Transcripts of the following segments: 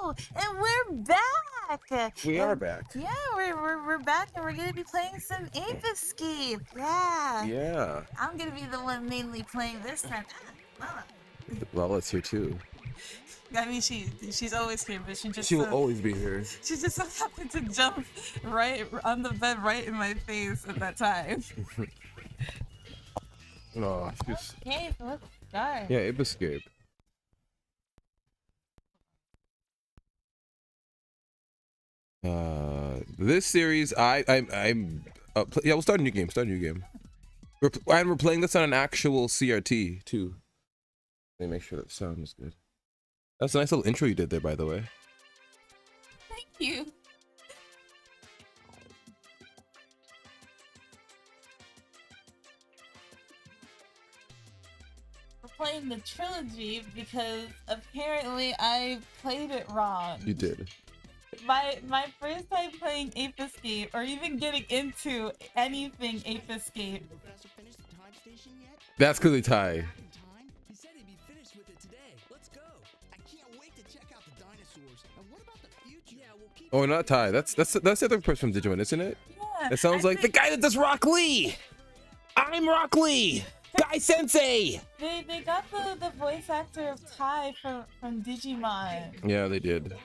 And we're back. We are back. Yeah, we're back, and we're gonna be playing some Ape Escape. Yeah. Yeah. I'm gonna be the one mainly playing this time. Lala's here too. I mean, she's always here, but She will always be here. she just so happened to jump right on the bed, right in my face at that time. Oh, she's. Okay, let's start. Yeah, Ape Escape. This series, I'm. Yeah, we'll start a new game. We're playing this on an actual CRT too. Let me make sure that sound is good. That's a nice little intro you did there, by the way. Thank you. We're playing the Trilogy because apparently I played it wrong. You did. My first time playing Ape Escape, or even getting into anything Ape Escape. That's because they tie. He said he'd be finished with it today. Let's go. I can't wait to check out the dinosaurs. And what about the future? Yeah, we'll keep. Oh, not Ty. That's the other person from Digimon, isn't it? Yeah. It sounds like the guy that does Rock Lee. I'm Rock Lee. Guy Sensei. They got the voice actor of Tai from Digimon Yeah, they did.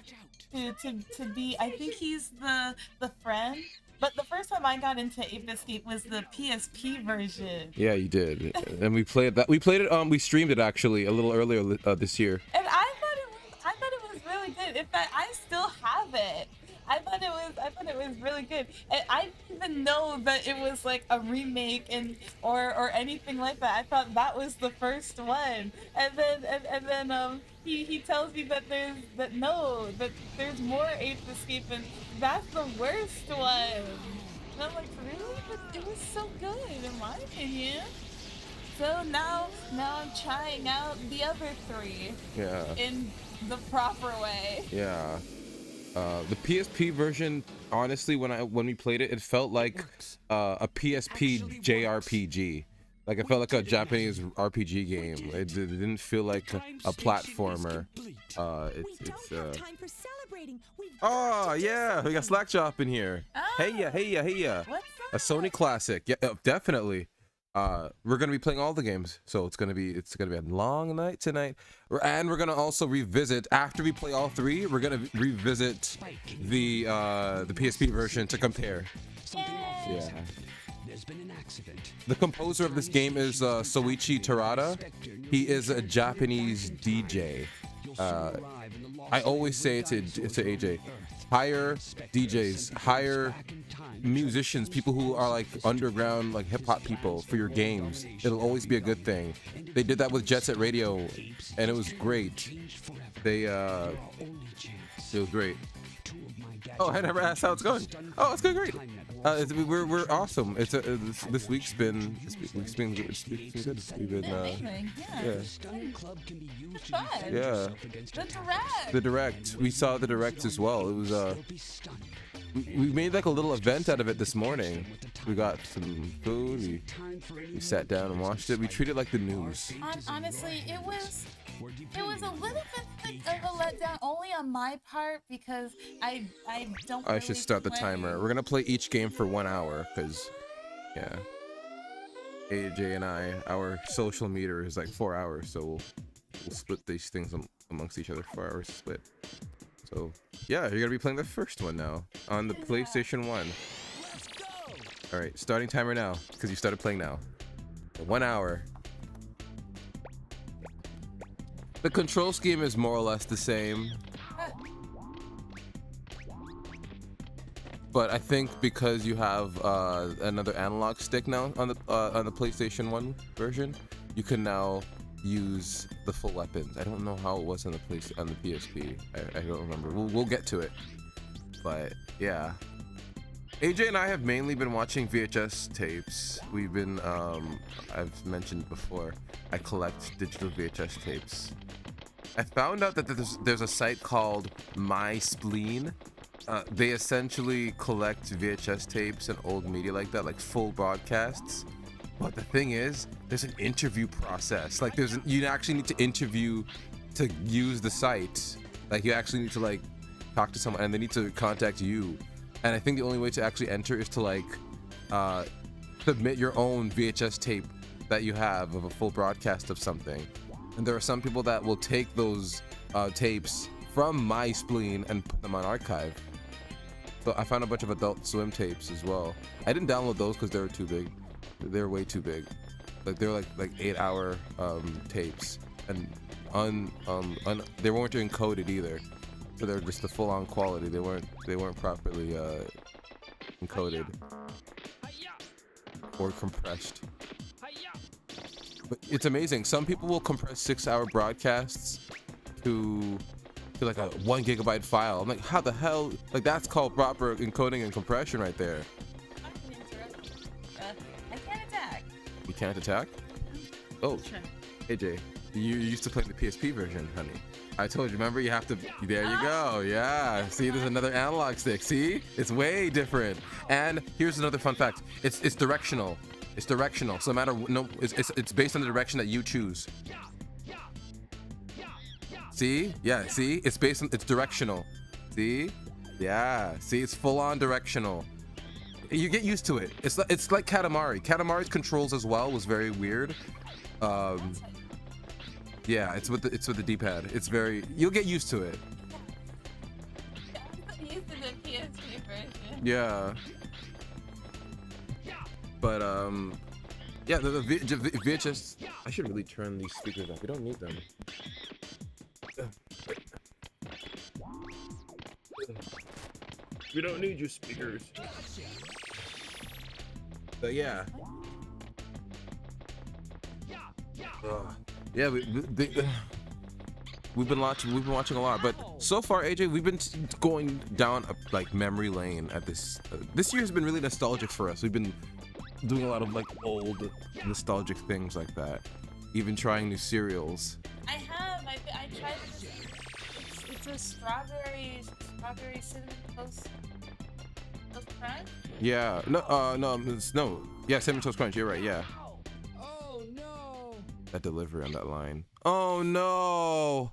to be. I think he's the friend. But the first time I got into Ape Escape was the PSP version. Yeah, you did. And we played that. We played it. We streamed it actually a little earlier this year. And I thought it was really good. In fact, I still have it. I thought it was really good. And I didn't even know that it was like a remake or anything like that. I thought that was the first one. And then he tells me that there's more Ape Escape, and that's the worst one. And I'm like, really? But it was so good in my opinion. So now I'm trying out the other three. Yeah. In the proper way. Yeah. The PSP version, honestly, when we played it, it felt like a PSP JRPG. Like it felt like a Japanese RPG game. It didn't feel like a platformer. Oh yeah, we got Slackjaw in here. Hey ya. What's A Sony classic. Yeah, definitely. We're gonna be playing all the games, so it's gonna be a long night tonight. And we're gonna also revisit, after we play all three, we're gonna revisit the PSP version to compare. Yeah. There's been an accident. The composer of this game is Soichi Terada. He is a Japanese DJ. I always say to AJ, hire DJs, hire musicians, people who are like underground, like hip hop people for your games. It'll always be a good thing. They did that with Jet Set Radio, and it was great. It was great. Oh, I never asked how it's going. Oh, it's going great. We're awesome. This week's been good. We've been yeah. The direct. We saw the direct as well. It was we made like a little event out of it this morning. We got some food. We sat down and watched it. We treated it like the news. Honestly, it was a little bit of a letdown, only on my part, because I don't. I should start the timer. We're gonna play each game for 1 hour, cause yeah, AJ and I, our social meter is like 4 hours, so we'll split these things amongst each other. 4 hours split. So yeah, you're gonna be playing the first one now on the PlayStation 1. All right, starting timer now, cause you started playing now. 1 hour. The control scheme is more or less the same, but I think because you have another analog stick now on the PlayStation 1 version, you can now use the full weapons. I don't know how it was on the PSP. I don't remember. We'll get to it, but yeah. AJ and I have mainly been watching VHS tapes. We've been, I've mentioned before, I collect digital VHS tapes. I found out that there's a site called My Spleen. They essentially collect VHS tapes and old media like that, like full broadcasts. But the thing is, there's an interview process. Like you actually need to interview to use the site. Like you actually need to like talk to someone and they need to contact you. And I think the only way to actually enter is to like submit your own VHS tape that you have of a full broadcast of something. And there are some people that will take those tapes from my spleen and put them on archive. So I found a bunch of Adult Swim tapes as well. I didn't download those because they were too big. They're way too big. Like they're like 8-hour tapes, and they weren't encoded either. So they're just the full-on quality. They weren't properly encoded or compressed. But it's amazing. Some people will compress 6-hour broadcasts to like a 1 gigabyte file. I'm like, how the hell? Like that's called proper encoding and compression right there. I can't attack. You can't attack? Oh, Sure. AJ, you used to play the PSP version, honey. I told you, remember? You have to, there you go. Yeah, see, there's another analog stick. See, it's way different. And here's another fun fact. It's directional. It's directional. So no matter, it's based on the direction that you choose. See? Yeah, see? It's directional. See? Yeah, see, it's full on directional. You get used to it. It's like Katamari. Katamari's controls as well was very weird. Yeah, it's with the D-pad. It's you'll get used to it. I'm used to the PSP version. Yeah. But yeah, the VHS. I should really turn these speakers off. We don't need them. We don't need your speakers. But yeah. Yeah, we've been watching a lot, but so far, AJ, we've been going down like memory lane at this. This year has been really nostalgic for us. We've been doing a lot of like old nostalgic things like that. Even trying new cereals. I have. I tried this. It's a strawberry cinnamon toast crunch. Yeah. No. Yeah, Cinnamon Toast Crunch. You're right. Yeah. Oh no! That delivery on that line. Oh no!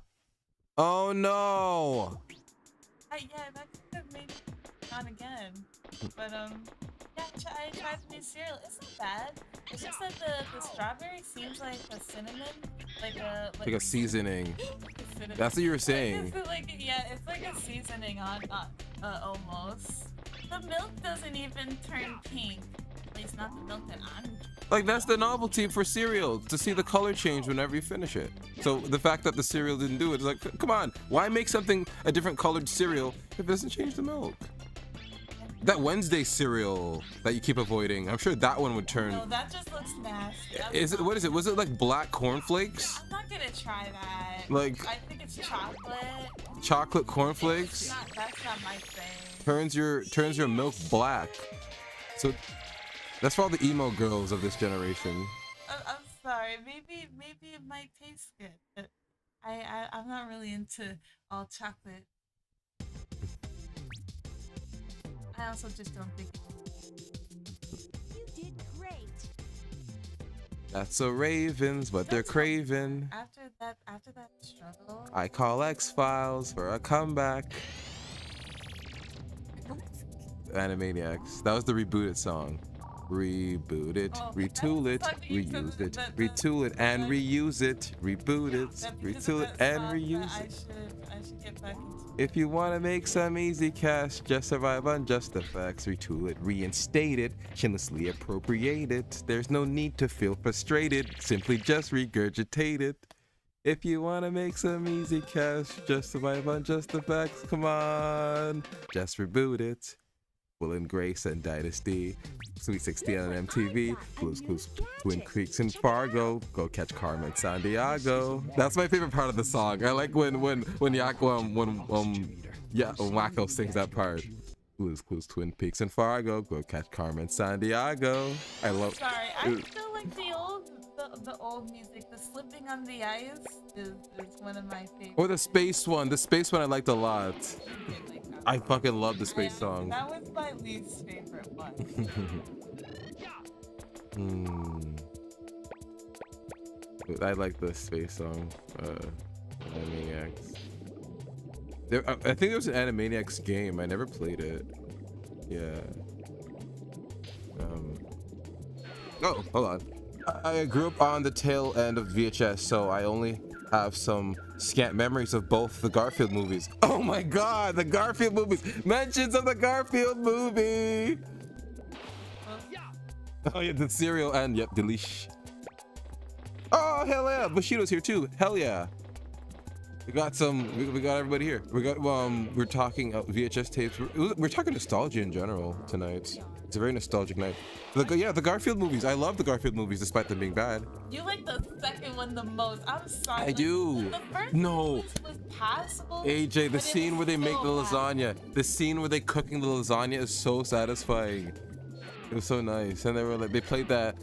Oh no! Yeah, that could have made it on again. But yeah, I tried the new cereal. It's not bad. It's just that the strawberry seems like a cinnamon, like a seasoning. cinnamon. That's what you were saying. It's like a seasoning on almost. The milk doesn't even turn pink. At least not the milk that I'm. Like that's the novelty for cereal, to see the color change whenever you finish it. So the fact that the cereal didn't do it is like, come on, why make something a different colored cereal if it doesn't change the milk? That Wednesday cereal that you keep avoiding, I'm sure that one would turn. No, that just looks nasty. What is it? Was it like black cornflakes? I'm not gonna try that. Like I think it's chocolate. Chocolate cornflakes? That's not my thing. Turns your milk black. So that's for all the emo girls of this generation. I'm sorry. Maybe it might taste good, but I'm not really into all chocolate. I also just don't think. You did great. That's the Ravens, but they're craving. After that struggle. I call X-Files for a comeback. Animaniacs. That was the rebooted song. Reboot it, retool it, reuse it, retool it and reuse it, reboot it, retool it and reuse it. I should get back into. If you want to make some easy cash, just survive on just the facts, retool it, reinstate it, shamelessly appropriate it. There's no need to feel frustrated, simply just regurgitate it. If you want to make some easy cash, just survive on just the facts, come on, just reboot it. Will and Grace and Dynasty, Sweet 16 on MTV, Blue's Clues, Twin Creeks and Fargo, Go Catch Carmen Sandiego. That's my favorite part of the song. I like when Wacko sings that part. Blue's Clues, Twin Peaks and Fargo, Go Catch Carmen Sandiego. I love. Sorry, I still like the old music. The Slipping on the Ice is one of my favorites. Or the space one. The space one I liked a lot. I fucking love the space song. That was my least favorite one. I like the space song. Animaniacs. I think there was an Animaniacs game. I never played it. Yeah. Oh, hold on. I grew up on the tail end of VHS, so I only have some scant memories of both the Garfield movies. Oh my god, the Garfield movies! Mentions of the Garfield movie! Oh yeah, the cereal and yep, the leash. Oh hell yeah, Bushido's here too. Hell yeah. We got some. We got everybody here. We got. We're talking VHS tapes. We're talking nostalgia in general tonight. It's a very nostalgic night. Yeah, the Garfield movies. I love the Garfield movies, despite them being bad. You like the second one the most. I'm sorry. I do. The first No. one was passable. AJ, the but scene where they make the so lasagna. The scene where they cooking the lasagna is so satisfying. It was so nice, and they were like, they played that.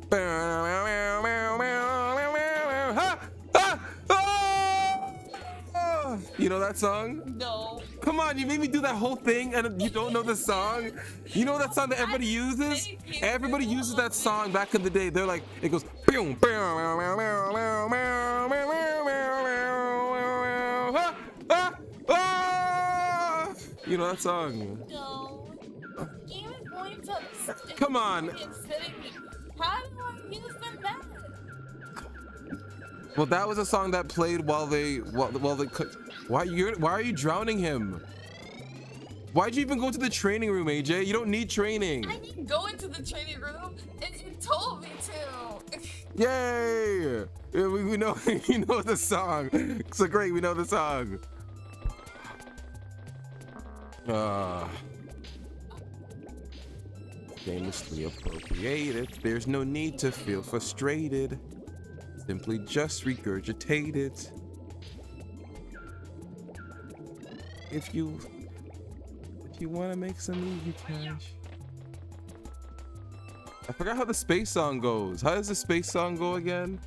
You know that song? No. Come on, you made me do that whole thing and you don't know the song? You know that song that everybody uses? Everybody uses that song back in the day. They're like, it goes. You know that song? No. Game is going to. Come on. It's sitting me. How do I use the net? Well, that was a song that played while they cooked. Why are you drowning him? Why'd you even go to the training room, AJ? You don't need training. I didn't go into the training room. It told me to. Yay! We know you know the song. So great, we know the song. Famously appropriated. There's no need to feel frustrated. Simply just regurgitate it. If you want to make some easy cash. I forgot how the space song goes. How does the space song go again?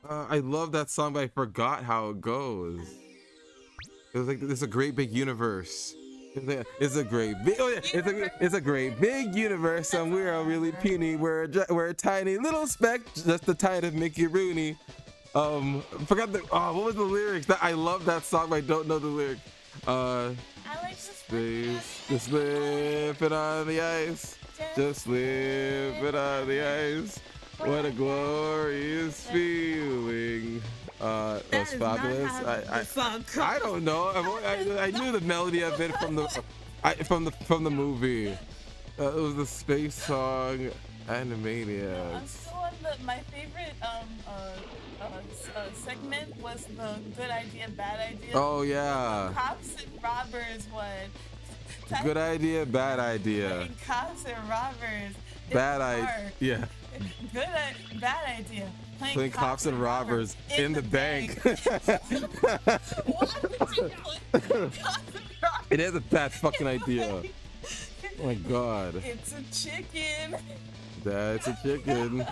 I love that song, but I forgot how it goes. It was like there's a great big universe. It's a great big, oh yeah, it's a great big universe, and we're all really puny. We're a tiny little speck, just the tide of Mickey Rooney. Forgot what was the lyrics? I love that song, but I don't know the lyrics. I like Just slip it on the ice. Just slip it on the ice. What a glorious feeling. It was fabulous. I don't know. I knew the melody of it from the movie. It was the space song Animaniacs. I'm still on my favorite segment was the good idea, bad idea. Oh yeah. Cops and robbers one. Good idea, bad idea. Cops and robbers. Bad idea. Yeah. Bad idea. Playing cops and robbers in the bank. Why would you play cops and robbers? It is a bad fucking idea. Oh my god. It's a chicken. That's a chicken.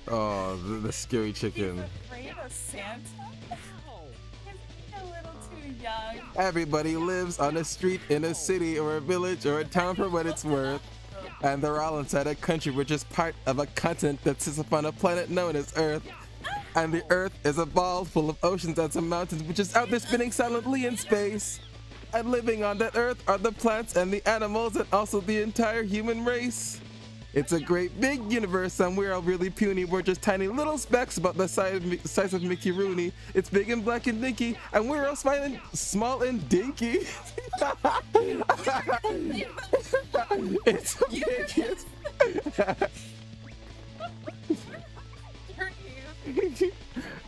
Oh, the scary chicken. He's afraid of Santa? He's a little too young. Everybody lives on a street in a city or a village or a town for what it's worth. And they're all inside a country which is part of a continent that sits upon a planet known as Earth. And the Earth is a ball full of oceans and some mountains which is out there spinning silently in space. And living on that Earth are the plants and the animals and also the entire human race. It's a great big universe and we're all really puny. We're just tiny little specks about the size of Mickey Rooney. It's big and black and dinky and we're all small and dinky. It's a big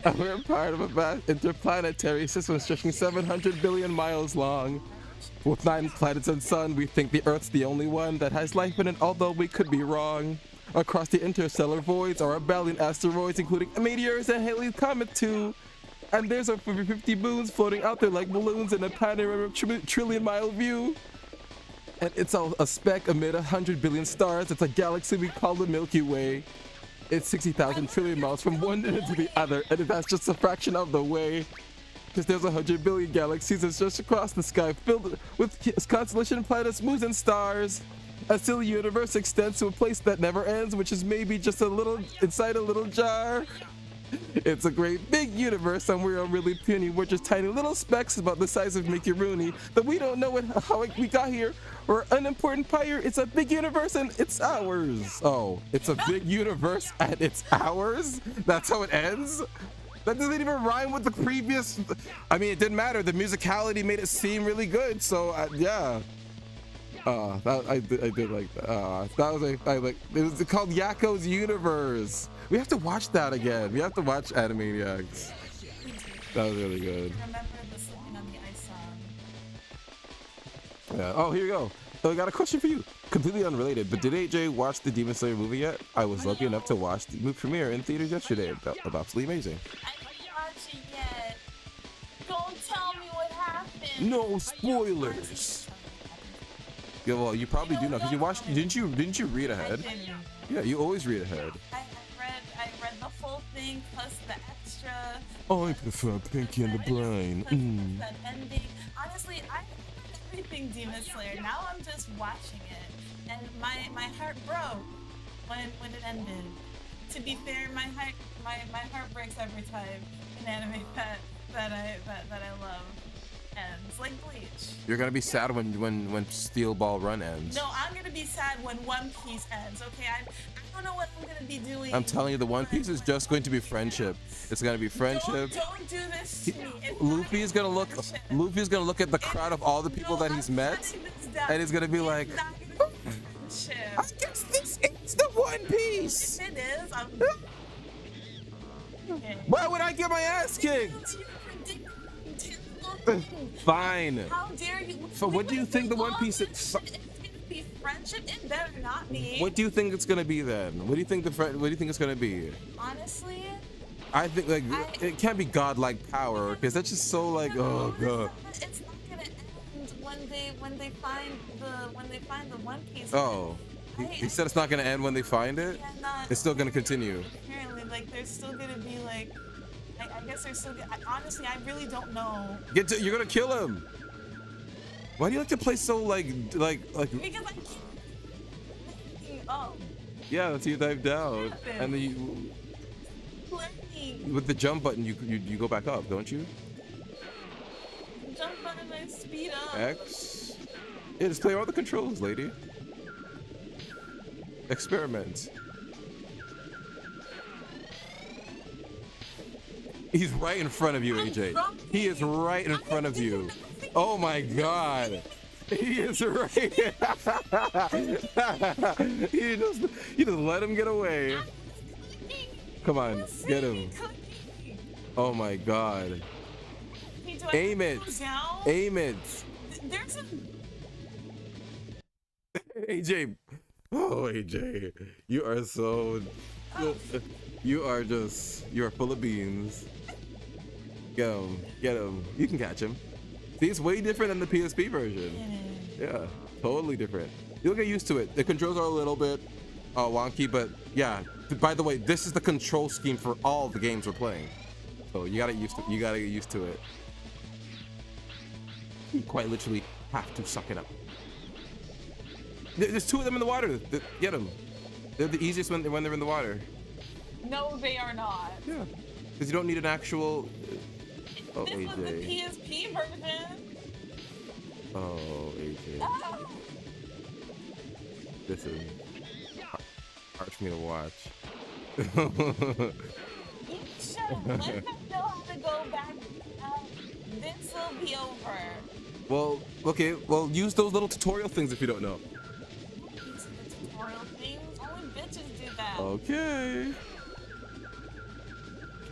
and we're part of a vast interplanetary system stretching 700 billion miles long. With 9 planets and sun, we think the Earth's the only one that has life in it, although we could be wrong. Across the interstellar voids are a billion asteroids, including meteors and Halley's Comet too. And there's over 50 moons floating out there like balloons in a panoramic trillion-mile view. And it's all a speck amid 100 billion stars. It's a galaxy we call the Milky Way. It's 60,000 trillion miles from one end to the other, and that's just a fraction of the way. Because there's 100 billion galaxies that's just across the sky, filled with constellation planets, moons, and stars. Until the universe extends to a place that never ends, which is maybe just a little inside a little jar. It's a great big universe, and we're really puny. We're just tiny little specks about the size of Mickey Rooney that we don't know how we got here. We're unimportant pyre. It's a big universe, and it's ours. Oh, it's a big universe, and it's ours? That's how it ends? That doesn't even rhyme with the previous. I mean, it didn't matter. The musicality made it seem really good. So yeah. I did like that. That was it was called Yakko's Universe. We have to watch that again. We have to watch Animaniacs. That was really good. Remember the Sleeping on the Ice song. Yeah. Oh, here you go. So I got a question for you. Completely unrelated, but did AJ watch the Demon Slayer movie yet? I was lucky enough to watch the movie premiere in theaters yesterday. Absolutely amazing. I didn't watch it yet. Don't tell me what happened. No spoilers. Yeah, well, you probably do know because you watched. Didn't you read ahead? I didn't. Yeah, you always read ahead. I read the full thing plus the extra. I prefer Pinky and the Brain. That ending. Honestly, I read everything Demon Slayer. Now I'm just watching it, and my heart broke when it ended. To be fair, my heart breaks every time an anime that I love ends, like Bleach. You're gonna be sad when Steel Ball Run ends. No, I'm gonna be sad when One Piece ends. Okay, I don't know what I'm gonna be doing. I'm telling you, the One Piece is just going to be friendship. It's gonna be friendship. Don't do this to me. It's Luffy's gonna look. Luffy's gonna look at the crowd of all the people that he's met, and he's gonna be like, I guess this is the One Piece. If it is, I'm. Okay. Why would I get my ass kicked? Fine. How dare you? So what do you think the One Piece is? It's gonna be friendship. It better not be. What do you think it's gonna be then? What do you think what do you think it's gonna be? Honestly, I think it can't be godlike power because that's just so like oh god. It's not gonna end when they find the One Piece. Oh, he said it's not gonna end when they find it. Yeah, It's still gonna continue. Apparently, like there's still gonna be like. I guess there's still. Honestly, I really don't know. You're gonna kill him. Why do you like to play so like? Because I keep up. Yeah, that's you dive down, and then you Playing. with the jump button you go back up, don't you? Jump button and speed up. X. Yeah, just play all the controls, lady. Experiment. He's right in front of you, AJ. He is right in front of you. Oh my god. He is right. You just let him get away. Come on, get him. Oh my god. Aim it. Aim it. There's a. AJ. Oh, AJ. You are so. You are full of beans. Get him. Get him. You can catch him. See, it's way different than the PSP version. Yeah, totally different. You'll get used to it. The controls are a little bit wonky, but yeah. By the way, this is the control scheme for all the games we're playing. So you gotta get used to it. You quite literally have to suck it up. There's two of them in the water. Get them. They're the easiest when they're in the water. No, they are not. Yeah, because you don't need an actual. Oh, this AJ. was the PSP version. Oh, AJ. Ah. This is hard for me to watch. You should let them know how to go back. This will be over. Well, okay. Well, use those little tutorial things if you don't know. These are the tutorial things. Only bitches do that. Okay.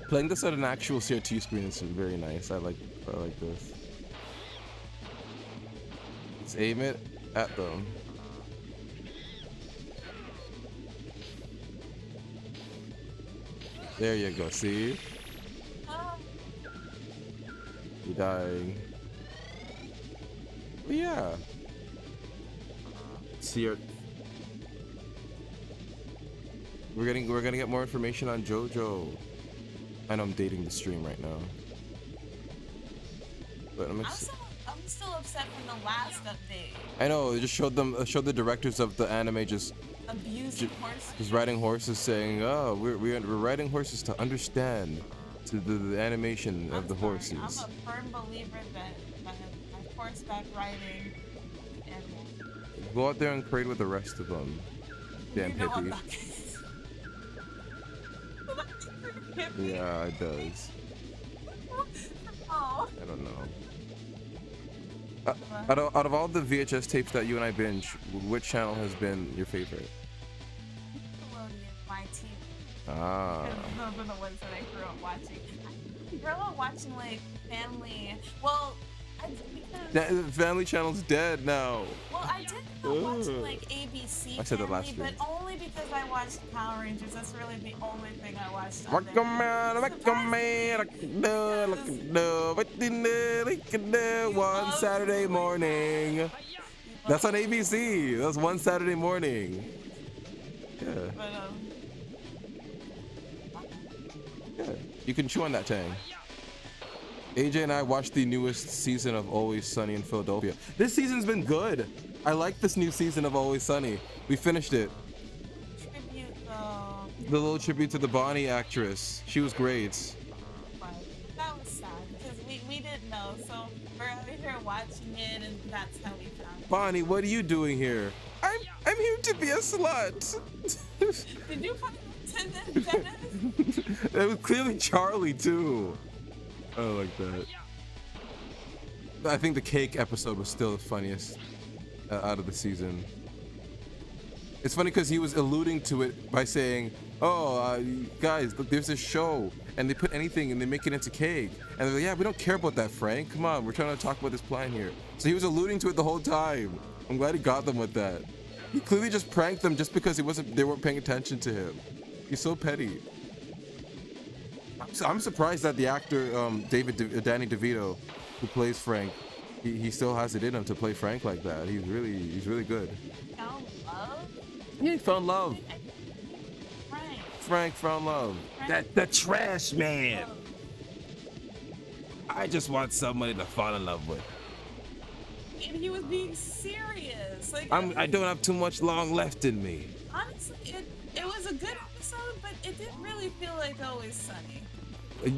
Playing this at an actual CRT screen is very nice. I like this. Let's aim it at them. There you go. See? You're dying. But yeah. See, we're gonna get more information on JoJo. I know I'm dating the stream right now, but I'm I'm still upset from the last update. I know. It just showed them, showed the directors of the anime just Abusing horses. just riding horses, saying, "Oh, we're riding horses to understand to the animation of the horses." I'm a firm believer that horseback riding and Go out there and trade with the rest of them. Damn you know I'm hippie. not gonna- Yeah, it does. Oh. I don't know. Out of all the VHS tapes that you and I binge, which channel has been your favorite? Nickelodeon, my TV. Ah. Those are the ones that I grew up watching. I grew up watching like Family. Well, because Family Channel's dead now. well, I did grow up watching like ABC. I said that Family, last year. but only because I watched Power Rangers. That's really the only thing I watched. on Rock there. a man, one Saturday morning. That's on ABC. That's one Saturday morning. Yeah, But yeah. You can chew on that tang. AJ and I watched the newest season of Always Sunny in Philadelphia. This season's been good. I like this new season of Always Sunny. We finished it. tribute though. The little tribute to the Bonnie actress. She was great. But that was sad because we didn't know. So we're out here watching it, and that's how we found it. Bonnie, what are you doing here? I'm here to be a slut. Did you find Dennis? It was clearly Charlie too. I like that. I think the cake episode was still the funniest out of the season. It's funny because he was alluding to it by saying, "Oh, guys, look, there's this show, and they put anything and they make it into cake." And they're like, "Yeah, we don't care about that, Frank. Come on, we're trying to talk about this plan here." So he was alluding to it the whole time. I'm glad he got them with that. He clearly just pranked them just because they weren't paying attention to him. He's so petty. I'm surprised that the actor Danny DeVito, who plays Frank, he still has it in him to play Frank like that. He's really good. Found love? Yeah, he found love. Frank. Frank found love. The trash man. I just want somebody to fall in love with. And he was being serious. Like I don't have too much long left in me. honestly, it was a good episode, but it didn't really feel like Always Sunny.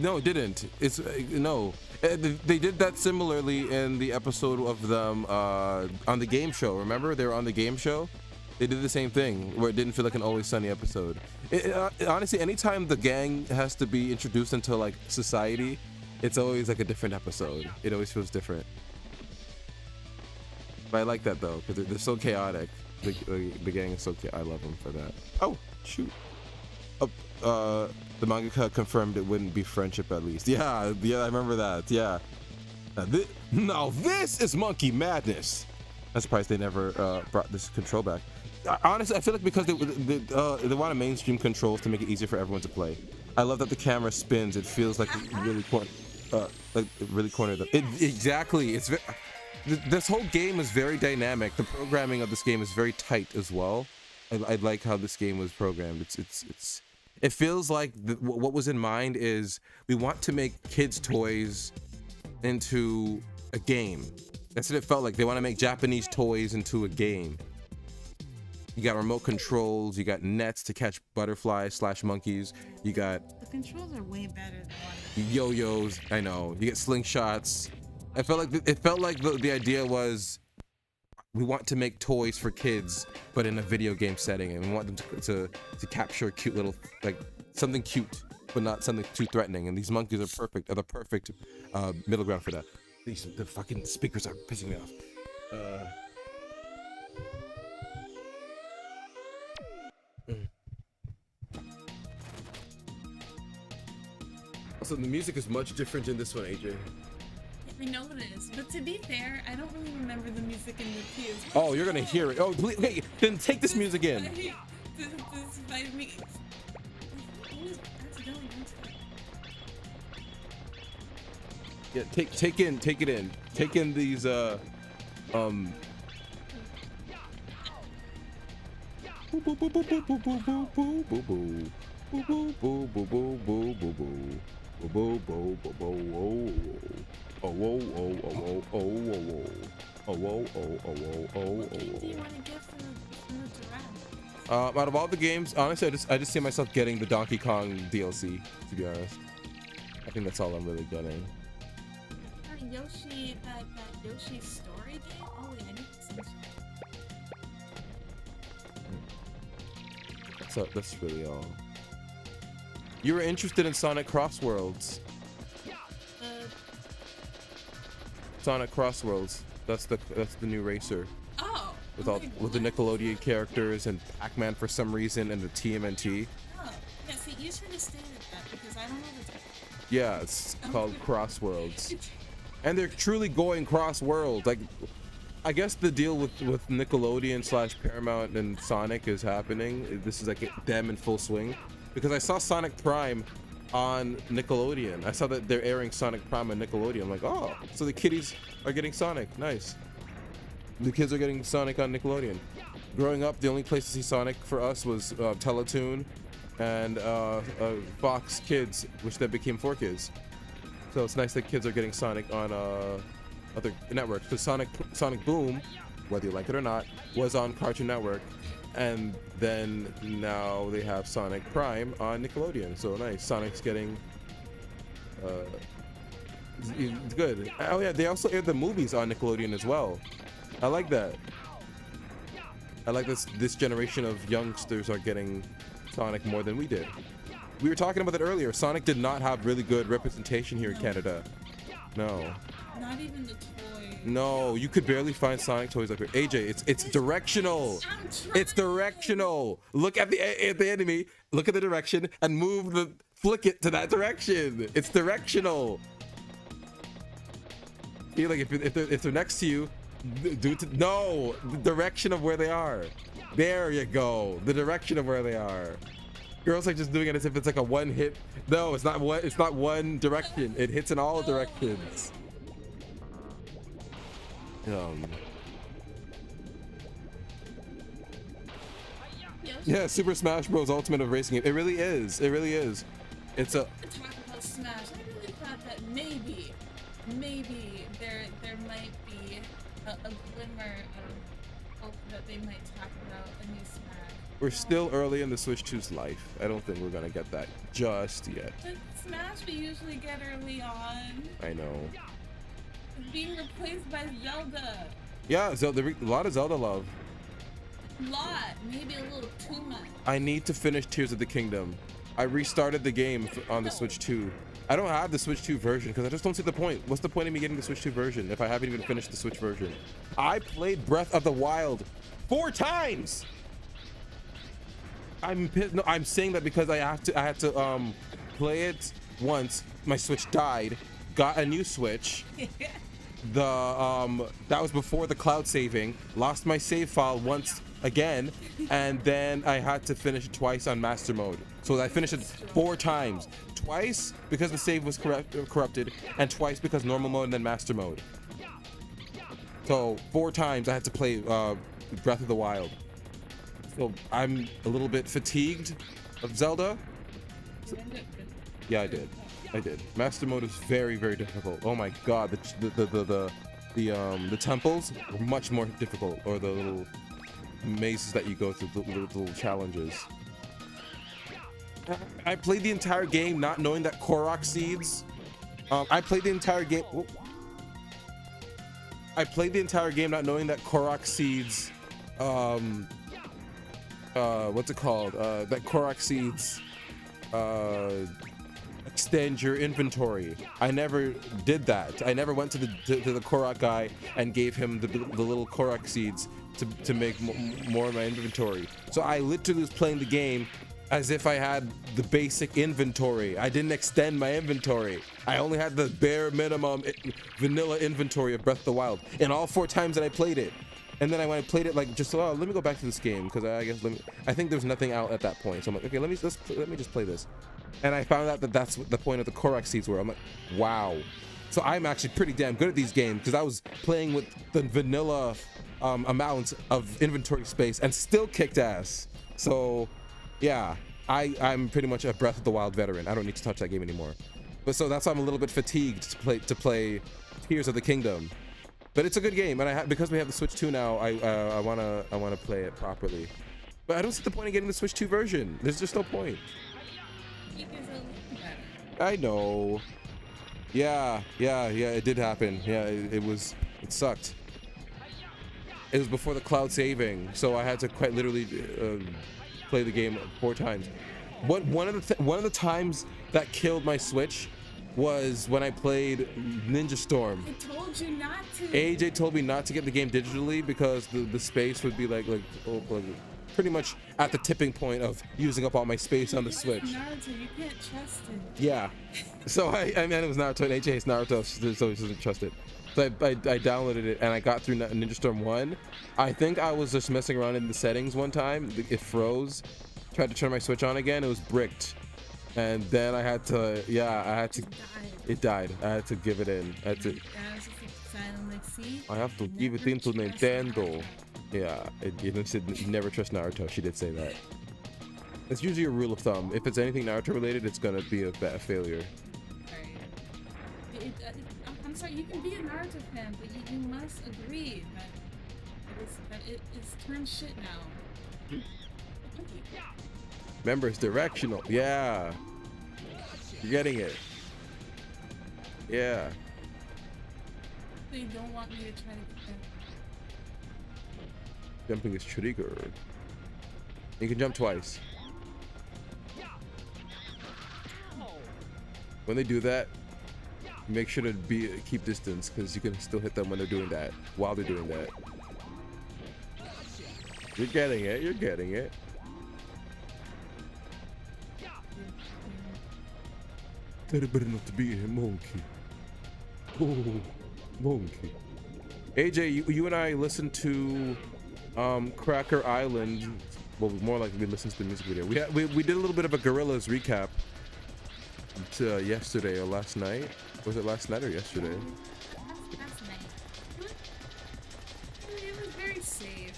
No, it didn't. It's no. They did that similarly in the episode of them on the game show. Remember, they were on the game show. They did the same thing where it didn't feel like an Always Sunny episode. Honestly, anytime the gang has to be introduced into like society, it's always like a different episode. It always feels different. But I like that though because they're so chaotic. The gang is so I love them for that. Oh shoot. The mangaka confirmed it wouldn't be friendship at least. Yeah, I remember that. Yeah. Now this is monkey madness. I'm surprised they never brought this control back. Honestly, I feel like because they wanted mainstream controls to make it easier for everyone to play. I love that the camera spins. It feels like really cornered. Exactly. It's this whole game is very dynamic. The programming of this game is very tight as well. I like how this game was programmed. It feels like what was in mind is we want to make kids' toys into a game. That's what it felt like. They want to make Japanese toys into a game. You got remote controls. You got nets to catch butterflies / monkeys. You got The controls are way better than one. yo-yos. I know. You get slingshots. It felt like the idea was we want to make toys for kids, but in a video game setting, and we want them to capture cute little, like something cute, but not something too threatening. And these monkeys are the perfect middle ground for that. The fucking speakers are pissing me off. Also, the music is much different in this one, AJ. I know it is, but to be fair, I don't really remember the music in the PS. Oh, you're gonna hear it. Oh, please, okay, then take this music in. Despite me. It was accidentally into it. Yeah, take it in. Take in these Oh whoa, oh, oh, whoa, oh, whoa, whoa. Oh whoa, oh, oh, whoa, oh, What oh, game do you whoa. want to get from the direct? Out of all the games, honestly, I just see myself getting the Donkey Kong DLC. To be honest, I think that's all I'm really getting. Yoshi, that Yoshi story game. Oh wait, I need to send you. So that's really all. You were interested in Sonic Crossworlds. Sonic Crossworlds. That's the new racer Oh. with I'm all like, with the what? Nickelodeon characters and Pac-Man for some reason and the TMNT. Oh, yeah. See, you should have stated that because I don't know the. Yeah, it's called Crossworlds, and they're truly going cross-world. Like, I guess the deal with Nickelodeon / Paramount and Sonic is happening. This is like them in full swing, because I saw Sonic Prime on Nickelodeon. I saw that they're airing Sonic Prime on Nickelodeon. I'm like, oh, so the kiddies are getting Sonic. Nice. The kids are getting Sonic on Nickelodeon. Growing up, the only place to see Sonic for us was Teletoon and Fox Kids, which then became 4Kids. So it's nice that kids are getting Sonic on other networks. Because Sonic Boom, whether you like it or not, was on Cartoon Network. And then now they have Sonic Prime on Nickelodeon. So nice. Sonic's getting it's good. Oh yeah, they also aired the movies on Nickelodeon as well. I like that. I like this generation of youngsters are getting Sonic more than we did. We were talking about that earlier. Sonic did not have really good representation here in Canada. No. Not even the toy. No, you could barely find Sonic toys up here. AJ, it's directional. It's directional. Look at the enemy. Look at the direction and flick it to that direction. It's directional. Feel like if they're next to you, no, the direction of where they are. There you go. The direction of where they are. Girls are just doing it as if it's like a one hit. No, it's not one. It's not one direction. It hits in all directions. Yeah, Super Smash Bros. Ultimate of racing game. It really is. It really is. It's a. Talk about Smash. I really thought that maybe there might be a glimmer of hope that they might talk about a new Smash. We're still early in the Switch 2's life. I don't think we're gonna get that just yet. But Smash we usually get early on. I know. It's being replaced by Zelda. Yeah, Zelda. A lot of Zelda love. Maybe a little too much. I need to finish Tears of the Kingdom. I restarted the game on the Switch 2. I don't have the Switch 2 version because I just don't see the point. What's the point of me getting the Switch 2 version if I haven't even finished the Switch version? I played Breath of the Wild 4 times. I'm saying that because I had to play it once. My Switch died. Got a new Switch. That was before the cloud saving. Lost my save file once again, and then I had to finish it twice on master mode. So I finished it 4 times. Twice because the save was corrupted, and twice because normal mode and then master mode. So 4 times I had to play Breath of the Wild. So I'm a little bit fatigued of Zelda. Yeah, I did. Master mode is very, very difficult. Oh my god, the temples are much more difficult, or the little mazes that you go through, the little challenges. I played the entire game not knowing that Korok seeds. I played the entire game. Not knowing that Korok seeds. What's it called? That Korok seeds. Extend your inventory. I never did that. I never went to the Korok guy and gave him the little Korok seeds to make more of my inventory. So I literally was playing the game as if I had the basic inventory. I didn't extend my inventory. I only had the bare minimum vanilla inventory of Breath of the Wild in all 4 times that I played it. And then when I played it, like, just let me go back to this game because I think there's nothing out at that point. So I'm like, okay, let me just play this. And I found out that that's what the point of the Korok seeds were. I'm like, wow. So I'm actually pretty damn good at these games because I was playing with the vanilla amount of inventory space and still kicked ass. So yeah, I'm pretty much a Breath of the Wild veteran. I don't need to touch that game anymore. But so that's why I'm a little bit fatigued to play Tears of the Kingdom. But it's a good game, and because we have the Switch 2 now, I wanna play it properly. But I don't see the point in getting the Switch 2 version. There's just no point. I know. Yeah, it did happen. Yeah, it sucked. It was before the cloud saving, so I had to quite literally play the game 4 times. One of the times that killed my Switch was when I played Ninja Storm. I told you not to. AJ told me not to get the game digitally because the space would be like pretty much at the tipping point of using up all my space on the Switch. Naruto, you can't trust it. Yeah. So I mean, it was Naruto, and AJ hates Naruto, so he doesn't trust it. So I downloaded it and I got through Ninja Storm 1. I think I was just messing around in the settings one time. It froze. Tried to turn my Switch on again. It was bricked. And then I had to, it died. I had to give it in. I have to give it into Nintendo. Yeah, it said never trust Naruto. She did say that. It's usually a rule of thumb. If it's anything Naruto related, it's gonna be a bad failure. I'm sorry, you can be a Naruto fan, but you must agree that it is turned shit now. Remember, it's directional. Yeah. You're getting it. Yeah. They don't want me to try to get them. Jumping is triggered. You can jump twice. When they do that, make sure to keep distance because you can still hit them when they're doing that. While they're doing that. You're getting it. You're getting it. That better not to be a monkey. Oh, monkey. AJ, you and I listened to Cracker Island. Well, more like we listened to the music video. We did a little bit of a Gorillaz recap yesterday or last night. Was it last night or yesterday? Last night. It was very safe.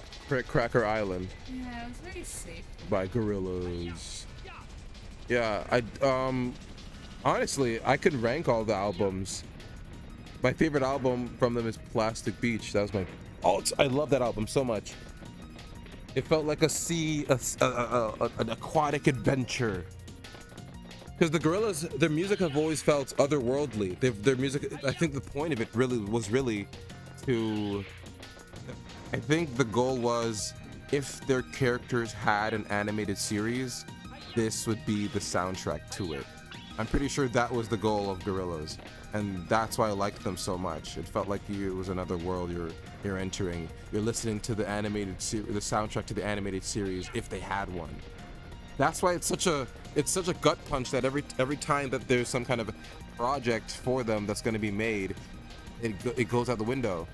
Cracker Island. Yeah, it was very safe. By Gorillaz. Yeah, honestly, I could rank all the albums. My favorite album from them is Plastic Beach. That was my I love that album so much. It felt like an aquatic adventure. Because the Gorillaz, their music have always felt otherworldly. Their music, I think the point of it was really to, I think the goal was if their characters had an animated series, this would be the soundtrack to it. I'm pretty sure that was the goal of Gorillaz, and that's why I liked them so much. It felt like it was another world you're entering. You're listening to the soundtrack to the animated series if they had one. That's why it's such a gut punch that every time that there's some kind of project for them that's going to be made, it goes out the window.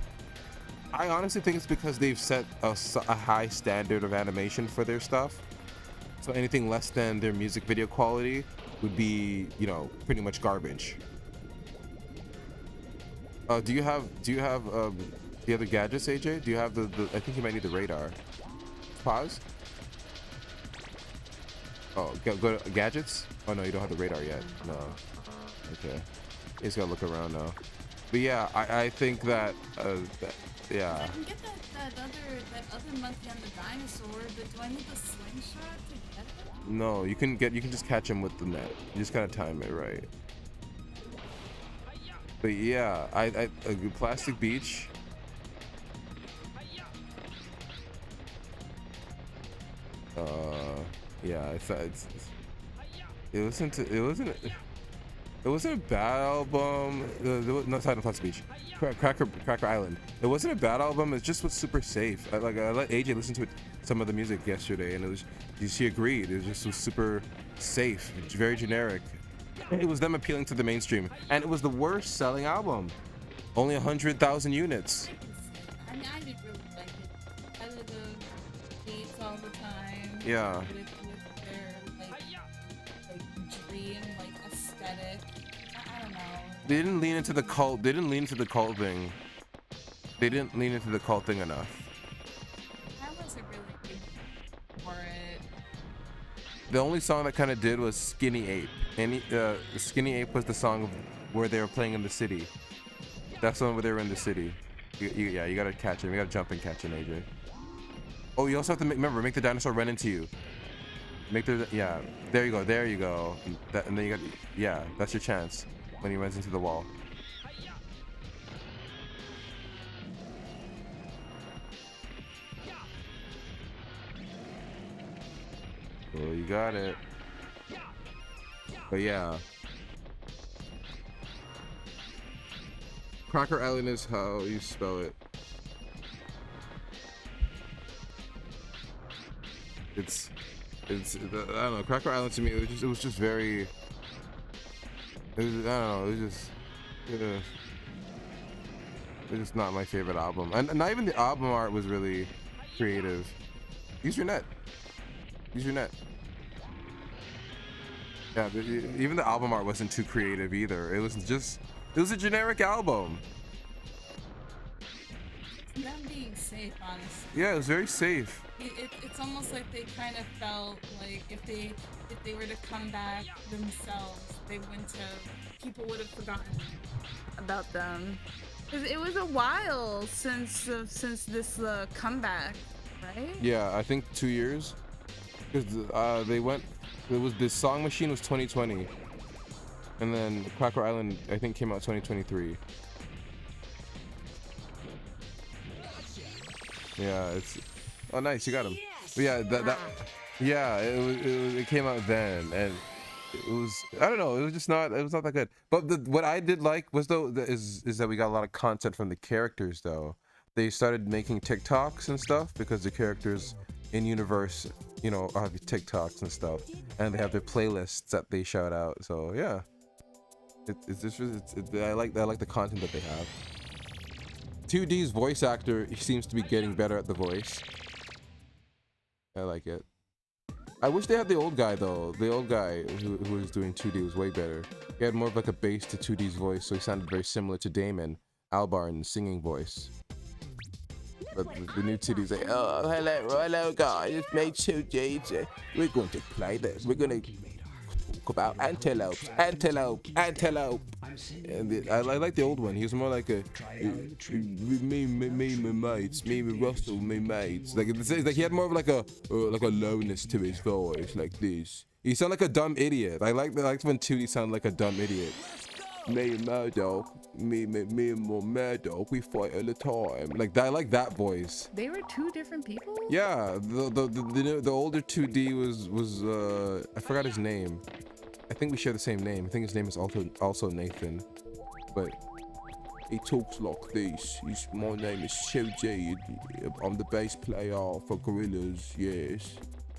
I honestly think it's because they've set a high standard of animation for their stuff. So anything less than their music video quality would be, pretty much garbage. Do you have the other gadgets, AJ? Do you have the I think you might need the radar. Pause. Oh, go to gadgets? Oh no, you don't have the radar yet. No. Okay. You just gotta look around now. But yeah, I think that yeah. I can get that other monkey on the dinosaur, but do I need the slingshot to get it? No, you can just catch him with the net. You just gotta time it right. But yeah, I Plastic Beach. Yeah, it wasn't a bad album. No, sorry, not Plastic Beach. Cracker Island. It wasn't a bad album. It just was super safe. I let AJ listen to some of the music yesterday, and she agreed. It just was super safe, very generic. It was them appealing to the mainstream, and it was the worst selling album. Only 100,000 units. I mean, I did really like it. I love the beats all the time. Yeah. With their like dream, like aesthetic. I don't know. They didn't lean into the cult. They didn't lean into the cult thing. They didn't lean into the cult thing enough. I wasn't really good for it. The only song that kind of did was Skinny Ape. And Skinny Ape was the song where they were playing in the city. That's the one where they were in the city. Yeah, you gotta catch him. You gotta jump and catch him, AJ. Oh, you also have to make the dinosaur run into you. Yeah, there you go. And then you got, yeah, that's your chance when he runs into the wall. Oh, you got it. But yeah. Cracker Island is how you spell it. It's I don't know. Cracker Island to me, it was just very. I don't know. It was just not my favorite album, and not even the album art was really creative. Use your net. Yeah, but even the album art wasn't too creative either. It was a generic album. Them being safe, honestly. Yeah, it was very safe. It's almost like they kind of felt like if they were to come back themselves, they wouldn't have. People would have forgotten about them. 'Cause it was a while since this comeback, right? Yeah, I think 2 years. Because they went. It was the Song Machine was 2020, and then Cracker Island I think came out 2023. Yeah, it's. Oh, nice, you got him. But yeah, yeah, it came out then, and it was. I don't know. It was not that good. But what I did like was is that we got a lot of content from the characters though. They started making TikToks and stuff because the characters in universe, you know, have TikToks and stuff, and they have their playlists that they shout out. So yeah, I like the content that they have. 2D's voice actor, he seems to be getting better at the voice. I like it. I wish they had the old guy though. The old guy who was doing 2D was way better. He had more of like a bass to 2D's voice, so he sounded very similar to Damon Albarn's singing voice. But the new 2D's like, oh, hello guys, it's me 2D. We're going to play this. We're going to talk about antelope. And I like the old one. He was more like a me, my mates, me, Russell, me mates. Like it's like he had more of like a lowness to his voice, like this. He sounded like a dumb idiot. I like when 2D sounded like a dumb idiot. Me and Murdoch, me and more Murdoch, we fight all the time. Like that, I like that voice. They were two different people? Yeah, the older 2D was I forgot his name. I think we share the same name. I think his name is also Nathan. But he talks like this. My name is Shoji. I'm the bass player for Gorillaz, yes.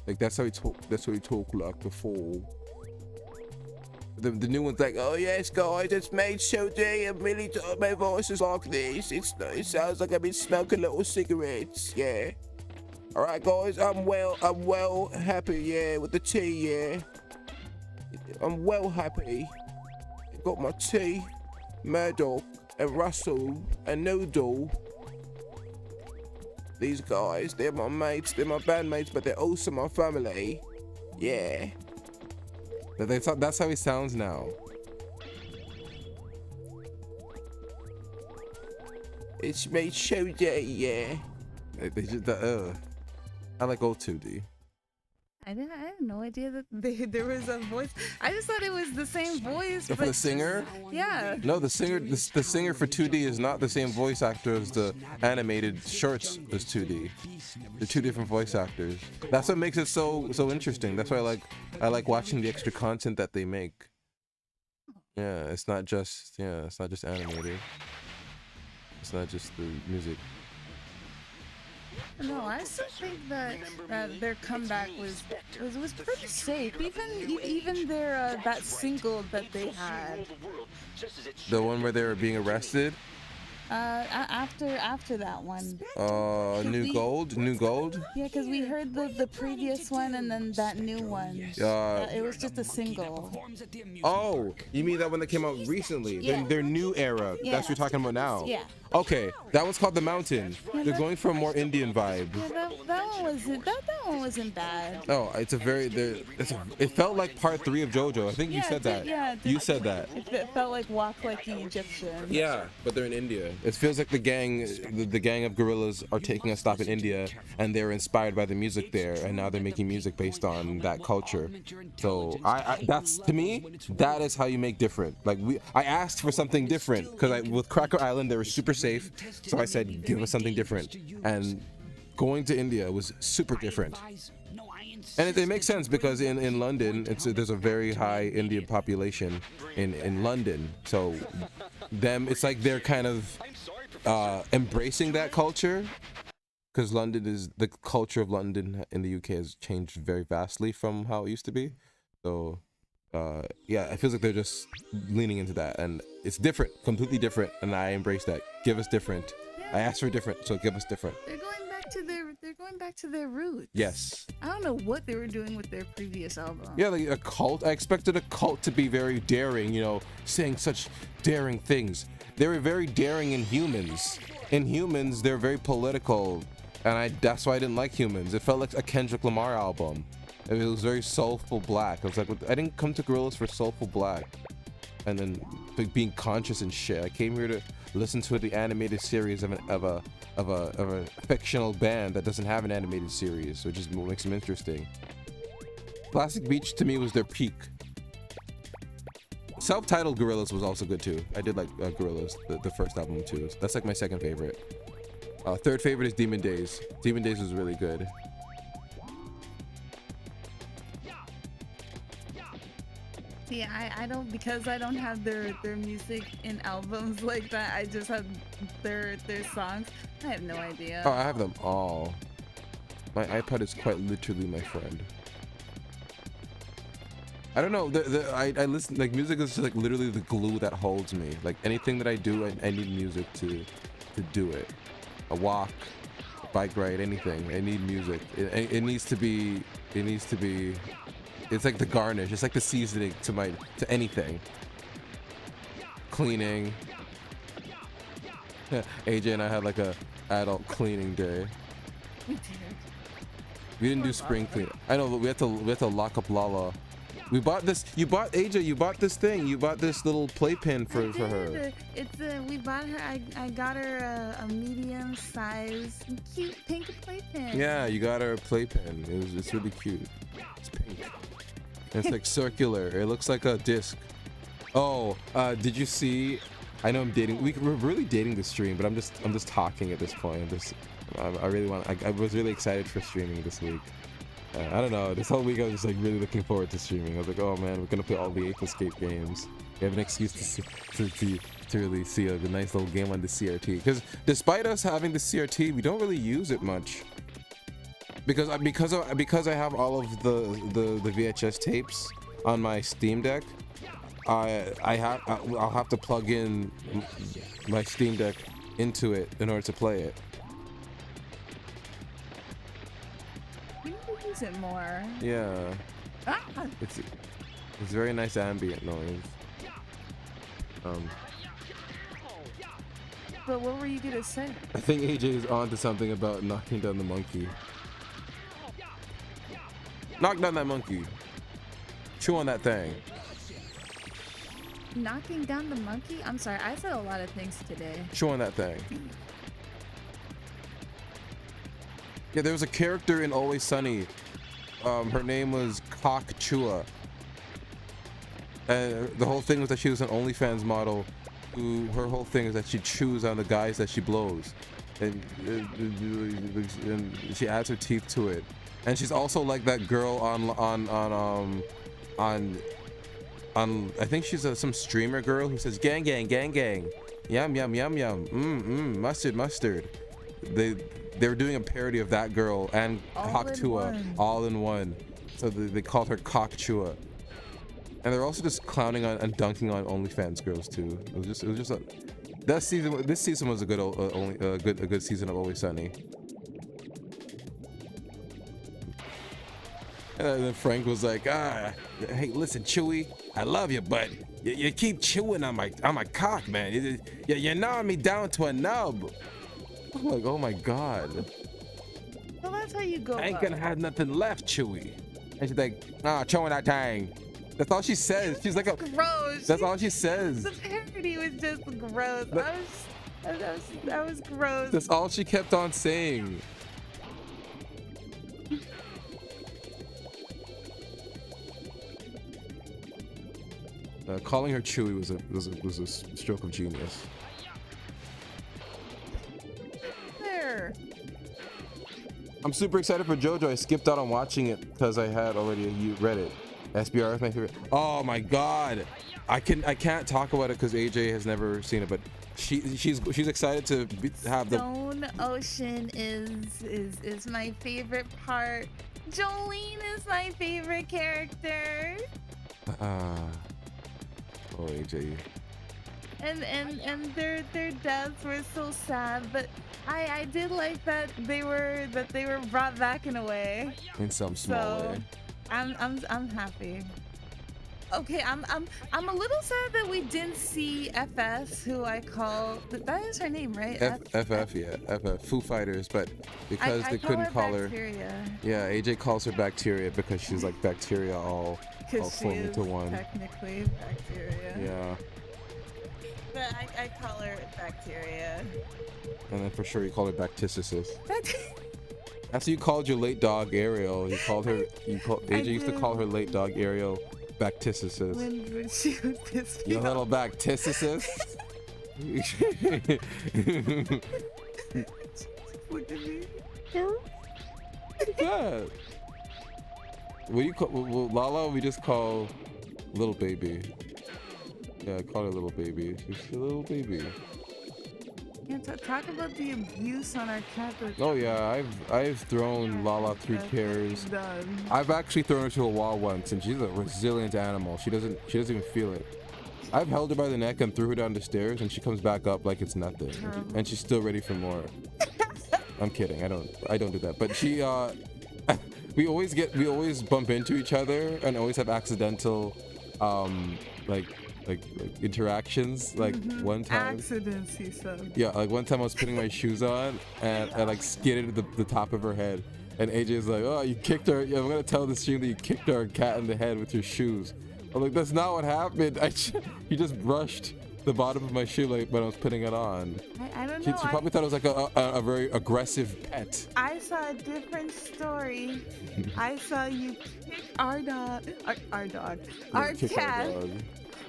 Like that's how he talked like before. The new one's like, oh yes guys, it's me Shoji, and really my voice is like this. It sounds like I've been smoking little cigarettes, yeah. Alright guys, I'm well happy, yeah, with the tea, yeah. I'm well happy. Got my tea, Murdoch and Russell and Noodle. These guys, they're my mates, they're my bandmates, but they're also my family. Yeah. That's how he sounds now. It's me, Shoji, yeah. They just, I like old 2D. I had no idea that there was a voice. I just thought it was the same voice. For the singer? Yeah. No, the singer for 2D is not the same voice actor as the animated shorts as 2D. They're two different voice actors. That's what makes it so interesting. That's why I like watching the extra content that they make. Yeah, it's not just animated. It's not just the music. No, I still think that their comeback was pretty safe. Even their that single that they had. The one where they were being arrested. After that one. New Gold. Yeah, because we heard the previous one and then that new one. It was just a single. Oh, you mean that one that came out recently? Yeah. Their new era. Yeah. That's what you're talking about now. Yeah. Okay, that one's called The Mountain. They're going for a more Indian vibe. Yeah, that one wasn't bad. Oh, it felt like part 3 of JoJo. I think you Yeah, said that. You said that. It felt like Walk Like the Egyptian. Yeah, but they're in India. It feels like the gang of gorillas are taking a stop in India, and they're inspired by the music there, and now they're making music based on that culture. So that's, to me, that is how you make different. Like I asked for something different because with Cracker Island they were super safe, so I said give us something different, and going to India was super different. And it makes sense because in London, there's a very high Indian population in London. So it's like they're kind of embracing that culture, because the culture of London in the UK has changed very vastly from how it used to be. So yeah, it feels like they're just leaning into that, and it's different, completely different, and I embrace that. Give us different. I asked for different, so give us different. They're going back to their roots. Yes. I don't know what they were doing with their previous album. Yeah, like a cult. I expected a cult to be very daring, saying such daring things. They were very daring in Humans. In Humans, they're very political, and that's why I didn't like Humans. It felt like a Kendrick Lamar album. It was very soulful black. I was like, I didn't come to Gorillaz for soulful black, and then being conscious and shit. I came here to listen to the animated series of a fictional band that doesn't have an animated series, which is what makes them interesting. Classic Beach to me was their peak. Self-titled Gorillaz was also good too. I did like Gorillaz, the first album too. That's like my second favorite. Third favorite is Demon Days. Demon Days was really good. See, I don't, because I don't have their music in albums like that. I just have their songs. I have no idea. Oh, I have them all. My iPod is quite literally my friend. I don't know. I listen, like, music is just like literally the glue that holds me. Like anything that I do, I need music to do it. A walk, a bike ride, anything. I need music. It needs to be. It's like the garnish. It's like the seasoning to anything. Cleaning. AJ and I had like a adult cleaning day. We did. We didn't do spring clean. I know, but we had to lock up Lala. We bought this. You bought AJ. You bought this thing. You bought this little playpen for her. We bought her. I got her a medium size cute pink playpen. Yeah, you got her a playpen. It's really cute. It's pink. And it's like circular. It looks like a disc. Oh, did you see? I know I'm dating. We're really dating the stream, but I'm just talking at this point. I really want. I was really excited for streaming this week. I don't know. This whole week I was just like really looking forward to streaming. I was like, oh man, we're gonna play all the Ape Escape games. We have an excuse to really see a nice little game on the CRT. Because despite us having the CRT, we don't really use it much. Because I have all of the VHS tapes on my Steam Deck. I'll have to plug in my Steam Deck into it in order to play it. We need to use it more. Yeah. Ah! It's very nice ambient noise. But what were you gonna say? I think AJ is on to something about knocking down the monkey. Knock down that monkey. Chew on that thing. Knocking down the monkey? I'm sorry, I said a lot of things today. Chew on that thing. Yeah, there was a character in Always Sunny. Her name was Cock Chua. And the whole thing was that she was an OnlyFans model who, her whole thing is that she chews on the guys that she blows. And she adds her teeth to it. And she's also like that girl on I think she's some streamer girl who says gang gang gang gang, yum yum yum yum, mustard mustard. They were doing a parody of that girl and Cocktua all in one. So they called her Cocktua. And they're also just clowning on and dunking on OnlyFans girls too. It was just this season was a good season of Always Sunny. And then Frank was like, hey, listen, Chewie, I love you, but you keep chewing on my cock, man. You're gnawing me down to a nub. I'm like, oh my God. Well, that's how you go. I ain't gonna have nothing left, Chewie. And she's like, chewing that thing. That's all she says. She's like, Gross. that's all she says. The parody was just gross. That was gross. That's all she kept on saying. Calling her Chewie was a stroke of genius. There. I'm super excited for JoJo. I skipped out on watching it because I had already read it. SBR is my favorite. Oh my God, I can't talk about it because AJ has never seen it, but she's excited to have the Stone Ocean is my favorite part. Jolene is my favorite character. Oh AJ. And their deaths were so sad, but I did like that they were brought back in a way. In some small way. I'm happy. Okay, I'm a little sad that we didn't see FS, who I call that is her name, right? FF, yeah, FF, Foo Fighters, but because they couldn't call her. Yeah, AJ calls her bacteria because she's like bacteria all formed into one. Technically bacteria. Yeah. But I call her bacteria. And then for sure you call her bacticisis. That's what you called your late dog Ariel. You called her. AJ used to call her late dog Ariel bacticisis. When she was this. You little bacticisis. Look at me. What's that? What do you call Lala? We just call little baby. Yeah, I call her little baby. She's a little baby. Yeah, talk about the abuse on our cat. Oh yeah, I've thrown Lala through chairs. I've actually thrown her to a wall once, and she's a resilient animal. She doesn't even feel it. I've held her by the neck and threw her down the stairs, and she comes back up like it's nothing, and she's still ready for more. I'm kidding. I don't do that. But she we always bump into each other and always have accidental like interactions. Like one time accidents, he said. Yeah, like one time I was putting my shoes on and I like skidded the top of her head, and AJ's like, oh, you kicked her. Yeah, I'm gonna tell the stream that you kicked our cat in the head with your shoes. I'm like, that's not what happened. You just brushed the bottom of my shoe like when I was putting it on. I don't know. She probably thought it was like a very aggressive pet. I saw a different story. I saw you kick our dog. Our cat.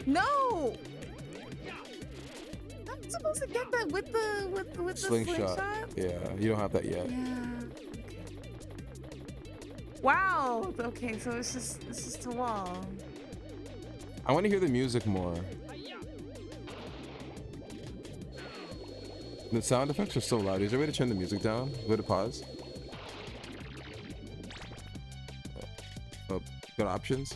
No. I'm supposed to get that with the slingshot. Yeah, you don't have that yet. Yeah. Wow. Okay, so it's just a wall. I want to hear the music more. The sound effects are so loud. Is there a way to turn the music down? Go to pause. Oh, got options?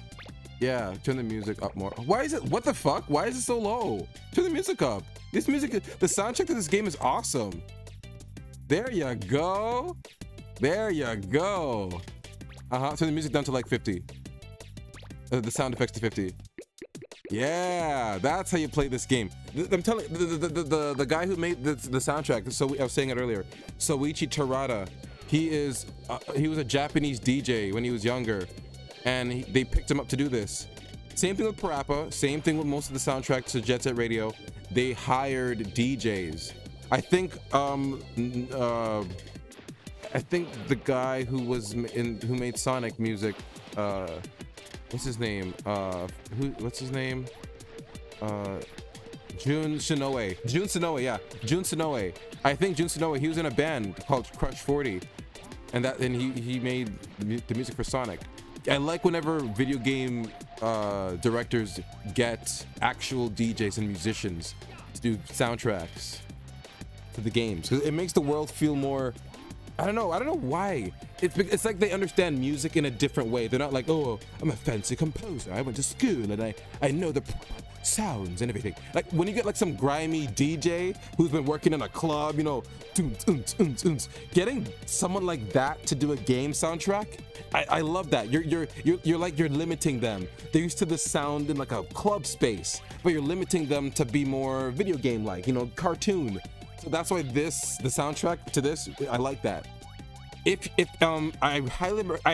Yeah, turn the music up more. Why is it? What the fuck? Why is it so low? Turn the music up. This music, the soundtrack to this game is awesome. There you go. There you go. Turn the music down to like 50. The sound effects to 50. Yeah, that's how you play this game. I'm telling the guy who made the soundtrack. So I was saying it earlier. Soichi Terada. He was a Japanese DJ when he was younger, and they picked him up to do this. Same thing with Parappa. Same thing with most of the soundtracks to Jet Set Radio. They hired DJs. I think the guy who made Sonic music. What's his name? What's his name? Jun Sonoe. Jun Sonoe, yeah. Jun Sonoe. I think Jun Sonoe, he was in a band called Crush 40. And he made the music for Sonic. I like whenever video game directors get actual DJs and musicians to do soundtracks to the games. 'Cause it makes the world feel more I don't know why. It's like they understand music in a different way. They're not like, oh, I'm a fancy composer. I went to school and I know the sounds and everything. Like when you get like some grimy DJ who's been working in a club, you know, getting someone like that to do a game soundtrack, I love that. You're limiting them. They're used to the sound in like a club space, but you're limiting them to be more video game like, you know, cartoon. So that's why the soundtrack to this, I like that. I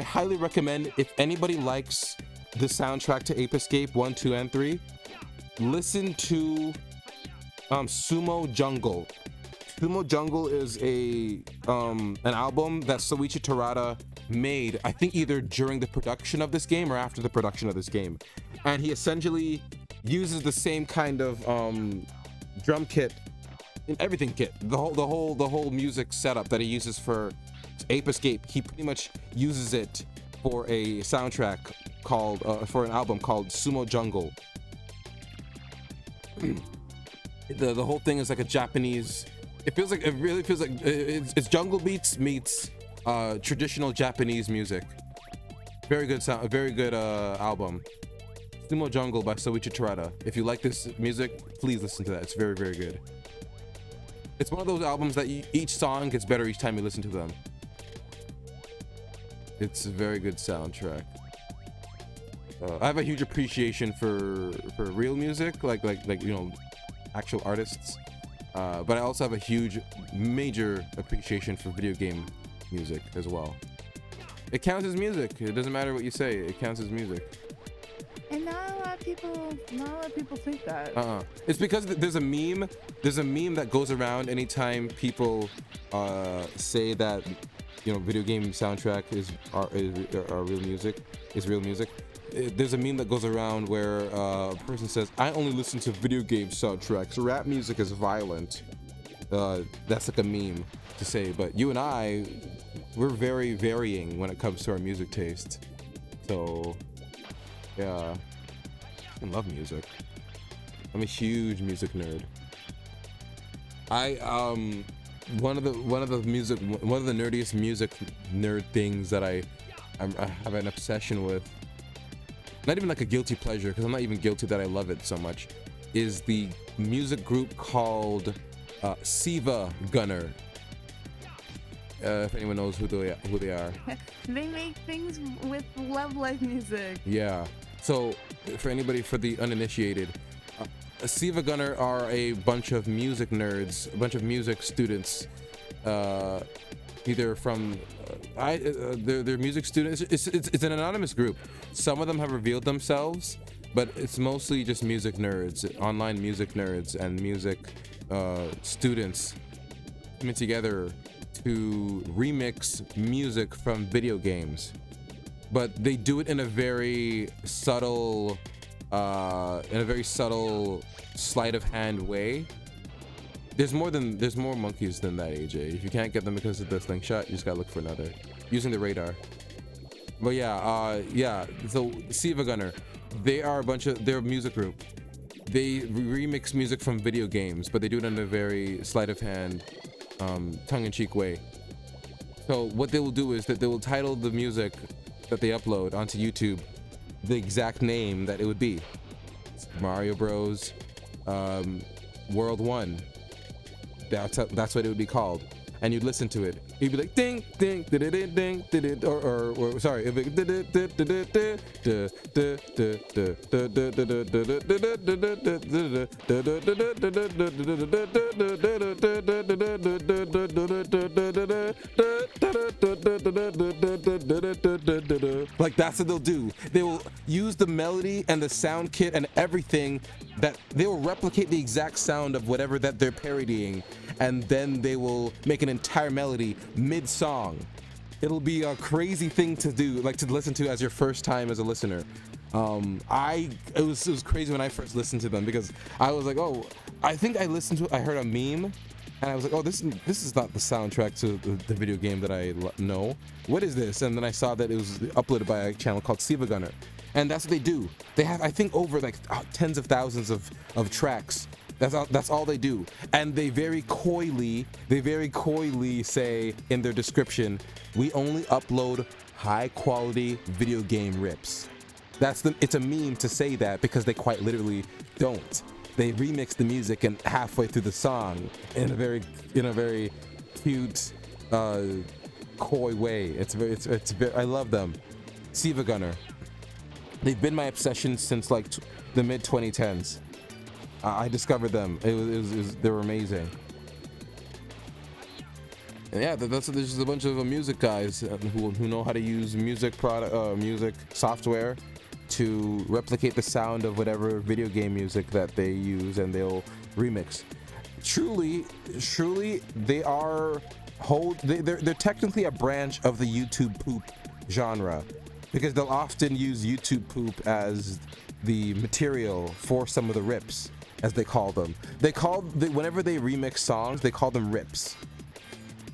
highly recommend, if anybody likes the soundtrack to Ape Escape 1, 2, and 3, listen to Sumo Jungle. Sumo Jungle is an album that Soichi Terada made, I think either during the production of this game or after the production of this game. And he essentially uses the same kind of drum kit and everything kit, the whole music setup that he uses for Ape Escape. He pretty much uses it for a soundtrack called for an album called Sumo Jungle. The whole thing is like a Japanese. It really feels like it's jungle beats meets traditional Japanese music. Very good sound, a very good album. Sumo Jungle by Soichi Terada. If you like this music, please listen to that. It's very, very good. It's one of those albums that each song gets better each time you listen to them. It's a very good soundtrack. I have a huge appreciation for real music, like you know, actual artists. But I also have a huge, major appreciation for video game music as well. It counts as music. It doesn't matter what you say. It counts as music. And not a lot of people think that. It's because there's a meme that goes around anytime people say that, you know, video game soundtrack is real music. There's a meme that goes around where a person says, I only listen to video game soundtracks. Rap music is violent. That's like a meme to say, but you and I, we're very varying when it comes to our music taste. So yeah, I love music. I'm a huge music nerd. One of the nerdiest music nerd things that I have an obsession with, not even like a guilty pleasure, because I'm not even guilty that I love it so much, is the music group called Siva Gunner. If anyone knows who they are. They make things with Love Life music. Yeah. So for the uninitiated, Siva Gunner are a bunch of music nerds, a bunch of music students, either from they're music students. It's an anonymous group. Some of them have revealed themselves, but it's mostly just music nerds, online music nerds, and music students coming together to remix music from video games. But they do it in a very subtle sleight of hand way. There's more monkeys than that, AJ. If you can't get them because of the slingshot, you just gotta look for another using the radar. But yeah. So Siva Gunner, they're a music group. They remix music from video games, but they do it in a very sleight of hand, tongue-in-cheek way. So what they will do is that they will title the music that they upload onto YouTube the exact name that it would be. Mario Bros. World 1. That's what it would be called. And you'd listen to it. You'd be like ding ding ding ding ding ding, or sorry, it'd be like that's what they'll do. They will use the melody and the sound kit and everything, that they will replicate the exact sound of whatever that they're parodying, and then they will make an entire melody mid-song. It'll be a crazy thing to do, like to listen to as your first time as a listener. It was crazy when I first listened to them, because I was like, oh, I think I heard a meme, and I was like, oh, this is not the soundtrack to the video game that I know. What is this? And then I saw that it was uploaded by a channel called Siva Gunner. And that's what they do. They have, I think, over like tens of thousands of tracks That's all they do. And they very coyly say in their description, we only upload high quality video game rips. It's a meme to say that because they quite literally don't. They remix the music and halfway through the song in a very cute, coy way. It's very, I love them. Siva Gunner. They've been my obsession since like the mid 2010s. I discovered them. They were amazing. And yeah, there's just a bunch of music guys who know how to use music software to replicate the sound of whatever video game music that they use, and they'll remix. Truly, they're technically a branch of the YouTube poop genre, because they'll often use YouTube poop as the material for some of the rips, as they call them. Whenever they remix songs, they call them rips.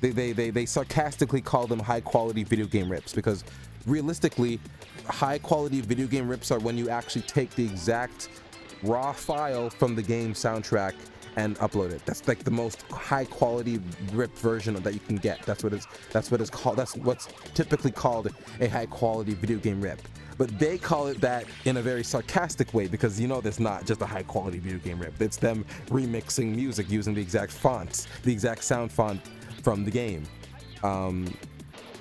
They sarcastically call them high quality video game rips, because realistically, high quality video game rips are when you actually take the exact raw file from the game soundtrack and upload it. That's like the most high quality rip version that you can get. That's what it's called. That's what's typically called a high quality video game rip. But they call it that in a very sarcastic way, because that's not just a high quality video game rip. It's them remixing music using the exact fonts, the exact sound font from the game.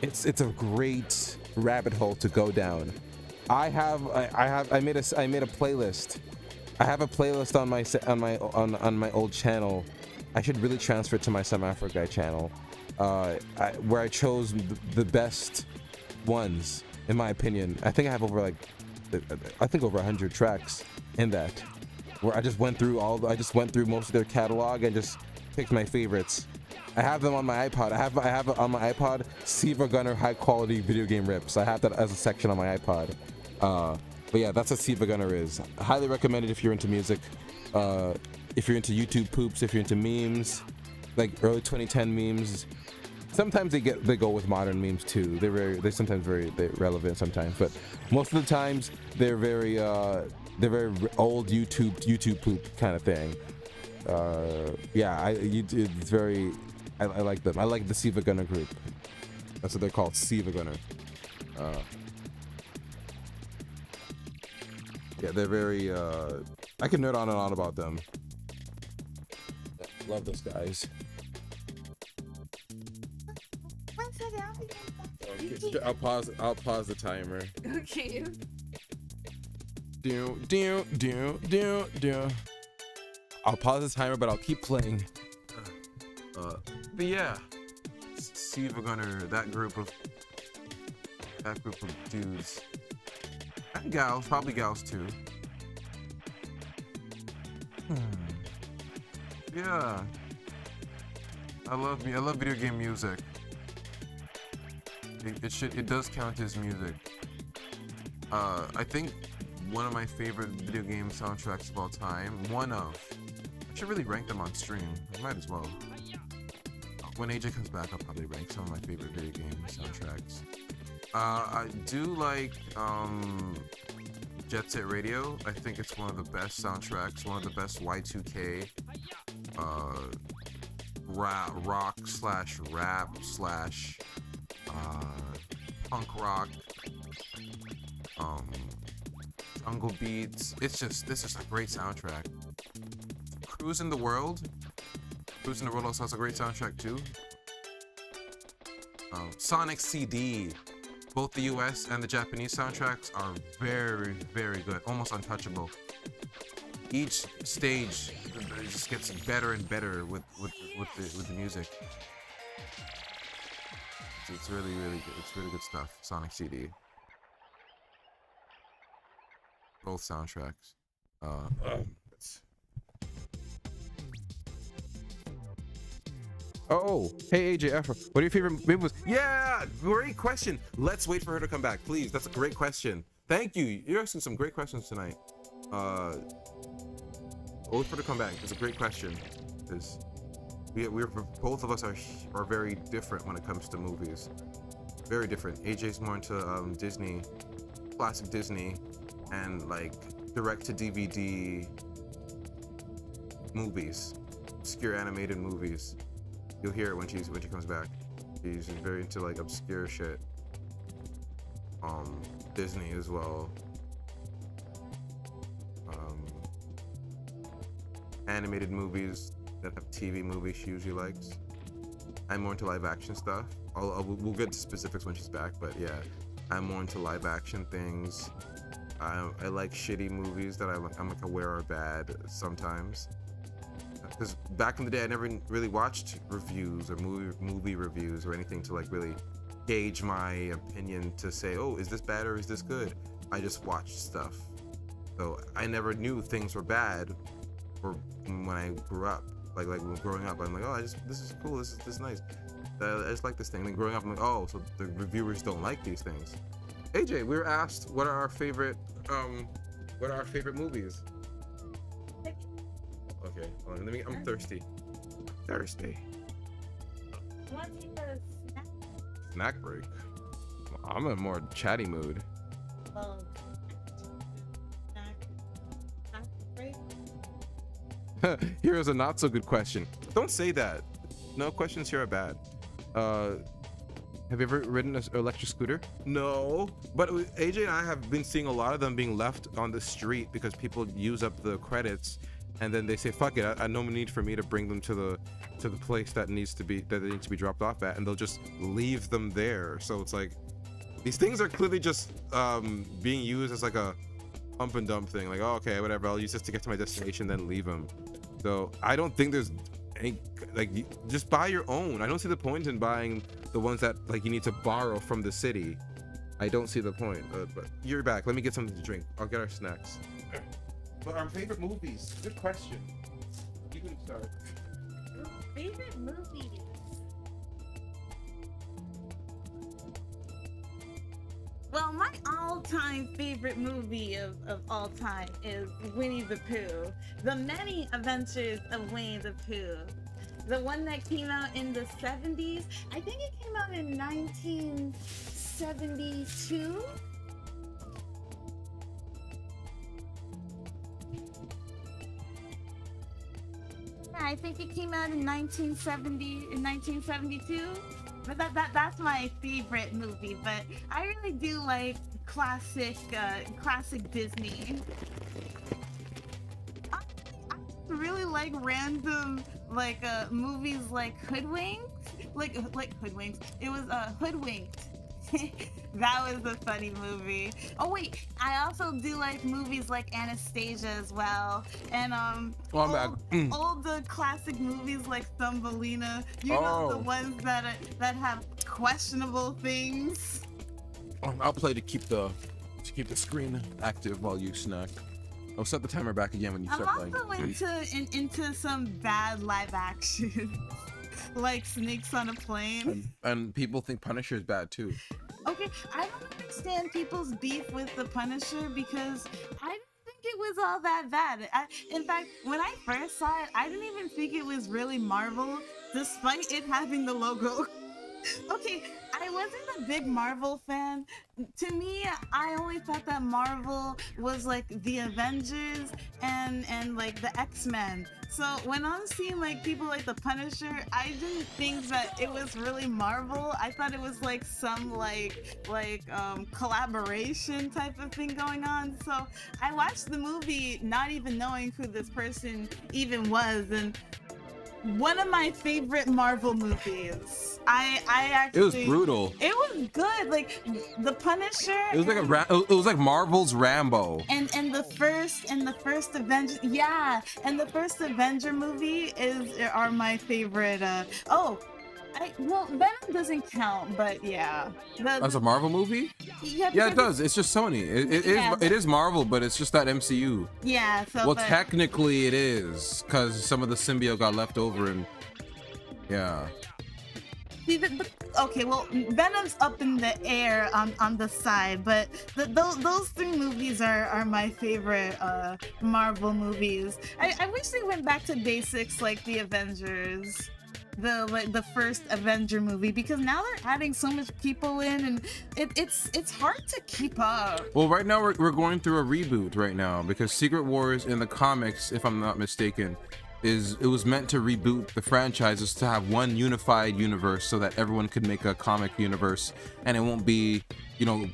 It's a great rabbit hole to go down. I made a playlist. I have a playlist on my old channel. I should really transfer it to my Some Afro Guy channel, where I chose the best ones, in my opinion. I think I have over 100 tracks in that, where I just went through most of their catalog and just picked my favorites. I have them on my iPod. I have on my iPod Siva Gunner high quality video game rips. I have that as a section on my iPod. But yeah, that's what Siva Gunner is. Highly recommended if you're into music. If you're into YouTube poops, if you're into memes, like early 2010 memes. Sometimes they go with modern memes too. They're sometimes very relevant sometimes, but most of the times they're very old YouTube poop kind of thing. It's very. I like them. I like the Siva Gunner group. That's what they're called, Siva Gunner. They're very. I can nerd on and on about them. Love those guys. One second, I'll pause the timer. Okay. I'll pause the timer, but I'll keep playing. But yeah, Siva Gunner, that group of dudes and gals, probably gals too. Yeah, I love video game music. It does count as music. I think one of my favorite video game soundtracks of all time. I should really rank them on stream. I might as well. When AJ comes back, I'll probably rank some of my favorite video game soundtracks. I do like Jet Set Radio. I think it's one of the best soundtracks, one of the best Y2K rock / rap / punk rock, jungle beats. It's just a great soundtrack. Cruising the World also has a great soundtrack too. Sonic CD, both the US and the Japanese soundtracks are very, very good, almost untouchable. Each stage just gets better and better with the music. It's really, really good. It's really good stuff. Sonic CD. Both soundtracks. Oh, hey AJ Afro, what are your favorite movies? Yeah, great question. Let's wait for her to come back, please. That's a great question. Thank you. You're asking some great questions tonight. Wait for her to come back. It's a great question. Because we're both of us are very different when it comes to movies. Very different. AJ's more into Disney, classic Disney, and like direct to DVD movies, obscure animated movies. You'll hear it when she comes back. She's very into like obscure shit. Disney as well. Animated movies that have TV movies she usually likes. I'm more into live action stuff. We'll get to specifics when she's back, but yeah, I'm more into live action things. I like shitty movies that I'm like aware are bad sometimes. Because back in the day, I never really watched reviews or movie reviews or anything to like really gauge my opinion to say, oh, is this bad or is this good? I just watched stuff. So I never knew things were bad or when I grew up. Like when growing up, I'm like, oh, this is cool, this is nice. I just like this thing. And then growing up, I'm like, oh, so the reviewers don't like these things. AJ, we were asked what are our favorite movies. Okay, hold on, I'm thirsty. Want to take a snack? Snack break. I'm in a more chatty mood. Well, snack break. Here's a not so good question. Don't say that. No questions here are bad. Have you ever ridden an electric scooter? No, but AJ and I have been seeing a lot of them being left on the street because people use up the credits, and then they say, "Fuck it, I no need for me to bring them to the place that they need to be dropped off at," and they'll just leave them there. So it's like these things are clearly just being used as like a pump and dump thing. Like, oh, okay, whatever, I'll use this to get to my destination, then leave them. So I don't think there's any, like, just buy your own. I don't see the point in buying the ones that like you need to borrow from the city. I don't see the point. But you're back. Let me get something to drink. I'll get our snacks. But our favorite movies. Good question. You can start. Favorite movies? Well, my all-time favorite movie of all time is Winnie the Pooh. The Many Adventures of Winnie the Pooh. The one that came out in the 70s. I think it came out in 1972. Yeah, I think it came out in 1972. But that's my favorite movie. But I really do like classic Disney. I really like random movies like Hoodwinked. Like Hoodwinked. It was Hoodwinked. That was a funny movie. Oh wait, I also do like movies like Anastasia as well, and all the classic movies like Thumbelina. You know, the ones that have questionable things. I'll play to keep the screen active while you snack. I'll set the timer back again when you start playing. I'm also into some bad live action. Like Snakes on a Plane. And people think Punisher is bad too. Okay, I don't understand people's beef with the Punisher because I didn't think it was all that bad. In fact, when I first saw it, I didn't even think it was really Marvel, despite it having the logo. Okay, I wasn't a big Marvel fan. To me, I only thought that Marvel was like the Avengers and like the X-Men. So when I'm seeing like people like the Punisher, I didn't think that it was really Marvel. I thought it was like some collaboration type of thing going on. So I watched the movie not even knowing who this person even was, and one of my favorite Marvel movies. I actually. It was brutal. It was good. Like the Punisher. It was like it was like Marvel's Rambo. And the first Avenger. Yeah, and the first Avenger movie are my favorite. Well, Venom doesn't count, but yeah. As a Marvel movie? Yeah, it does. It's just Sony. It is Marvel, but it's just that MCU. Yeah. So. Well, technically it is, because some of the symbiote got left over, and yeah. See, okay, well, Venom's up in the air on the side, but those three movies are my favorite Marvel movies. I wish they went back to basics like the Avengers. The first Avenger movie, because now they're adding so much people in, and it's hard to keep up. Well, right now we're going through a reboot right now, because Secret Wars in the comics, if I'm not mistaken, is it was meant to reboot the franchises to have one unified universe so that everyone could make a comic universe and it won't be,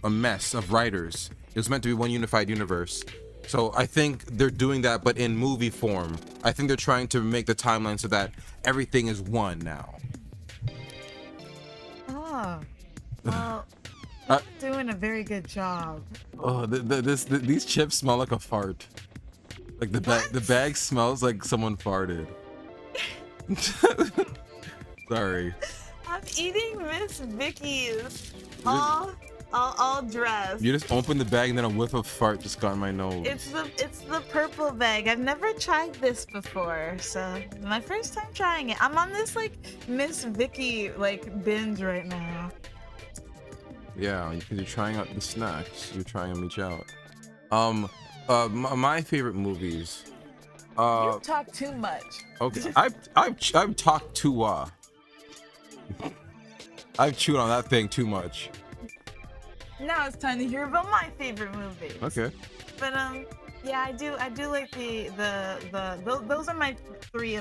a mess of writers. It was meant to be one unified universe. So I think they're doing that, but in movie form. I think they're trying to make the timeline so that everything is one now. Oh, well, Uh, doing a very good job. Oh, these chips smell like a fart. Like the bag smells like someone farted. Sorry. I'm eating Miss Vicky's all dressed. You just opened the bag and then a whiff of fart just got in my nose. It's the purple bag. I've never tried this before, so my first time trying it. I'm on this like Miss Vicky like binge right now. Yeah, because you're trying out the snacks. You're trying them each out. My favorite movies. You talk too much. Okay, I've talked too. I've chewed on that thing too much. Now it's time to hear about my favorite movies. Okay. But yeah, I do like those are my three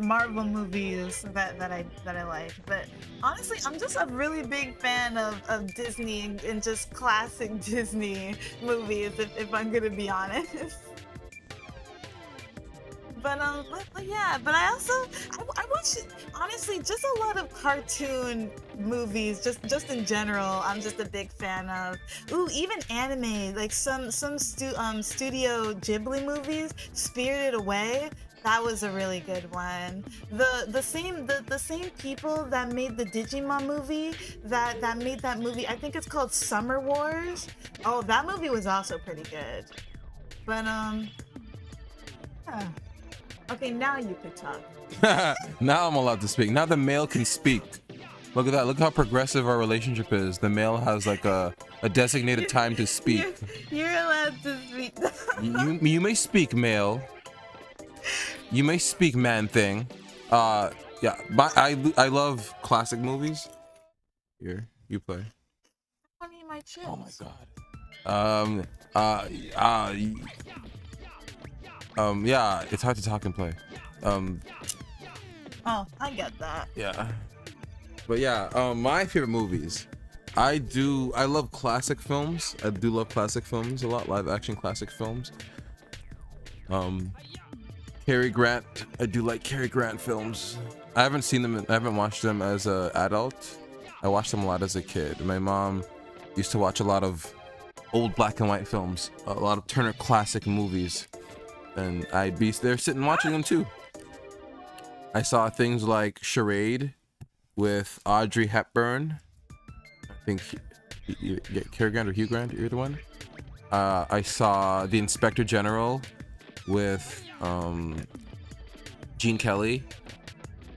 Marvel movies that I like. But honestly, I'm just a really big fan of Disney and just classic Disney movies, if I'm gonna be honest. But yeah, but I also I watch honestly just a lot of cartoon movies, just in general. I'm just a big fan of. Ooh, even anime, like some Studio Ghibli movies. Spirited Away, that was a really good one. The same people that made the Digimon movie that made that movie. I think it's called Summer Wars. Oh, that movie was also pretty good. But yeah. Okay, now you can talk. Now I'm allowed to speak. Now the male can speak. Look at that. Look how progressive our relationship is. The male has like a designated time to speak. You're allowed to speak. You may speak, male. You may speak, man thing. Yeah, I love classic movies. Here, you play. I need my chips. Oh my god. Yeah, it's hard to talk and play. Oh, I get that. Yeah. But yeah, my favorite movies. I love classic films. I do love classic films a lot, live action classic films. Cary Grant. I do like Cary Grant films. I haven't seen them. I haven't watched them as an adult. I watched them a lot as a kid. My mom used to watch a lot of old black and white films, a lot of Turner Classic movies, and I'd be there sitting watching them too. I saw things like Charade with Audrey Hepburn. I think you get Cary Grant or Hugh Grant, either one. I saw The Inspector General with Gene Kelly.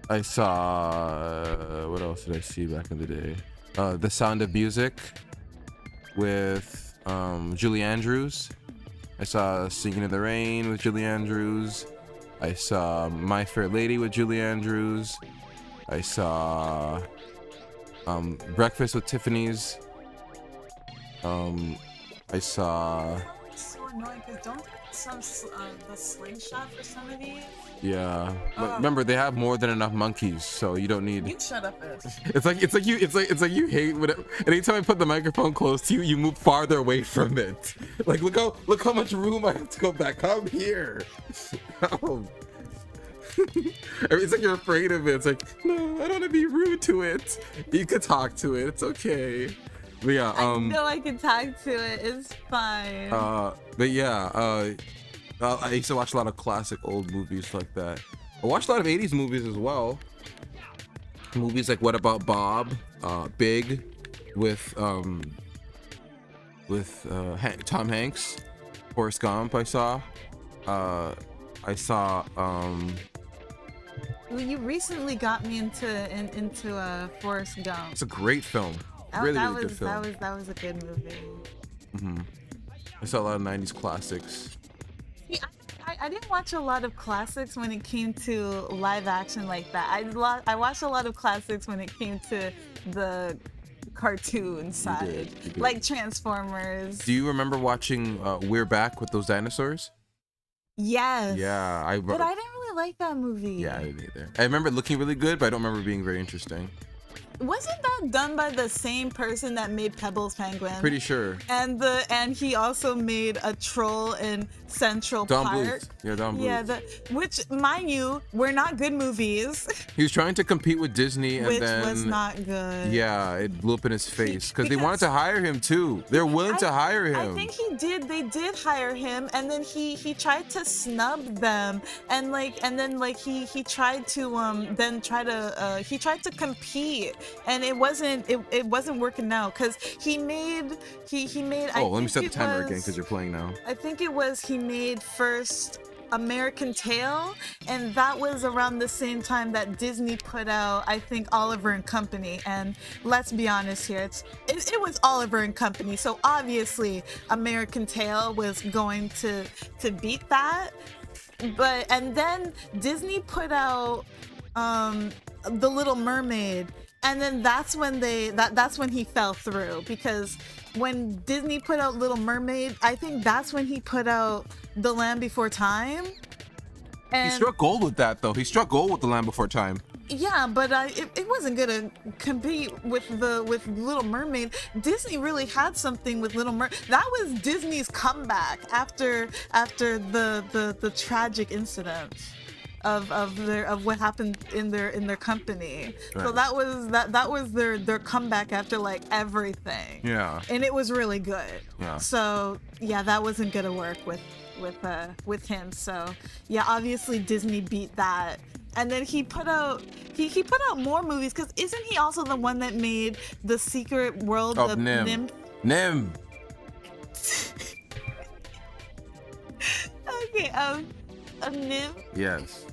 I saw what else did I see back in the day? The Sound of Music with Julie Andrews. I saw Singing in the Rain with Julie Andrews. I saw My Fair Lady with Julie Andrews. I saw Breakfast with Tiffany's. I saw. It's so annoying because don't some the slingshot for some of these. Yeah, but remember they have more than enough monkeys, so you don't need. You shut up, Ish. It's like you hate whatever. And anytime I put the microphone close to you, you move farther away from it. Like look how much room I have to go back. Come here. Oh. It's like you're afraid of it. It's like, no, I don't want to be rude to it. You could talk to it. It's okay. But yeah, I know I can talk to it. It's fine. But yeah, I used to watch a lot of classic old movies like that. I watched a lot of 80s movies as well. Movies like What About Bob, Big, with Tom Hanks, Forrest Gump. I saw. Well, you recently got me into Forrest Gump. It's a great film. Really good film. That was a good movie. Mm-hmm. I saw a lot of 90s classics. See, I didn't watch a lot of classics when it came to live action like that. I watched a lot of classics when it came to the cartoon side, you did. like Transformers. Do you remember watching We're Back with those dinosaurs? Yes. Yeah, But I didn't really like that movie. yeah, I didn't either. I remember it looking really good, but I don't remember it being very interesting. Wasn't that done by the same person that made Pebbles Penguin? Pretty sure. And he also made a troll in Central Don Park. Bluth. Yeah, Don Bluth. Yeah, which, mind you, were not good movies, He was trying to compete with Disney, and which then was not good. yeah, it blew up in his face because they Because- wanted to hire him too. They're willing to hire him. I think he did. They did hire him, and then he tried to snub them, and then he tried to he tried to compete, and it wasn't working out because he made. Oh, let me set the timer again because you're playing now. I think it was he made first American Tail, and that was around the same time that Disney put out, I think, Oliver and Company. And let's be honest here, it was Oliver and Company, so obviously American Tail was going to beat that. And then Disney put out The Little Mermaid, and then that's when that's when he fell through, because when Disney put out Little Mermaid, I think that's when he put out The Land Before Time. And He struck gold with that though. He struck gold with The Land Before Time. yeah, but it wasn't gonna compete with Little Mermaid. Disney really had something with Little Mermaid. That was Disney's comeback after the tragic incident of what happened in their company. So Right. that was their comeback after like everything. Yeah. And it was really good. Yeah. So yeah, that wasn't gonna work with him. So yeah, obviously Disney beat that. And then he put out more movies, because isn't he also the one that made The Secret World of Nim. Nymph? Nim. Okay, of Nymph. Yes.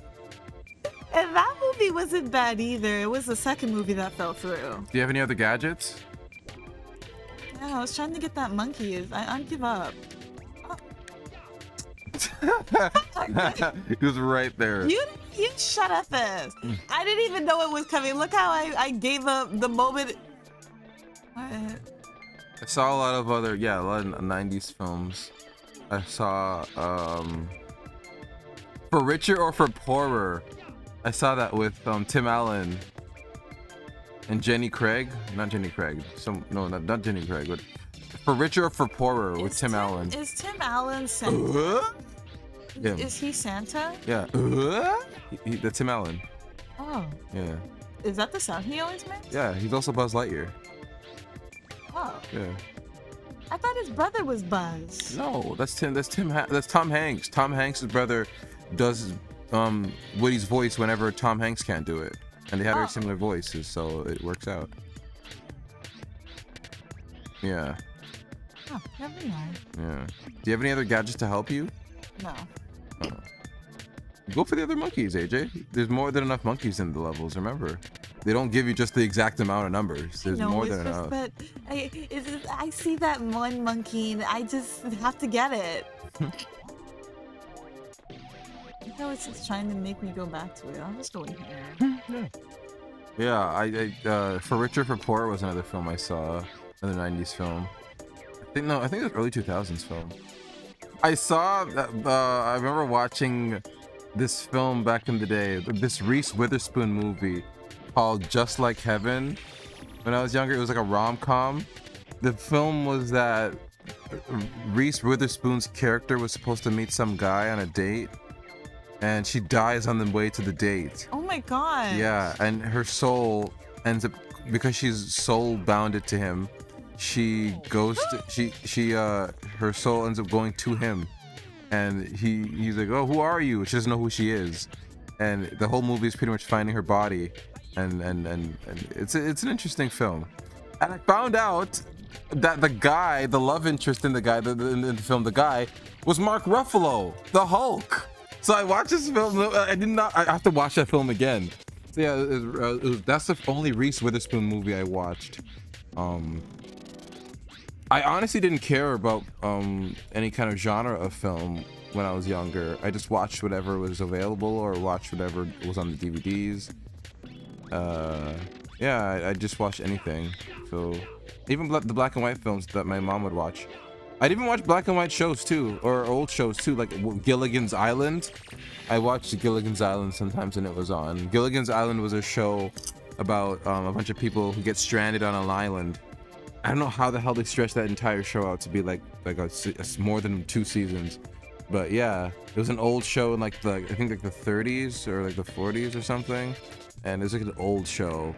And that movie wasn't bad either. It was the second movie that fell through. Do you have any other gadgets? Yeah, I was trying to get that monkey. I give up. He was right there. You shut up first. I didn't even know it was coming. Look how I gave up the moment. What? I saw a lot of 90s films. I saw For Richer or For Poorer. I saw that with Tim Allen and Jenny Craig. Not Jenny Craig. Not Jenny Craig, but For Richer or For Poorer with Tim Allen. Is Tim Allen Santa? Yeah. Is he Santa? Yeah. That's Tim Allen. Oh. Yeah. Is that the sound he always makes? Yeah, he's also Buzz Lightyear. Oh. Yeah. I thought his brother was Buzz. No, that's Tom Hanks. Tom Hanks' brother does Woody's voice whenever Tom Hanks can't do it. And they have very similar voices, so it works out. Yeah. Oh, never mind. Yeah. Do you have any other gadgets to help you? No. Go for the other monkeys, AJ. There's more than enough monkeys in the levels, remember. They don't give you just the exact amount of numbers. There's more than enough. But I see that one monkey and I just have to get it. You know, it's just trying to make me go back to it. I'll just go in here. Yeah, I For Richer for Poor was another film I saw, another 90s film. I think it was early 2000s film. I saw that, I remember watching this film back in the day, this Reese Witherspoon movie called Just Like Heaven. When I was younger, it was like a rom-com. The film was that Reese Witherspoon's character was supposed to meet some guy on a date, and she dies on the way to the date. Oh my god. Yeah, and her soul ends up, because she's soul bounded to him, she goes to, her soul ends up going to him, and he's like, oh, who are you? She doesn't know who she is, and the whole movie is pretty much finding her body, and it's an interesting film. And I found out that the guy, the love interest in the guy in the film, the guy was Mark Ruffalo, the Hulk. So I watched this film. I have to watch that film again. So yeah, that's the only Reese Witherspoon movie I watched. I honestly didn't care about any kind of genre of film when I was younger. I just watched whatever was available or watched whatever was on the DVDs. Yeah, I just watched anything. So even the black and white films that my mom would watch, I'd even watch black and white shows too, or old shows too, like Gilligan's Island. I watched Gilligan's Island sometimes when it was on. Gilligan's Island was a show about a bunch of people who get stranded on an island. I don't know how the hell they stretched that entire show out to be like more than 2 seasons. But yeah, it was an old show in like I think like the 30s or like the 40s or something. And it was like an old show.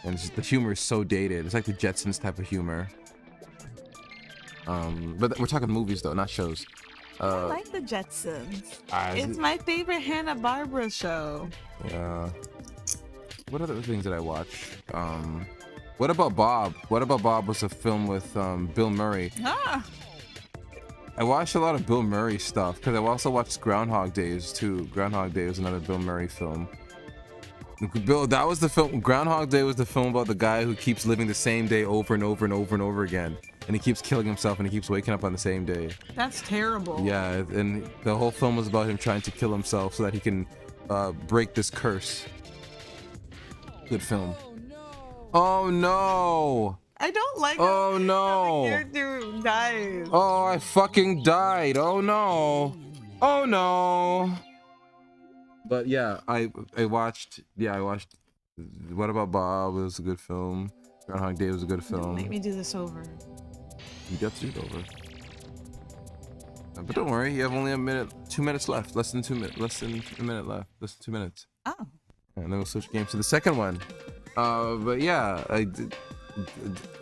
And the humor is so dated. It's like the Jetsons type of humor. But we're talking movies though, not shows. I like the Jetsons. It's my favorite Hanna-Barbera show. Yeah. What other things did I watch? What About Bob? What About Bob was a film with Bill Murray. Ah. I watched a lot of Bill Murray stuff because I also watched Groundhog Days too. Groundhog Day was another Bill Murray film. That was the film. Groundhog Day was the film about the guy who keeps living the same day over and over and over and over again. And he keeps killing himself and he keeps waking up on the same day. That's terrible. Yeah, and the whole film was about him trying to kill himself so that he can break this curse. Good film. Oh no! I don't like Oh how no! the character dies. Oh, I fucking died. Oh no! Oh no! But yeah, I watched. Yeah, I watched. What About Bob? It was a good film. Groundhog Day was a good film. Make me do this over. You got to do it over. But don't worry, you have only 2 minutes left. Less than a minute left. Less than 2 minutes. Oh. And then we'll switch games to the second one. But yeah, I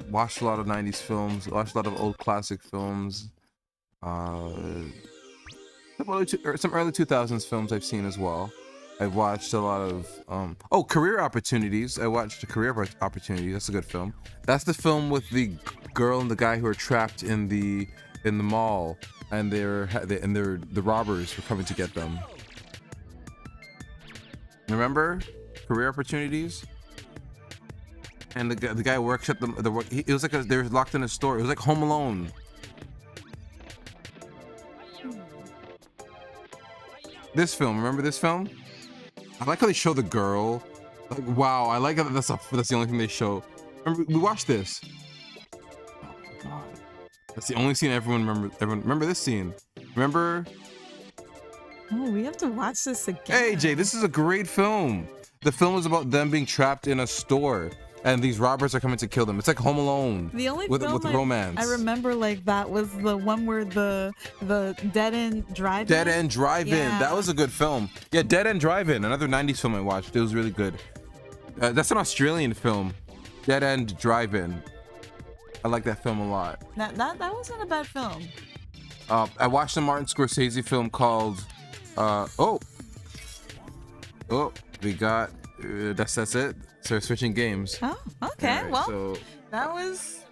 watched a lot of 90s films, watched a lot of old classic films. Some early 2000s films I've seen as well. I've watched a lot of Career Opportunities. I watched Career Opportunities. That's a good film. That's the film with the girl and the guy who are trapped in the mall, and the robbers were coming to get them. Remember Career Opportunities? And the guy works at it was like they were locked in a store. It was like Home Alone. This film, remember this film? I like how they show the girl. Like, wow, I like that. That's the only thing they show. Remember, we watched this. Oh my god, that's the only scene everyone remember this scene. Remember? Oh, we have to watch this again. Hey Jay, this is a great film. The film is about them being trapped in a store, and these robbers are coming to kill them. It's like Home Alone. The only with film romance. I remember like that was the one where the Dead End Drive-In. Dead End Drive-In. Yeah. That was a good film. Yeah, Dead End Drive-In, another 90s film I watched. It was really good. That's an Australian film. Dead End Drive-In. I like that film a lot. That wasn't a bad film. I watched a Martin Scorsese film called we got that's it. So we're switching games. Oh, okay. Right, well, so that was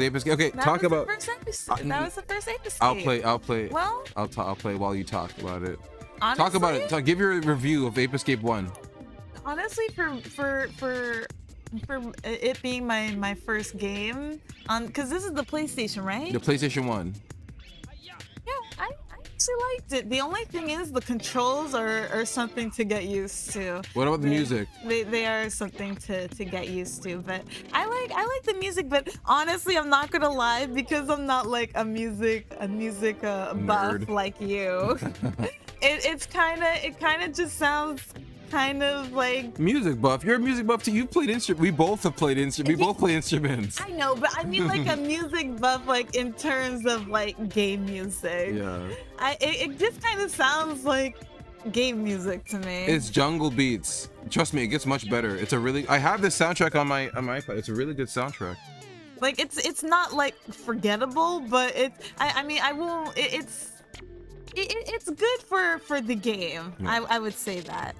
Ape Escape. Okay, talk about. That was the first Ape Escape. I'll play. Well, I'll play while you talk about it. Honestly, Talk about it. Give your review of Ape Escape 1. Honestly, for it being my first game because this is the PlayStation, right? The PlayStation 1. Yeah, I actually liked it. The only thing is the controls are something to get used to. What about the music? They are something to get used to. But I like the music. But honestly, I'm not gonna lie because I'm not like a music buff like you. it kind of just sounds kind of like music buff. You're a music buff too. You've played instruments. We both have played instruments. We both play instruments. I know, but I mean like a music buff, like in terms of like game music. Yeah. It just kind of sounds like game music to me. It's jungle beats. Trust me, it gets much better. I have this soundtrack on my iPad. It's a really good soundtrack. Like it's not like forgettable, but it's good for the game. Yeah. I would say that.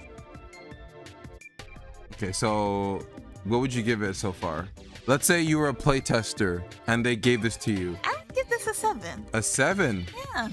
Okay, so what would you give it so far? Let's say you were a playtester and they gave this to you. I would give this a 7. A 7? Yeah.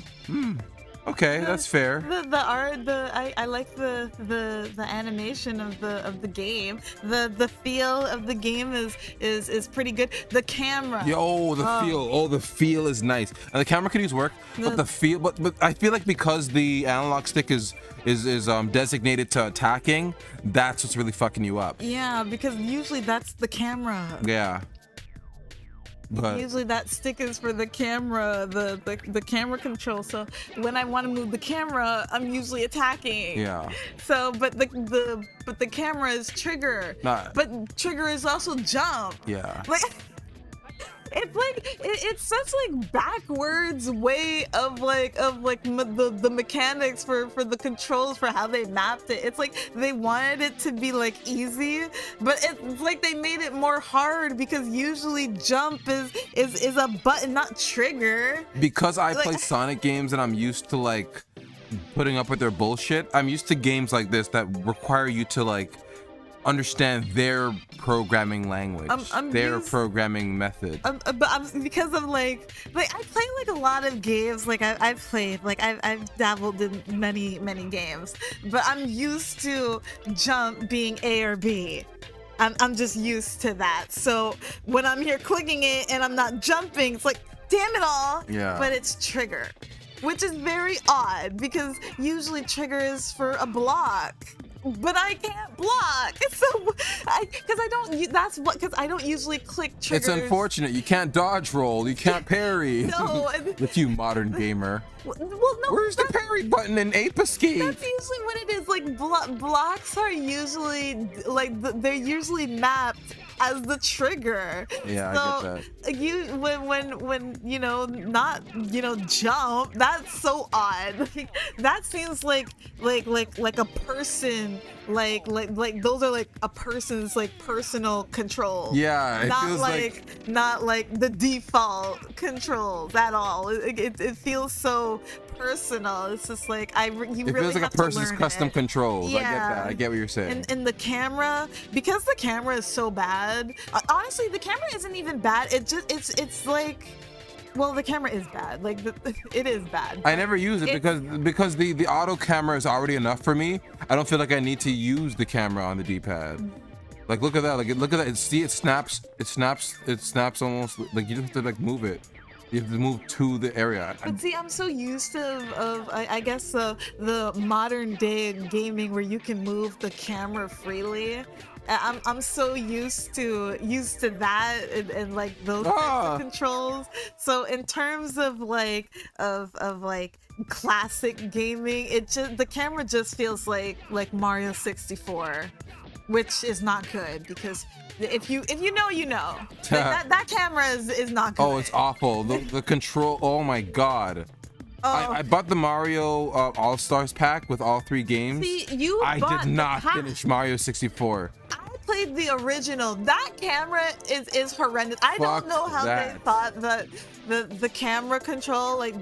Okay, that's fair. The art, I like the animation of the game. The feel of the game is pretty good. The camera. The feel is nice. And the camera can use work, but the feel, but I feel like because the analog stick is designated to attacking, that's what's really fucking you up. Yeah, because usually that's the camera. Yeah. But Usually that stick is for the camera, the camera control. So when I want to move the camera, I'm usually attacking. yeah, So, but the camera is trigger. Nah. But trigger is also jump. yeah. Like it's like it's such like backwards way of the mechanics for the controls for how they mapped it. It's like they wanted it to be like easy, but it's like they made it more hard because usually jump is a button, not trigger. Because I Like- play Sonic games and I'm used to like putting up with their bullshit. I'm used to games like this that require you to like understand their programming language, I'm their used- programming method. But I'm because of like I play like a lot of games. Like I've played, like I've dabbled in many games, but I'm used to jump being A or B. I'm just used to that. So when I'm here clicking it and I'm not jumping, it's like damn it all. Yeah. But it's trigger, which is very odd because usually trigger is for a block. But I can't block, so because I don't usually click triggers. It's unfortunate. You can't dodge roll. You can't parry. No, With you, modern gamer. well, no. Where's the parry button in Ape Escape? That's usually what it is. Like blocks are usually like they're usually mapped as the trigger. Yeah, so I get that. You when not jump. That's so odd. Like, that seems like a person. Like those are like a person's like personal control. Yeah, it not feels like not like the default controls at all. It feels so personal. It's just like It really feels like a have to person's learn custom it. controls. I get Yeah. that. I get what you're saying. And the camera, because the camera is so bad. Honestly, the camera isn't even bad. It's like, well, the camera is bad. Like it is bad. I never use it because the auto camera is already enough for me. I don't feel like I need to use the camera on the D-pad. Like look at that. Like look at that. See, it snaps. It snaps almost. Like you don't have to like move it. You have to move to the area. But see, I'm so used to I guess the modern day gaming where you can move the camera freely. I'm so used to that and like those types of controls. So in terms of like classic gaming, the camera just feels like Mario 64, which is not good because if you know, you know. that camera is not good. Oh, it's awful. The control. Oh my god. Oh. I bought the Mario All Stars pack with all 3 games. See, you I bought did not the pack. finish Mario 64. I played the original. That camera is horrendous. I Fuck don't know how that. they thought that the camera control like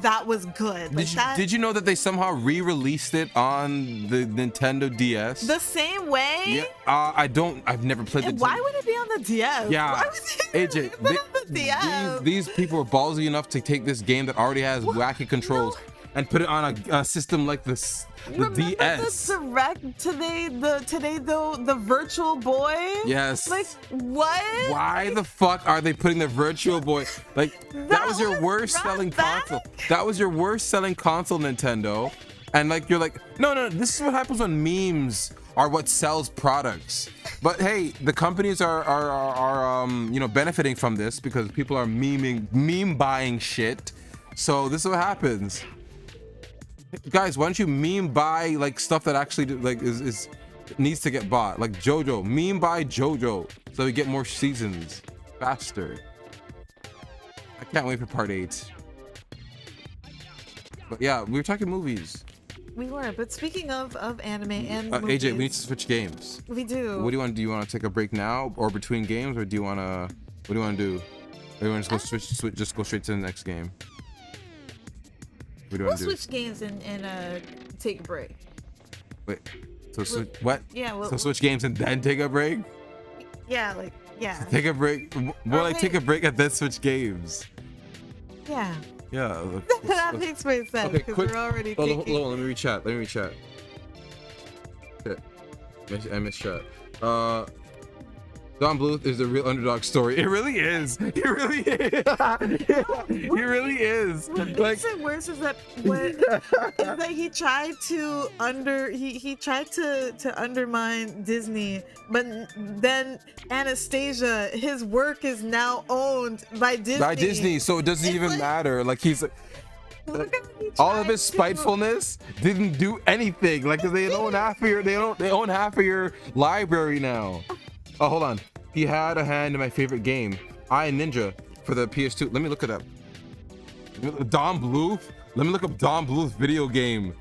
that was good. Like Did you know that they somehow re-released it on the Nintendo DS? the same way? Yeah, I've never played And the. why would it be on the DS? Yeah, Why was it AJ, put on the DS? these people are ballsy enough to take this game that already has wacky controls and put it on a system like this, the Remember DS. the direct today the Virtual Boy? Yes. Like what? Why the fuck are they putting the Virtual Boy? Like that was your was worst brought selling back? console. That was your worst selling console, Nintendo. And like you're like, no, this is what happens when memes are what sells products. But hey, the companies are benefiting from this because people are meme buying shit. So this is what happens. Guys, why don't you meme buy like stuff that actually like is needs to get bought, like JoJo. Meme buy JoJo so we get more seasons faster. I can't wait for part 8. But yeah, we were talking movies. We were, but speaking of anime and movies, AJ, we need to switch games. we do. What do you want to do? You want to take a break now or between games, or do you want to? What do you want to do? Or you want to just go switch, just go straight to the next game? What do you We'll want to do? switch games and take a break. Wait, so switch what? Yeah, So switch games and then take a break? Yeah, like yeah, Take a break. More like take a break and then switch games. yeah. Yeah. That makes more sense Okay, because quick. we're already Hold on, thinking. hold on, let me reach chat. Shit. I missed chat. So Don Bluth is the real underdog story. It really is. It really is. It really is. What Like, makes it worse is that he tried to undermine Disney, but then Anastasia, his work is now owned by Disney. by Disney, so it doesn't It's even like- matter. Like he's Look at he all of tried his to- spitefulness didn't do anything. Like 'cause they own half of your they own half of your library now. Oh, hold on. He had a hand in my favorite game, I Ninja, for the PS2. Let me look it up. Don Bluth. Let me look up Don Bluth video game.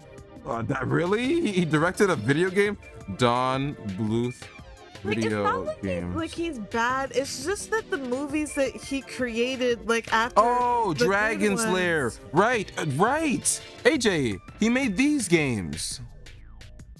That really? He directed a video game? Don Bluth Like, it's video not game. like he's bad. It's just that the movies that he created, like after. Oh, the good Dragon's ones- Lair. Right, right. AJ, he made these games.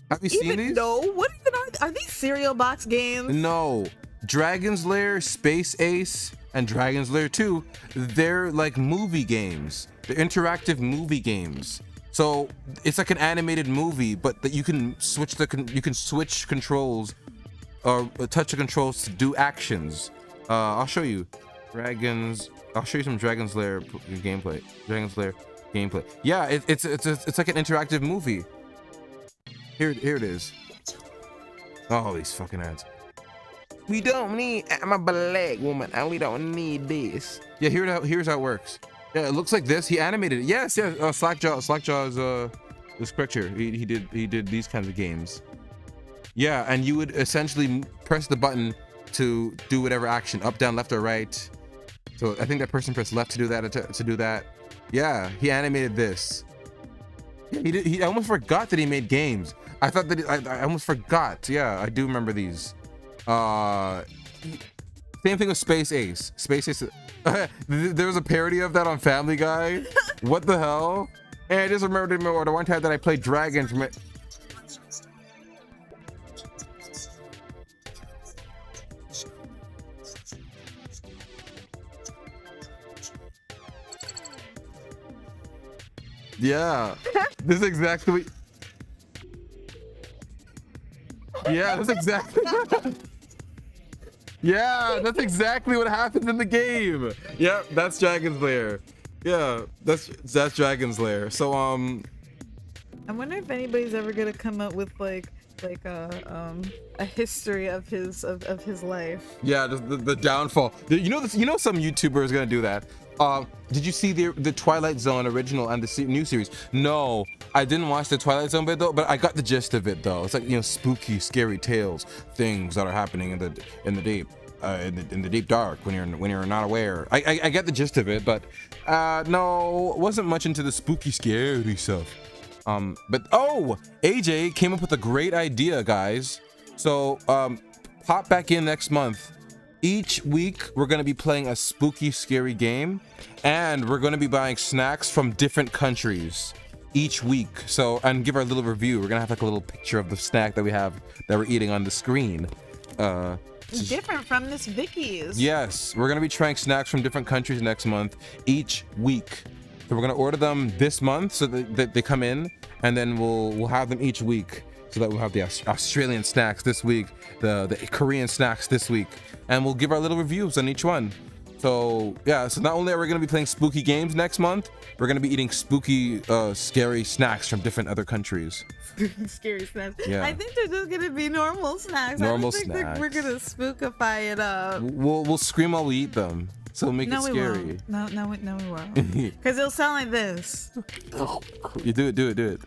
Have you seen these? No, what even are these cereal box games? No. Dragon's Lair, Space Ace, and Dragon's Lair 2, they're like movie games. They're interactive movie games. So it's like an animated movie, but that you can switch controls or touch the controls to do actions. I'll show you. I'll show you some Dragon's Lair gameplay. Dragon's Lair gameplay. Yeah, it's like an interactive movie. Here it is. Oh, these fucking ads. We don't need. I'm a black woman, and we don't need this. Yeah, here's how it works. Yeah, it looks like this. He animated it. Yes, yeah. Slackjaw is correct here. He did these kinds of games. Yeah, and you would essentially press the button to do whatever action, up, down, left, or right. So I think that person pressed left to do that. To do that. Yeah, he animated this. Yeah, he did. I almost forgot that he made games. I thought that I almost forgot. Yeah, I do remember these. Same thing with Space Ace. Space Ace. There was a parody of that on Family Guy. What the hell? And I just remembered the one time that I played Dragon from it. Yeah, this is exactly. Yeah, that's exactly. Yeah, that's exactly what happens in the game. Yep, that's Dragon's Lair. Yeah, that's Dragon's Lair. So I wonder if anybody's ever gonna come up with like a history of his life. yeah, the downfall. You know this. You know some YouTuber is gonna do that. Did you see the Twilight Zone original and the new series? No, I didn't watch the Twilight Zone bit though, but I got the gist of it though. It's like, you know, spooky, scary tales, things that are happening in the deep, in the deep dark when you're not aware. I get the gist of it, but no, wasn't much into the spooky, scary stuff. But AJ came up with a great idea, guys. So pop back in next month. Each week, we're going to be playing a spooky, scary game, and we're going to be buying snacks from different countries each week. So, and give our little review. We're going to have like a little picture of the snack that we're eating on the screen. Different from this Vicky's. Yes, we're going to be trying snacks from different countries next month, each week. So we're going to order them this month so that they come in, and then we'll have them each week. So that we'll have the Australian snacks this week, the Korean snacks this week, and we'll give our little reviews on each one. So yeah, so not only are we going to be playing spooky games next month, we're going to be eating spooky, scary snacks from different other countries. Scary snacks. Yeah. I think they're just gonna be normal snacks. Normal I don't think snacks. we're gonna spookify it up. We'll scream while we eat them, so we'll make it No, we scary. won't. No, we won't. Because it'll sound like this. You do it.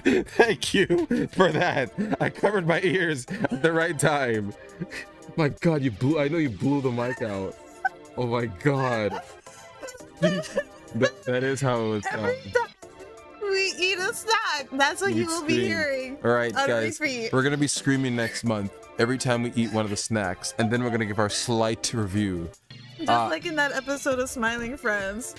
Thank you for that. I covered my ears at the right time. My God, I know you blew the mic out. Oh my God. That is how it was Every done. time we eat a snack, that's what you will be hearing. All right, on guys, repeat. we're gonna be screaming next month every time we eat one of the snacks, and then we're gonna give our slight review. Just like in that episode of Smiling Friends.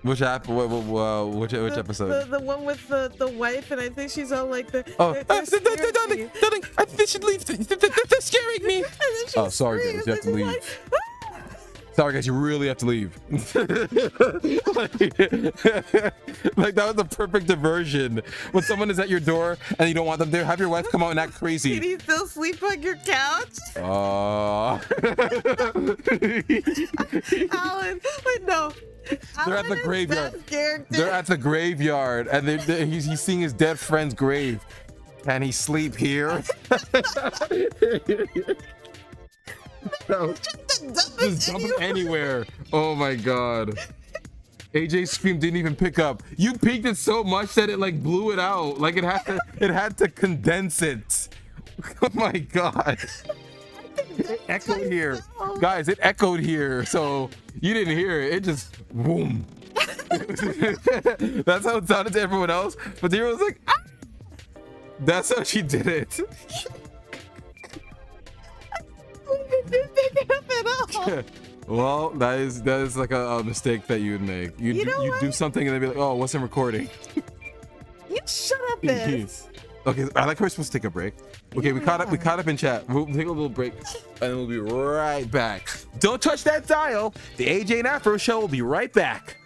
Which which episode? The one with the wife, and I think she's all like the. Oh, they're scaring darling, me. darling, I think they should leave. They're scaring me. And then she Oh, sorry, screams, guys, you have to and leave. she's like, "Ah!" Sorry guys, you really have to leave. Like that was the perfect diversion. When someone is at your door and you don't want them there, have your wife come out and act Can crazy. he still sleep on your couch? Alan, wait, no. They're at the Alan is graveyard. best character. They're at the graveyard and he's seeing his dead friend's grave. Can he sleep here? No. Just dump him anywhere. Oh my god. AJ's scream didn't even pick up. You peaked it so much that it like blew it out. Like it had to condense it. Oh my god. It echoed here. Guys, it echoed here. So you didn't hear it. It just boom. That's how it sounded to everyone else. But Dira was like, ah! That's how she did it. Didn't pick it up at all. Well, that is like a mistake that you would make. You do something and then be like, oh, wasn't recording. You shut up, this. Okay, I like how we're supposed to take a break. Okay, we caught up in chat. We'll take a little break and then we'll be right back. Don't touch that dial. The AJ and Afro show will be right back.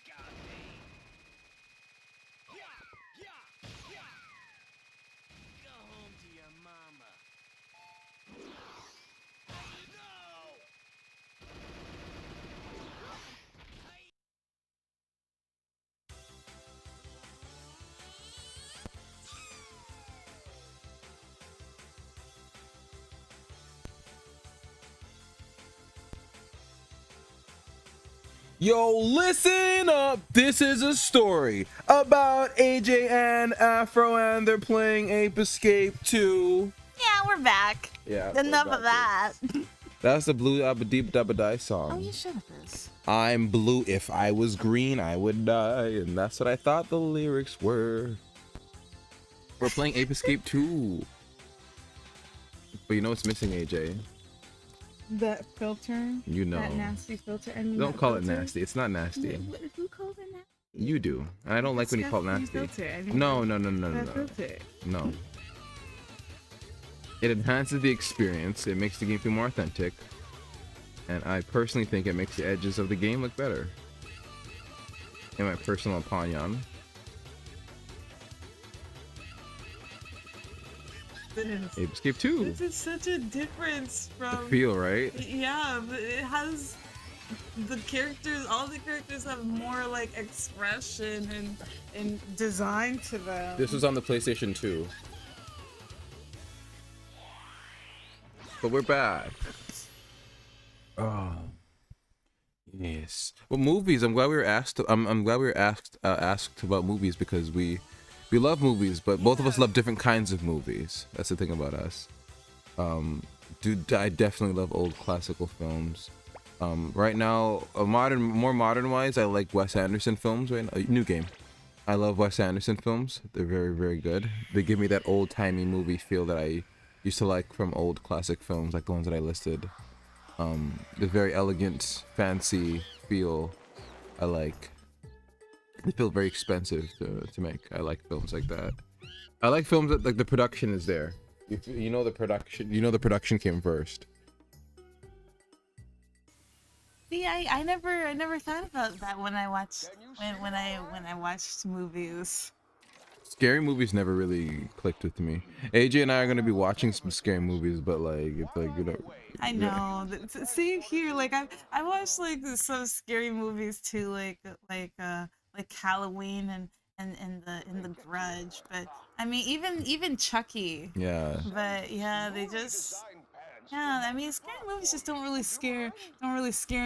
Go home to your mama. Yo, listen up. This is a story about AJ and Afro, and they're playing Ape Escape 2. Yeah, we're back. Yeah. Enough of that. That's the Blue Abba-Deep Dabba-Die song. Oh, you should have this. I'm blue. If I was green, I would die. And that's what I thought the lyrics were. We're playing Ape Escape 2. But you know what's missing, AJ? That filter. You know. That nasty filter. I mean, Don't that call it filter. nasty. It's not nasty. Who calls it nasty? You do. And I don't like when you call it Disgusting nasty. filter. I mean, No. that filter. No. It enhances the experience. It makes the game feel more authentic. And I personally think it makes the edges of the game look better. In my personal opinion. Ape Escape 2. This is such a difference The from. feel, right? Yeah, but it has the characters. All the characters have more like expression and design to them. This was on the PlayStation 2. But we're back. Oh. Yes. Well, movies. I'm glad we were asked. I'm glad we were asked about movies because we love movies, but both of us love different kinds of movies. That's the thing about us. Dude, I definitely love old classical films. Right now, more modern wise, I like Wes Anderson films. Right now, new game. I love Wes Anderson films. They're very, very good. They give me that old timey movie feel that I used to like from old classic films, like the ones that I listed. The very elegant, fancy feel I like. They feel very expensive to make. I like films like that. I like films that like the production is there. You know the production. You know the production came first. See, I never thought about that when I watched when I watched movies. Scary movies never really clicked with me. AJ and I are gonna be watching some scary movies, but like it's like you know. I know. Same here. Like I watched like some scary movies too, like Halloween and the Grudge. But I mean, even Chucky. Yeah. But yeah, they just. Yeah, I mean, scary movies just don't really scare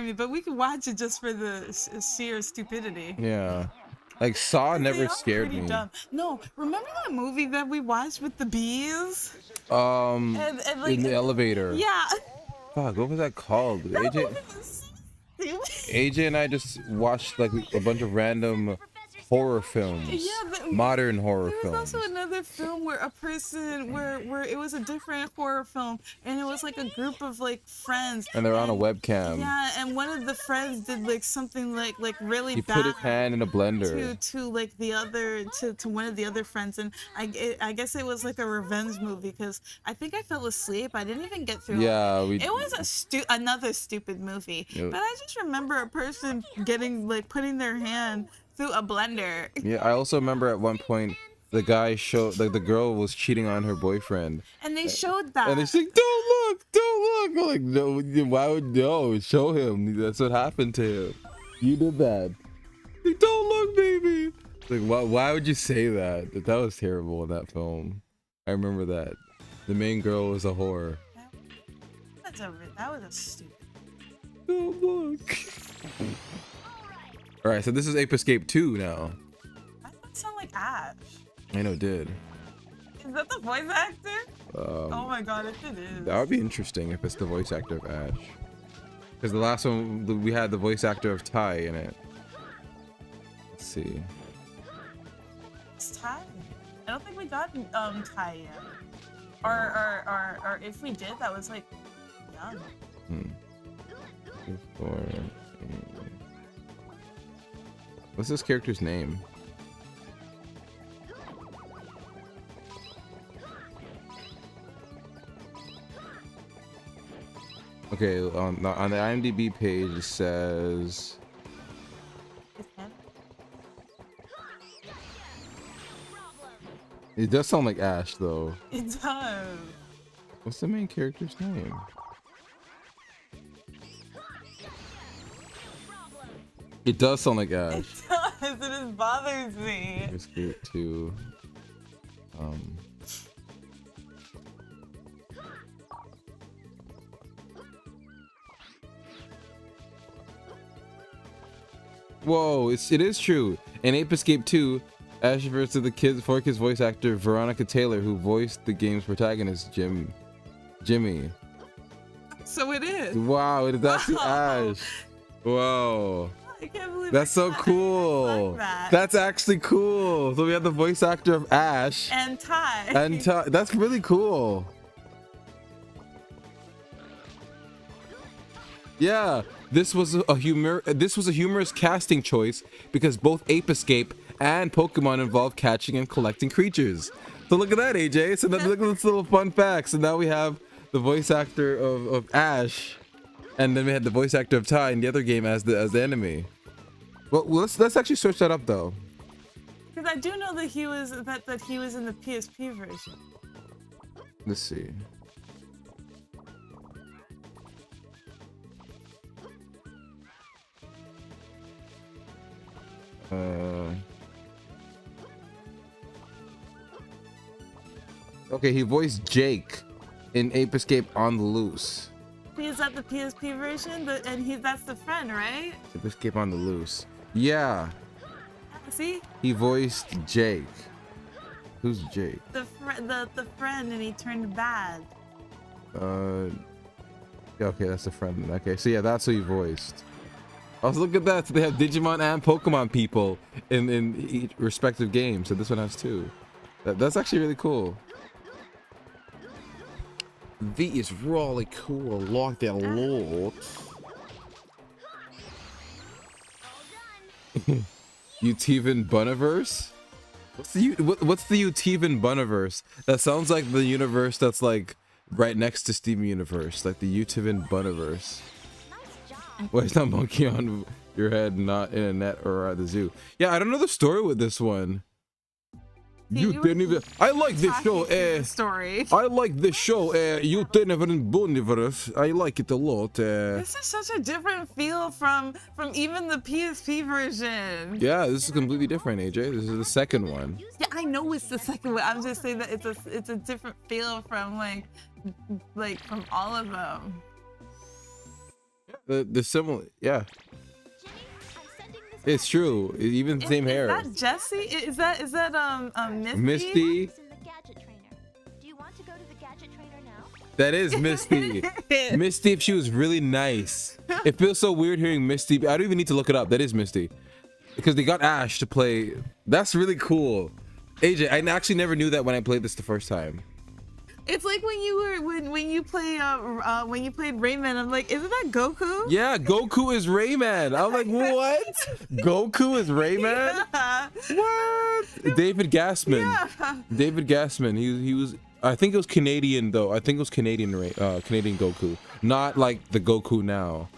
me. But we could watch it just for the sheer stupidity. Yeah. Like Saw They never are scared pretty me. dumb. No, remember that movie that we watched with the bees? And like, in the elevator. Yeah. Fuck, what was that called? That AJ movie was so stupid. AJ and I just watched like a bunch of random horror films. Yeah, Modern horror There was films. also another film where a person, where it was a different horror film, and it was like a group of like friends. And they're on a webcam. Yeah, and one of the friends did like something like really He bad. put his hand in a blender. To like the other to one of the other friends, and I guess it was like a revenge movie because I think I fell asleep. I didn't even get through. Yeah, it was another stupid movie. Yep. But I just remember a person putting their hand through a blender. Yeah, I also remember at one point the guy showed like the girl was cheating on her boyfriend. And they showed that. And they're like, don't look. I'm like, no, why would no? Show him. That's what happened to him. You did that. Like, don't look, baby. Like, why would you say that? That was terrible in that film. I remember that. The main girl was a whore. That was a stupid. Don't look. All right, so this is Ape Escape 2 now. Why does that sound like Ash? I know, it did. Is that the voice actor? Oh my god, if it is. That would be interesting if it's the voice actor of Ash. Because the last one, we had the voice actor of Ty in it. Let's see. It's Ty. I don't think we got Ty yet. Or if we did, that was like young. What's this character's name? Okay, on the IMDb page it says It does sound like Ash though. It does. What's the main character's name? It does sound like Ash. It does. It just bothers me. Let's get to Whoa, it is true. In Ape Escape 2, Ash refers to the kids 4Kids voice actor Veronica Taylor, who voiced the game's protagonist Jimmy. So it is. Wow, it is actually Ash. Whoa. I can't believe That's so I cool. like that. That's actually cool. So we have the voice actor of Ash And Ty. and that's really cool. Yeah, this was a humorous casting choice because both Ape Escape and Pokemon involve catching and collecting creatures. So look at that, AJ. So look at this little fun fact. So now we have the voice actor of Ash, and then we had the voice actor of Ty in the other game as the enemy. Well, let's actually search that up though. Because I do know that he was that he was in the PSP version. Let's see. Okay, he voiced Jake in Ape Escape on the Loose. Is that the PSP version? That's the friend, right? Ape Escape on the Loose. Yeah, See? he voiced Jake. Who's Jake? The friend, and he turned bad. Yeah, okay, that's the friend. Okay, so yeah, that's who he voiced. Also, look at that. So they have Digimon and Pokemon people in each respective game. So this one has two. That's actually really cool. That is really cool. I like that a lot. Utivan Buniverse? What's the Utivan Buniverse? That sounds like the universe that's like right next to Steven Universe, like the Utivan Buniverse. Why is that monkey on your head, not in a net or at the zoo? Yeah, I don't know the story with this one. You didn't even. I like this show. Story. I like this show. You didn't even Buniverse. I like it a lot. This is such a different feel from even the PSP version. Yeah, this is completely different, AJ. This is the second one. Yeah, I know it's the second one. I'm just saying that it's a different feel from like from all of them. The similar, yeah. It's true. Even same hair. Is that Jessie? Is that Misty? Misty. Do you want to go to the gadget trainer now? That is Misty. Misty, if she was really nice. It feels so weird hearing Misty. I don't even need to look it up. That is Misty. Because they got Ash to play. That's really cool. AJ, I actually never knew that when I played this the first time. It's like when you played Rayman. I'm like, isn't that Goku? Yeah, Goku is Rayman. I'm like, what? Goku is Rayman? Yeah. What? David Gassman. Yeah. David Gassman. He was. I think it was Canadian though. I think it was Canadian Goku, not like the Goku now.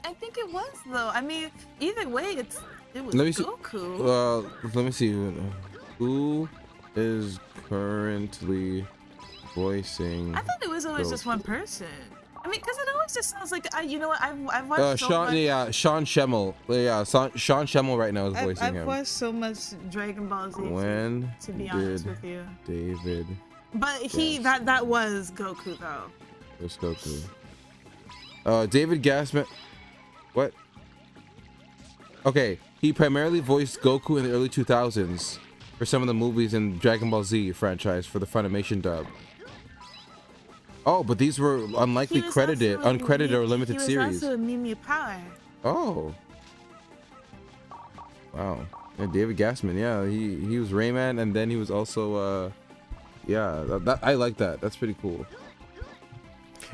I think it was though. I mean, either way, it was Let me see. Goku. Let me see. Who is currently voicing? I thought it was always just one person. I mean, because it always just sounds like you know what? I've watched so Sean, much. yeah, Sean Schemmel. Yeah, Sean Schemmel right now is voicing him. I've watched so much Dragon Ball Z. When to be honest with you, David? but that was Goku though. Where's Goku? David Gassman. What? Okay, he primarily voiced Goku in the early 2000s for some of the movies in Dragon Ball Z franchise for the Funimation dub. Oh, but these were unlikely uncredited or limited series. He was also in Mew Mew Power. Oh. Wow. Yeah, David Gassman, yeah, he was Rayman, and then he was also yeah, that I like that. That's pretty cool.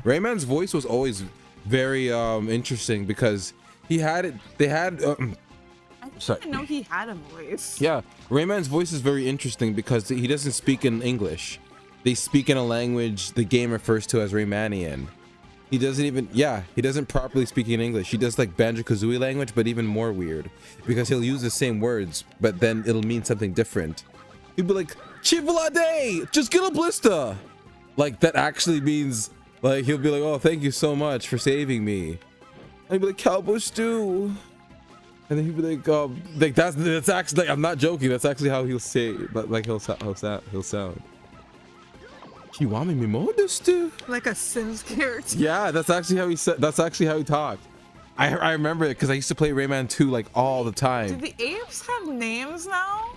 Rayman's voice was always very interesting because they had I didn't know he had a voice. yeah, Rayman's voice is very interesting because he doesn't speak in English. They speak in a language the game refers to as Raymanian. He doesn't properly speak in English. He does like Banjo-Kazooie language, but even more weird because he'll use the same words, but then it'll mean something different. He'd be like, Chivalade, just get a blister. Like that actually means like he'll be like, oh, thank you so much for saving me. And he'd be like, cowboy stew. And then he'd be like that's actually, like, I'm not joking. That's actually how he'll say, but like he'll sound. Kiwami me modestu. Like a Sims character. Yeah, that's actually how he said. That's actually how he talked. I remember it because I used to play Rayman 2 like all the Do time. the apes have names now?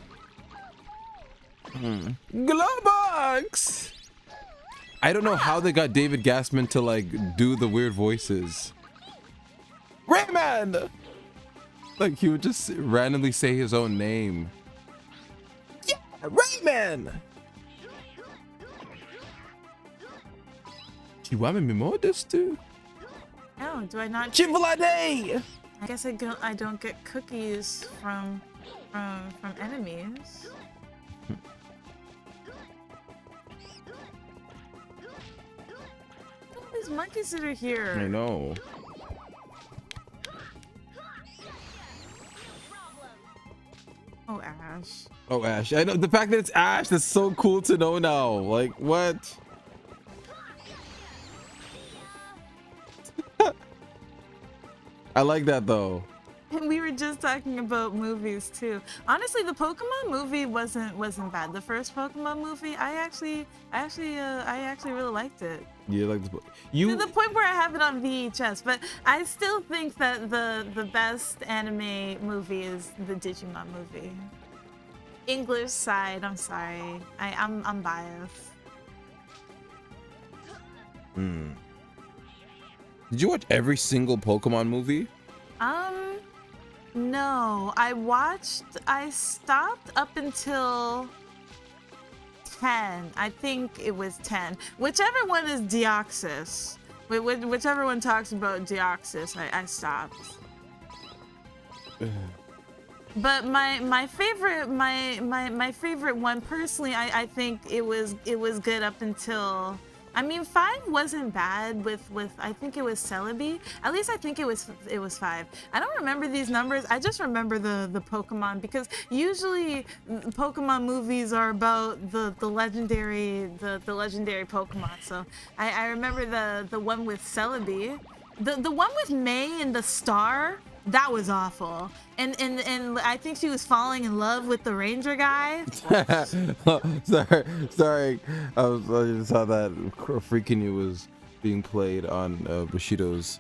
Globox. I don't know how they got David Gassman to like do the weird voices. Rayman. Like he would just randomly say his own name. Yeah, Rayman. Chihuahua me modestu. No, do I not? Chivalade. I guess I don't get cookies from enemies. Look at these monkeys that are here. I know. Oh, Ash. Oh, Ash. I know the fact that it's Ash. That's so cool to know now. Like what? I like that though. And we were just talking about movies too. Honestly, the Pokemon movie wasn't bad. The first Pokemon movie, I actually really liked it. You like this book? To You the point where I have it on VHS, but I still think that the best anime movie is the Digimon movie. English side, I'm sorry. I'm biased. did you watch every single Pokemon movie? No. I stopped up until 10. I think it was 10. Whichever one is Deoxys. Whichever one talks about Deoxys, I stopped. But my favorite one personally, I think it was good up until, I mean, 5 wasn't bad with I think it was Celebi. At least I think it was 5. I don't remember these numbers. I just remember the Pokemon, because usually Pokemon movies are about the legendary Pokemon. So I remember the one with Celebi. The one with May and the star, that was awful. And I think she was falling in love with the ranger guy. sorry. I just saw that Freaking You was being played on Bushido's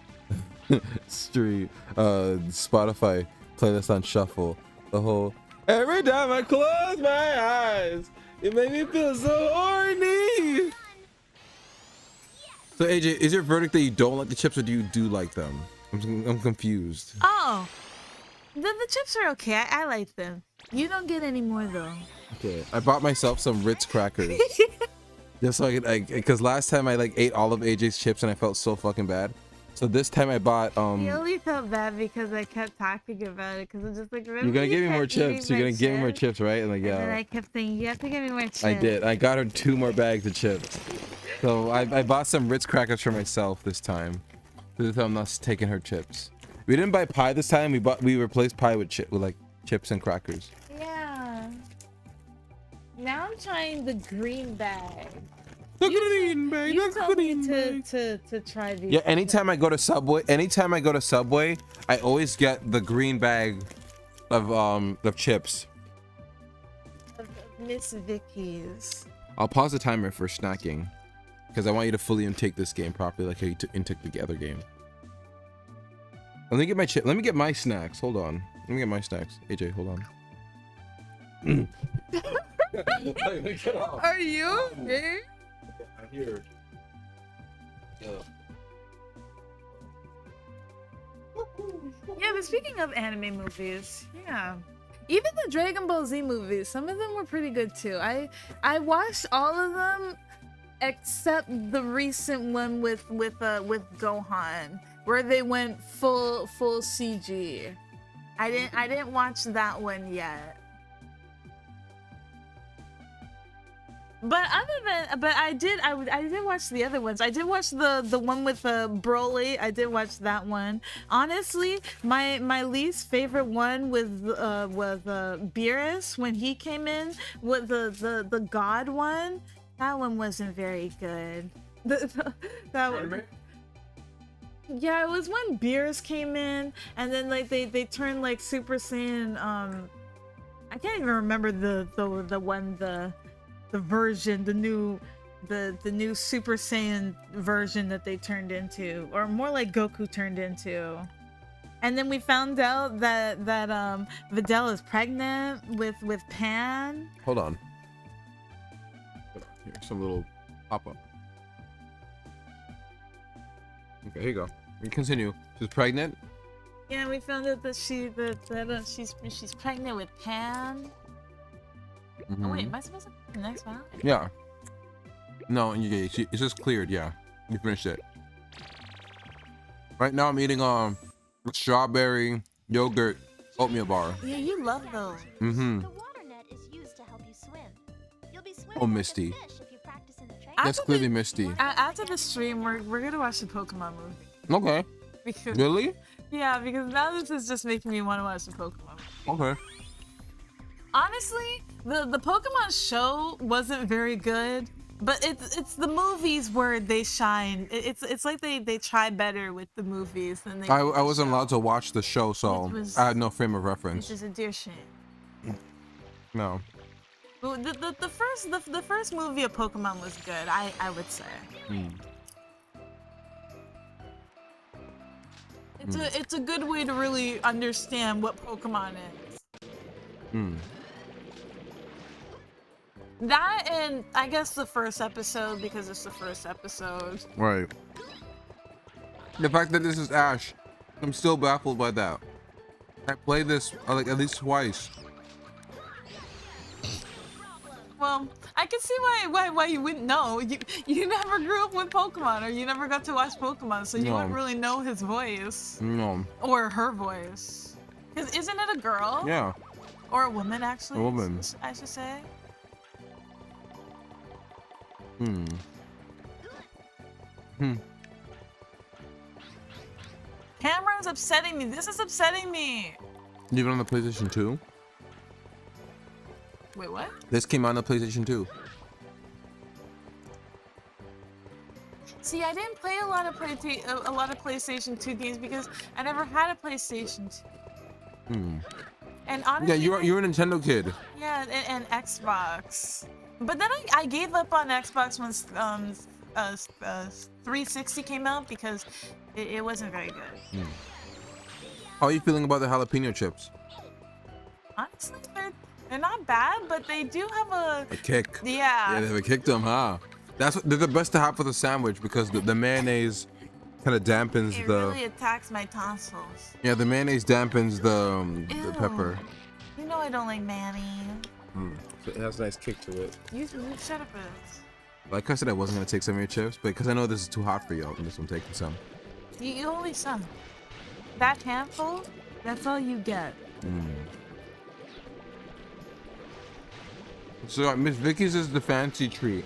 stream, Spotify playlist on shuffle. The whole every time I close my eyes, it made me feel so horny. So AJ, is your verdict that you don't like the chips, or do you like them? I'm confused. Oh, the chips are okay. I like them. You don't get any more though. Okay, I bought myself some Ritz crackers. Just so I could, because last time I like ate all of AJ's chips and I felt so fucking bad. So this time I bought I only felt bad because I kept talking about it, because I'm just like, you're gonna give me more chips. You're gonna give me more chips, right? And like, yeah. And then I kept saying, you have to give me more chips. I did. I got her 2 more bags of chips. So I bought some Ritz crackers for myself this time. This time I'm not taking her chips. We didn't buy pie this time. We replaced pie with like chips and crackers. Yeah. Now I'm trying the green bag. The green bag. You the told me green bag. to try these. Yeah, anytime I go to Subway, I always get the green bag of chips. Miss Vicky's. I'll pause the timer for snacking, because I want you to fully intake this game properly, like how you intake the other game. Let me get my Let me get my snacks. Hold on. Let me get my snacks. AJ, hold on. Get off. Are you okay? I hear. Yeah, but speaking of anime movies, yeah. Even the Dragon Ball Z movies, some of them were pretty good too. I watched all of them except the recent one with Gohan, where they went full CG. I didn't watch that one yet. But I did watch the other ones. I did watch the one with Broly. I did watch that one. Honestly, my least favorite one was Beerus when he came in with the God one. That one wasn't very good. That one. Yeah, it was when Beerus came in, and then like they turned like Super Saiyan. I can't even remember the version, the new Super Saiyan version that they turned into, or more like Goku turned into. And then we found out that Videl is pregnant with Pan. Hold on. Here's some little pop-up. Okay, here you go. You continue. She's pregnant. Yeah, we found out that she's pregnant with Pan. Mm-hmm. Oh wait, am I supposed to the next one? Yeah. No, it's just cleared. Yeah, you finished it. Right now, I'm eating strawberry yogurt oatmeal bar. Yeah, you love those. Mm-hmm. The water net is used to help you swim. You'll be swimming Oh, like a Misty. fish if you practice in the train. That's clearly Misty. After the stream, we're gonna watch the Pokemon movie. Okay. Because, Really? yeah, because now this is just making me want to watch the Pokemon movie. Okay. Honestly, the Pokemon show wasn't very good, but it's the movies where they shine. It's like they try better with the movies than they. I do the wasn't show, allowed to watch the show, so I had no frame of which reference. is a dear shame. No. But the first movie of Pokemon was good. I would say. It's a good way to really understand what Pokemon is. That and I guess the first episode, because it's the first episode. Right. The fact that this is Ash, I'm still baffled by that. I played this like at least twice. Well, I can see why you wouldn't know. You never grew up with Pokemon, or you never got to watch Pokemon, so you No. wouldn't really know his voice No. or her voice. 'Cause isn't it a girl? Yeah. Or a woman, actually? A woman. I should say. Camera's upsetting me. This is upsetting me. Even on the PlayStation 2? Wait, what? This came out on the PlayStation 2. See, I didn't play a lot of PlayStation 2 games because I never had a PlayStation 2. And honestly, Yeah, you're a Nintendo kid. yeah, and Xbox. But then I gave up on Xbox when 360 came out because it wasn't very good. How are you feeling about the jalapeno chips? Honestly, they're not bad, but they do have a A kick. yeah. Yeah, they kicked them, huh? They're the best to have for the sandwich because the mayonnaise kind of dampens It the. really attacks my tonsils. Yeah, the mayonnaise dampens the Ew. pepper. You know I don't like mayonnaise. So it has a nice kick to it. You shut up with this. Like I said, I wasn't gonna take some of your chips, but because I know this is too hot for you, I'm just taking some. You only some. That handful, that's all you get. So Miss Vicky's is the fancy treat.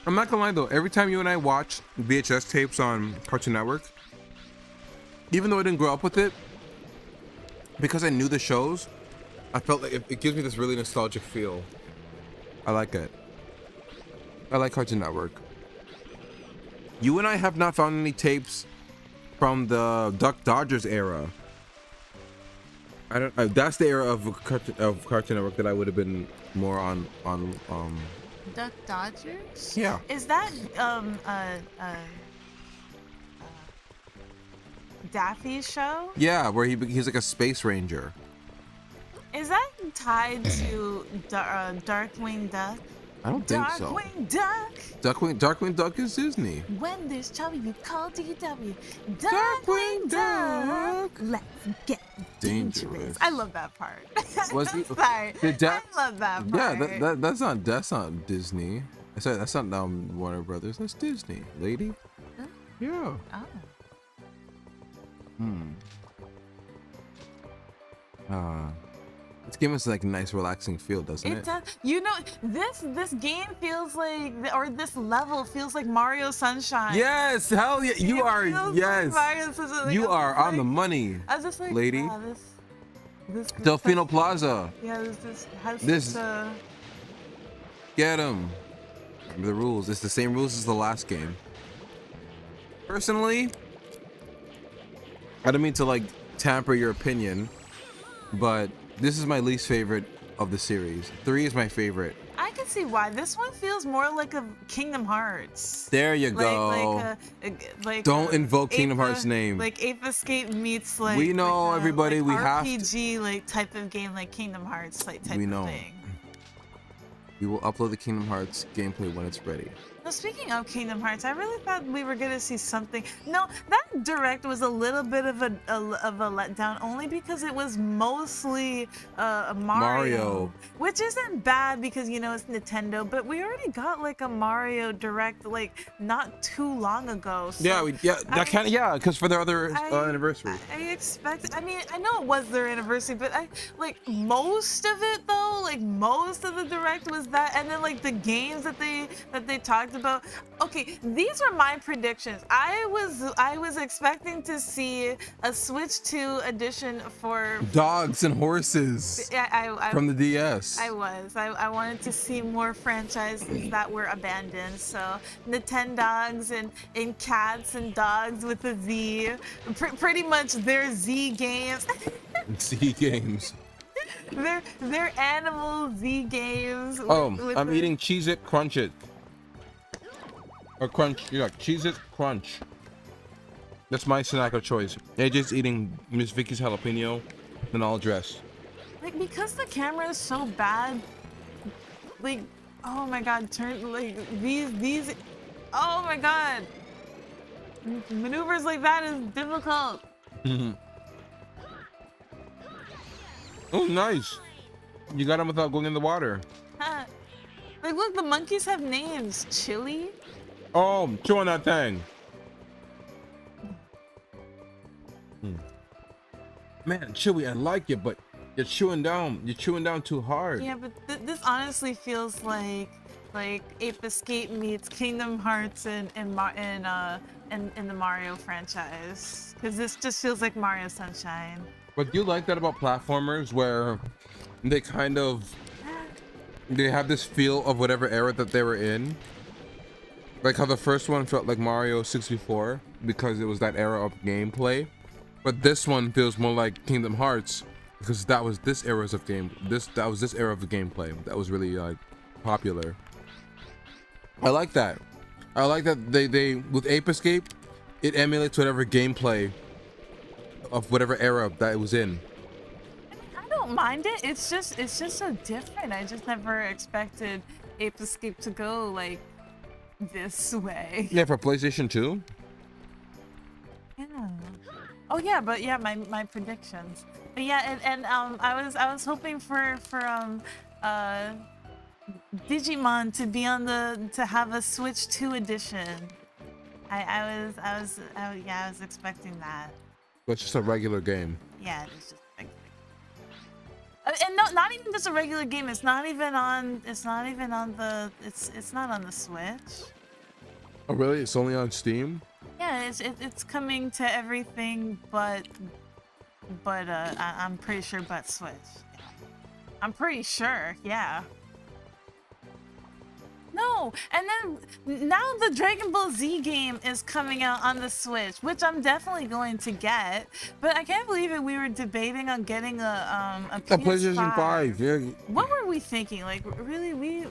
I'm not gonna lie though, every time you and I watch VHS tapes on Cartoon Network, even though I didn't grow up with it, because I knew the shows, I felt like it gives me this really nostalgic feel. I like it. I like Cartoon Network. You and I have not found any tapes from the Duck Dodgers era. That's the era of Cartoon Network that I would have been more on. Duck Dodgers? Yeah. Is that Daffy's show? Yeah, where he's like a space ranger. Is that tied to Darkwing Duck? I don't think so. Darkwing Duck. Darkwing Duck is Disney. When there's trouble, you call DW. Darkwing Duck. Let's get dangerous. Dangerous. I love that part. Was he- Sorry. Did I love that part. Yeah, that's not Disney. I said that's not Warner Brothers. That's Disney, lady. Huh? Yeah. Oh. This game is like a nice, relaxing feel, doesn't It it? does. You know, this game feels like, or this level feels like Mario Sunshine. Yes, hell yeah, you It are. feels Yes, like Mario Sunshine. Like, you I'm are just on the like- money, I was just like, lady. wow, this Delfino Plaza, Yeah, this has This- such a. get him. Remember the rules. It's the same rules as the last game. Personally, I don't mean to like tamper your opinion, but this is my least favorite of the series. 3 is my favorite. I can see why. This one feels more like a Kingdom Hearts. There you go. Like Don't a invoke Kingdom Ape- Hearts' name. Like Ape Escape meets like. We know, like a, everybody, like we have to- RPG like type of game, like Kingdom Hearts like type We of know. thing. We will upload the Kingdom Hearts gameplay when it's ready. Now, speaking of Kingdom Hearts, I really thought we were gonna see something. No, that direct was a little bit of a letdown, only because it was mostly Mario, which isn't bad because you know it's Nintendo. But we already got like a Mario direct like not too long ago. So because for their other anniversary. I mean, I know it was their anniversary, but I like most of it though. Like most of the direct was that, and then like the games that they talked about. Okay, these were my predictions. I was expecting to see a Switch 2 edition for. Dogs and horses I from the DS. I wanted to see more franchises that were abandoned. So Nintendogs and cats and dogs with a Z. Pretty much their Z games. Z games. They're animal Z games. I'm eating Cheez-It Crunch It. Or Crunch, yeah, Cheez-It Crunch. That's my snack of choice. AJ's eating Miss Vicky's jalapeno, and all dressed. Like because the camera is so bad. Like, oh my god, turn like these. Oh my god. Maneuvers like that is difficult. Oh, nice. You got them without going in the water. Like, look, the monkeys have names. Chili? Oh, chew on that thing. Man, Chewy, I like it, but you're chewing down too hard. Yeah, but this honestly feels like Ape Escape meets Kingdom Hearts in the Mario franchise. Because this just feels like Mario Sunshine. But do you like that about platformers where they have this feel of whatever era that they were in? Like how the first one felt like Mario 64 because it was that era of gameplay, but this one feels more like Kingdom Hearts because that was this era of this era of the gameplay that was really like popular. I like that. I like that they with Ape Escape, it emulates whatever gameplay of whatever era that it was in. I don't mind it. It's just so different. I just never expected Ape Escape to go like this way. Yeah, for PlayStation 2. Yeah. Oh yeah, but yeah, my predictions. But yeah, and I was hoping for Digimon to be to have a Switch 2 edition. I was expecting that. But it's just a regular game. Yeah, it's just regular. And not even just a regular game. It's not even on the. It's not on the Switch. Oh really? It's only on Steam? Yeah, it's coming to everything but I'm pretty sure but Switch. I'm pretty sure, yeah. No, and then now the Dragon Ball Z game is coming out on the Switch, which I'm definitely going to get. But I can't believe it. We were debating on getting a PS5. PlayStation 5. Yeah. What were we thinking? Like, really, we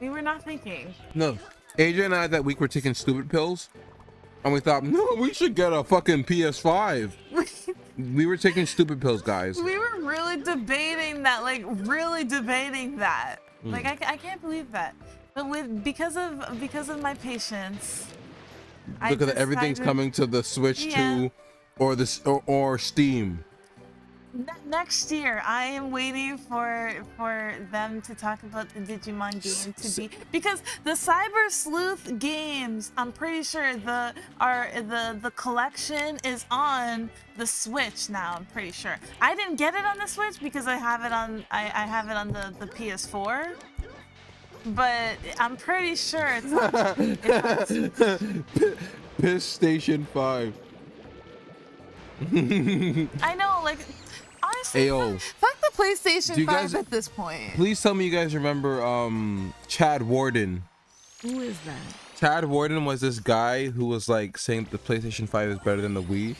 were not thinking. No, AJ and I that week were taking stupid pills, and we thought, no, we should get a fucking PS5. We were taking stupid pills, guys. We were really debating that, like really debating that. Like I can't believe that. But because of my patience, Look at everything's coming to the Switch 2 or Steam. Next year, I am waiting for them to talk about the Digimon game to be, because the Cyber Sleuth games, I'm pretty sure the collection is on the Switch now. I'm pretty sure. I didn't get it on the Switch because I have it on the PS4. But I'm pretty sure it's on Piss Station 5. I know, like, honestly, Ayo. fuck the PlayStation Do you 5 guys- at this point. Please tell me you guys remember Chad Warden. Who is that? Chad Warden was this guy who was like saying that the PlayStation 5 is better than the Wii.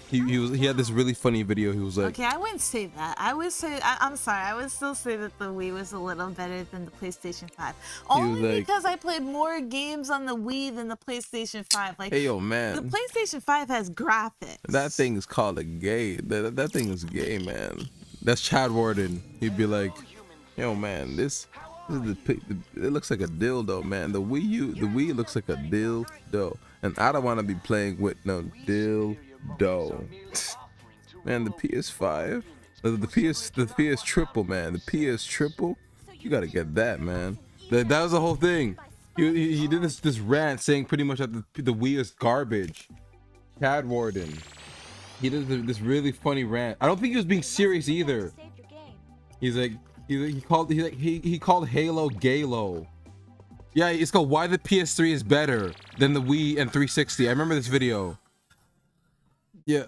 He had this really funny video. He was like, Okay, I wouldn't say that. I would say, I'm sorry, I would still say that the Wii was a little better than the PlayStation 5. Only like- because I played more games on the Wii than the PlayStation 5. Like, "Hey yo, the man, PlayStation 5 has graphics. that thing is called a gay. That thing is gay, man." That's Chad Warden. He'd be like, "Yo, man, this is it looks like a dildo, man. The Wii looks like a dildo, and I don't want to be playing with no dildo." Man, the PS5, the PS triple, man, the PS triple, you gotta get that, man. That was the whole thing. He did this rant saying pretty much that the Wii is garbage. Chad Warden, he did this really funny rant. I don't think he was being serious either. Saved your game. He's like he called Halo Galo. Yeah, it's called why the PS3 is better than the Wii and 360. I remember this video. Yeah.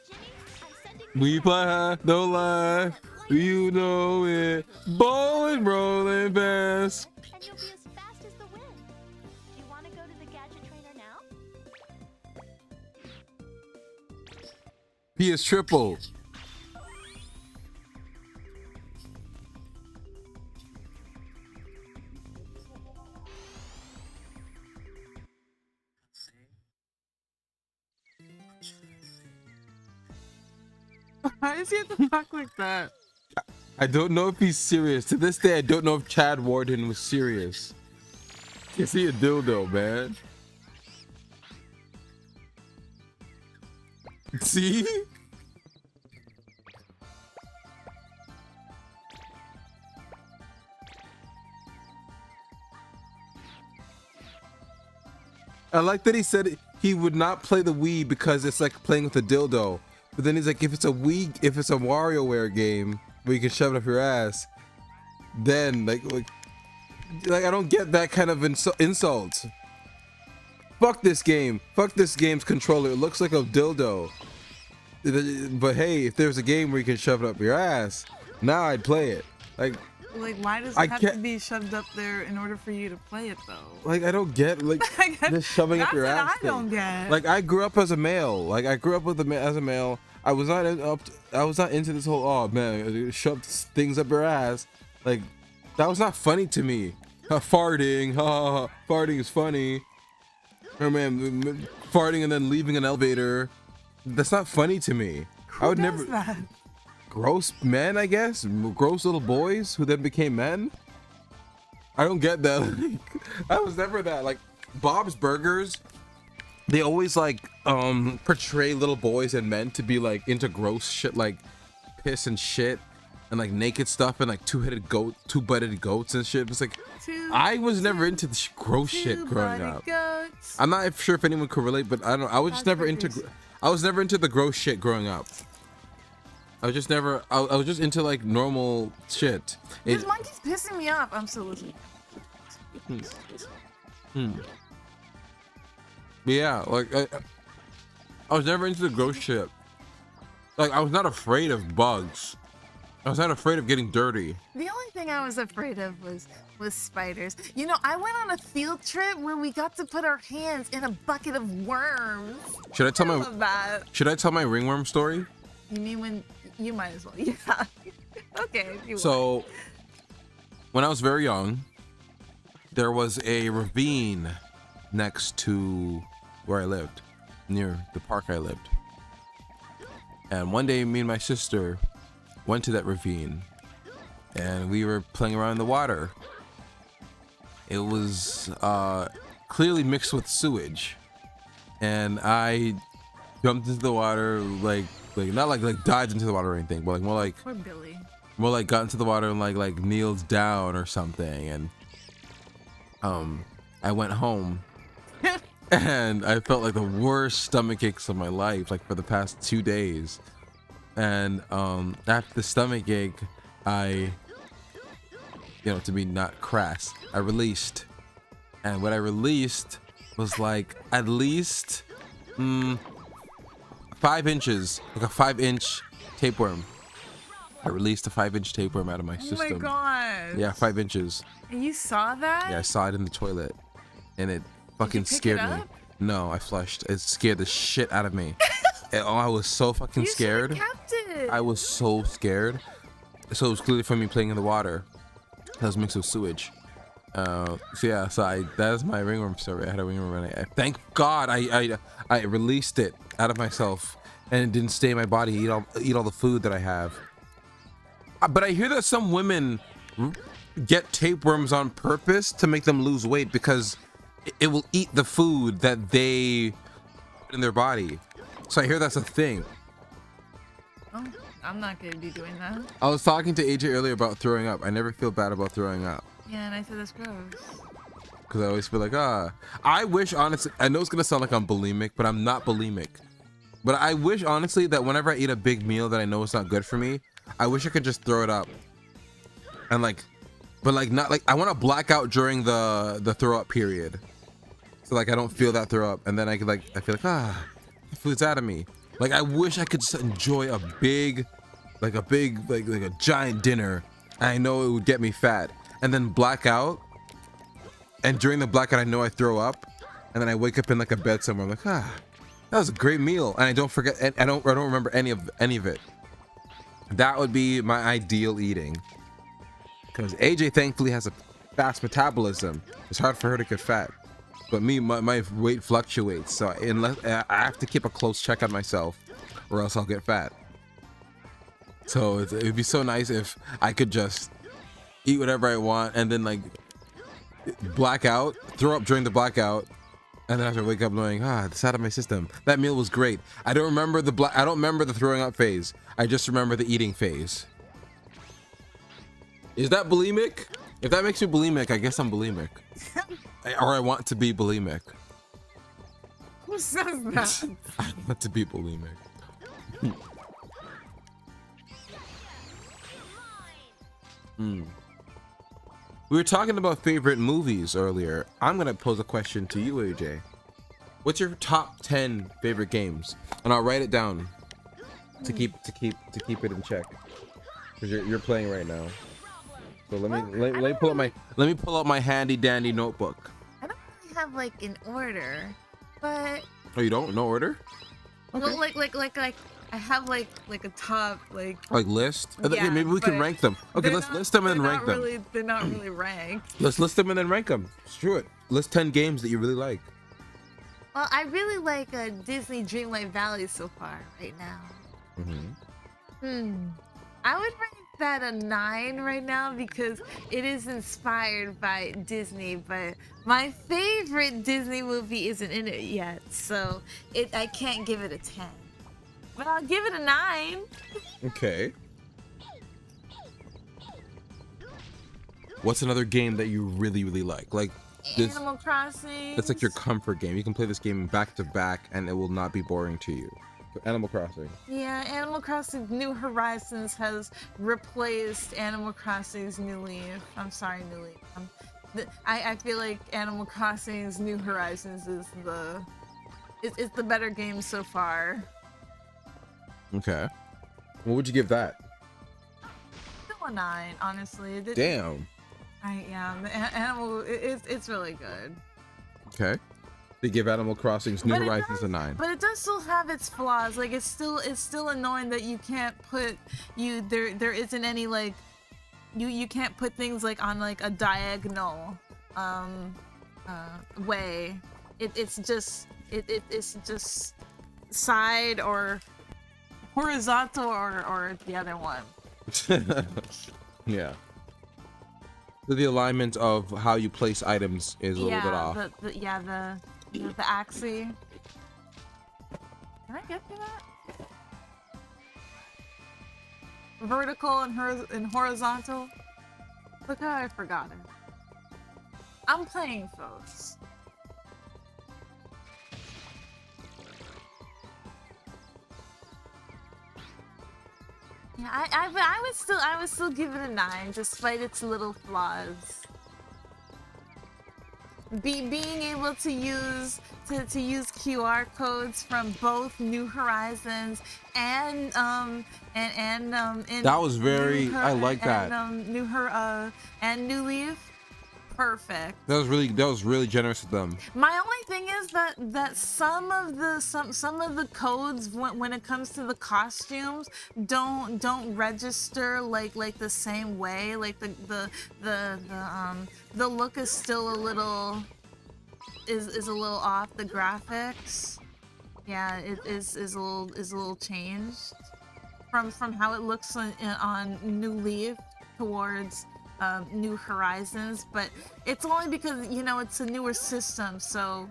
Jimmy, I'm sending We play no lie, you know it. Bowling, rolling fast. and you'll be as fast as the wind. Do you want to go to the gadget trainer now? PS triple. Why does he have to talk like that? I don't know if he's serious. To this day, I don't know if Chad Warden was serious. Is he a dildo, man? See? I like that he said he would not play the Wii because it's like playing with a dildo. But then he's like, if it's a WarioWare game where you can shove it up your ass, then like I don't get that kind of insult. Fuck this game. Fuck this game's controller. It looks like a dildo. But hey, if there's a game where you can shove it up your ass, now I'd play it. Like why does I it have to can't- be shoved up there in order for you to play it, though? I don't get this shoving up That's your what ass I don't thing. get. Like I grew up as a male. Like I grew up as a male. I was not into this whole man shove things up your ass. Like that was not funny to me. Farting, farting is funny. Oh man, farting and then leaving an elevator. That's not funny to me. I would Who never. does that? Gross men, I guess. Gross little boys who then became men. I don't get that. I was never that. Like Bob's Burgers, they always like portray little boys and men to be like into gross shit like piss and shit and like naked stuff and like two-butted goats and shit. It's like I was never into the gross shit growing up. Goats. I'm not sure if anyone could relate, but I don't. I was just never into. I was never into the gross shit growing up. I was just never. I was just into like normal shit. This monkey's pissing me off. I'm still listening. But yeah, like I was never into the gross shit. Like I was not afraid of bugs. I was not afraid of getting dirty. The only thing I was afraid of was spiders. You know, I went on a field trip where we got to put our hands in a bucket of worms. Should I tell I my love that. Should I tell my ringworm story? You mean when you might as well? Yeah. Okay. If you want. So when I was very young, there was a ravine next to where I lived, near the park I lived. And one day, me and my sister went to that ravine, and we were playing around in the water. It was clearly mixed with sewage, and I jumped into the water, like not like dived into the water or anything, but like Poor Billy. more like got into the water and like kneels down or something, and I went home and I felt like the worst stomach aches of my life, like for the past 2 days. And after the stomach ache, I, to be not crass, I released. And what I released was like at least 5 inches, like a 5-inch tapeworm. I released a 5-inch tapeworm out of my system. Oh my god. Yeah, 5 inches. And you saw that? Yeah, I saw it in the toilet, and it fucking pick it scared me. up? No, I flushed. It scared the shit out of me. I was so fucking You should've scared. kept it. I was so scared. So it was clearly from me playing in the water. That was mixed with sewage. So that is my ringworm story. I had a ringworm, and thank God I released it out of myself, and it didn't stay in my body. Eat all the food that I have. But I hear that some women get tapeworms on purpose to make them lose weight because it will eat the food that they put in their body. So I hear that's a thing. Oh, I'm not gonna be doing that. I was talking to AJ earlier about throwing up. I never feel bad about throwing up. Yeah, and I said that's gross. Because I always feel like, I wish, honestly, I know it's going to sound like I'm bulimic, but I'm not bulimic. But I wish, honestly, that whenever I eat a big meal that I know is not good for me, I wish I could just throw it up. And I want to black out during the throw up period. So like I don't feel that throw up. And then I feel like, the food's out of me. Like I wish I could just enjoy a giant dinner. And I know it would get me fat. And then black out. And during the blackout, I know I throw up. And then I wake up in like a bed somewhere. I'm like, that was a great meal. And I don't forget, I don't remember any of it. That would be my ideal eating. Because AJ thankfully has a fast metabolism. It's hard for her to get fat. But me, my weight fluctuates. So unless I have to keep a close check on myself, or else I'll get fat. So it'd be so nice if I could just eat whatever I want and then like black out, throw up during the blackout, and then after I wake up knowing, it's out of my system. That meal was great. I don't remember the throwing up phase. I just remember the eating phase. Is that bulimic? If that makes me bulimic, I guess I'm bulimic. Or I want to be bulimic. Who says that? I want to be bulimic. We were talking about favorite movies earlier. I'm gonna pose a question to you, AJ. What's your top 10 favorite games? And I'll write it down to keep it in check. Because you're playing right now. So let me pull up my handy dandy notebook. I don't really have like an order, but Oh, you don't? No order? Okay. well, like I have like a top like list? Okay, yeah, maybe we can but rank them. Okay, let's list them and then rank them. They're not really ranked. Let's list them and then rank them. Screw it. List 10 games that you really like. Well, I really like Disney Dreamlight Valley so far right now. I would rank that a 9 right now because it is inspired by Disney, but my favorite Disney movie isn't in it yet, so I can't give it a 10. But I'll give it a 9. Okay. What's another game that you really, really like? Like this, Animal Crossing. it's like your comfort game. You can play this game back to back and it will not be boring to you. Animal Crossing. Yeah, Animal Crossing New Horizons has replaced Animal Crossing's New Leaf. I'm sorry, New Leaf. I feel like Animal Crossing's New Horizons is the better game so far. Okay. What would you give that? Still a 9, honestly. Damn. Animal. It's really good. Okay. They give Animal Crossing's New Horizons a 9. But it does still have its flaws. Like it's still annoying that you can't put there isn't any like you can't put things like on like a diagonal way. It's just side or horizontal or the other one. Yeah. So the alignment of how you place items is a little bit off. The axis. Can I get through that? Vertical and horizontal. Look how I forgot it. I'm playing, folks. Yeah, I would still give it a 9 despite its little flaws. Being able to use QR codes from both New Horizons and That was very. I like that. And New Leaf. Perfect. That was really generous of them. My only thing is that some of the codes when it comes to the costumes don't register like the same way. Like the look is still a little off. The graphics, yeah, it is a little changed from how it looks on New Leaf towards New Horizons, but it's only because it's a newer system, so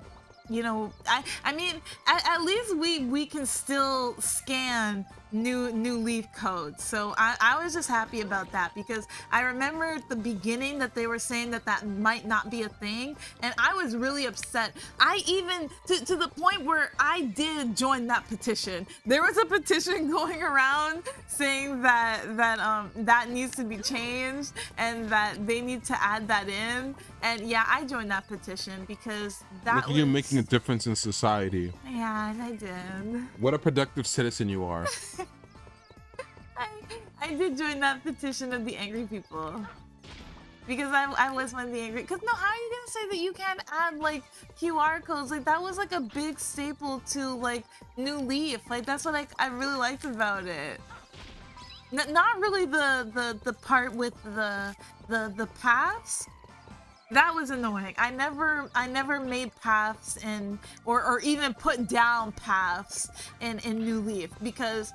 I mean at least we can still scan new Leaf codes, so I was just happy about that, because I remember at the beginning that they were saying that might not be a thing, and I was really upset. I even to the point where I did join that petition. There was a petition going around saying that needs to be changed and that they need to add that in, and yeah, I joined that petition because that Look at you making a difference in society. Yeah, I did. What a productive citizen you are. I did join that petition of the angry people. Because I was one of the angry. Because no, how are you gonna say that you can't add like QR codes? Like that was like a big staple to like New Leaf. Like that's what I really liked about it. Not really the part with the paths. That was annoying. I never made paths or even put down paths in New Leaf, because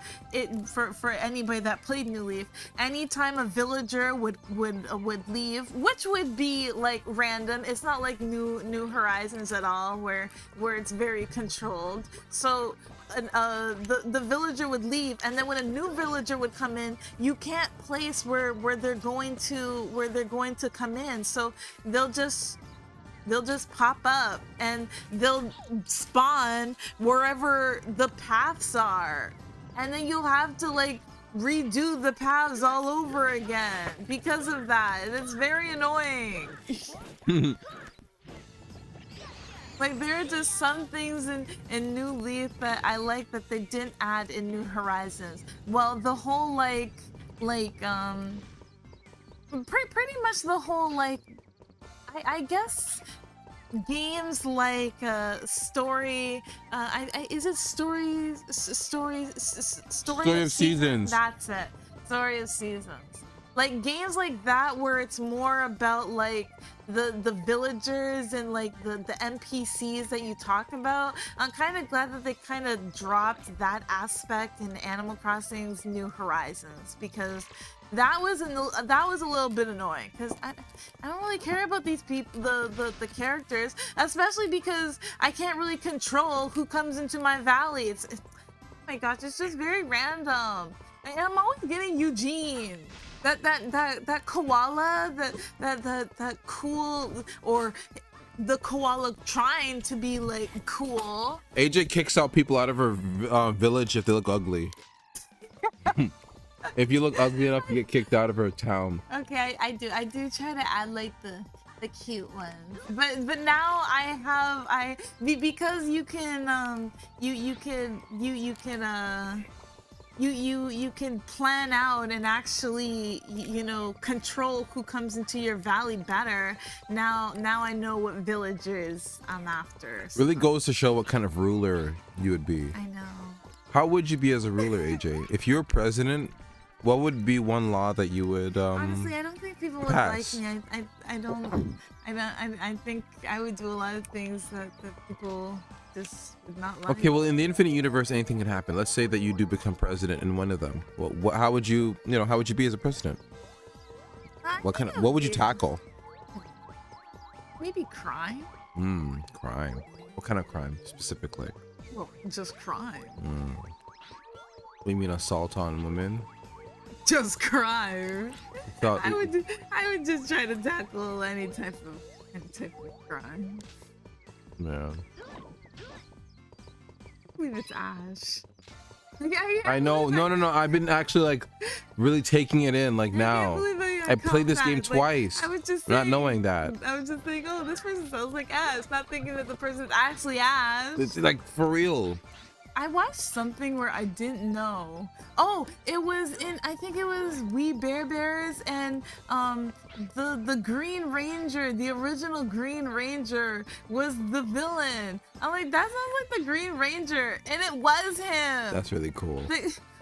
for anybody that played New Leaf, anytime a villager would leave, which would be like random. It's not like New Horizons at all, where it's very controlled. So the villager would leave, and then when a new villager would come in, you can't place where they're going to come in. So they'll just pop up and they'll spawn wherever the paths are, and then you'll have to like redo the paths all over again because of that. It's very annoying. Like, there are just some things in New Leaf that I like that they didn't add in New Horizons. Well, the whole pretty much the whole I guess games like story. Is it story of Seasons? That's it. Story of Seasons. Like games like that where it's more about like the villagers and like the NPCs that you talk about. I'm kind of glad that they kind of dropped that aspect in Animal Crossing's New Horizons, because that was a little bit annoying, because I don't really care about these people, the characters, especially because I can't really control who comes into my valley. It's oh my gosh, it's just very random. And I'm always getting Eugene. That koala, that cool, or the koala trying to be like cool. AJ kicks out people out of her village if they look ugly. If you look ugly enough, you get kicked out of her town. Okay, I do try to add like the cute ones, but now because you can you can plan out and actually control who comes into your valley better. Now I know what villagers I'm after. So. Really goes to show what kind of ruler you would be. I know. How would you be as a ruler, AJ? If you're president, what would be one law that you would honestly, I don't think people would pass? like me. I think I would do a lot of things that people just would not like. Okay, well, in the Infinite Universe, anything can happen. Let's say that you do become president in one of them. Well, how would you be as a president? What would you tackle? Maybe crime. Crime. What kind of crime specifically? Well, just crime. We mean assault on women. Just crime. Thought- I would just try to tackle any type of crime. Yeah. I believe it's Ash. I know. No. I've been actually like really taking it in like now. I played this game twice. I was just not saying, knowing that. I was just thinking, oh, this person sounds like Ash, not thinking that the person's actually Ash. It's like for real. I watched something where I didn't know. Oh, it was in, I think it was We Bare Bears, and the Green Ranger, the original Green Ranger was the villain. I'm like, that sounds like the Green Ranger, and it was him. That's really cool.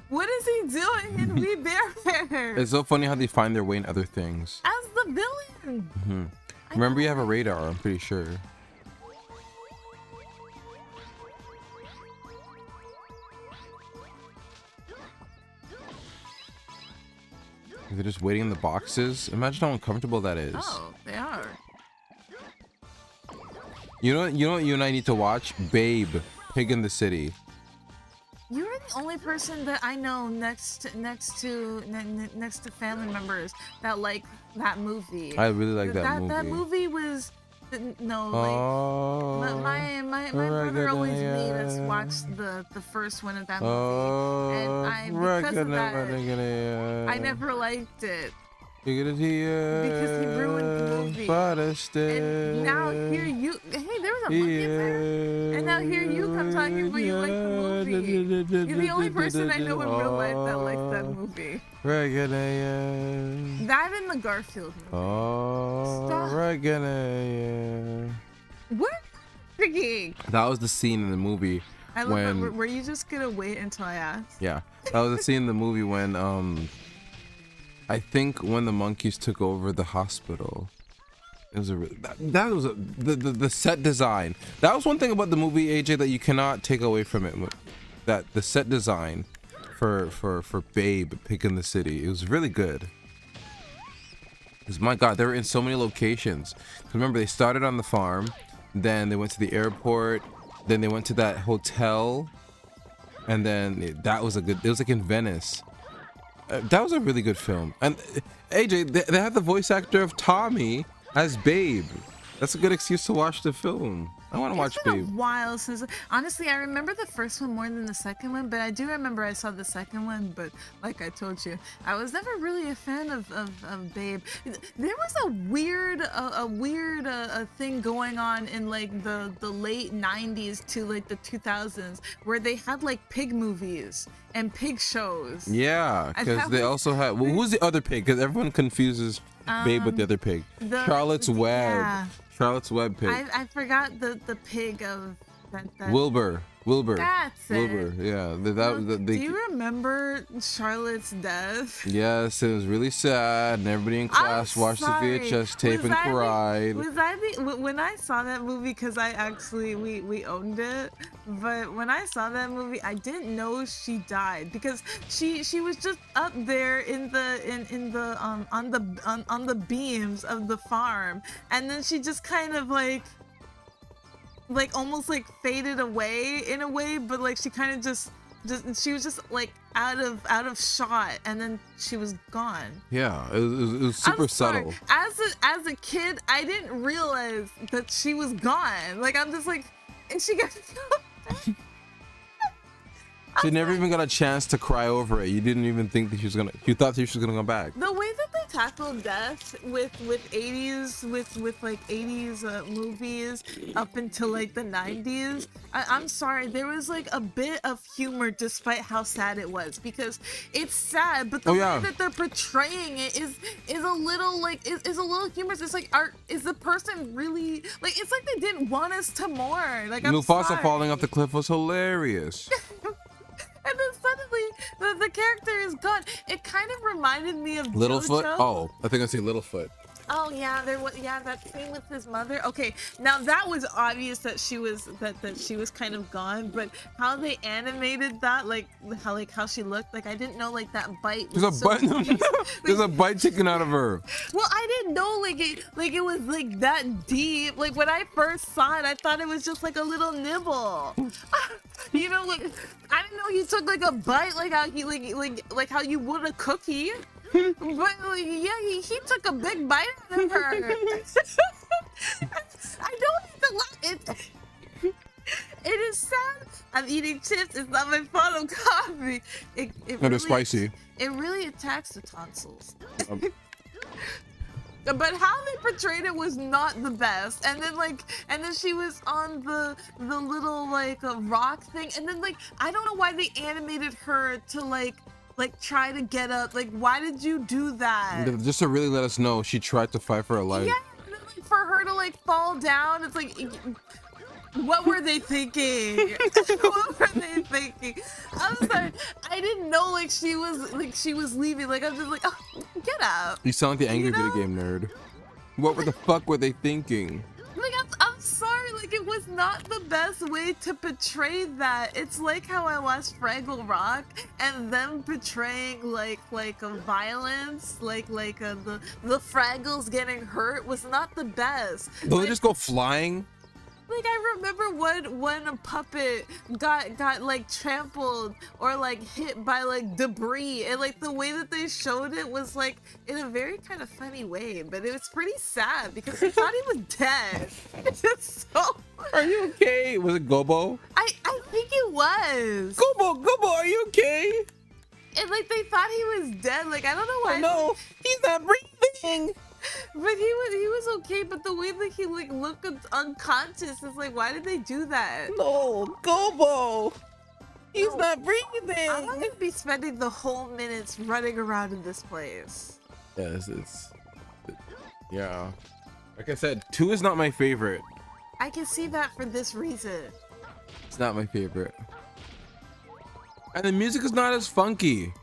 What is he doing in We Bare Bears? It's so funny how they find their way in other things. As the villain. Remember, you have a radar, I'm pretty sure. They're just waiting in the boxes. Imagine how uncomfortable that is. Oh, they are. You know what you and I need to watch? Babe, Pig in the City. You're the only person that I know next to family members that like that movie. I really like that movie. That movie was no like Oh, my brother always made us watch the first one of that movie, and because of that I never liked it because he ruined the movie. And now here you, hey, there was a monkey there, and now here you come talking about you like the movie. You're the only person I know in real life that likes that movie. That and the Garfield movie. What? Freaking. That was the scene in the movie I love when. that. Were you just gonna wait until I asked? Yeah, that was the scene in the movie when I think when the monkeys took over the hospital. It was that was the set design. That was one thing about the movie, AJ, that you cannot take away from it. That the set design for Babe, Pig in the City, it was really good. Because my God, they were in so many locations. Remember, they started on the farm, then they went to the airport, then they went to that hotel, and then that was it was like in Venice. That was a really good film. And AJ, they had the voice actor of Tommy as Babe. That's a good excuse to watch the film. I want to watch It's been Babe. a while since. Honestly, I remember the first one more than the second one, but I do remember I saw the second one. But like I told you, I was never really a fan of Babe. There was a weird thing going on in like the late 90s to like the 2000s where they had like pig movies and pig shows. Yeah, because thought they we- also had. Well, who's the other pig? Because everyone confuses Babe with the other pig. Charlotte's Web. Yeah. Charlotte's Web pig. I forgot the pig of that. Wilbur. That's it. Wilbur. Yeah. Do you remember Charlotte's death? Yes, it was really sad, and everybody in class watched the VHS tape and cried. When I saw that movie, because I actually we owned it, but when I saw that movie, I didn't know she died because she was just up there in the on the beams of the farm, and then she just kind of like almost like faded away in a way, but like she kind of just she was just like out of shot, and then she was gone. Yeah, it was super subtle. As a kid, I didn't realize that she was gone. Like I'm just like, and she got. She never even got a chance to cry over it. You didn't even think that she was gonna. You thought that she was gonna come back. The way that they tackled death with 80s with like 80s movies up until like the 90s, I'm sorry, there was like a bit of humor despite how sad it was, because it's sad, but the way that they're portraying it is a little like is a little humorous. It's like, is the person really like? It's like they didn't want us to mourn. Like Mufasa falling off the cliff was hilarious. And then suddenly, the character is gone. It kind of reminded me of Littlefoot? JoJo. Oh, I think I say Littlefoot. Oh yeah, there was that scene with his mother. Okay, now that was obvious that she was that she was kind of gone, but how they animated that, like how she looked, like I didn't know like that bite. There's a Was so bite. deep. There's a bite taken out of her. Well, I didn't know it was like that deep. Like when I first saw it, I thought it was just like a little nibble. You know, like I didn't know you took like a bite, like how he like how you would a cookie. But like, yeah, he took a big bite out of her. I don't even like it. It is sad. I'm eating chips. It's not my fault. I'm coughing. It It's spicy. It really attacks the tonsils. But how they portrayed it was not the best. And then she was on the little like rock thing. And then like I don't know why they animated her to like try to get up. Like why did you do that? Just to really let us know she tried to fight for her life. Yeah, and then, like, for her to like fall down, it's like, what were they thinking? What were they thinking? I'm sorry, I didn't know like she was leaving. Like I'm just like, oh, get up. You sound like the angry You know? video game nerd. What the fuck were they thinking? Like I'm sorry, like it was not the best way to portray that. It's like how I watched Fraggle Rock and them portraying like a violence, the Fraggles getting hurt was not the best. Don't they just go flying? Like I remember when a puppet got like trampled or like hit by like debris, and like the way that they showed it was like in a very kind of funny way, but it was pretty sad because he thought he was dead. It's just so. Are you okay? Was it Gobo? I think it was. Gobo, are you okay? And like they thought he was dead. Like I don't know why. No, he's not breathing. But he was okay. But the way that he like looked unconscious is like, why did they do that? No, Gobo. He's not breathing. I'm not gonna be spending the whole minutes running around in this place. Yes, yeah. Like I said, 2 is not my favorite. I can see that for this reason. It's not my favorite. And the music is not as funky.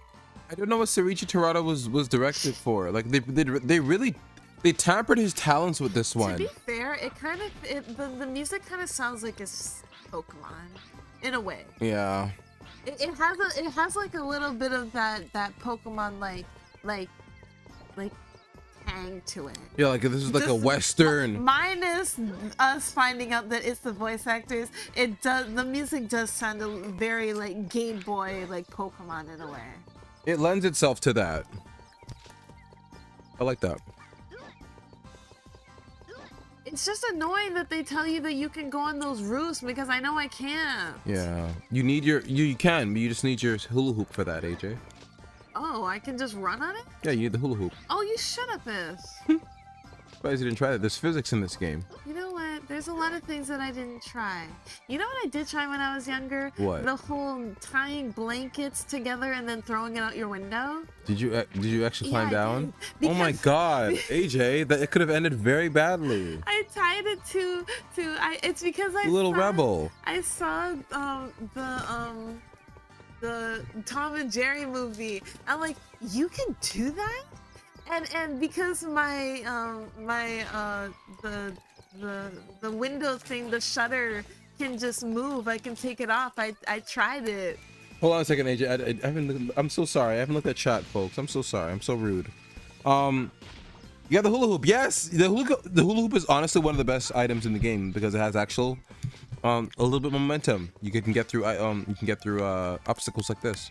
I don't know what Seiichi Terada was directed for. Like they really tampered his talents with this one. To be fair, the music kind of sounds like it's Pokemon, in a way. Yeah. It has like a little bit of that Pokemon like tang to it. Yeah, like this is like a Just Western. Minus us finding out that it's the voice actors, the music does sound very like Game Boy, like Pokemon in a way. It lends itself to that. I like that. It's just annoying that they tell you that you can go on those roofs because I know I can't. Yeah. You need you can, but you just need your hula hoop for that, AJ. Oh, I can just run on it? Yeah, you need the hula hoop. Oh, you shut up, this. Surprised you didn't try that. There's physics in this game. You know what? There's a lot of things that I didn't try. You know what I did try when I was younger? What? The whole tying blankets together and then throwing it out your window. Did you actually climb I down? did, Oh my because- god, AJ, that it could have ended very badly. I tied it to it's because I Little saw, rebel. I saw the Tom and Jerry movie. I'm like, you can do that? And because my the window thing, the shutter can just move, I can take it off. I tried it. Hold on a second, AJ. I haven't. I'm so sorry. I haven't looked at chat, folks. I'm so sorry. I'm so rude. You got the hula hoop. Yes, the hula hoop is honestly one of the best items in the game because it has actual a little bit of momentum. You can get through obstacles like this.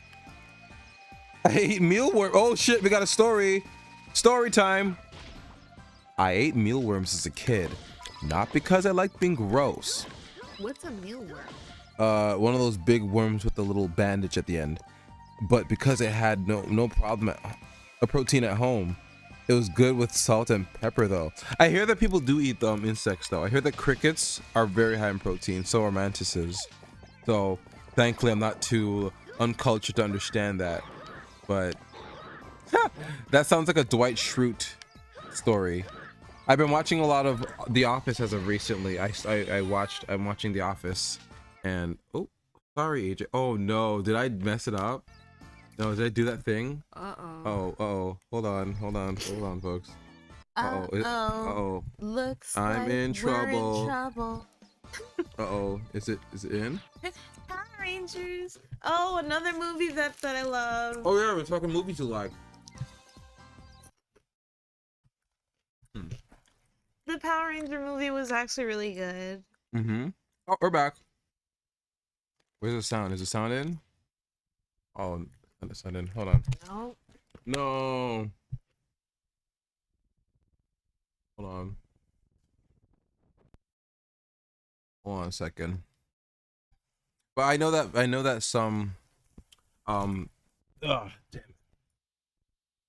I ate mealworm. Oh shit, we got a story. Story time. I ate mealworms as a kid, not because I liked being gross. What's a mealworm? One of those big worms with the little bandage at the end, but because it had no problem a protein at home. It was good with salt and pepper though. I hear that people do eat insects though. I hear that crickets are very high in protein, so are mantises. So thankfully I'm not too uncultured to understand that. But that sounds like a Dwight Schrute story. I've been watching a lot of The Office as of recently. I'm watching The Office, and oh, sorry AJ. Oh no, did I mess it up? No, did I do that thing? Uh-oh. Oh, hold on, folks. Uh-oh. Uh-oh. Looks I'm like in we're in trouble. trouble. Uh-oh. Is it in? Power Rangers. Oh, another movie that I love. Oh yeah, we're talking movies you like. The Power Ranger movie was actually really good. Mm-hmm. Oh, we're back. Where's the sound? Is the sound in? Oh, the sound in. Hold on. No. No. Hold on. Hold on a second. But I know that some ugh, damn it.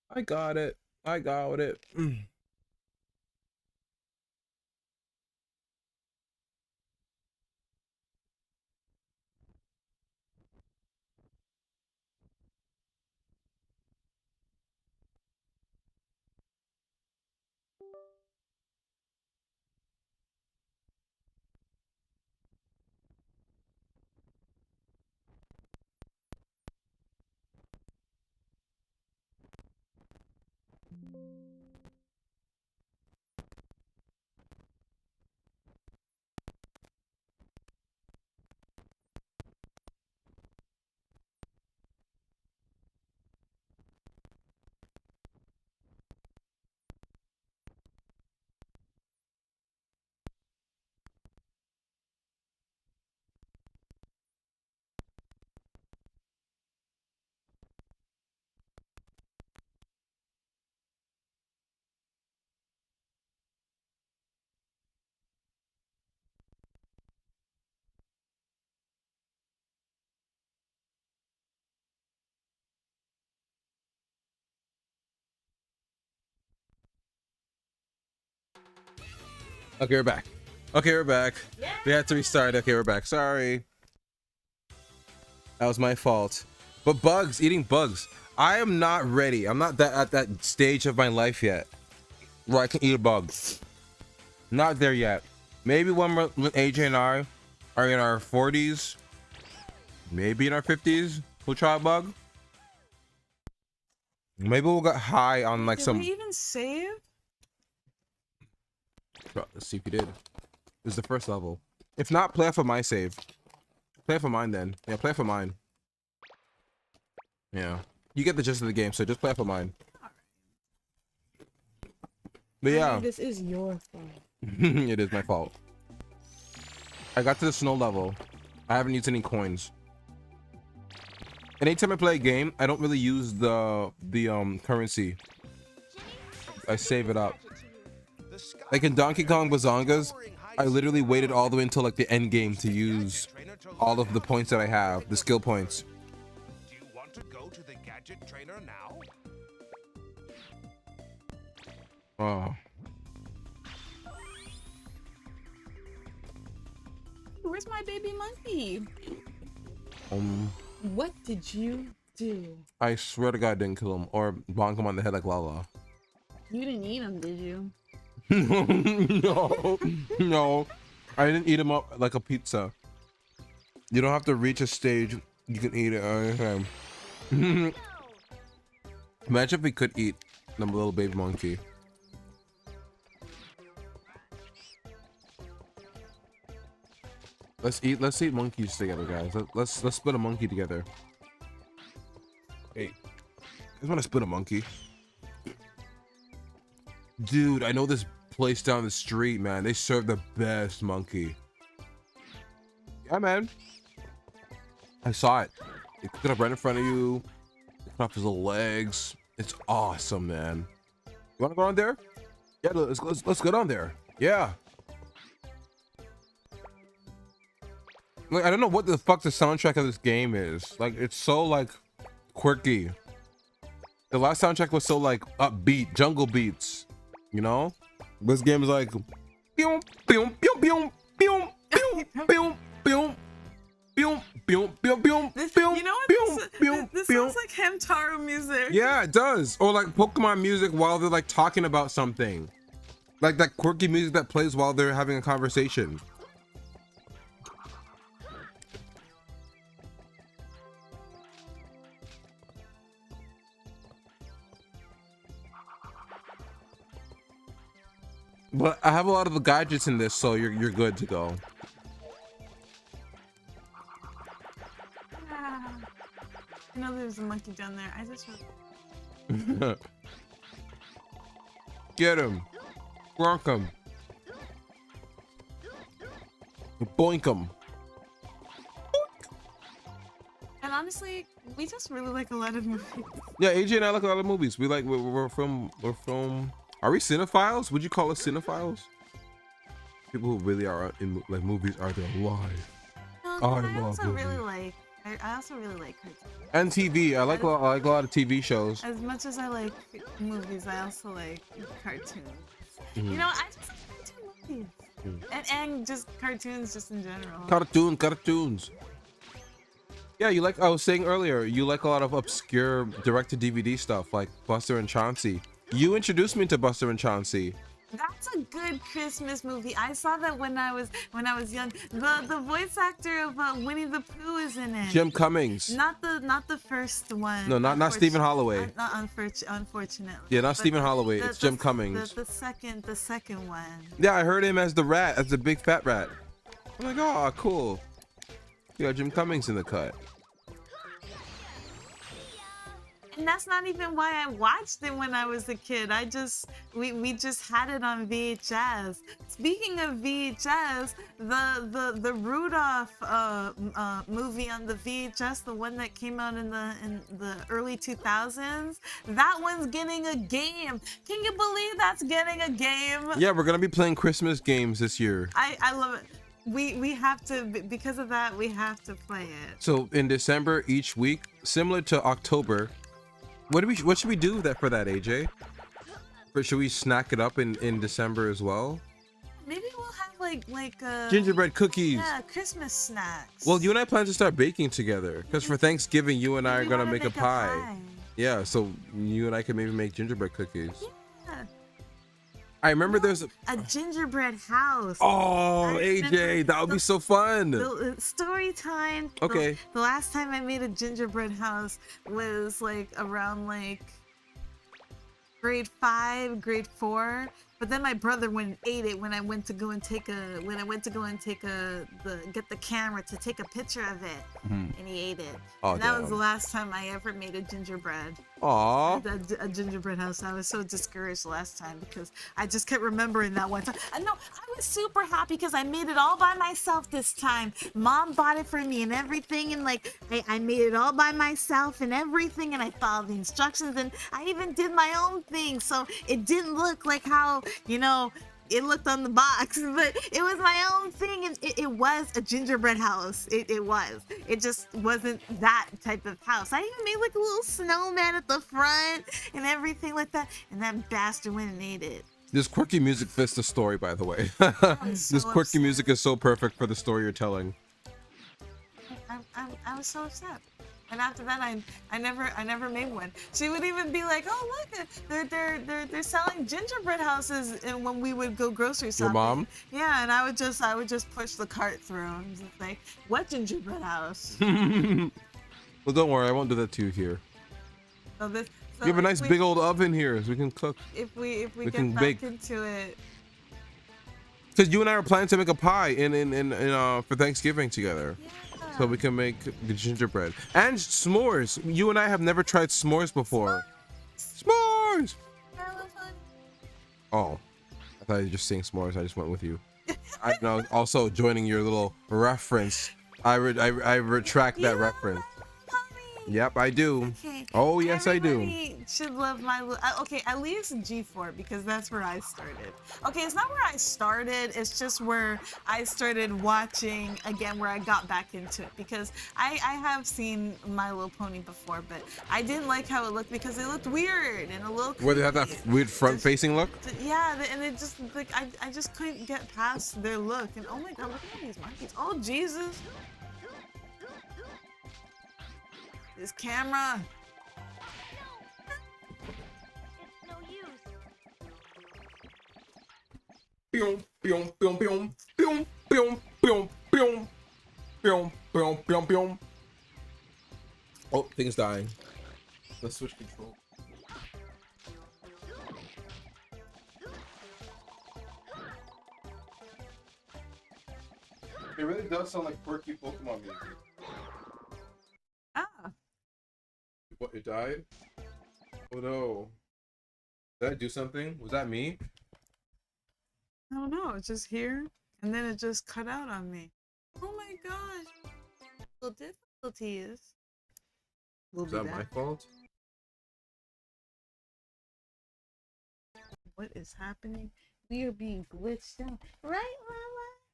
I got it. I got it. Okay, we're back. Okay, we're back. We had to restart. Okay, we're back. Sorry. That was my fault. But bugs, eating bugs. I am not ready. I'm not that at that stage of my life yet where I can eat a bug. Not there yet. Maybe when AJ and I are in our 40s, maybe in our 50s, we'll try a bug. Maybe we'll get high on like Did some. we even save? Let's see if you did. This is the first level. If not, play for my save. Play for mine then. Yeah, play for mine. Yeah. You get the gist of the game, so just play for mine. But yeah. I mean, this is your fault. It is my fault. I got to the snow level. I haven't used any coins. And anytime I play a game, I don't really use the currency. I save it up. Like in Donkey Kong Bazongas, I literally waited all the way until like the end game to use all of the points that I have, the skill points. Do you want to go to the gadget trainer now? Oh. Where's my baby monkey? What did you do? I swear to God I didn't kill him or bonk him on the head like Lala. You didn't eat him, did you? No, no. I didn't eat him up like a pizza. You don't have to reach a stage. You can eat it anytime. Imagine if we could eat the little baby monkey. Let's eat monkeys together, guys. Let's split a monkey together. Hey, you guys want to split a monkey? Dude, I know this place down the street, man. They serve the best monkey. Yeah, man. I saw it. They cook it up right in front of you. They cut off his little legs. It's awesome, man. You wanna go on there? Yeah, let's go down there. Yeah. Like, I don't know what the fuck the soundtrack of this game is. Like, it's so like quirky. The last soundtrack was so like upbeat, jungle beats. You know, this game is like, pew pew pew pew pew pew pew pew pew pew pew pew. You know what? This sounds like Hamtaro music. Yeah, it does. Or like Pokemon music while they're like talking about something, like that quirky music that plays while they're having a conversation. But I have a lot of the gadgets in this, so you're good to go. I know there's a monkey down there. I just Get him. Bronk him. Boink him. and honestly, we just really like a lot of movies. Yeah, AJ and I like a lot of movies. We're from are we cinephiles? Would you call us cinephiles? People who really are in like movies are their life. No, Oh, I I love also movies. really like. I also really like cartoons. And TV. I like a lot of TV shows. As much as I like movies, I also like cartoons. Mm-hmm. You know, I just like cartoon movies. And just cartoons just in general. Cartoons. Yeah, you like I was saying earlier, you like a lot of obscure direct-to-DVD stuff like Buster and Chauncey. You introduced me to Buster and Chauncey. That's a good Christmas movie. I saw that when I was young. The voice actor of Winnie the Pooh is in it. Jim Cummings. Not the first one. No, not Stephen Holloway. Unfortunately. Yeah, not But Stephen Holloway. It's Jim Cummings. The second one. Yeah, I heard him as the rat, as the big fat rat. I'm like, oh, cool. You got Jim Cummings in the cut. And that's not even why I watched it when I was a kid. We just had it on VHS. Speaking of VHS, the Rudolph movie on the VHS, the one that came out in the early 2000s, that one's getting a game. Can you believe that's getting a game? Yeah, we're gonna be playing Christmas games this year. I love it. We have to, because of that, we have to play it. So in December each week, similar to October. What should we do for that, AJ? Or should we snack it up in December as well? Maybe we'll have like Gingerbread cookies. Yeah, Christmas snacks. Well, you and I plan to start baking together because for Thanksgiving, you and I are We gonna wanna make a pie. Yeah, so you and I can maybe make gingerbread cookies. Yeah. I remember there's a gingerbread house. Oh, I AJ, remember that would be so fun. Story time. Okay. The last time I made a gingerbread house was like around like grade 5, grade 4. But then my brother went and ate it when I went to go and get the camera to take a picture of it, and he ate it. Oh, and that was damn. the last time I ever made a gingerbread. Aw. A gingerbread house. I was so discouraged last time because I just kept remembering that one time. No, I was super happy because I made it all by myself this time. Mom bought it for me and everything, and like I made it all by myself and everything, and I followed the instructions, and I even did my own thing, so it didn't look like how it looked on the box, but it was my own thing, and it was a gingerbread house. It was. It just wasn't that type of house. I even made like a little snowman at the front and everything like that, and that bastard went and ate it. This quirky music fits the story, by the way. So This quirky upset. music is so perfect for the story you're telling. I was so upset. And after that, I never made one. She would even be like, "Oh look, they're selling gingerbread houses," and when we would go grocery shopping. Your mom? Yeah, and I would just push the cart through and just like, "What gingerbread house?" Well, don't worry, I won't do that to you here. So We have a nice big old oven here, so we can cook. If we we get can back bake. into it, Because you and I are planning to make a pie for Thanksgiving together. yeah. So we can make the gingerbread and s'mores. You and I have never tried s'mores before. S'mores! Oh, I thought you were just saying s'mores. I just went with you. I know. Also joining your little reference. I retract that reference. Yep, I do. Okay. Oh, yes, I do. Everybody should love my. Okay, at least G4 because that's where I started. Okay, it's not where I started. It's just where I started watching again, where I got back into it because I have seen My Little Pony before, but I didn't like how it looked because it looked weird and a little. Where they have that creepy. weird front-facing look. Yeah, and it just like I just couldn't get past their look. And oh my god, look at all these monkeys. Oh Jesus. This camera. It's no use. Pew, pew, pew, pew, pew, pew, pew, pew, pew, pew, pew, pew. Oh, thing's dying. Let's switch control. It really does sound like quirky Pokemon music. Ah. What, it died? Oh no. Did I do something? Was that me? I don't know. It's just here, and then it just cut out on me. Oh my gosh. Little difficulties. We'll Is be that back. my fault? What is happening? We are being glitched out. Right, Mama?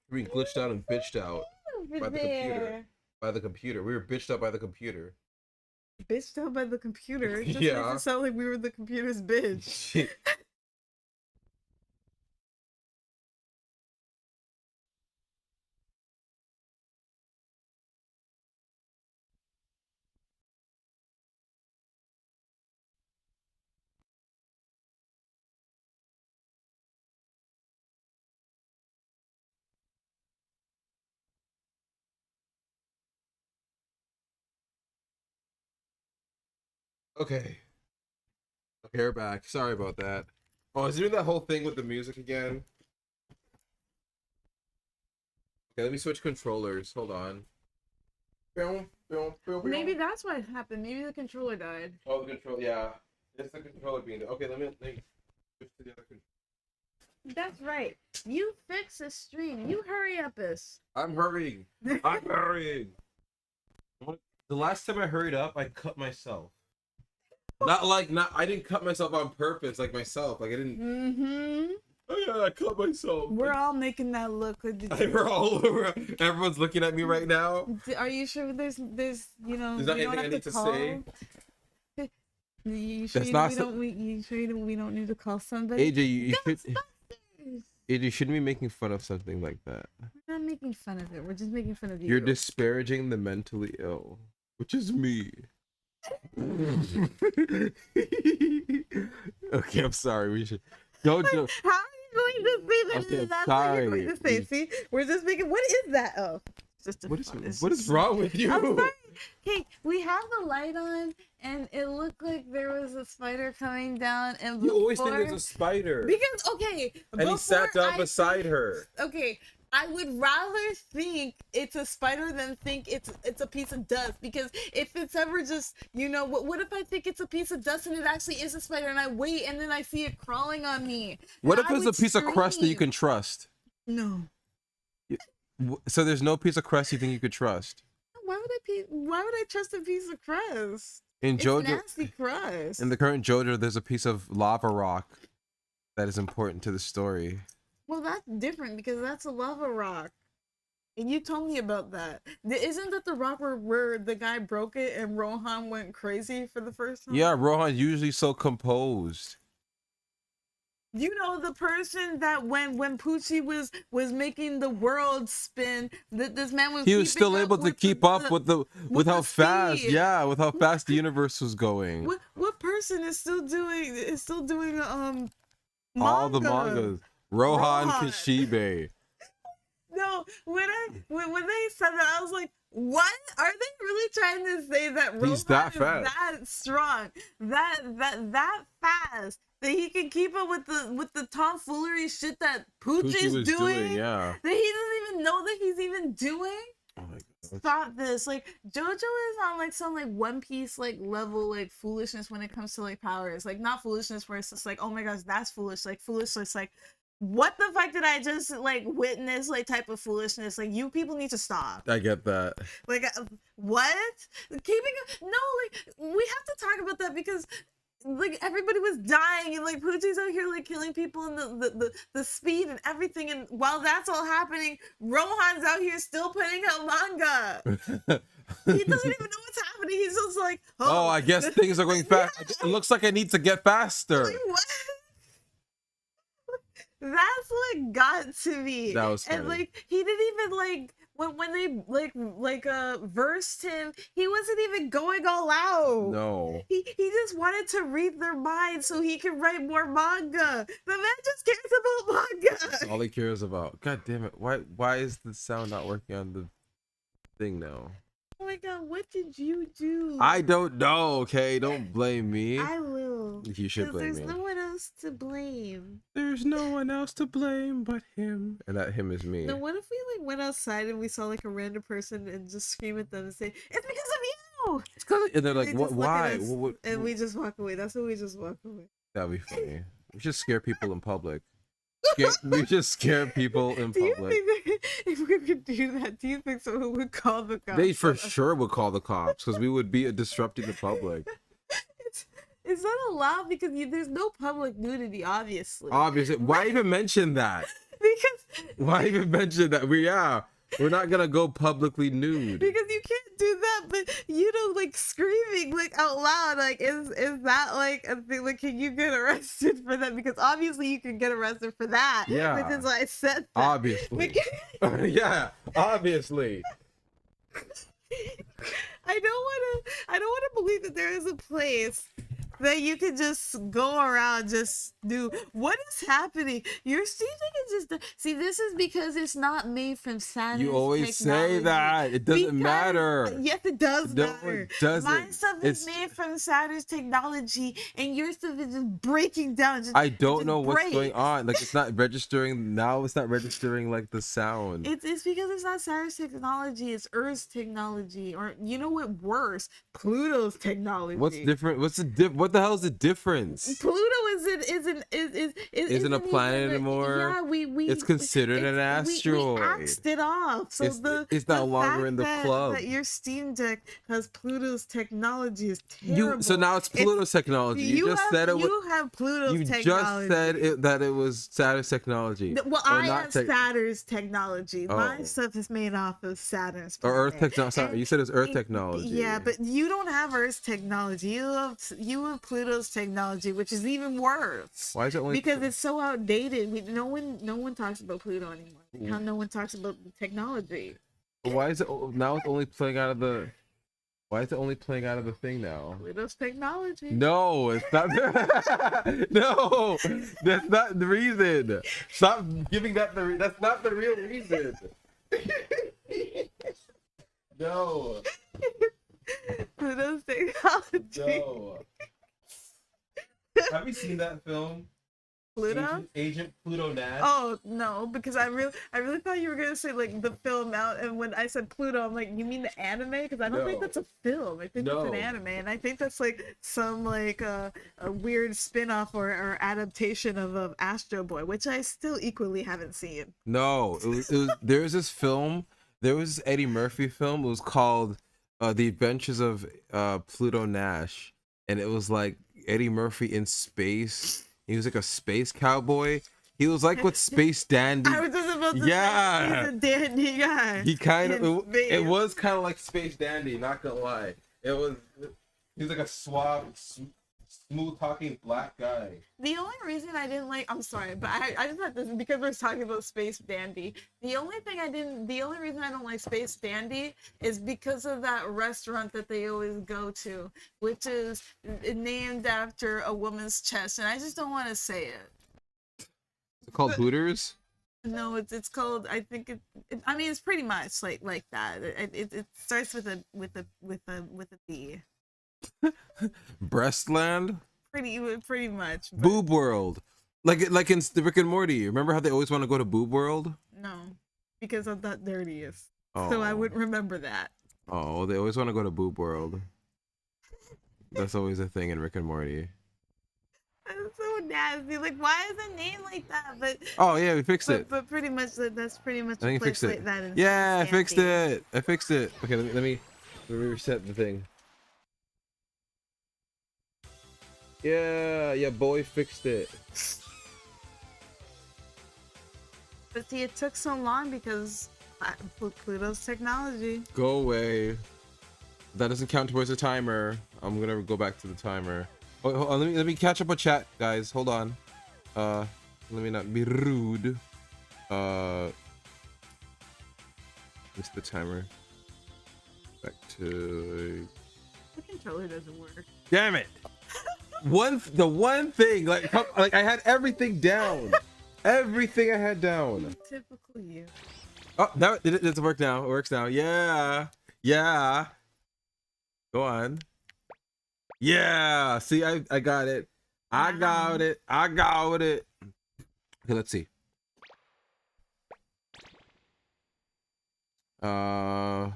We glitched out and bitched out Over by the computer. By the computer. We were bitched out by the computer. Bitched out by the computer. It just Yeah. makes it sound like we were the computer's bitch. Okay. Okay, we're back. Sorry about that. Oh, I was doing that whole thing with the music again. Okay, let me switch controllers. Hold on. Maybe that's what happened. Maybe the controller died. Oh, the control. Yeah, it's the controller being there. Okay, let me switch to the other controller. That's right. You fix the stream. You hurry up this. I'm hurrying. I'm hurrying. The last time I hurried up, I cut myself. Not. I didn't cut myself on purpose, like myself. Like I didn't. Mm-hmm. Oh yeah, I cut myself. We're all making that look. We're all over. Everyone's looking at me right now. Are you sure there's you know? There's not we don't anything I have need to call? say. You sure That's you not we so- don't you sure we don't need to call somebody? AJ, you should. Ghostbusters! AJ, you shouldn't be making fun of something like that. We're not making fun of it. We're just making fun of you. You're disparaging the mentally ill, which is me. Okay, I'm sorry. We should don't. How are you going to say that? Okay, That's sorry. what you're going to say. See, we're just making. What is that? Oh, it's just a What is fun- it's what just- is wrong with you? I'm sorry. Okay, we have the light on, and it looked like there was a spider coming down. And You always think before- there's a spider. because okay, And he sat before down I beside think- her. Okay, I would rather think it's a spider than think it's a piece of dust, because if it's ever just, you know, what if I think it's a piece of dust and it actually is a spider, and I wait and then I see it crawling on me? What And if I it's a would piece of crust that you scream. can trust? No. So there's no piece of crust you think you could trust? Why would I trust a piece of crust? In It's JoJo, nasty crust. in the current JoJo, there's a piece of lava rock that is important to the story. Well, that's different because that's a lava rock. And you told me about that. Isn't that the rock where the guy broke it and Rohan went crazy for the first time? Yeah, Rohan's usually so composed. You know, the person that when Poochie was making the world spin, that this man was He was keeping still up able to with keep the- up with with how the fast, speed. yeah, with how fast the universe was going. What person is still doing All the manga? mangas. Rohan Rohan. Kishibe. No, when they said that, I was like, what? Are they really trying to say that Rohan He's that is fast. that strong, that fast, that he can keep up with the tomfoolery shit that Poochie's Poochie was doing, yeah. that he doesn't even know that he's even doing? Oh my god. Stop this. Like, JoJo is on like some like One Piece like level like foolishness when it comes to like powers. Like, not foolishness where it's just like, oh my gosh, that's foolish. Like, foolishness like, what the fuck did I just like witness? Like, type of foolishness. Like, you people need to stop. I get that. Like, what? Keeping no, like, we have to talk about that because like everybody was dying and like Poochie's out here like killing people and the speed and everything, and while that's all happening, Rohan's out here still putting out manga. He doesn't even know what's happening. He's just like, Oh, I guess things are going fast. It looks like I need to get faster. Like, what? That's what got to me. That was and funny. like he didn't even like when they versed him, he wasn't even going all out. No. He just wanted to read their minds so he could write more manga. The man just cares about manga. That's all he cares about. God damn it. Why is the sound not working on the thing now? Oh my god, what did you do? I don't know, okay? Don't blame me. I will. You should 'Cause blame there's me. no one else else to blame. There's no one else to blame but him. And that him is me. Now, what if we like went outside and we saw like a random person and just scream at them and say, "It's because of you!" It's 'cause- and they're like, They what? just look at Why? us, and we just walk away. That's what we just walk away. That'd be funny. We should scare people in public. We just scare people in Do you public. think that if we could do that, do you think someone would call the cops? They for sure would call the cops because we would be disrupting the public. It's not allowed because there's no public nudity, obviously. Obviously, why even mention that? Because Why even mention that? We're not gonna go publicly nude. because you can't do that, but you know, like screaming like out loud, like is that like a thing? Like, can you get arrested for that? Because obviously you can get arrested for that. Yeah. Which is why I said that. Obviously. Yeah, obviously. I don't wanna believe that there is a place that you can just go around just do what is happening. Your streaming is just see, this is because it's not made from Saturn's You always say technology. that. It doesn't Because- matter. Yes, it does No, matter. it doesn't. My stuff is It's- made from Saturn's technology, and your stuff is just breaking down. I don't know what's going on. Like it's not registering now. It's not registering like the sound. It's because it's not Saturn's technology. It's Earth's technology, or you know what? Worse, Pluto's technology. What's different? What the hell is the difference? Pluto isn't a planet even anymore? Yeah, we It's considered an We asteroid. axed it off. So It's no longer fact in the that, club. That your Steam Deck has Pluto's technology is terrible. So now it's Pluto's technology. You just said it was. You have Pluto's You technology. just said that it was Saturn's technology. Well, Or I not have tech- Saturn's technology. My Oh. stuff is made off of Saturn's. Or Earth planet. technology. Sorry, And you said it's Earth it- technology. Yeah, but you don't have Earth's technology. You have Pluto's technology, which is even worse. Why is it only? Because it's so outdated. No one talks about Pluto anymore. Mm. How no one talks about the technology. Why is it now? It's only playing out of the. Why is it only playing out of the thing now? Pluto's technology. No, it's not. No, that's not the reason. Stop giving that the. That's not the real reason. No, Pluto's technology. no. Have you seen that film? Pluto. Agent Pluto Nash. Oh no, because I really thought you were gonna say like the film out, and when I said Pluto, I'm like, you mean the anime? Because I don't think No. that's a film. I think that's an No. anime, and I think that's like some like a weird spin-off or adaptation of Astro Boy, which I still equally haven't seen. No, it was there was this film. There was this Eddie Murphy film. It was called The Adventures of Pluto Nash, and it was like Eddie Murphy in space. He was like a space cowboy. He was like what Space Dandy. I was just about to Yeah. say he's a dandy guy. He kind in of it space. was kind of like Space Dandy. Not gonna lie, he was like a suave, smooth talking black guy. The only reason I didn't like, I'm sorry, but I just had this because we're talking about Space Dandy. The only reason I don't like Space Dandy is because of that restaurant that they always go to, which is named after a woman's chest, and I just don't want to say it. It's called Hooters. No, it's called. I think I mean, it's pretty much like that. It starts with a B. Breastland. Pretty much. but Boob World. Like in the Rick and Morty. Remember how they always want to go to Boob World? No, because I'm not dirtiest. So I Oh. wouldn't remember that. Oh, they always want to go to Boob World. That's always a thing in Rick and Morty. That's so nasty. Like, why is it named like that? But Oh yeah, we fixed it. but pretty much that's pretty much I think a I place fixed like it. that. In Yeah, I Cincinnati. fixed it. I fixed it. Okay, let me reset the thing. Yeah, boy fixed it. But see, it took so long because Pluto's technology. Go away. That doesn't count towards the timer. I'm gonna go back to the timer. Oh, hold on, let me catch up with chat, guys. Hold on. Let me not be rude. Missed the timer. Back to. The controller doesn't work. Damn it! The one thing, like I had everything down. Everything I had down. Typical you. Oh, now it works now. It works now. Yeah. Go on. Yeah. See, I got it. I got it. I got it. Okay, let's see. You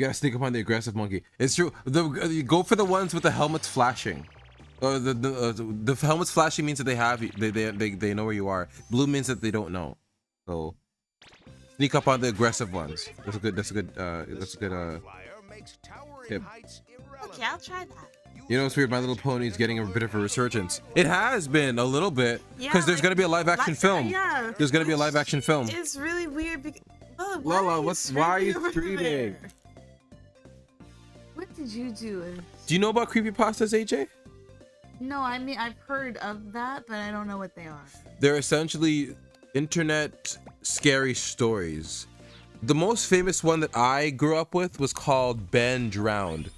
gotta sneak up on the aggressive monkey. It's true. You go for the ones with the helmets flashing. The helmets flashing means that they know where you are. Blue means that they don't know. So sneak up on the aggressive ones. That's a good Flyer makes towering tip. heights Okay, I'll try that. You know, it's weird. My Little Pony is getting a bit of a resurgence. It has been a little bit because there's gonna be a live action film. Yeah. There's gonna be a live action film. It's really weird because Lala, why are you streaming? What did you do? Do you know about creepypastas, AJ? No, I mean I've heard of that, but I don't know what they are. They're essentially internet scary stories. The most famous one that I grew up with was called Ben Drowned.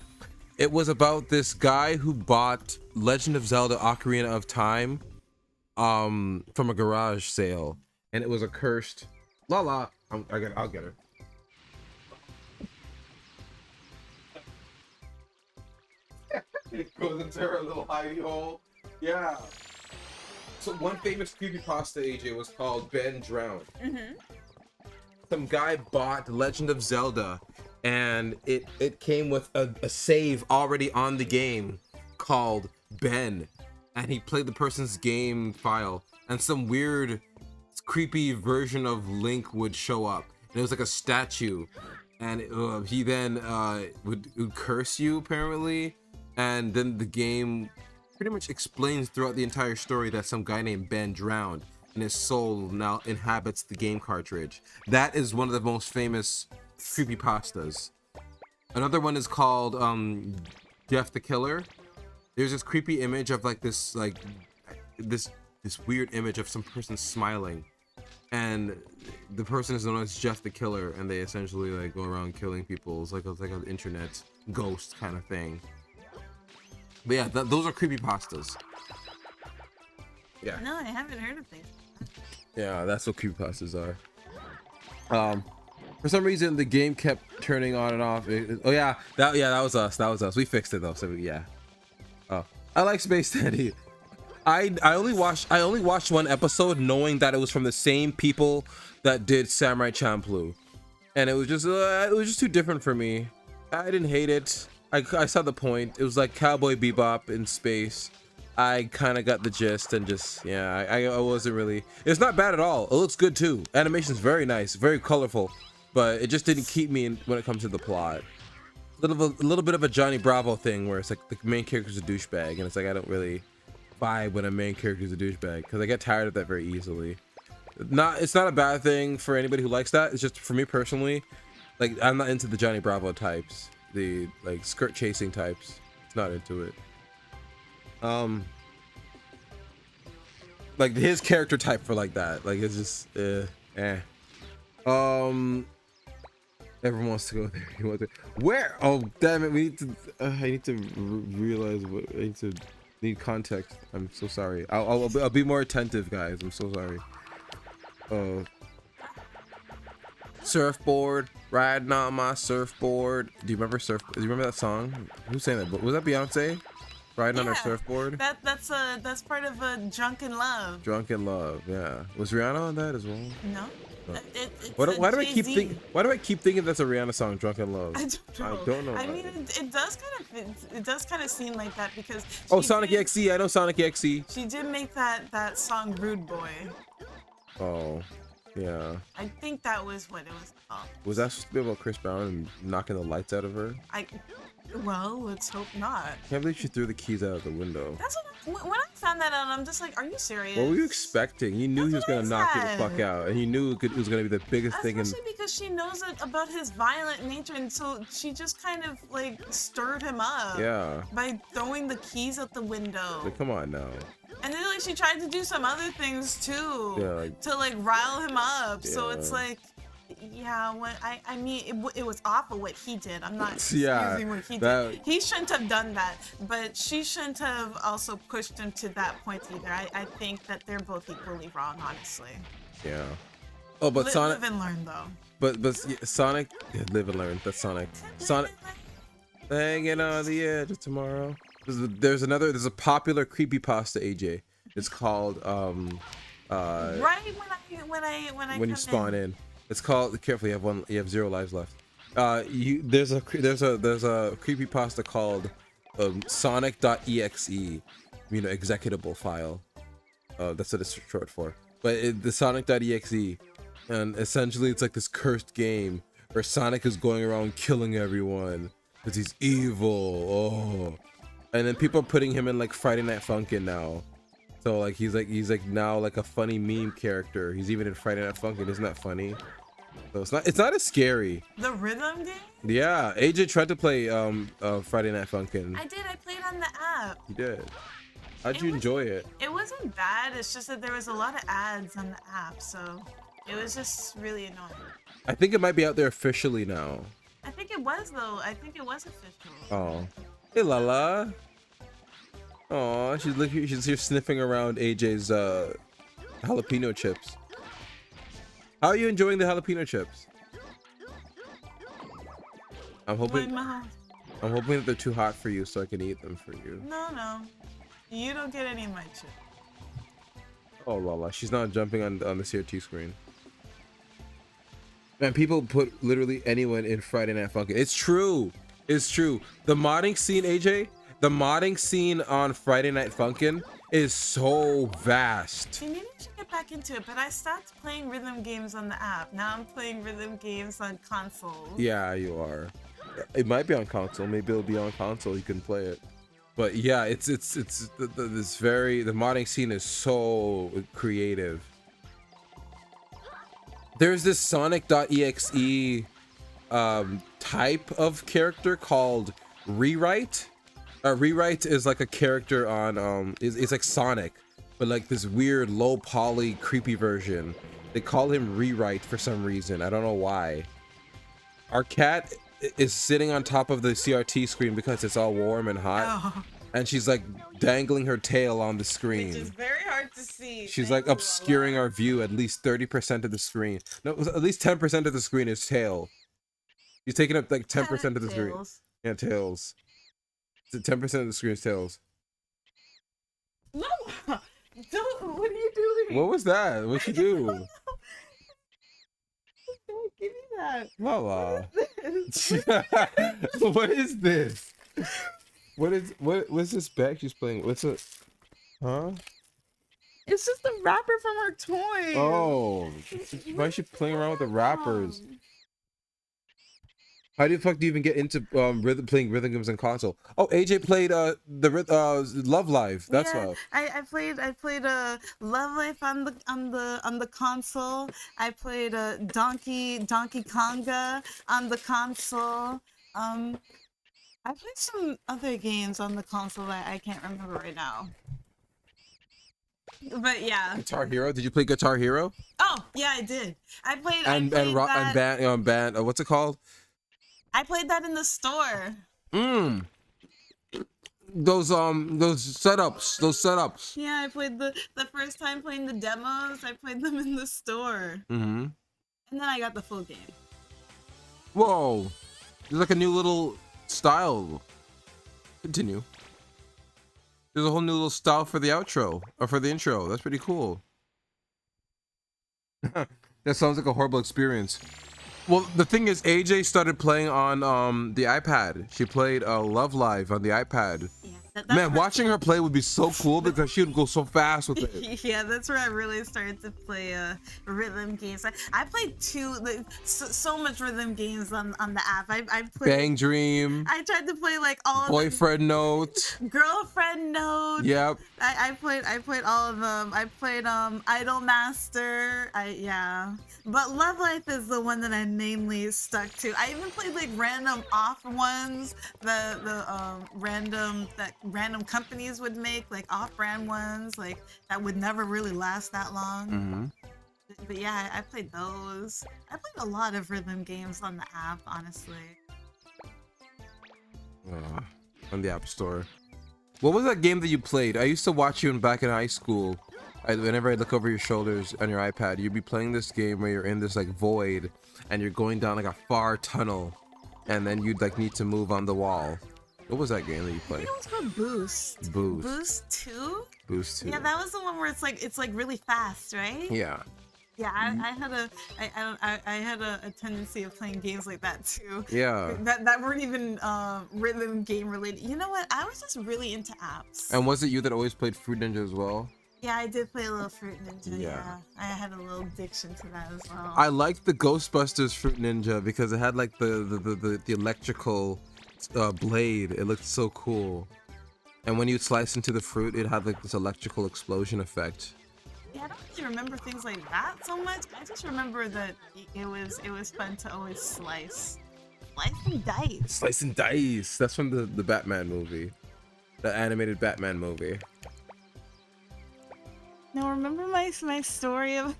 It was about this guy who bought Legend of Zelda Ocarina of Time from a garage sale, and it was a cursed. Lala, I'll get her. It goes into her little hidey hole. Yeah. So one famous creepypasta, AJ, was called Ben Drowned. Some guy bought Legend of Zelda, and it came with a save already on the game called Ben, and he played the person's game file, and some weird, creepy version of Link would show up, and it was like a statue, and he then would curse you apparently. And then the game pretty much explains throughout the entire story that some guy named Ben drowned and his soul now inhabits the game cartridge. That is one of the most famous creepypastas. Another one is called Jeff the Killer. There's this creepy image of like this weird image of some person smiling. And the person is known as Jeff the Killer, and they essentially like go around killing people. It's like an internet ghost kind of thing. But yeah, those are creepypastas. Yeah. No, I haven't heard of things. Yeah, that's what creepypastas are. For some reason, the game kept turning on and off. That was us. That was us. We fixed it though. So yeah. Oh, I like Space Dandy. I only watched one episode, knowing that it was from the same people that did Samurai Champloo, and it was just too different for me. I didn't hate it. I saw the point. It was like Cowboy Bebop in space. I kind of got the gist, and just I wasn't really. It's not bad at all. It looks good too. Animation's very nice, very colorful, but it just didn't keep me when it comes to the plot. A little bit of a Johnny Bravo thing where it's like the main character's a douchebag, and it's like I don't really vibe when a main character's a douchebag because I get tired of that very easily. It's not a bad thing for anybody who likes that. It's just for me personally, like I'm not into the Johnny Bravo types. The like skirt chasing types, it's not into it. Like his character type for like that, like it's just everyone wants to go there. You want to where? Oh damn it, we need to. I need to realize what I need context. I'm so sorry. I'll be more attentive, guys. I'm so sorry. Surfboard, riding on my surfboard. Do you remember that song? Who sang that? Was that Beyonce? Riding on her surfboard. That's part of Drunken Love. Drunken Love, yeah. Was Rihanna on that as well? No. Why do I keep thinking that's a Rihanna song, Drunken Love? I don't know. I mean, it does kind of seem like that because. Sonic XE. I know Sonic XE. She did make that song "Rude Boy." Oh. Yeah. I think that was what it was called. Was that supposed to be about Chris Brown and knocking the lights out of her? Well, let's hope not. I can't believe she threw the keys out of the window. That's when I found that out. I'm just like, are you serious? What were you expecting? You knew he was gonna knock you the fuck out, and you knew it was gonna be the biggest thing. Especially because she knows about his violent nature, and so she just kind of like stirred him up. Yeah. By throwing the keys out the window. Like, come on now. And then like she tried to do some other things too. Yeah, to like rile him up. Yeah. So it's like. Yeah, I mean, it was awful what he did. I'm not excusing what he did. He shouldn't have done that, but she shouldn't have also pushed him to that point either. I think that they're both equally wrong, honestly. Yeah. Oh, but Sonic. Live and learn, though. But Sonic, live and learn. That's Sonic. Sonic, hanging on the edge of tomorrow. There's a popular creepypasta, AJ. It's called Right when I when you come spawn in. It's called, careful, you have 0 lives left. There's a creepypasta called Sonic.exe, executable file. That's what it's short for. But the Sonic.exe, and essentially it's like this cursed game where Sonic is going around killing everyone because he's evil. Oh, and then people are putting him in like Friday Night Funkin' now. So like he's like now like a funny meme character. He's even in Friday Night Funkin'. Isn't that funny? So it's not as scary. The rhythm game? Yeah, AJ tried to play Friday Night Funkin'. I did. I played on the app. You did. How'd you enjoy it? It wasn't bad. It's just that there was a lot of ads on the app, so it was just really annoying. I think it might be out there officially now. I think it was though. I think it was official. Oh, hey Lala. Oh, she's here sniffing around AJ's jalapeno chips. How are you enjoying the jalapeno chips? I'm hoping that they're too hot for you, so I can eat them for you. No. You don't get any of my chips. Oh, Lala, she's not jumping on the CRT screen. Man, people put literally anyone in Friday Night Funkin'. It's true. It's true. The modding scene, AJ, the modding scene on Friday Night Funkin' is so vast. See, maybe I should get back into it, but I stopped playing rhythm games on the app. Now I'm playing rhythm games on consoles. Yeah, you are. It might be on console. Maybe it'll be on console. You can play it. But yeah, the modding scene is so creative. There's this Sonic.exe type of character called Rewrite. Rewrite is like a character on it's like Sonic, but like this weird low poly creepy version. They call him Rewrite for some reason. I don't know why. Our cat is sitting on top of the CRT screen because it's all warm and hot, and she's like dangling her tail on the screen. Which is very hard to see. She's like obscuring our view at least 30% of the screen. No, at least 10% of the screen is tail. She's taking up like 10% of the screen. Yeah, tails. 10% of the screen is tails. No, don't. What are you doing? What was that? What'd you do? Give me that. Lala. What is this? What's this bag she's playing? What's it? Huh? It's just the wrapper from her toy. Oh, why is she playing around with the wrappers? How the fuck do you even get into playing rhythm games on console? Oh, AJ played Love Live. That's yeah, all. I played Love Life on the console. I played Donkey Konga on the console. I played some other games on the console that I can't remember right now. But yeah. Guitar Hero. Did you play Guitar Hero? Oh yeah, I did. I played what's it called? I played that in the store. Those setups. Yeah, I played the first time playing the demos. I played them in the store. Mm-hmm. And then I got the full game. Whoa, there's like a new little style. Continue. There's a whole new little style for the outro or for the intro. That's pretty cool. That sounds like a horrible experience. Well, the thing is, AJ started playing on the iPad. She played Love Live on the iPad. Yeah, man, watching her play would be so cool because she would go so fast with it. Yeah, that's where I really started to play rhythm games. I played so much rhythm games on the app. I played Bang Dream. I tried to play like all of Boyfriend Note. Girlfriend Note. Yep. I played all of them. I played Idol Master. Yeah. But Love Life is the one that I mainly stuck to. I even played like random off ones, the random companies would make, like off-brand ones, like that would never really last that long. Mm-hmm. But yeah, I played those. I played a lot of rhythm games on the app, honestly. On the App Store. What was that game that you played? I used to watch you back in high school. Whenever I look over your shoulders on your iPad, you'd be playing this game where you're in this like void and you're going down like a far tunnel, and then you'd like need to move on the wall. What was that game that you I played? think it was called Boost. Boost. Boost 2? Boost 2. Yeah, that was the one where it's like really fast, right? Yeah. Yeah, I had a tendency of playing games like that too. Yeah. That weren't even rhythm game related. You know what? I was just really into apps. And was it you that always played Fruit Ninja as well? Yeah, I did play a little Fruit Ninja. Yeah. Yeah, I had a little addiction to that as well. I liked the Ghostbusters Fruit Ninja because it had like the electrical blade. It looked so cool. And when you'd slice into the fruit, it had like this electrical explosion effect. Yeah, I don't really remember things like that so much. I just remember that it was fun to always slice and dice. Slice and dice. That's from the Batman movie, the animated Batman movie. Now remember my story of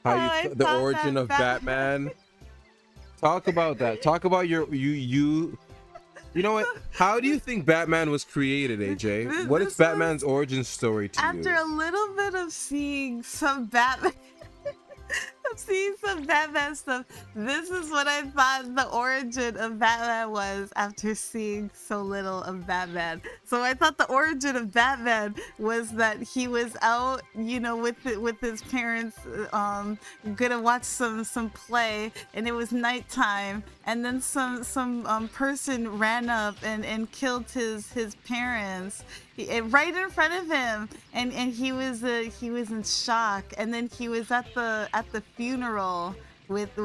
How I you the thought origin that of Batman. Talk about that. Talk about you. You know what? How do you think Batman was created, AJ? What is This Batman's origin story to after you? a little bit of seeing some Batman stuff, this is what I thought the origin of Batman was after seeing so little of Batman. So I thought the origin of Batman was that he was out, with his parents, gonna watch some play, and it was nighttime, and then some person ran up and killed his parents. Right in front of him, and he was in shock, and then he was at the funeral with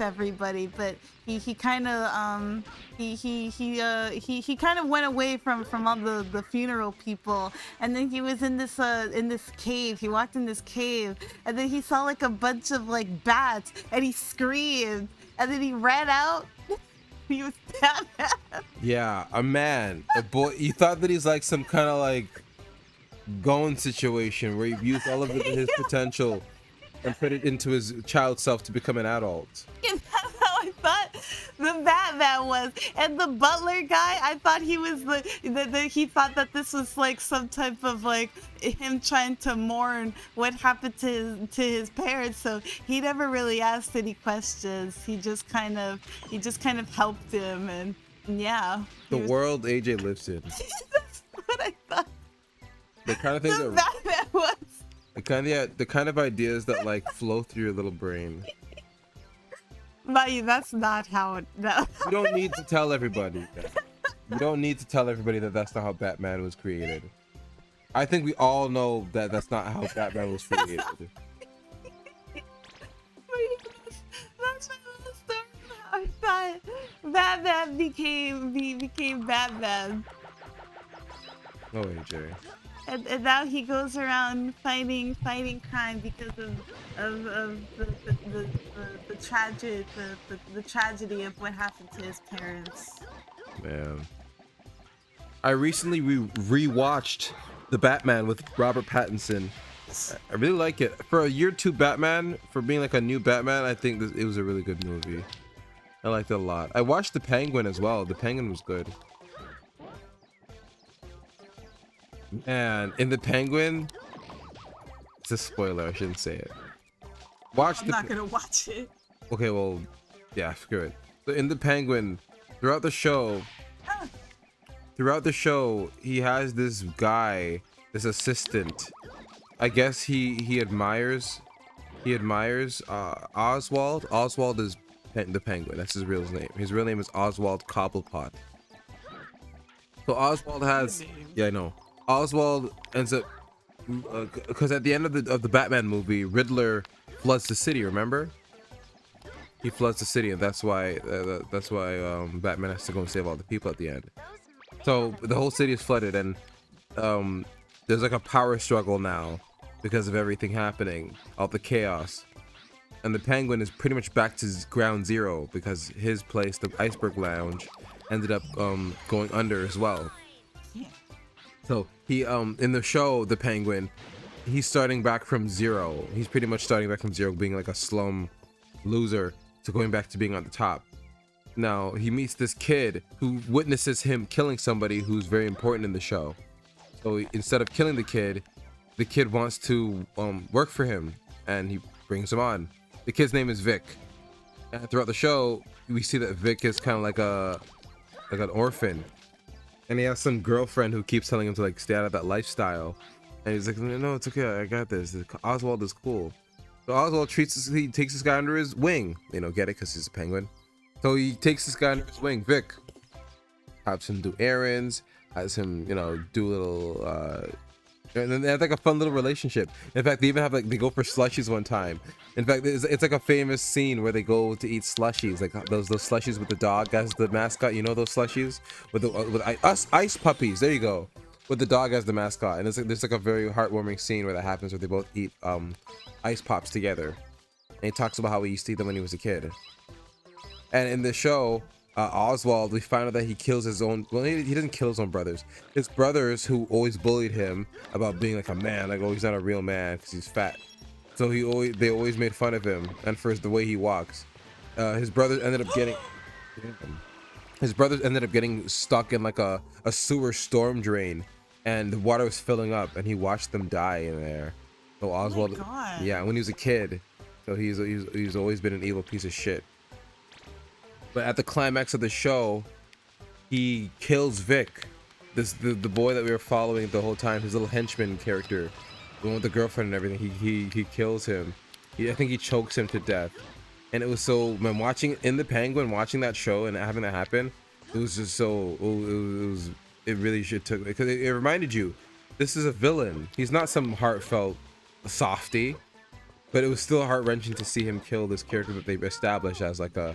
everybody, but he kind of he kind of went away from all the funeral people, and then he was in this cave. He walked in this cave, and then he saw like a bunch of like bats, and he screamed, and then he ran out. He was Batman. Yeah, a man, a boy. You thought that he's like some kind of like Gone situation where he used all of his potential and put it into his child self to become an adult. And that's how I thought the Batman was. And the butler guy, I thought he was he thought that this was like some type of like him trying to mourn what happened to his parents. So he never really asked any questions. He just kind of helped him, and yeah. The world AJ lives in. That's what I thought The kind of things the that Batman was. the kind of ideas that like flow through your little brain. Mayu, that's not how it. No. You don't need to tell everybody that. You don't need to tell everybody that that's not how Batman was created. I think we all know that that's not how Batman was created. That's my story. I thought Batman became Batman, Oh, AJ. and now he goes around fighting crime because of the tragedy of what happened to his parents. Man. I recently rewatched The Batman with Robert Pattinson. I really like it. For a year 2 Batman, for being like a new Batman, I think it was a really good movie. I liked it a lot. I watched The Penguin as well. The Penguin was good. And in The Penguin, it's a spoiler, I shouldn't say it. I'm not gonna watch it. Okay, well, yeah, screw it. So in The Penguin, throughout the show, he has this guy, this assistant. I guess he admires Oswald. Oswald is the Penguin. That's his real name. His real name is Oswald Cobblepot. So Oswald has, yeah, I know. Oswald ends up because at the end of the Batman movie, Riddler floods the city. Remember? He floods the city, and that's why Batman has to go and save all the people at the end. So the whole city is flooded, and there's like a power struggle now because of everything happening, all the chaos. And the Penguin is pretty much back to ground zero because his place, the Iceberg Lounge, ended up going under as well. So he in the show, the Penguin, he's starting back from zero. He's pretty much starting back from zero, being like a slum loser to going back to being on the top. Now he meets this kid who witnesses him killing somebody who's very important in the show. So instead of killing the kid wants to work for him, and he brings him on. The kid's name is Vic. And throughout the show, we see that Vic is kind of like an orphan. And he has some girlfriend who keeps telling him to like stay out of that lifestyle. And he's like, no, it's okay, I got this. Oswald is cool. So Oswald he takes this guy under his wing. You know, get it? Because he's a penguin. So he takes this guy under his wing, Vic. Has him do errands, has him, you know, do little, and then they have like a fun little relationship. In fact, they even have like, they go for slushies one time. In fact, it's like a famous scene where they go to eat slushies, like those slushies with the dog as the mascot. You know those slushies with us ice puppies. There you go, with the dog as the mascot. And there's like a very heartwarming scene where that happens, where they both eat ice pops together. And he talks about how he used to eat them when he was a kid. And in the show, Oswald, we find out that he kills his own. Well, he doesn't kill his own brothers. His brothers, who always bullied him about being like a man, like, oh, he's not a real man because he's fat. So they always made fun of him and for the way he walks. His brothers ended up getting stuck in like a sewer storm drain, and the water was filling up, and he watched them die in there. So Oswald, Oh my God. yeah, when he was a kid, so he's always been an evil piece of shit. But at the climax of the show, he kills Vic, the boy that we were following the whole time, his little henchman character, the one with the girlfriend and everything. He kills him. I think he chokes him to death. And it was so, when watching in the Penguin, watching that show and having that happen, it was just so, it really should took, because it reminded you, this is a villain. He's not some heartfelt softy, but it was still heart-wrenching to see him kill this character that they've established as like a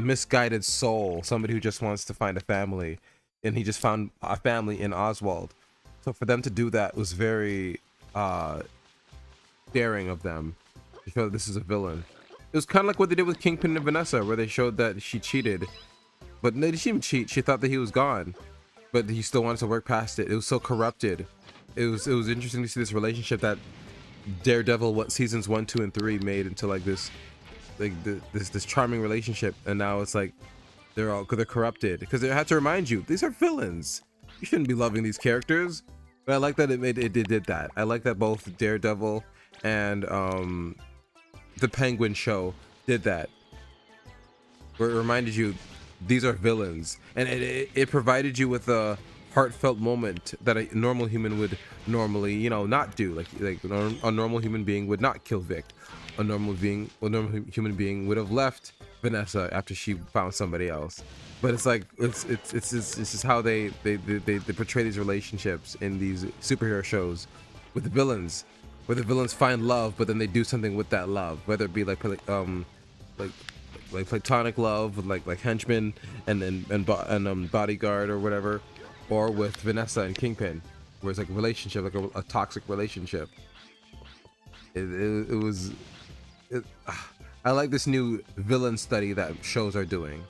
misguided soul, somebody who just wants to find a family, and he just found a family in Oswald. So for them to do that was very daring of them, to show that this is a villain. It was kind of like what they did with Kingpin and Vanessa, where they showed that she cheated, but no, she didn't cheat. She thought that he was gone, but he still wanted to work past it. It was so corrupted. It was interesting to see this relationship that Daredevil, what seasons 1, 2, and 3 made into like this. Like this charming relationship, and now it's like they're corrupted, because they had to remind you these are villains. You shouldn't be loving these characters. But I like that it did that. I like that both Daredevil and the Penguin show did that, where it reminded you these are villains, and it provided you with a heartfelt moment that a normal human would normally, you know, not do. Like a normal human being would not kill Vic. A normal human being would have left Vanessa after she found somebody else. But it's like it's just how they portray these relationships in these superhero shows with the villains, where the villains find love, but then they do something with that love, whether it be like platonic love with like henchmen and bodyguard or whatever, or with Vanessa and Kingpin, where it's like a relationship, like a toxic relationship. I like this new villain study that shows are doing.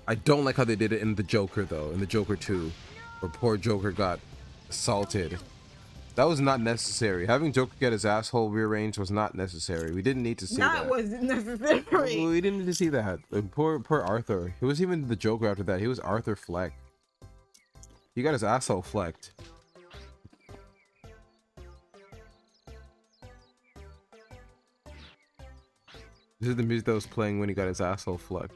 I don't like how they did it in the Joker though, in the Joker 2, where poor Joker got assaulted. That was not necessary. Having Joker get his asshole rearranged was not necessary. We didn't need to see that. That wasn't necessary. We didn't need to see that. And poor Arthur. He was even the Joker after that. He was Arthur Fleck. He got his asshole flecked. This is the music that was playing when he got his asshole flecked.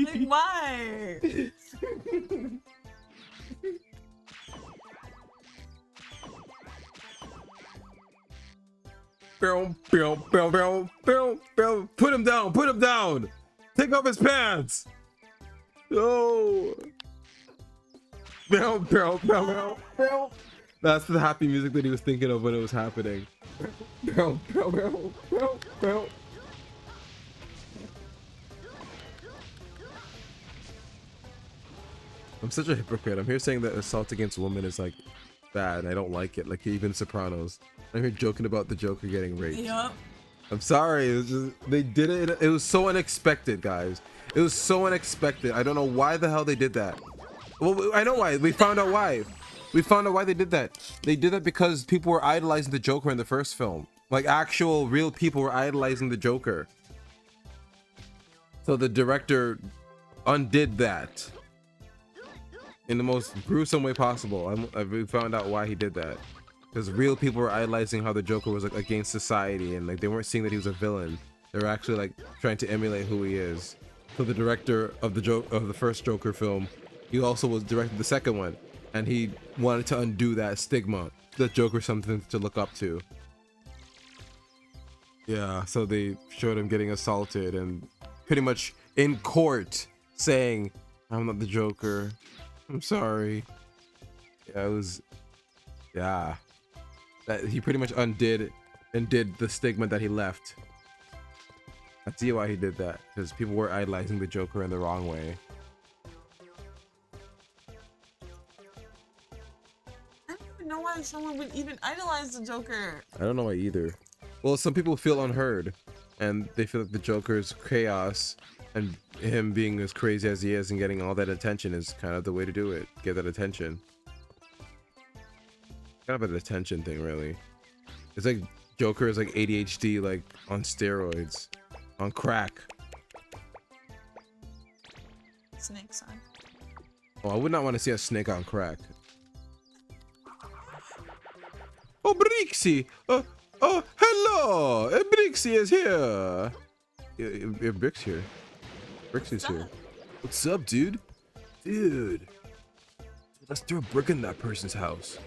Like, why? Put him down! Put him down! Take off his pants! No! That's the happy music that he was thinking of when it was happening. I'm such a hypocrite. I'm here saying that assault against women is like bad. I don't like it. Like even Sopranos. I'm here joking about the Joker getting raped. Yup. I'm sorry. It was just, they did it. It was so unexpected, guys. It was so unexpected. I don't know why the hell they did that. Well, I know why. We found out why. We found out why they did that. They did that because people were idolizing the Joker in the first film. Like actual real people were idolizing the Joker. So the director undid that in the most gruesome way possible. We found out why he did that. because real people were idolizing how the Joker was like against society, and like they weren't seeing that he was a villain. They were actually like trying to emulate who he is. So the director of the first Joker film, he also was directed the second one, and he wanted to undo that stigma. That Joker's something to look up to. Yeah, so they showed him getting assaulted and pretty much in court saying, "I'm not the Joker. I'm sorry." Yeah, it was, yeah. That he pretty much undid and did the stigma that he left. I see why he did that, because people were idolizing the Joker in the wrong way. I don't even know why someone would even idolize the Joker. I don't know why either. Well, some people feel unheard, and they feel like the Joker's chaos and him being as crazy as he is and getting all that attention is kind of the way to do it. Get that attention. Kind of an attention thing, really. It's like Joker is like ADHD, like on steroids, on crack. Snake son. Oh, I would not want to see a snake on crack. Oh, Brixie! Hello! Brixie is here! Brix here. Brixie's here. What's up, dude? Dude. Let's throw a brick in that person's house.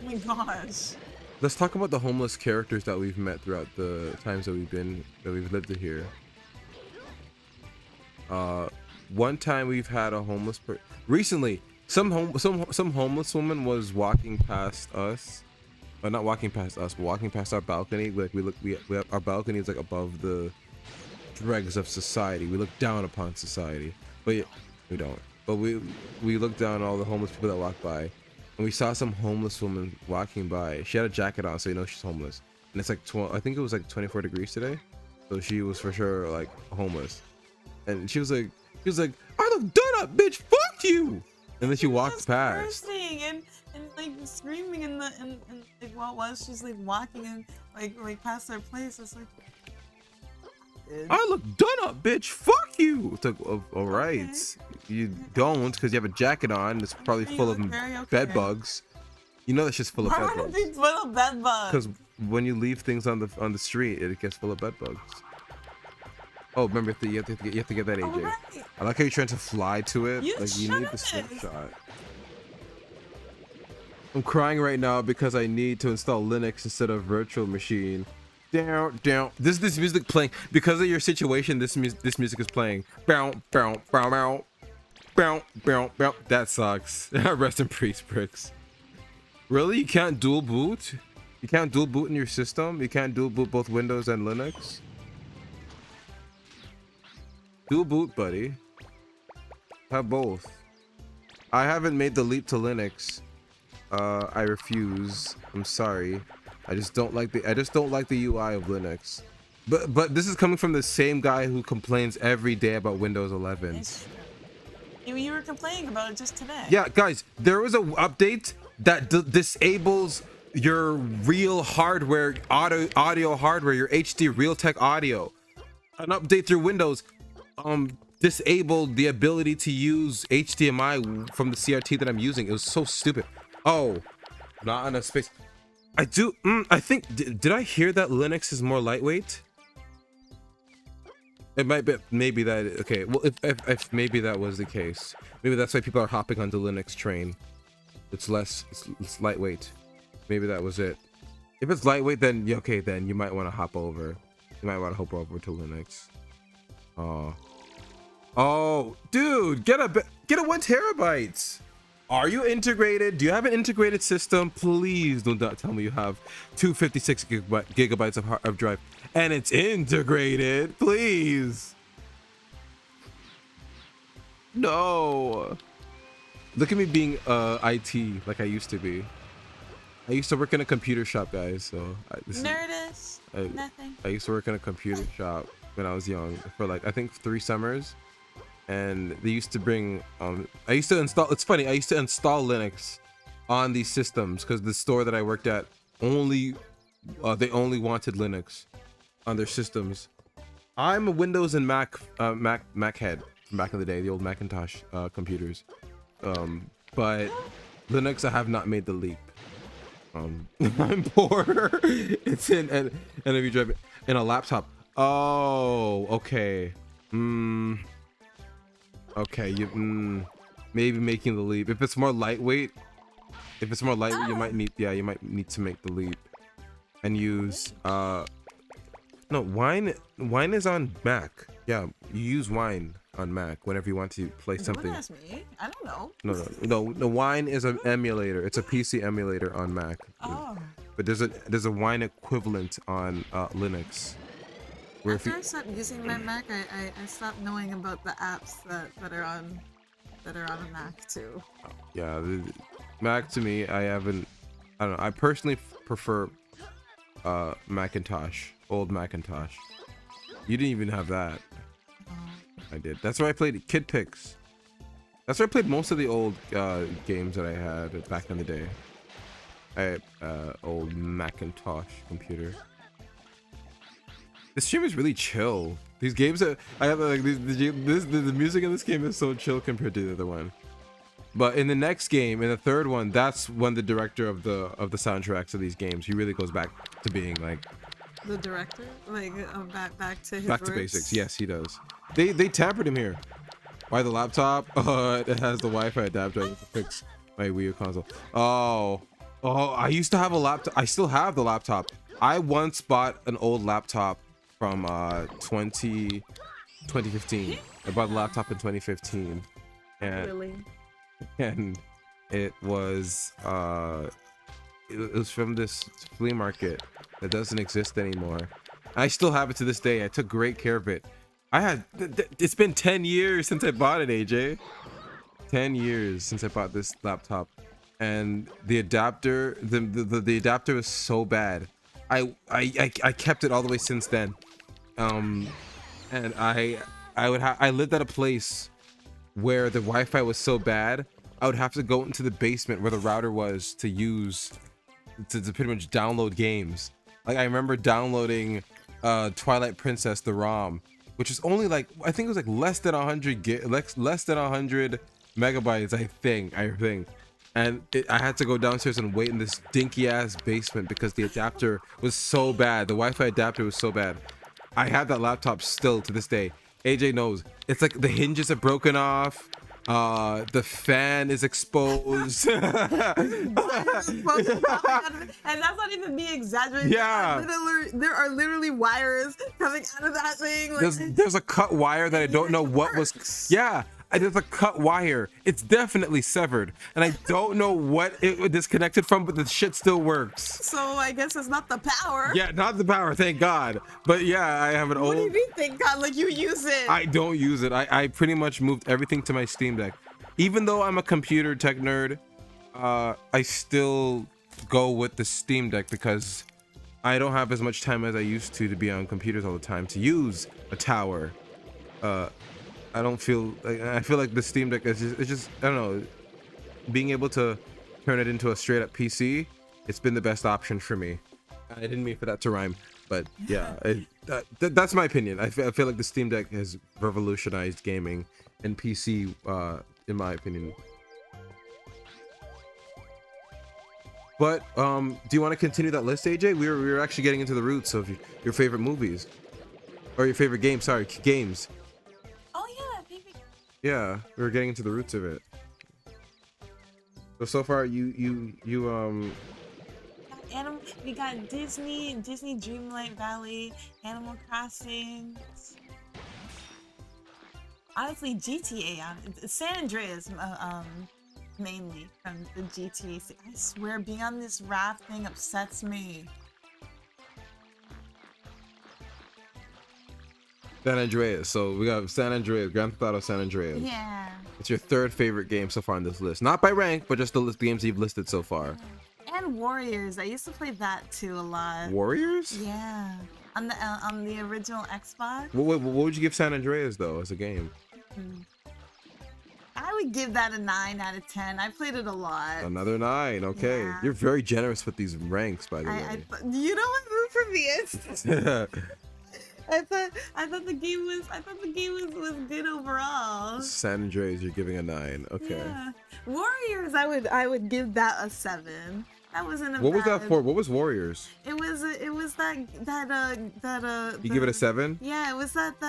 Oh my gosh. Let's talk about the homeless characters that we've met throughout the times that we've lived here. One time we've had a homeless recently. Some homeless woman was walking past us, not walking past us, but walking past our balcony. Like our balcony is like above the dregs of society. We look down upon society, but yeah, we don't. But we look down on all the homeless people that walk by. And we saw some homeless woman walking by. She had a jacket on, so you know she's homeless. And it's like I think it was like 24 degrees today, so she was for sure like homeless. And she was like, "I look done up, bitch. Fuck you!" And then she walked past. Cursing and like screaming and like while she's like walking and like past their place. It's like, "I look done up, bitch. Fuck you." It's like, all right, Okay. you don't, because you have a jacket on. It's probably full of bed bugs. You know that shit's full of why bed would it bugs. be full of bed bugs? Because when you leave things on the street, it gets full of bed bugs. Oh, remember you have to get that, AJ. Oh, right. I like how you're trying to fly to it. You Like you need the shouldn't. snapshot. I'm crying right now because I need to install Linux instead of virtual machine. Down. This music playing because of your situation. This music is playing. Bow. That sucks. Rest in peace, Bricks. Really? You can't dual boot? You can't dual boot in your system? You can't dual boot both Windows and Linux? Dual boot, buddy. Have both. I haven't made the leap to Linux. I refuse. I'm sorry. I just don't like the UI of Linux. But this is coming from the same guy who complains every day about Windows 11. It's true. You were complaining about it just today. Yeah, guys, there was an update that disables your real hardware, audio hardware, your HD Realtek audio. An update through Windows disabled the ability to use HDMI from the CRT that I'm using. It was so stupid. Oh, not enough space. I think, did I hear that Linux is more lightweight? It might be, maybe that, okay, well, if maybe that was the case. Maybe that's why people are hopping on the Linux train. It's lightweight. Maybe that was it. If it's lightweight, then, yeah, okay, then you might want to hop over. You might want to hop over to Linux. Oh, dude, get a 1 terabyte. Are you integrated? Do you have an integrated system? Please do not tell me you have 256 gigabytes of drive and it's integrated. Please. No. Look at me being IT like I used to be. I used to work in a computer shop, guys. So Nerdist. Nothing. I used to work in a computer shop when I was young for like I think 3 summers. And they used to bring I used to install, it's funny, I used to install Linux on these systems because the store that I worked at they only wanted Linux on their systems. I'm a Windows and Mac head from back in the day, the old Macintosh computers. But Linux, I have not made the leap. I'm poor. It's in an enemy drive in a laptop. Oh, okay. Okay, maybe making the leap. If it's more lightweight, you might need to make the leap and use no, wine is on Mac. Yeah, you use wine on Mac whenever you want to play something. Don't ask me. I don't know. No. The wine is an emulator. It's a PC emulator on Mac. Oh. But there's a wine equivalent on Linux. Where After I stopped using my Mac, I stopped knowing about the apps that are on a Mac too. Yeah, Mac to me, I don't know. I personally prefer Macintosh, old Macintosh. You didn't even have that. I did. That's where I played Kid Pix. That's where I played most of the old games that I had back in the day. Old Macintosh computer. This stream is really chill. These games that I have, like the music in this game is so chill compared to the other one. But in the next game, in the third one, that's when the director of the soundtracks of these games, he really goes back to being like the director, like back to his back roots. to basics. Yes, he does. They tampered him here. Why the laptop? It has the Wi-Fi adapter. I need to fix my Wii U console. Oh, I used to have a laptop. I still have the laptop. I once bought an old laptop from 2015. I bought a laptop in 2015, and Really? and it was from this flea market that doesn't exist anymore. I still have it to this day. I took great care of it. It's been 10 years since I bought it, AJ. 10 years since I bought this laptop, and the adapter, the adapter was so bad. I kept it all the way since then. And I lived at a place where the Wi-Fi was so bad, I would have to go into the basement where the router was to pretty much download games. Like I remember downloading Twilight Princess, the ROM, which is only like, I think it was like less than 100 megabytes, I think. And I had to go downstairs and wait in this dinky ass basement because the adapter was so bad. The Wi-Fi adapter was so bad. I have that laptop still to this day. AJ knows. It's like the hinges are broken off. The fan is exposed. And that's not even me exaggerating. Yeah. There are literally wires coming out of that thing. Like, There's a cut wire that I don't know what was. Yeah. There's a cut wire. It's definitely severed, and I don't know what it disconnected from, but the shit still works. so I guess it's not the power. Yeah, not the power, thank God. But yeah, I have an What old. do you mean, thank God? Like you use it. I don't use it. I pretty much moved everything to my Steam Deck. Even though I'm a computer tech nerd, I still go with the Steam Deck because I don't have as much time as I used to be on computers all the time to use a tower. I don't feel like, I feel like the Steam Deck is just I don't know, being able to turn it into a straight up PC, it's been the best option for me. I didn't mean for that to rhyme, but yeah, that's my opinion. I feel like the Steam Deck has revolutionized gaming and PC, in my opinion. But do you want to continue that list, AJ? We were actually getting into the roots of your favorite movies or your favorite games. Sorry, games. Oh yeah, baby. Yeah, we were getting into the roots of it. So far, you We got Disney Dreamlight Valley, Animal Crossing. Honestly, GTA, San Andreas, mainly from the GTA. I swear, being on this raft thing upsets me. San Andreas. So we got San Andreas, Grand Theft Auto San Andreas. Yeah. It's your third favorite game so far on this list, not by rank, but just the games you've listed so far. And Warriors. I used to play that too a lot. Warriors? Yeah. On the original Xbox. What would you give San Andreas though as a game? I would give that a 9 out of 10. I played it a lot. Another 9. Okay, Yeah. you're very generous with these ranks, by the way. You know what? Root for me. I thought the game was good overall. San Andreas, you're giving a 9. Okay. Yeah. Warriors, I would give that a 7. That wasn't a What was that bad- for? What was Warriors? It was You give it a 7? Yeah, it was that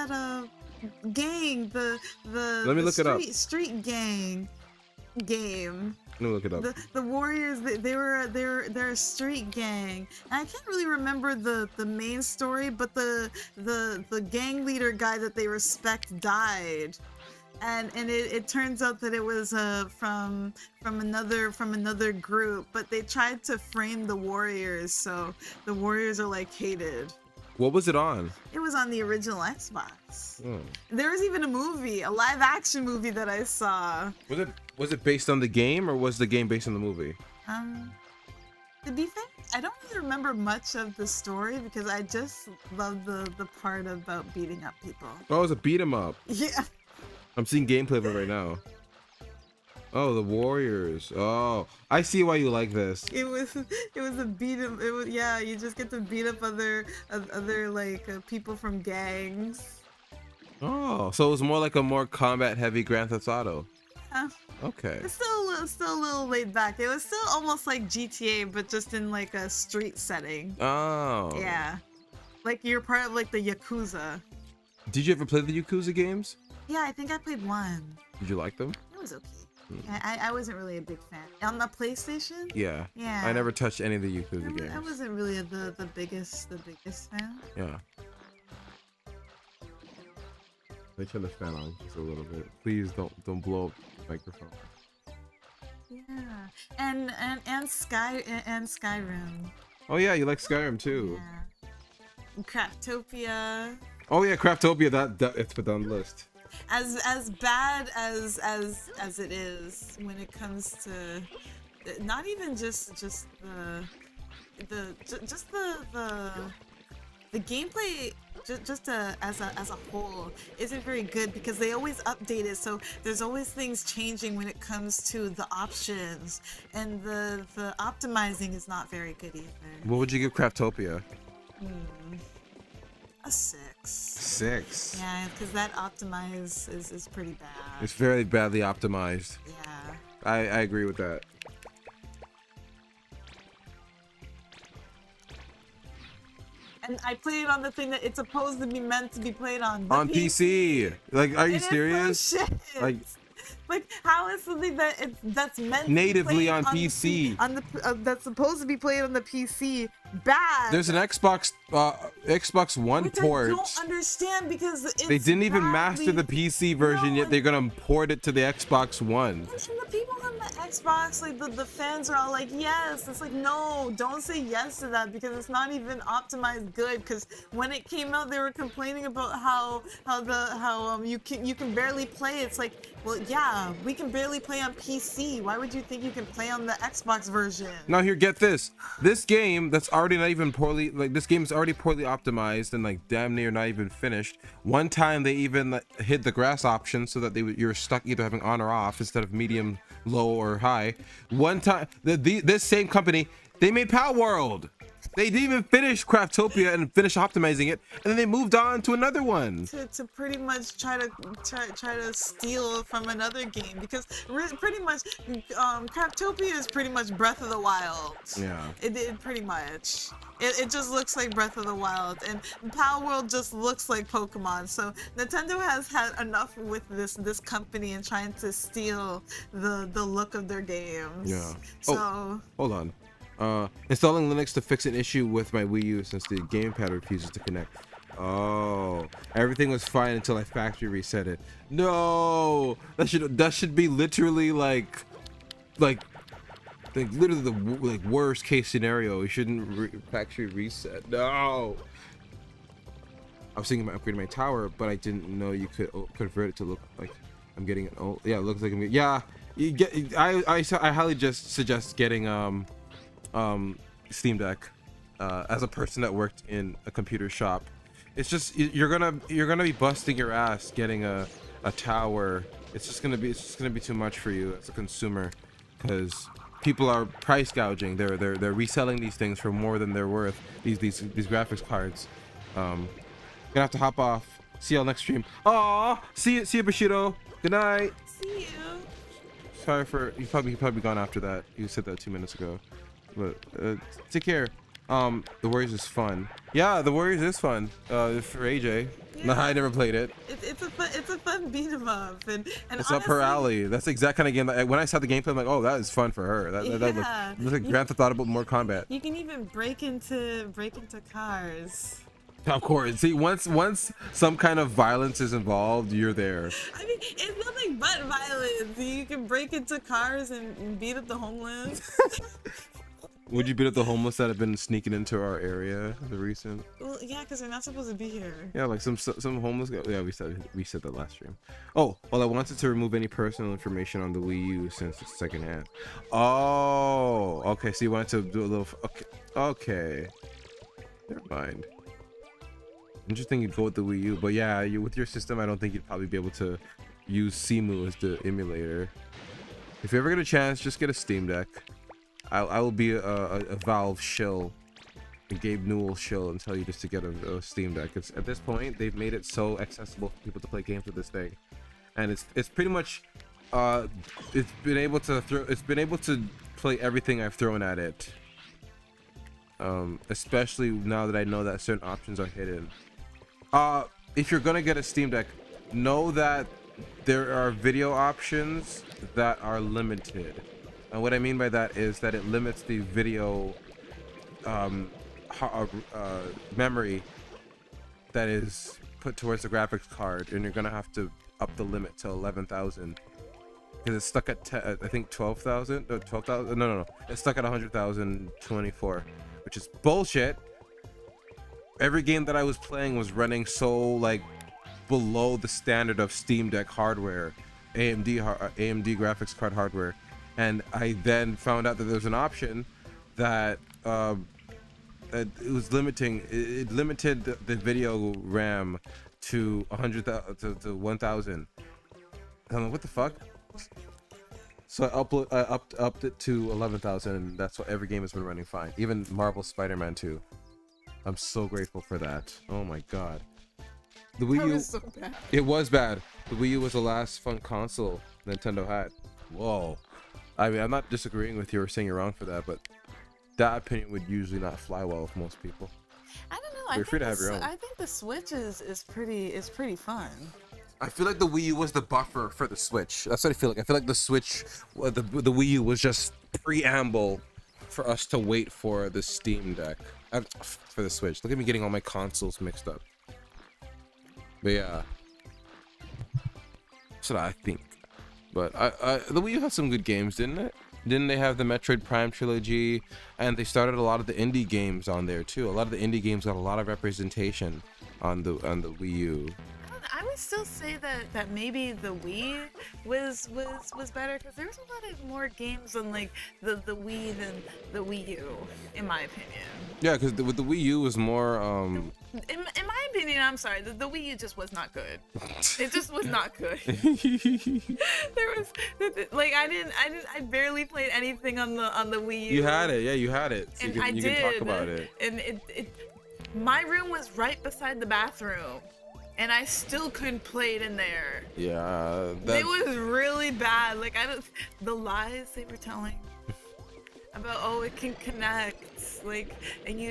gang, the Let me the look it up. street gang game. Let me look it up. The Warriors, they're a street gang. And I can't really remember the main story, but the gang leader guy that they respect died. And it turns out that it was from another group, but they tried to frame the Warriors, so the Warriors are like hated. What was it on? It was on the original Xbox. Oh. There was even a movie, a live action movie that I saw. Was it based on the game or was the game based on the movie? To be fair, I don't really remember much of the story because I just love the part about beating up people. Oh, it was a beat 'em up. Yeah. I'm seeing gameplay of it right now. Oh, the Warriors. Oh, I see why you like this. It was a beat up. It was, yeah, you just get to beat up other like people from gangs. Oh, so it was more like a more combat heavy Grand Theft Auto. Yeah. Okay. It's still a little laid back. It was still almost like GTA, but just in like a street setting. Oh. Yeah. Like you're part of like the Yakuza. Did you ever play the Yakuza games? Yeah, I think I played one. Did you like them? It was okay. I wasn't really a big fan. On the PlayStation? Yeah. Yeah. I never touched any of the Yakuza games. I wasn't really the biggest fan. Yeah. Let me turn the fan on just a little bit. Please don't blow up the microphone. Yeah. And Skyrim. Oh yeah, you like Skyrim too. Yeah. Craftopia. Oh yeah, Craftopia. That it's put on the list. As bad as it is when it comes to not even just the gameplay as a whole isn't very good because they always update it, so there's always things changing when it comes to the options, and the optimizing is not very good either. What would you give Craftopia? A 6. 6. Yeah, because that optimize is pretty bad. It's very badly optimized. Yeah. I agree with that. And I played on the thing that it's supposed to be meant to be played on. The On PC. Like, are you It is serious? so shit. Like how is something that's meant Natively to be on played PC. on the that's supposed to be played on the PC bad? There's an Xbox One Which port. I don't understand because it's They didn't even badly- master the PC version yet. They're gonna port it to the Xbox One. Listen, the people on the Xbox, like the fans are all like, yes. It's like, no, don't say yes to that because it's not even optimized good. Because when it came out, they were complaining about how you can barely play. It's like, well, yeah, we can barely play on PC. Why would you think you can play on the Xbox version? Now here, get this. This game that's already not even poorly, like this game is already poorly optimized and like damn near not even finished. One time they even hid the grass option so that you're stuck either having on or off instead of medium, low, or high. One time, this same company, they made Power World. They didn't even finish Craftopia and finish optimizing it, and then they moved on to another one. To pretty much try to steal from another game because pretty much Craftopia is pretty much Breath of the Wild. Yeah. It pretty much. It just looks like Breath of the Wild, and Power World just looks like Pokemon. So Nintendo has had enough with this company and trying to steal the look of their games. Yeah. So Oh, hold on. Installing Linux to fix an issue with my Wii U since the gamepad refuses to connect. Oh, everything was fine until I factory reset it. No, that should be literally like literally the worst case scenario. You shouldn't factory reset. No. I was thinking about upgrading my tower, but I didn't know you could convert it to look like I'm getting an old. Yeah, it looks like I'm getting. Yeah, you get. I highly just suggest getting Steam Deck. As a person that worked in a computer shop, it's just you're gonna be busting your ass getting a tower. It's just gonna be too much for you as a consumer, because people are price gouging. They're reselling these things for more than they're worth. These graphics cards. Gonna have to hop off. See y'all next stream. Aw, see you, Bushido. Good night. see you. Sorry for you. Probably gone after that. You said that 2 minutes ago. But take care. The Warriors is fun. Yeah, the Warriors is fun. For AJ. No, I never played it. It's a fun beat 'em up, and It's up her honestly, alley. That's the exact kind of game that when I saw the gameplay, I'm like, oh, that is fun for her. That Yeah. looks like Grand Theft Auto, but more combat. you can even break into cars. Of course. See, once some kind of violence is involved, you're there. I mean, it's nothing but violence. You can break into cars and beat up the homeless. Would you beat up the homeless that have been sneaking into our area the recent? Well, yeah, because they're not supposed to be here. Yeah, like some homeless guy. Yeah, we said that last stream. Oh, well, I wanted to remove any personal information on the Wii U since it's secondhand. Oh, okay. So you wanted to do a little. Okay. Never mind. Interesting, you'd go with the Wii U, but yeah, with your system, I don't think you'd probably be able to use Simu as the emulator. If you ever get a chance, just get a Steam Deck. I will be a Valve shill, a Gabe Newell shill, and tell you just to get a Steam Deck. It's at this point they've made it so accessible for people to play games with this thing, and it's pretty much it's been able to play everything I've thrown at it. Especially now that I know that certain options are hidden. If you're gonna get a Steam Deck, know that there are video options that are limited. And what I mean by that is that it limits the video memory that is put towards the graphics card, and you're gonna have to up the limit to 11,000 because it's stuck at I think 12,000. No, 12,000. No. It's stuck at 100,024, which is bullshit. Every game that I was playing was running so like below the standard of Steam Deck hardware, AMD graphics card hardware. And I then found out that there was an option that it was limiting. It limited the video RAM to 100,000 to 1,000. I'm like, what the fuck? So I upped it to 11,000, and that's what every game has been running fine. Even Marvel Spider-Man 2. I'm so grateful for that. Oh my god. The Wii U. was so bad. It was bad. The Wii U was the last fun console Nintendo had. Whoa. I mean, I'm not disagreeing with you or saying you're wrong for that, but that opinion would usually not fly well with most people. I don't know. You're free to have your own. I think the Switch is pretty fun. I feel like the Wii U was the buffer for the Switch. That's what I feel like. I feel like the Switch, the Wii U was just preamble for us to wait for the Steam Deck. For the Switch. Look at me getting all my consoles mixed up. But yeah. That's what I think. But the Wii U had some good games, didn't it? Didn't they have the Metroid Prime trilogy? And they started a lot of the indie games on there too. A lot of the indie games got a lot of representation on the Wii U. I would still say that maybe the Wii was better because there was a lot of more games on like the Wii than the Wii U, in my opinion. Yeah, because with the Wii U was more In my opinion, I'm sorry, the Wii U just was not good. It just was not good. There was like I barely played anything on the Wii U. You had it, yeah, you had it. So And you can talk about it. And my room was right beside the bathroom. And I still couldn't play it in there. Yeah, It was really bad. Like the lies they were telling about it can connect, like, and you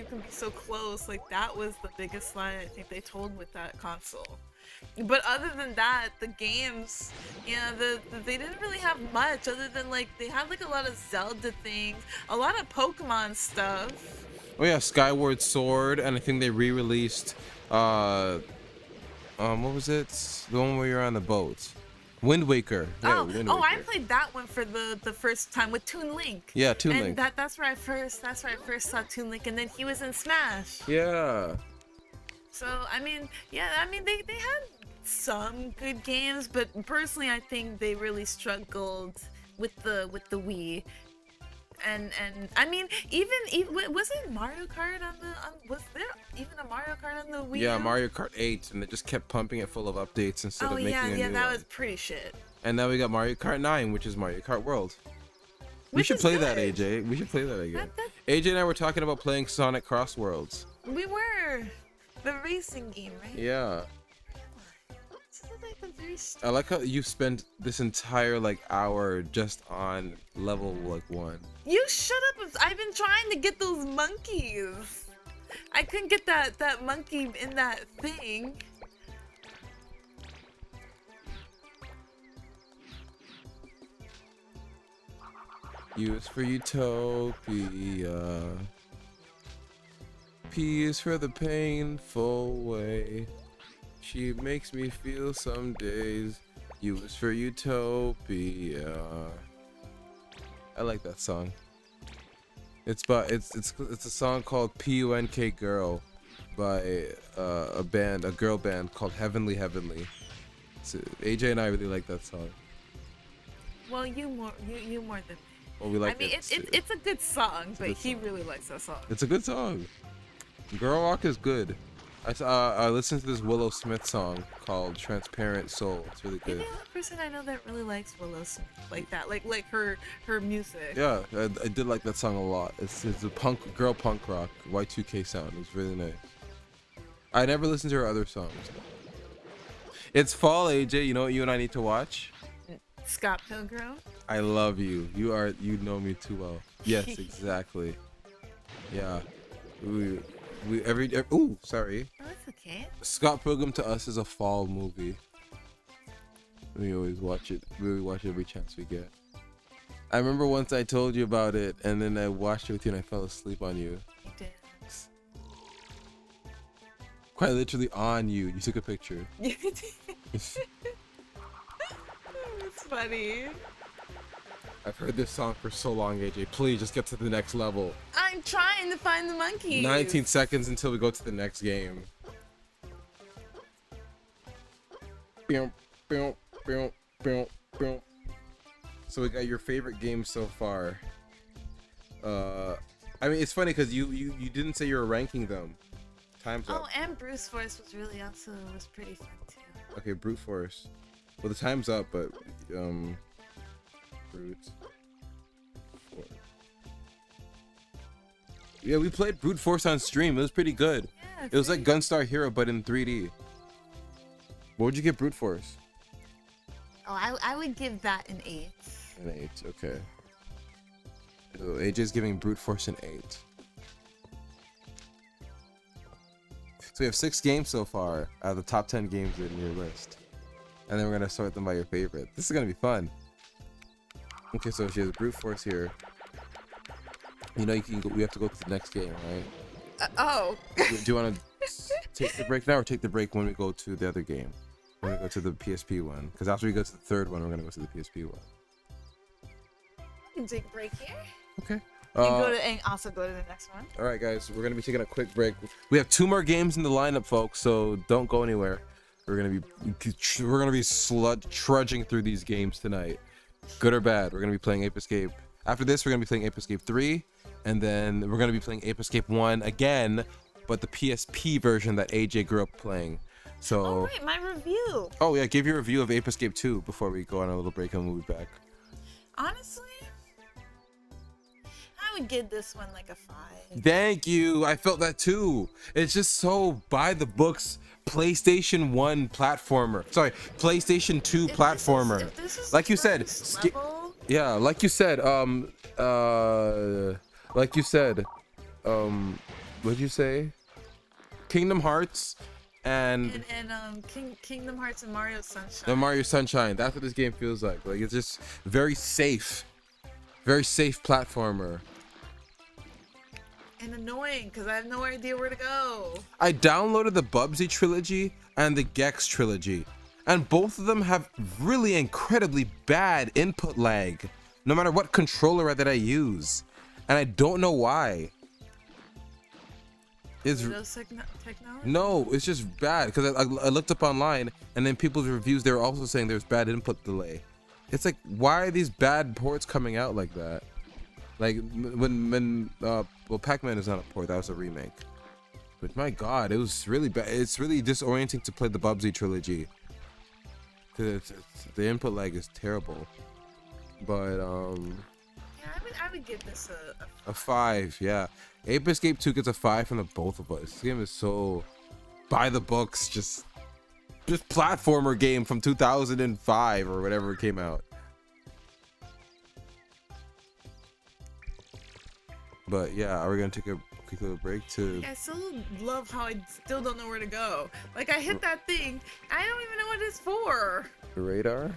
can be so close. Like that was the biggest lie I think they told with that console. But other than that, the games, yeah, they didn't really have much other than like they had like a lot of Zelda things, a lot of Pokemon stuff. Oh yeah, Skyward Sword, and I think they re-released what was it? The one where you're on the boat. Wind Waker. Yeah, Wind Waker. I played that one for the first time with Toon Link. Yeah, Toon and Link. That's where I first saw Toon Link, and then he was in Smash. Yeah. So they had some good games, but personally I think they really struggled with the Wii. And I mean, even wasn't Mario Kart was there even a Mario Kart on the Wii? Yeah, U? Mario Kart 8, and they just kept pumping it full of updates instead of making a new one. that was pretty shit. And now we got Mario Kart 9, which is Mario Kart World. We Which should is play that, good. AJ. We should play that again. That- AJ and I were talking about playing Sonic Cross Worlds. We were the racing game, right? Yeah. So like the three I like how you spent this entire like hour just on level like 1. You shut up. I've been trying to get those monkeys. I couldn't get that monkey in that thing. U is for utopia. P is for the painful way. She makes me feel some days. U is for utopia. I like that song. It's a song called PUNK Girl by a girl band called Heavenly Heavenly. So AJ and I really like that song. Well, you more than me. Well, we like I mean, it. it's a good song, but good he song. really likes that song. It's a good song. Girl Rock is good. I listened to this Willow Smith song called Transparent Soul. It's really You're good. the only person I know that really likes Willow Smith like that, like her music. Yeah, I did like that song a lot. It's a girl punk rock Y2K sound. It's really nice. I never listened to her other songs. It's fall, AJ. You know what you and I need to watch? Scott Pilgrim. I love you. You know me too well. Yes, exactly. Yeah. Ooh, sorry. Oh, that's okay. Scott Pilgrim to us is a fall movie. We always watch it. We watch it every chance we get. I remember once I told you about it, and then I watched it with you, and I fell asleep on you. You did. Quite literally on you. You took a picture. You did. It's funny. I've heard this song for so long, AJ. Please just get to the next level. I'm trying to find the monkeys. 19 seconds until we go to the next game. Boom, boom, boom, boom, boom. So we got your favorite game so far. I mean, it's funny because you didn't say you were ranking them. Time's up. Oh, and Bruce Force was pretty fun too. Okay, brute force. Well, the time's up, but brute force. Yeah, we played brute force on stream. It was pretty good. Yeah, It was like Gunstar Hero, but in 3D. What would you give brute force? Oh, I would give that an 8. An 8. Okay. So AJ's giving brute force an 8. So we have 6 games so far out of the top 10 games in your list. And then we're going to sort them by your favorite. This is going to be fun. Okay, so she has brute force here. You know, we have to go to the next game, right? Oh. Do you want to take the break now or take the break when we go to the other game? When we go to the PSP one? Because after we go to the third one, we're going to go to the PSP one. I can take a break here. Okay. And also go to the next one. All right, guys, we're gonna be taking a quick break. We have 2 more games in the lineup, folks, so don't go anywhere. We're gonna be trudging through these games tonight, good or bad. We're gonna be playing Ape Escape. After this, we're gonna be playing Ape Escape 3, and then we're gonna be playing Ape Escape 1 again, but the PSP version that AJ grew up playing. So. Oh wait, my review. Oh yeah, give your review of Ape Escape 2 before we go on a little break and we'll be back. Honestly, I would give this one like a 5. Thank you. I felt that too. It's just so by the books PlayStation 1 platformer. Sorry, PlayStation 2 platformer. Like you said, yeah, like you said, what'd you say? Kingdom Hearts and Kingdom Hearts and Mario Sunshine. the Mario Sunshine. That's what this game feels like. Like it's just very safe platformer. And annoying because I have no idea where to go. I downloaded the Bubsy trilogy and the Gex trilogy, and both of them have really incredibly bad input lag, no matter what controller that I use, and I don't know why. It's technology? no, it's just bad because I looked up online, and then people's reviews they were also saying there's bad input delay. It's like, why are these bad ports coming out like that? Like when Pac-Man is not a port, that was a remake. But my God, it was really bad. It's really disorienting to play the Bubsy trilogy. Cause the input lag is terrible. But Yeah, I would give this a 5. Yeah, Ape Escape 2 gets a 5 from the both of us. This game is so by the books, just just platformer game from 2005 or whatever it came out. But yeah, are we gonna take a quick little break to? I still love how I still don't know where to go. Like I hit that thing, I don't even know what it's for. The radar.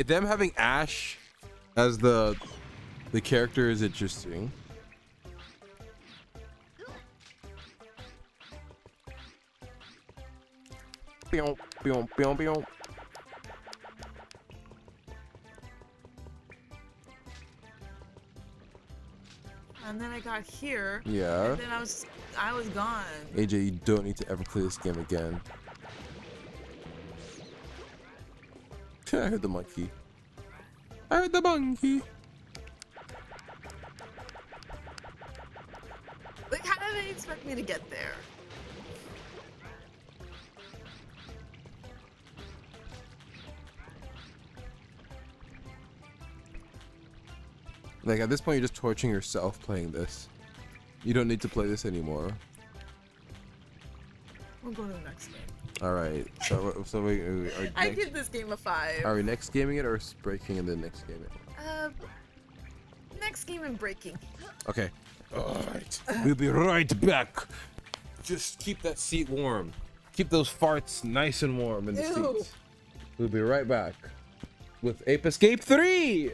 Them having Ash as the character is interesting. Pew, pew, pew, pew. And then I got here. Yeah. And then I was gone. AJ, you don't need to ever play this game again. I heard the monkey. I heard the monkey. Like, how did they expect me to get there? Like, at this point, you're just torturing yourself playing this. You don't need to play this anymore. We'll go to the next game. All right. So we are I give this game a 5. Are we next gaming it or breaking and then next game it? Next game and breaking. Okay. All right. We'll be right back. Just keep that seat warm. Keep those farts nice and warm in the Ew. seats. We'll be right back with Ape Escape 3.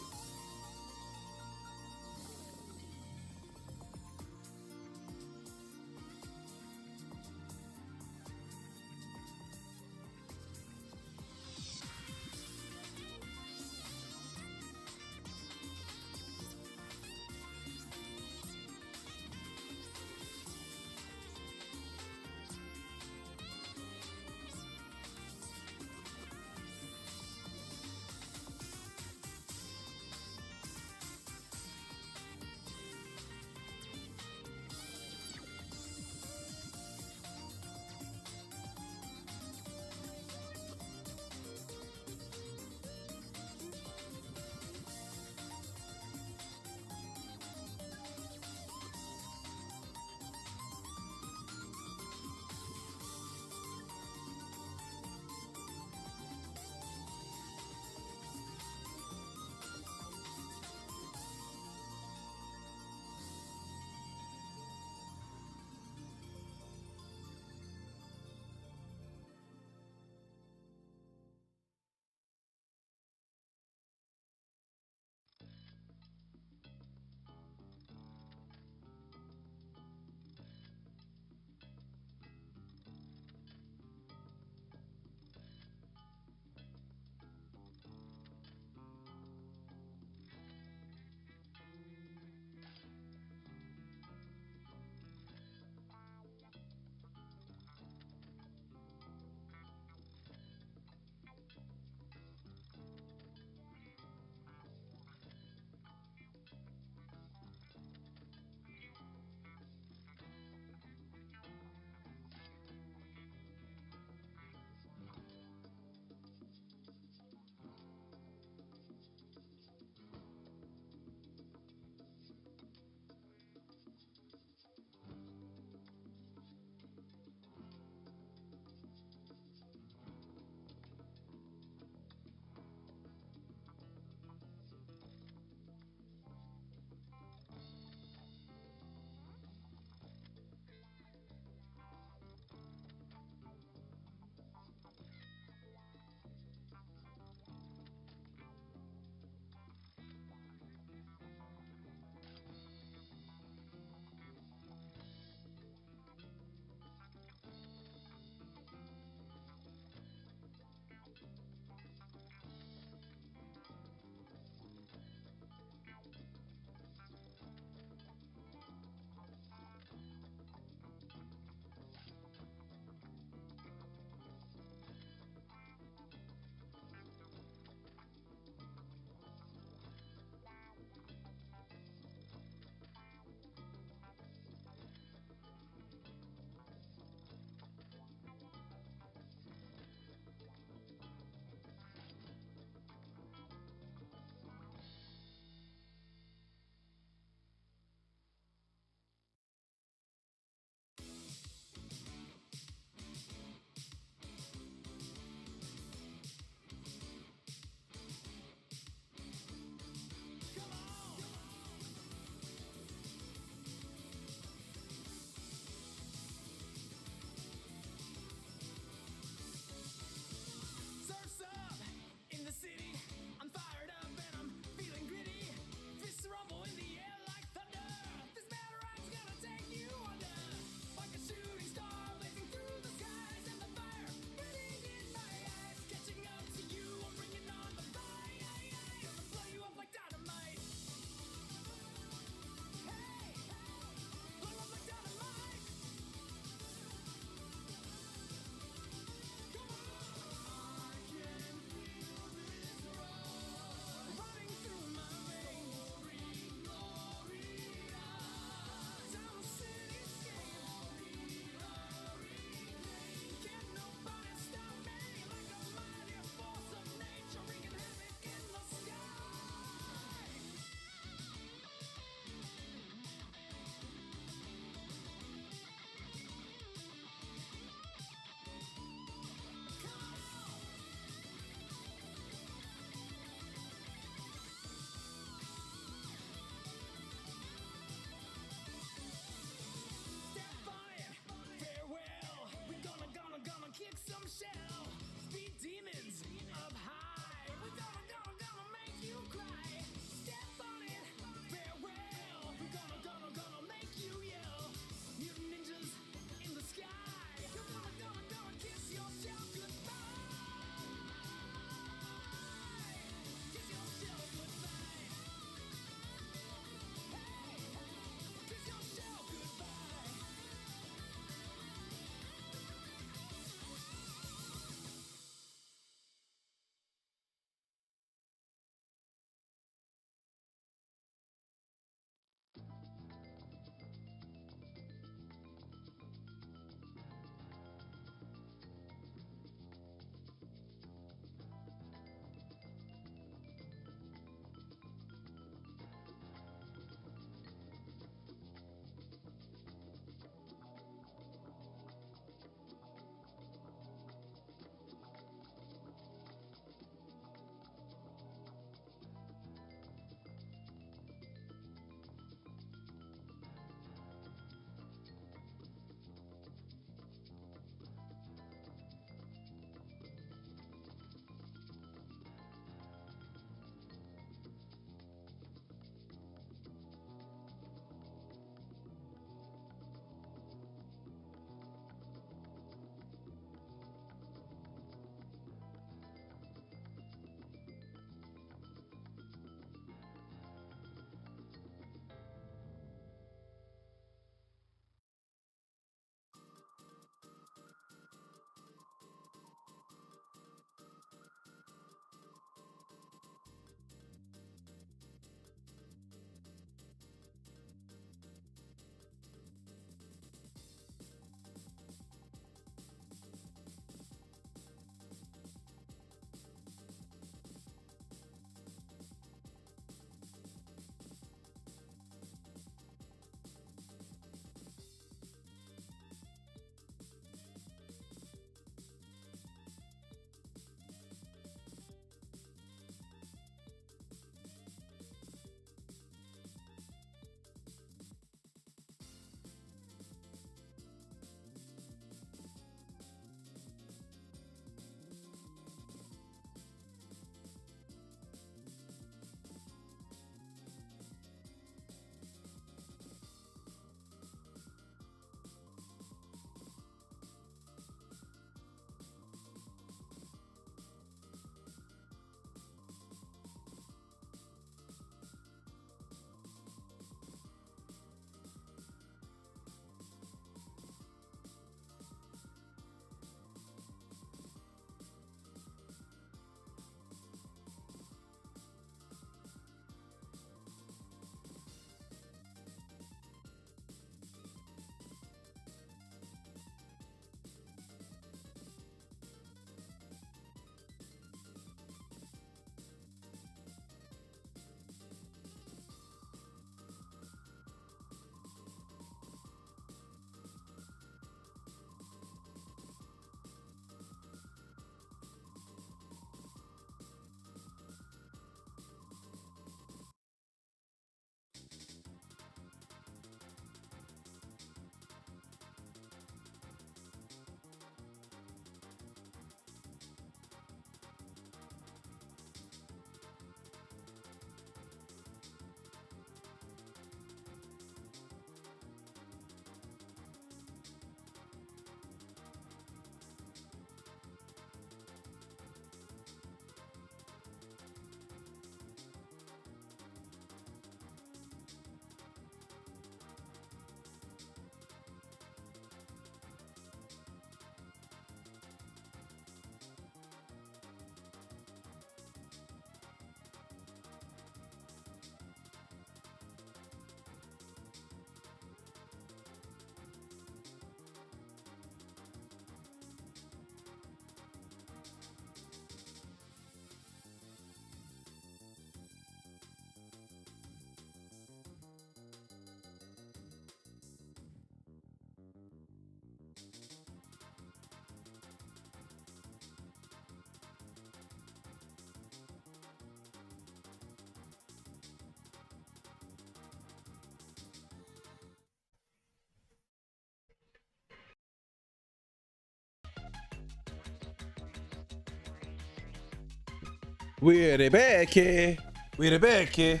We're back here. We're back here.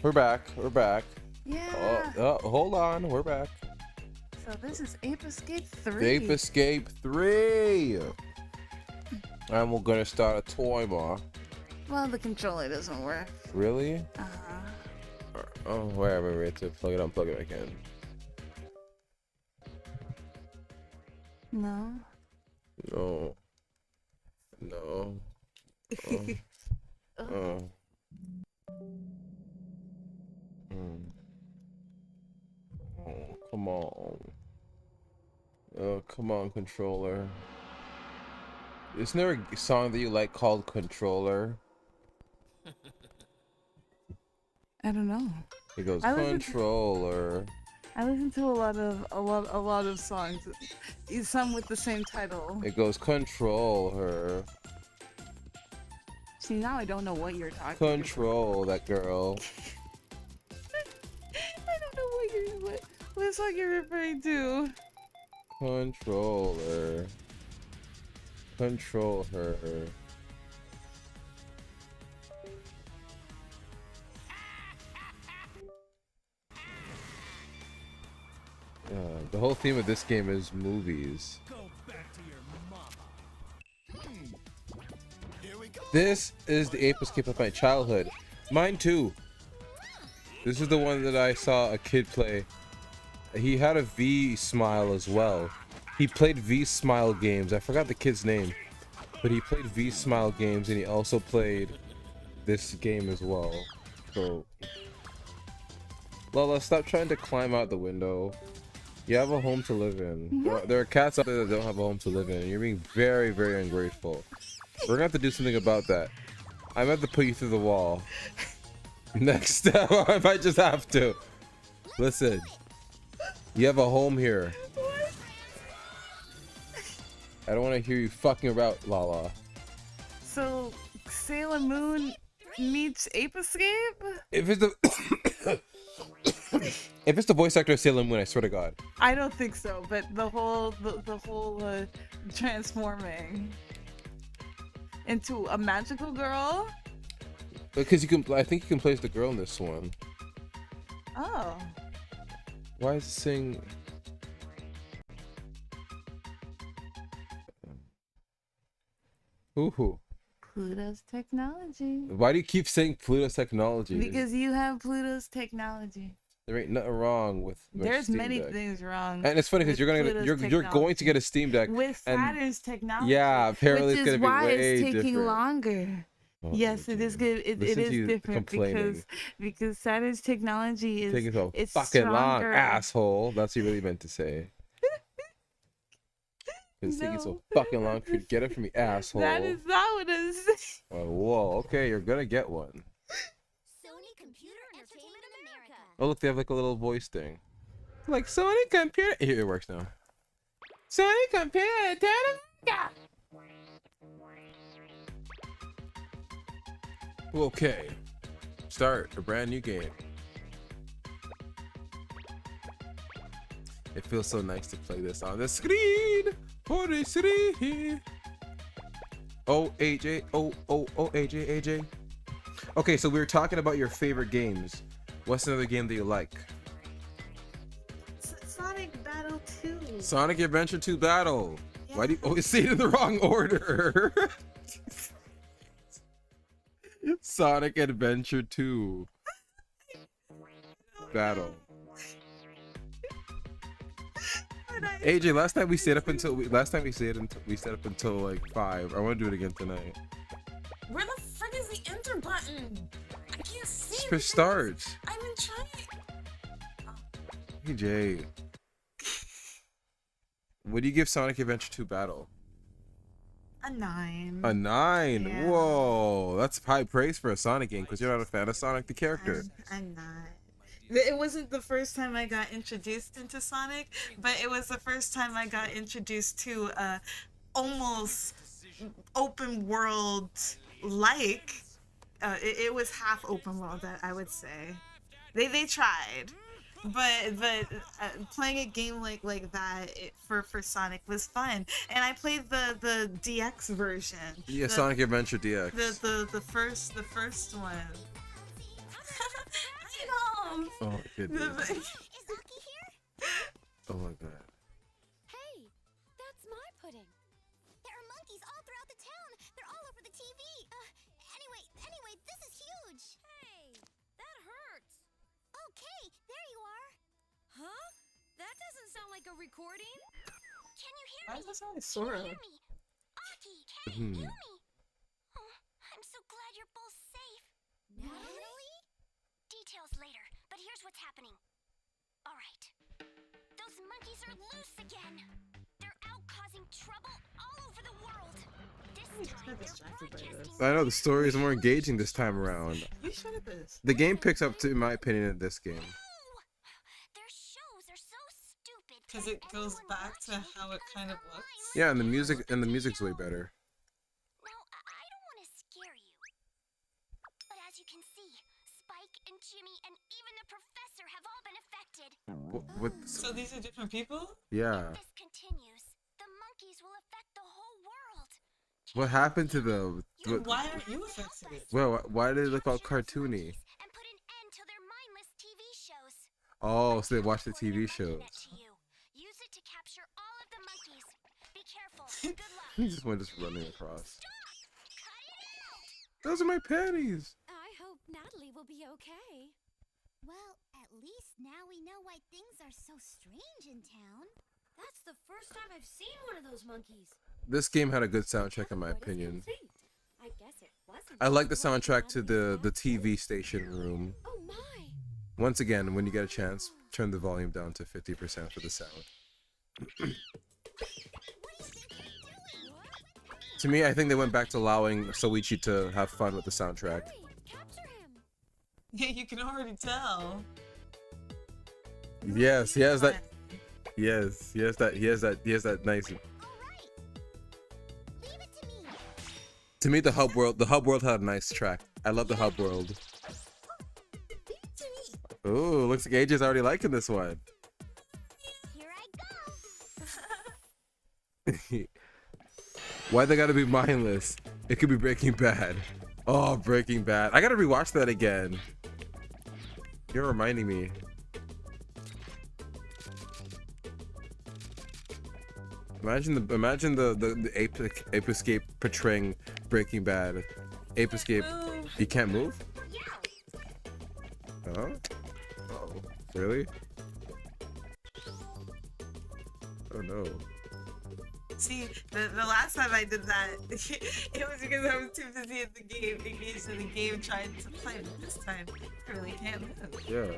We're back. We're back. Yeah. Hold on. We're back. So this is Ape Escape 3. Ape Escape 3. And we're gonna start a timer. Well, the controller doesn't work. Really? Uh-huh. Oh, whatever. We have to plug it on, plug it back in. No. No. No. Oh. Oh, come on. Oh, come on, controller. Isn't there a song that you like called Controller? I don't know. It goes I listen to- Controller. I listen to a lot of songs. Some with the same title. It goes Control her. See, now I don't know what you're talking Control that girl. I don't know what song you're referring to. Controller. Control her. The whole theme of this game is movies. Go back to your mama. Here we go. This is the Ape Escape of my childhood. Mine too. This is the one that I saw a kid play. He had a V Smile as well. He played V Smile games. I forgot the kid's name. But he played V Smile games and he also played this game as well. So Lola, stop trying to climb out the window. You have a home to live in. There are cats out there that don't have a home to live in. And you're being very, very ungrateful. We're gonna have to do something about that. I'm gonna have to put you through the wall. Next step, I might just have to. Listen, you have a home here. I don't want to hear you fucking about Lala. So, Sailor Moon meets Ape Escape? If it's the if it's the voice actor of Sailor Moon, I swear to God. I don't think so, but the whole transforming into a magical girl. Because you can, I think you can play as the girl in this one. Oh. Why is it saying? Ooh. Pluto's technology. Why do you keep saying Pluto's technology? Because you have Pluto's technology. There ain't nothing wrong with my There's Steam many Deck. things wrong. And it's funny because with you're Pluto's going to get a Steam Deck with and Saturn's technology. yeah, apparently which it's is gonna be why way it's taking different. longer. Oh, Yes, it is good. It Listen to is you different complaining. because Saturn's technology is taking so it's fucking long, stronger. asshole. That's what you really meant to say. It's taking so No. fucking long for you to get it from me, asshole. That is not what it is. Oh, whoa, okay, you're gonna get one. Sony Computer Entertainment America. Oh, look, they have like a little voice thing. Like Sony Computer. Here, it works now. Sony Computer Entertainment. Okay. Start a brand new game. It feels so nice to play this on the screen. For the screen. Oh, AJ. Oh, AJ. Okay, so we were talking about your favorite games. What's another game that you like? Sonic Battle 2. Sonic Adventure 2 Battle. Why do you always say it in the wrong order? Sonic Adventure 2 Battle. AJ, last time we stayed up until like 5. I want to do it again tonight. Where the frick is the enter button? I can't see Just it. press start. I've been trying. AJ, what do you give Sonic Adventure 2 Battle? A 9. A 9. Yeah. Whoa, that's high praise for a Sonic game because you're not a fan of Sonic the character. I'm not. It wasn't the first time I got introduced into Sonic, but it was the first time I got introduced to almost open world it was half open world, I would say. They tried. playing a game like that for Sonic was fun, and I played the DX version. Yeah, the, Sonic Adventure DX. the first one. I know. Oh my goodness. Is Aki here? Oh my god. Hey, that's my pudding. There are monkeys all throughout the town. They're all over the TV. Anyway, this is huge. Hey, that hurts. Okay, there you are. Huh? That doesn't sound like a recording. Can you hear Why me? does that sound like Can Sora? you hear me? Aki, can you hear me? Oh, I'm so glad you're both safe. Natalie? Details later, but here's what's happening. All right. Those monkeys are loose again. They're out causing trouble all over the world. This time they're broadcasting. I know the story is more engaging this time around. You should have this. The game picks up, in my opinion, in this game. Their shows are so stupid. Because it goes back to how it kind of looks. Yeah, and the music's way better. Now, I don't want to scare you. But as you can see, Spike and Jimmy and even the professor have all been affected. What? So these are different people? Yeah. If this continues, the monkeys will affect the whole world. What happened to them? Why aren't you affected? Well, why did they look all cartoony? And put an end to their mindless TV shows. Oh, so they watch the Put an TV internet shows. to you. Use it to capture all of the monkeys. Be careful. Good luck. This one just running across. Stop! Cut it out! Those are my panties. I hope Natalie will be okay. Well, at least now we know why things are so strange in town. That's the first time I've seen one of those monkeys. This game had a good soundtrack, in my opinion. I guess it wasn't. I like the soundtrack to the TV station room. Oh my! Once again, when you get a chance, turn the volume down to 50% for the sound. To me, I think they went back to allowing Soichi to have fun with the soundtrack. Hurry, capture him! Yeah, you can already tell. Yes, he has that. Yes, he has that nice. All right. Leave it to me. To me, the hub world had a nice track. I love the hub world. Ooh, looks like AJ's already liking this one. Here I go. Why they gotta be mindless? It could be Breaking Bad. Oh, Breaking Bad. I gotta rewatch that again. You're reminding me. Imagine the Ape Escape portraying Breaking Bad. Ape Escape. You can't move? Huh? Oh, really? Oh no. See, the last time I did that, it was because I was too busy in the game, engaged in the game, trying to play. But this time, I really can't move. Yeah.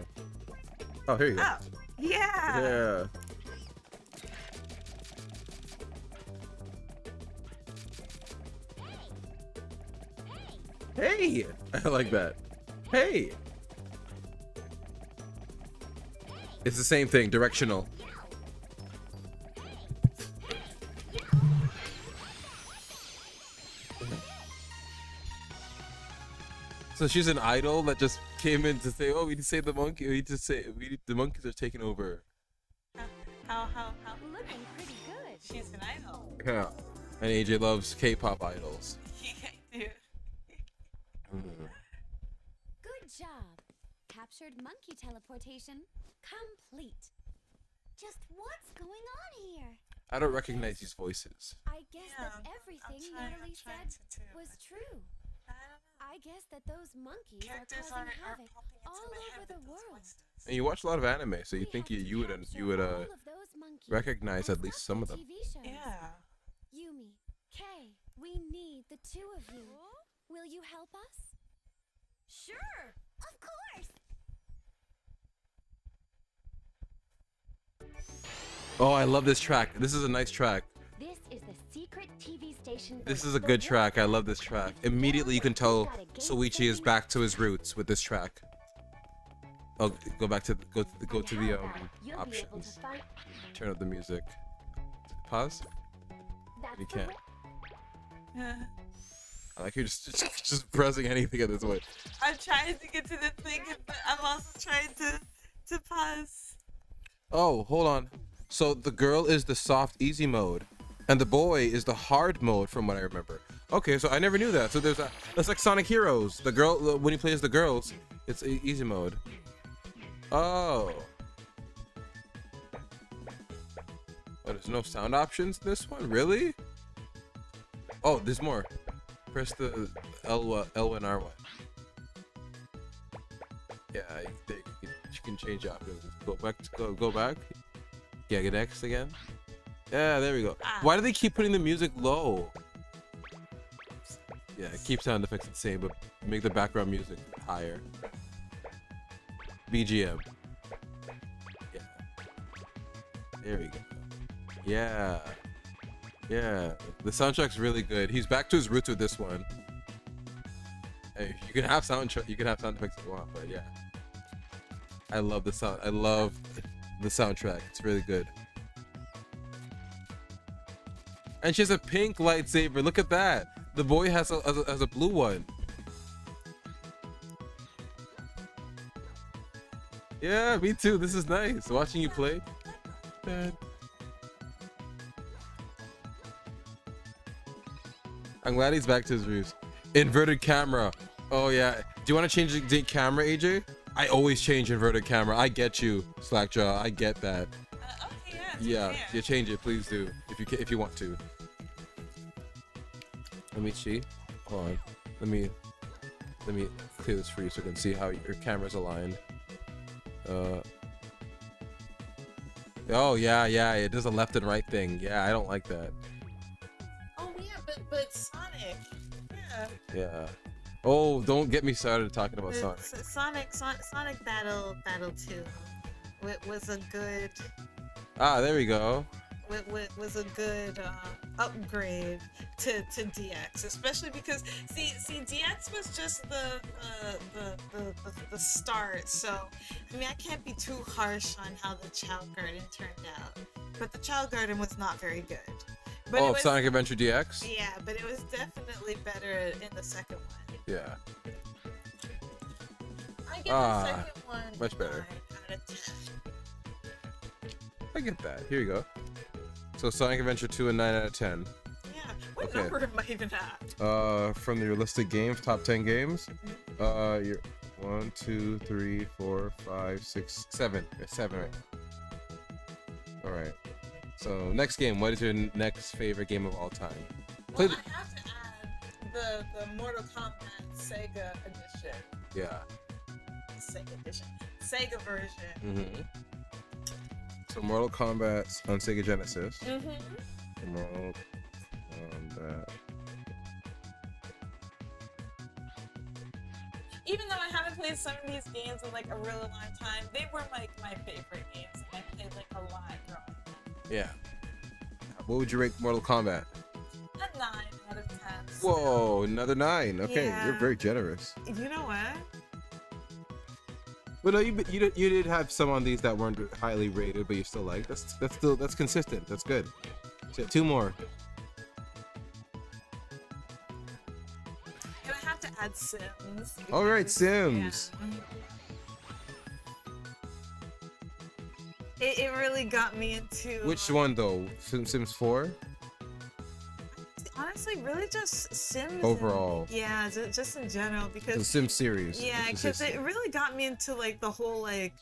Oh, here you go. Oh, yeah. Yeah. Hey! I like that. Hey! It's the same thing, directional. So she's an idol that just came in to say, "Oh, we need to save the monkey. We need to say, the monkeys are taking over." How? Looking pretty good. She's an idol. Yeah. And AJ loves K-pop idols. Yeah, I do. Good job. Captured monkey teleportation complete. Just what's going on here? I don't recognize these voices. I guess Yeah, that everything I'm Natalie trying said to too. was true. I don't know. I guess that those monkeys Characters are are causing havoc popping into all my over head the with those world. voices. And you watch a lot of anime, so you We think have to you would capture all of those monkeys recognize and at least stop some of the them. TV shows. Yeah. Yumi, Kay, we need the two of you. Will you help us? Sure, of course. Oh, I love this track. This is a nice track. This is the secret TV station. This is a good track. I love this track. Immediately you can tell Soichi is back to his roots with this track. Oh, go back to the options. Turn up the music. Pause. You can't. I like you're just pressing anything at this point. I'm trying to get to the thing, but I'm also trying to to pause. Oh, hold on. So the girl is the soft, easy mode, and the boy is the hard mode, from what I remember. Okay, so I never knew that. So that's like Sonic Heroes. The girl, when he plays the girls, it's easy mode. Oh. Oh, there's no sound options in this one? Really? Oh, there's more. Press the L1, R1. Yeah, you can change options. Go back. Yeah, get X again. Yeah, there we go. Why do they keep putting the music low? Yeah, keep sound effects the same, but make the background music higher. BGM. Yeah. There we go. Yeah. Yeah. The soundtrack's really good. He's back to his roots with this one. Hey, you can have sound effects if you want, but yeah. I love the sound. I love the soundtrack. It's really good. And she has a pink lightsaber. Look at that. The boy has a blue one. Yeah, me too. This is nice. Watching you play. I'm glad he's back to his roots. Inverted camera. Oh yeah. Do you want to change the camera, AJ? I always change inverted camera. I get you, Slackjaw. I get that. Okay, Yeah, you change it, please do, if you want to. Let me see. Hold on. Let me clear this for you so you can see how your camera's aligned. Oh yeah, it does a left and right thing. Yeah, I don't like that. Oh yeah, but Sonic. Yeah. Yeah. Oh, don't get me started talking about Sonic. Sonic Battle 2 was a good. Ah, there we go. Was a good upgrade to DX, especially because see DX was just the start. So I mean I can't be too harsh on how the Child Garden turned out, but the Child Garden was not very good. But Oh, Sonic Adventure DX? Yeah, but it was definitely better in the second one. Yeah. I give the second one much better. 9 out of 10. I get that. Here you go. So Sonic Adventure 2 and 9 out of 10. Yeah. What Okay. number am I even at? From your listed games, top 10 games. You're 1, 2, 3, 4, 5, 6, 7. Yeah, 7, right? All right. So next game. What is your next favorite game of all time? Well, I have to add the Mortal Kombat Sega edition. Yeah. Sega version. Mm-hmm. So Mortal Kombat on Sega Genesis. Mm-hmm. Mortal Kombat. Even though I haven't played some of these games in like a really long time, they were like my favorite games. And I played like a lot growing up. Yeah. What would you rate Mortal Kombat? A 9 out of 10. Whoa, another 9. Okay, Yeah. you're very generous. You know what? But no, you did have some on these that weren't highly rated, but you still like. That's consistent. That's good. So 2 more. And I have to add Sims. All right, because, Sims. yeah. It really got me into. Which one though? Sims 4? Honestly, really just Sims. Overall. Yeah, just in general The because. Sims series. Yeah, because it really got me into like the whole like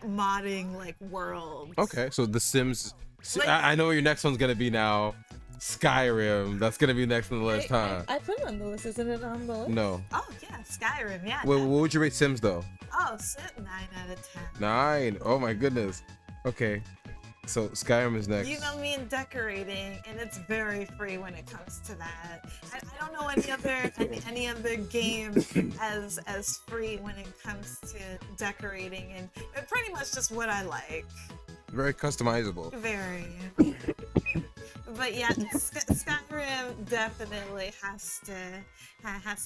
modding like world. Okay, so The Sims. Like- I know what your next one's gonna be now. Skyrim. That's gonna be next on the list, huh? I put it on the list. Isn't it on the list? No. Oh yeah, Skyrim. Yeah. What would you rate Sims though? Oh, 9 out of 10. 9. Oh my goodness. Okay. So Skyrim is next. You know me and decorating, and it's very free when it comes to that. I don't know any other game as free when it comes to decorating, and pretty much just what I like. Very customizable. Very. But yeah, Skyrim definitely has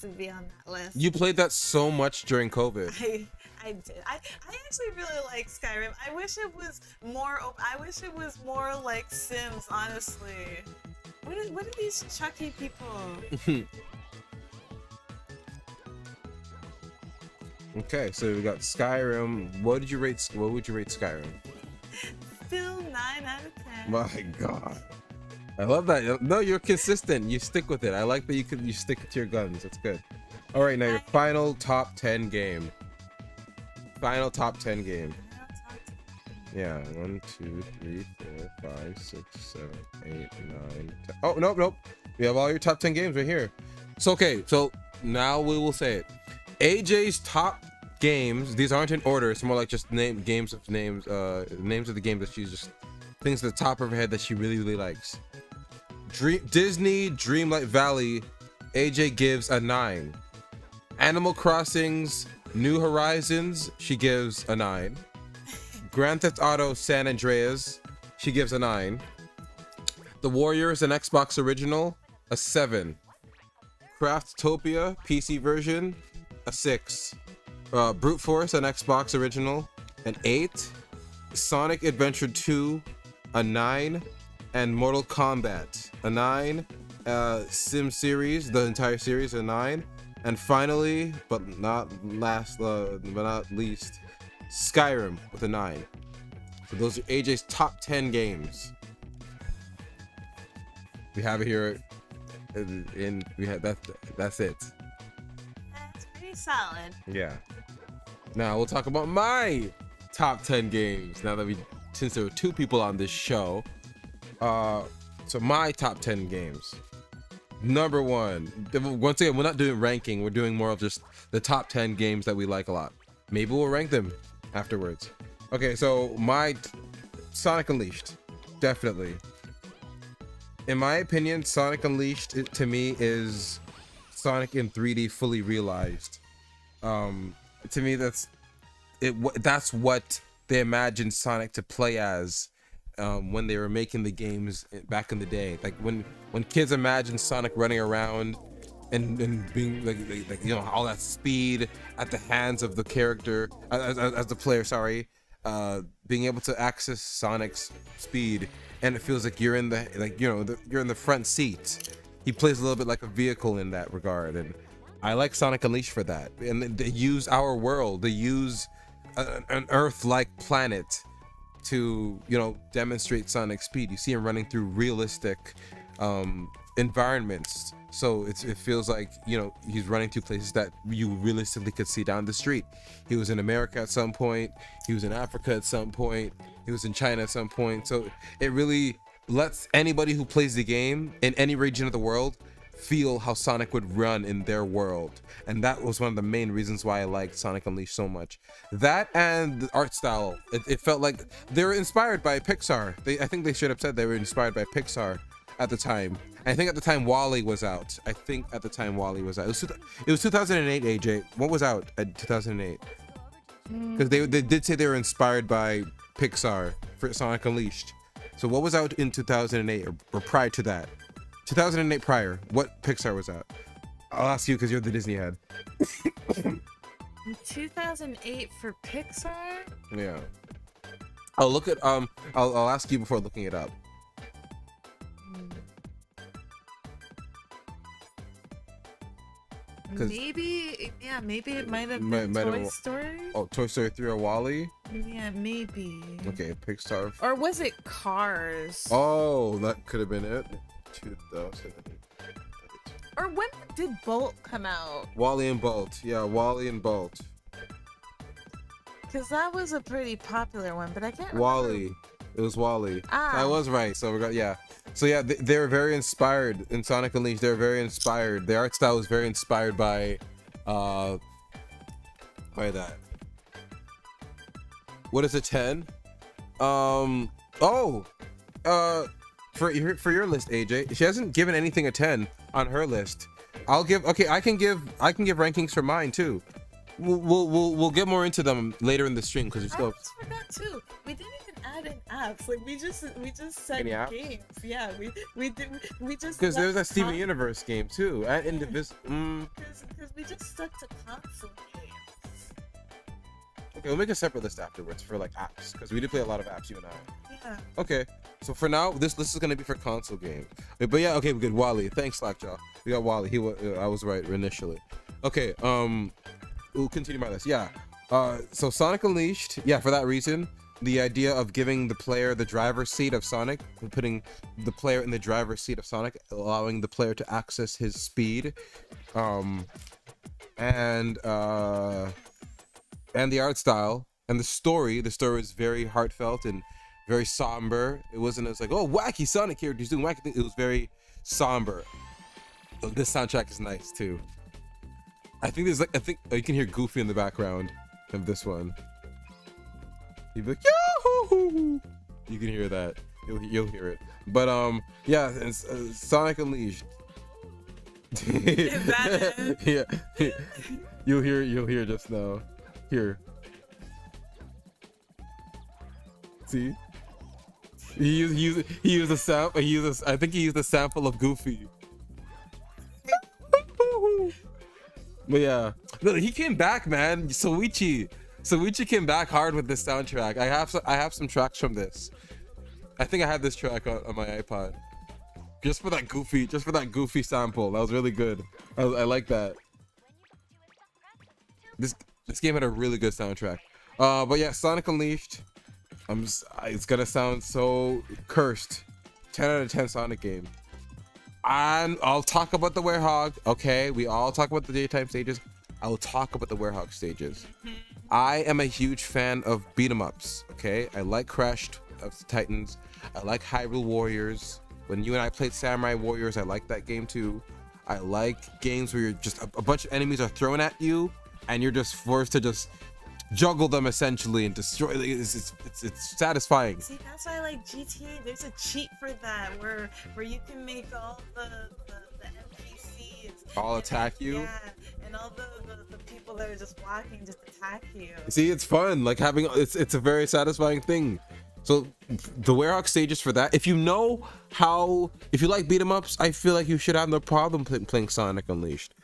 to be on that list. You played that so much during COVID. I did. I actually really like Skyrim. I wish it was more. I wish it was more like Sims. Honestly, what are these Chucky people? Okay, so we got Skyrim. What would you rate Skyrim? Still 9 out of 10. My God. I love that. No, you're consistent. You stick with it. I like that you stick to your guns. That's good. All right, now your final top 10 game. Final top 10 game. Yeah, 1, 2, 3, 4, 5, 6, 7, 8, 9, 10. Oh, nope. We have all your top 10 games right here. So, okay, so now we will say it. AJ's top games, these aren't in order, it's more like just names of the games that she's just things at the top of her head that she really likes. Disney Dreamlight Valley, AJ gives a 9. Animal Crossing's New Horizons, she gives a 9. Grand Theft Auto San Andreas, she gives a 9. The Warriors, an Xbox original, a 7. Craftopia PC version, a 6. Brute Force, an Xbox original, an 8. Sonic Adventure 2, a 9. And Mortal Kombat, a 9. Sim series, the entire series, a 9. And finally, but not least, Skyrim with a 9. So those are AJ's top 10 games. We have it here. That's it. That's pretty solid. Yeah. Now we'll talk about my top 10 games. Since there were 2 people on this show. So my top 10 games. Number 1. Once again, we're not doing ranking. We're doing more of just the top 10 games that we like a lot. Maybe we'll rank them afterwards. Okay, so my Sonic Unleashed, definitely. In my opinion, Sonic Unleashed to me is Sonic in 3D fully realized. To me, that's what they imagined Sonic to play as when they were making the games back in the day. Like when kids imagined Sonic running around and being like all that speed at the hands of the character as the player, being able to access Sonic's speed, and it feels like you're in you're in the front seat. He plays a little bit like a vehicle in that regard, and I like Sonic Unleashed for that. And they use our world, they use an Earth-like planet to demonstrate Sonic's speed. You see him running through realistic environments, so it feels like he's running through places that you realistically could see down the street. He was in America at some point, he was in Africa at some point, he was in China at some point. So it really lets anybody who plays the game in any region of the world feel how Sonic would run in their world. And that was one of the main reasons why I liked Sonic Unleashed so much. That and the art style, it felt like they were inspired by Pixar. I think they should have said they were inspired by Pixar at the time. I think at the time WALL-E was out. It was 2008, AJ. What was out at 2008? Because they did say they were inspired by Pixar for Sonic Unleashed. So what was out in 2008 or prior to that? 2008 prior, what Pixar was out? I'll ask you because you're the Disney head. 2008 for Pixar? Yeah. I'll look at I'll ask you before looking it up. Maybe it might have been Toy Story. Oh, Toy Story 3 or WALL-E? Yeah, maybe. Okay, Pixar. Or was it Cars? Oh, that could have been it. 2000. Or when did Bolt come out? WALL-E and Bolt. Yeah, WALL-E and Bolt. Because that was a pretty popular one, but I can't remember. WALL-E. It was WALL-E. Ah. I was right. So So yeah, they were very inspired in Sonic Unleashed. They were very inspired. Their art style was very inspired by that. What is a 10? For your list, AJ, she hasn't given anything a 10 on her list. I can give rankings for mine too. We'll get more into them later in the stream because we still. I almost forgot too. We didn't even add in apps. Like we just said games. Yeah, we just. Because there's a Steven Universe game too, and Indivisible. Because we just stuck to console games. Okay, we'll make a separate list afterwards for like apps because we did play a lot of apps, you and I. Yeah. Okay, so for now, this list is gonna be for console game. But yeah, okay, we good. WALL-E, thanks, Slackjaw. We got WALL-E. I was right initially. Okay, we'll continue my list. Yeah. So Sonic Unleashed. Yeah, for that reason, the idea of giving the player the driver's seat of Sonic, and putting the player in the driver's seat of Sonic, allowing the player to access his speed, and the art style and the story. The story was very heartfelt and very somber. It wasn't as like, oh, wacky Sonic characters doing wacky things. It was very somber. This soundtrack is nice too. I think you can hear Goofy in the background of this one. He'd be like, Yahoo! You can hear that. You'll hear it. But yeah, it's, Sonic Unleashed. Is that it? Yeah. You'll hear just now. Here. See? He used a sample. I think he used a sample of Goofy. But yeah, no, he came back, man. Soichi came back hard with this soundtrack. I have some tracks from this. I think I had this track on my iPod. Just for that goofy sample. That was really good. I like that. This game had a really good soundtrack. But yeah, Sonic Unleashed. It's gonna sound so cursed. 10 out of 10 Sonic game. And I'll talk about the Werehog. Okay, we all talk about the daytime stages. I will talk about the Werehog stages. I am a huge fan of beat 'em ups. Okay, I like Crash of the Titans. I like Hyrule Warriors. When you and I played Samurai Warriors, I like that game too. I like games where you're just a bunch of enemies are thrown at you, and you're just forced to just juggle them essentially and destroy. It's satisfying. See, that's why I like GTA. There's a cheat for that where you can make all the NPCs all attack you. Yeah, and all the people that are just walking just attack you. See, it's fun. Like having it's a very satisfying thing. So the Werehog stages for that. If you like beat 'em ups, I feel like you should have no problem playing Sonic Unleashed.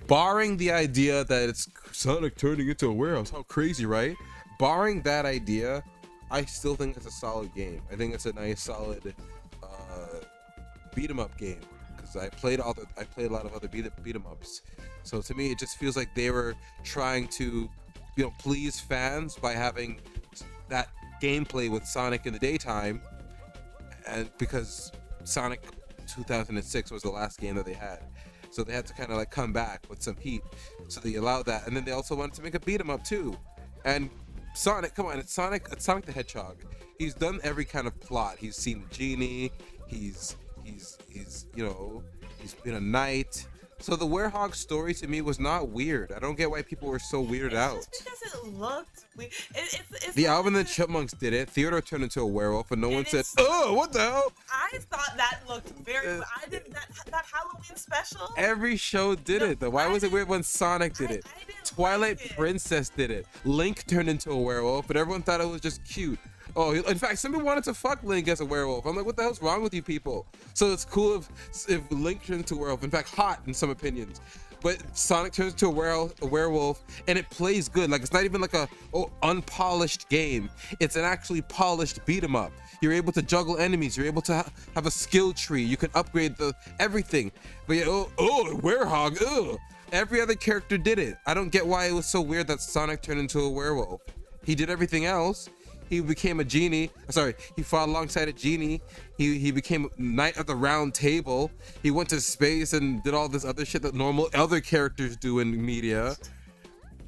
Barring the idea that it's Sonic turning into a warehouse, how crazy, right? Barring that idea, I still think it's a solid game. I think it's a nice, solid beat 'em up game because I played a lot of other beat 'em ups. So to me, it just feels like they were trying to, please fans by having that gameplay with Sonic in the daytime, and because Sonic 2006 was the last game that they had. So they had to kind of like come back with some heat. So they allowed that. And then they also wanted to make a beat 'em up too. And Sonic, come on, it's Sonic the Hedgehog. He's done every kind of plot. He's seen the genie. He's been a knight. So the Werehog story to me was not weird. I don't get why people were so weirded out. Just because it looked weird. It's the Alvin and the Chipmunks did it. Theodore turned into a werewolf, and no one said, "Oh, what the hell?" I thought that looked very. I did that Halloween special. Every show did it. Though. Why was it weird when Sonic did it? Twilight Princess did it. Link turned into a werewolf, but everyone thought it was just cute. Oh, in fact, somebody wanted to fuck Link as a werewolf. I'm like, what the hell's wrong with you people? So it's cool if Link turns into a werewolf. In fact, hot in some opinions. But Sonic turns into a werewolf, and it plays good. Like, it's not even like a unpolished game. It's an actually polished beat 'em up. You're able to juggle enemies. You're able to have a skill tree. You can upgrade everything. But yeah, Werehog. Every other character did it. I don't get why it was so weird that Sonic turned into a werewolf. He did everything else. He became a genie. Sorry, he fought alongside a genie. He became Knight of the Round Table. He went to space and did all this other shit that normal other characters do in media.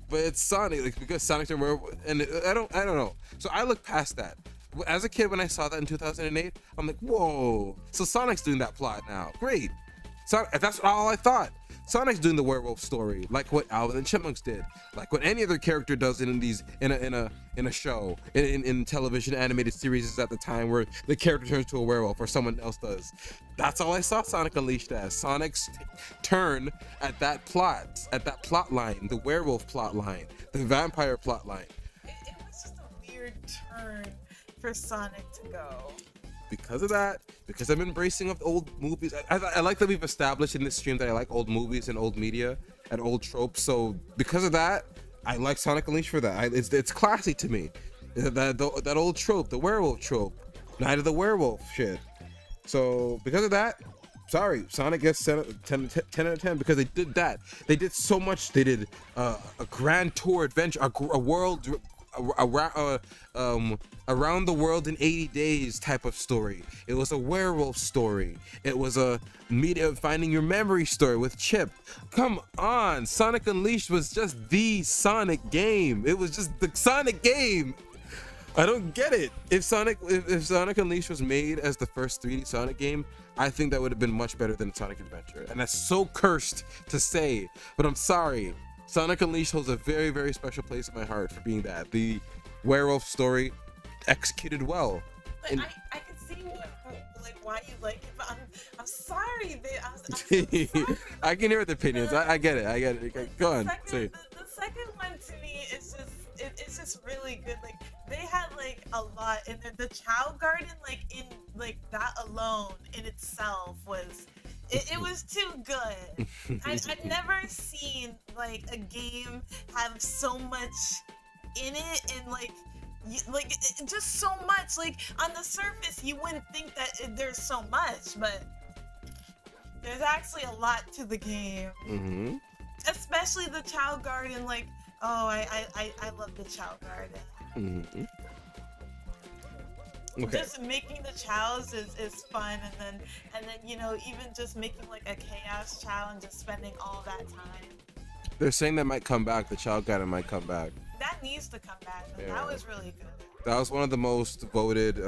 But it's Sonic, like, because Sonic turned werewolf, and I don't know. So I look past that. As a kid, when I saw that in 2008, I'm like, whoa. So Sonic's doing that plot now. Great. That's all I thought. Sonic's doing the werewolf story, like what Alvin and Chipmunks did, like what any other character does in a show, in television animated series at the time, where the character turns to a werewolf or someone else does. That's all I saw Sonic Unleashed as. Sonic's turn at that plot line, the werewolf plot line, the vampire plot line. It was just a weird turn for Sonic to go. Because of that, because I'm embracing of old movies. I like that we've established in this stream that I like old movies and old media and old tropes. So because of that, I like Sonic Unleashed for that. It's classy to me. That old trope, the werewolf trope, Night of the Werewolf shit. So because of that, sorry, Sonic gets 10 out of 10 because they did that. They did so much. They did a grand tour adventure, a world, around the world in 80 days type of story. It was a werewolf story. It was a media finding your memory story with Chip. Come on, Sonic Unleashed was just the Sonic game. It was just the Sonic game. I don't get it. If Sonic Unleashed was made as the first 3D Sonic game, I think that would have been much better than Sonic Adventure. And that's so cursed to say, but I'm sorry. Sonic Unleashed holds a very, very special place in my heart for being that. The werewolf story executed well. But And- I can see why you like it, but I'm sorry. I'm sorry. I can hear the opinions. I get it. Go on. Say it. The second one to me is just it's just really good. Like they had like a lot in there. The Chow Garden, like in like that alone in itself was it was too good. I've never seen like a game have so much in it and just so much. Like on the surface, you wouldn't think that there's so much, but there's actually a lot to the game. Mm-hmm. Especially the Chow Garden. Like, oh, I love the Chow Garden. Mm-hmm. Okay. Just making the chows is fun, and then even just making like a chaos chow and just spending all that time. They're saying that might come back. The Child Garden might come back. That needs to come back. Yeah. That was really good. That was one of the most voted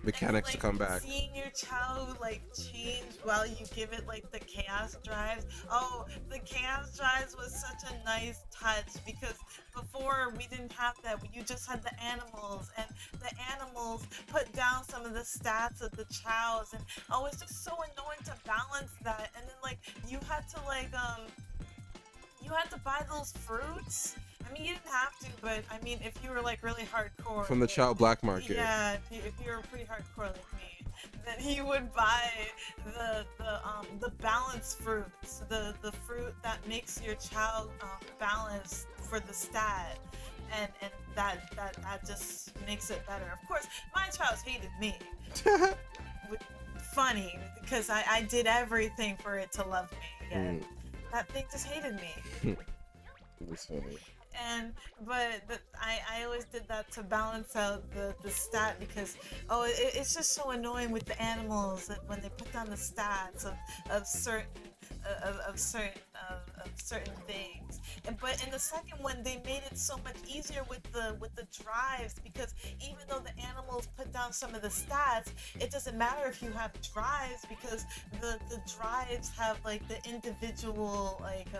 mechanics And, to come back. Seeing your chow like change while you give it like the chaos drives. Oh, the chaos drives was such a nice touch because before we didn't have that. You just had the animals, and the animals put down some of the stats of the chows, and oh, it's just so annoying to balance that. And then like you had to buy those fruits. I mean, you didn't have to, but I mean, if you were like really hardcore From the Chow Black Market. yeah, if you were pretty hardcore like me, then you would buy the balanced fruits, the fruit that makes your chow balanced for the stat, and that just makes it better. Of course, my chows hated me. Funny because I did everything for it to love me. Yeah. That thing just hated me. That's funny. But I always did that to balance out the stat because it's just so annoying with the animals that when they put down the stats of certain things. But in the second one, they made it so much easier with the drives because even though the animals put down some of the stats, it doesn't matter if you have drives because the drives have like the individual like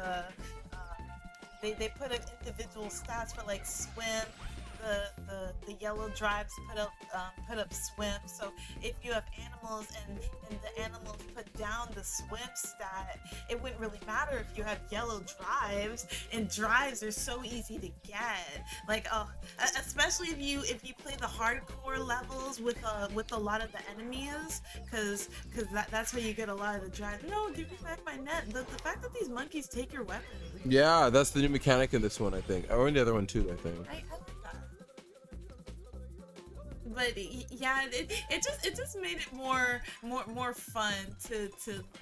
they put up individual stats for like swim. The yellow drives put up swim. So if you have animals and the animals put down the swim stat, it wouldn't really matter if you have yellow drives. And drives are so easy to get. Like especially if you play the hardcore levels with a lot of the enemies, because that's how you get a lot of the drives. No, give me back my net. The fact that these monkeys take your weapons. Yeah, that's the new mechanic in this one, I think. Or in the other one too, I think. I like that. But yeah, it just made it more fun to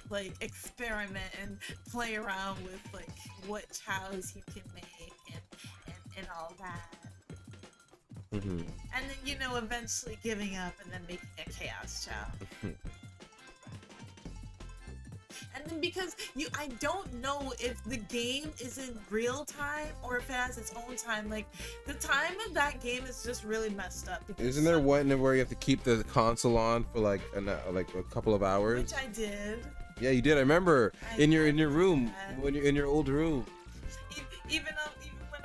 like experiment and play around with like what chows you can make and all that. Mm-hmm. And then eventually giving up and then making a chaos chow. And then because I don't know if the game is in real time or if it has its own time. Like the time of that game is just really messed up. Isn't there one where you have to keep the console on for like a couple of hours? Which I did. Yeah, you did. I remember in your room that. when you're in your old room. Even when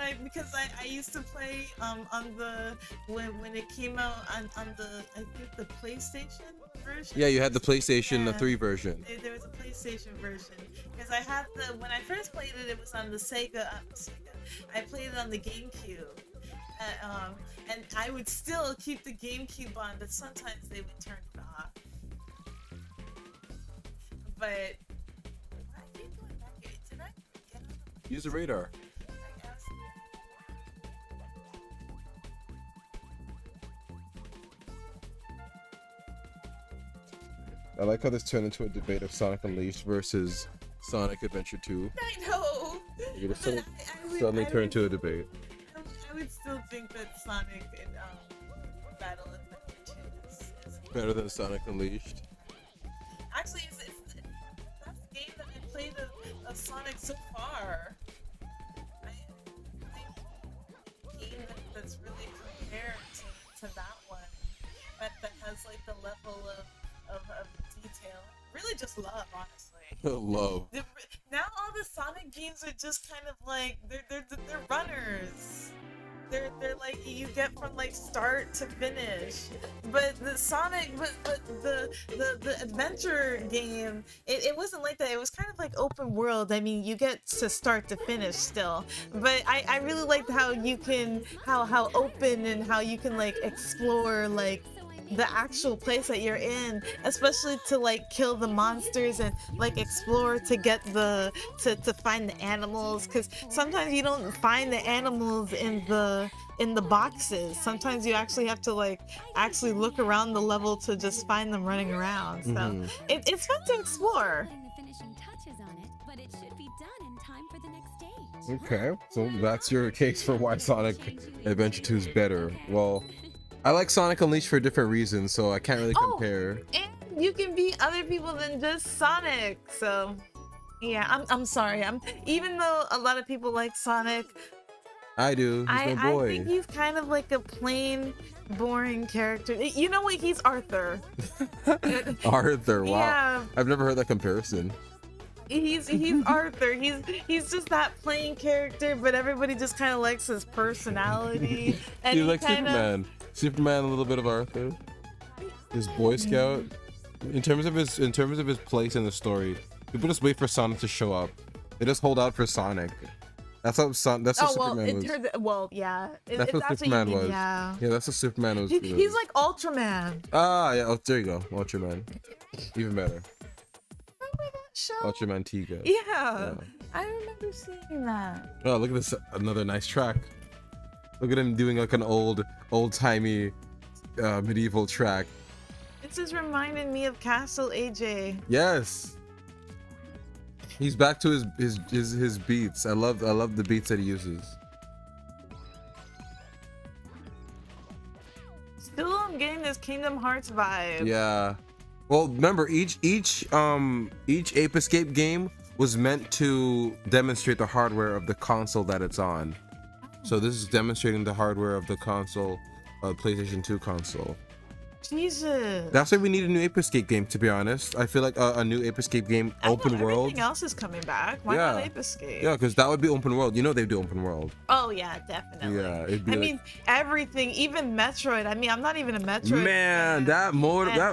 I used to play on the when it came out on the I think the PlayStation version. Yeah, you had the PlayStation 3 version. There was a PlayStation version because I had when I first played it, it was on the Sega. I played it on the GameCube, and I would still keep the GameCube on, but sometimes they would turn it off. But I keep going back here. Did I get on the Use the radar. I guess. I like how this turned into a debate of Sonic Unleashed versus Sonic Adventure 2. I know. You're But gonna would- suddenly I turn would- into a debate. I would still think that Sonic and Battle Adventure 2 is Better than Sonic Unleashed. actually it's the best game that I played of Sonic so far. I think game that's really compared to that one that has like the level of detail. Really just love, honestly. Love. Now all the Sonic games are just kind of like they're runners. They're like you get from like start to finish. But the Sonic but the adventure game it wasn't like that. It was kind of like open world. I mean you get to start to finish still. But I really liked how you can how open and how you can like explore like the actual place that you're in, especially to like kill the monsters and like explore to get the to find the animals, because sometimes you don't find the animals in the boxes. Sometimes you actually have to like actually look around the level to just find them running around. So it's fun to explore. Putting the finishing touches on it, but it should be done in time for the next stage. Okay, so that's your case for why Sonic Adventure 2 is better. Well, I like Sonic Unleashed for different reasons, so I can't really compare. And you can be other people than just Sonic. So yeah, I'm sorry. Even though a lot of people like Sonic, I do. He's my boy. I think he's kind of like a plain, boring character. You know what? He's Arthur. Arthur, wow. Yeah. I've never heard that comparison. He's Arthur. He's just that plain character, but everybody just kind of likes his personality. And He's he like kinda, Superman. Superman, a little bit of Arthur. His Boy Scout. In terms of his place in the story, people just wait for Sonic to show up. They just hold out for Sonic. That's how Superman was. Yeah. That's what Superman was. Yeah. Yeah, that's what Superman was. He's like Ultraman. Ah, yeah. Oh, there you go. Ultraman. Even better. Remember that show? Ultraman Tiga. Yeah. I remember seeing that. Oh, look at this. Another nice track. Look at him doing like an old-timey medieval track. This is reminding me of Castle AJ. Yes. He's back to his beats. I love the beats that he uses. Still I'm getting this Kingdom Hearts vibe. Yeah. Well, remember each Ape Escape game was meant to demonstrate the hardware of the console that it's on. So this is demonstrating the hardware of the console, PlayStation 2 console. Jesus. That's why we need a new Ape Escape game, to be honest. I feel like a new Ape Escape game, open world. Everything else is coming back. Why not Ape Escape? Yeah, because that would be open world. You know they do open world. Oh yeah, definitely. Yeah, it'd be I like, mean, everything, even Metroid. I mean, I'm not even a Metroid. man, fan. that That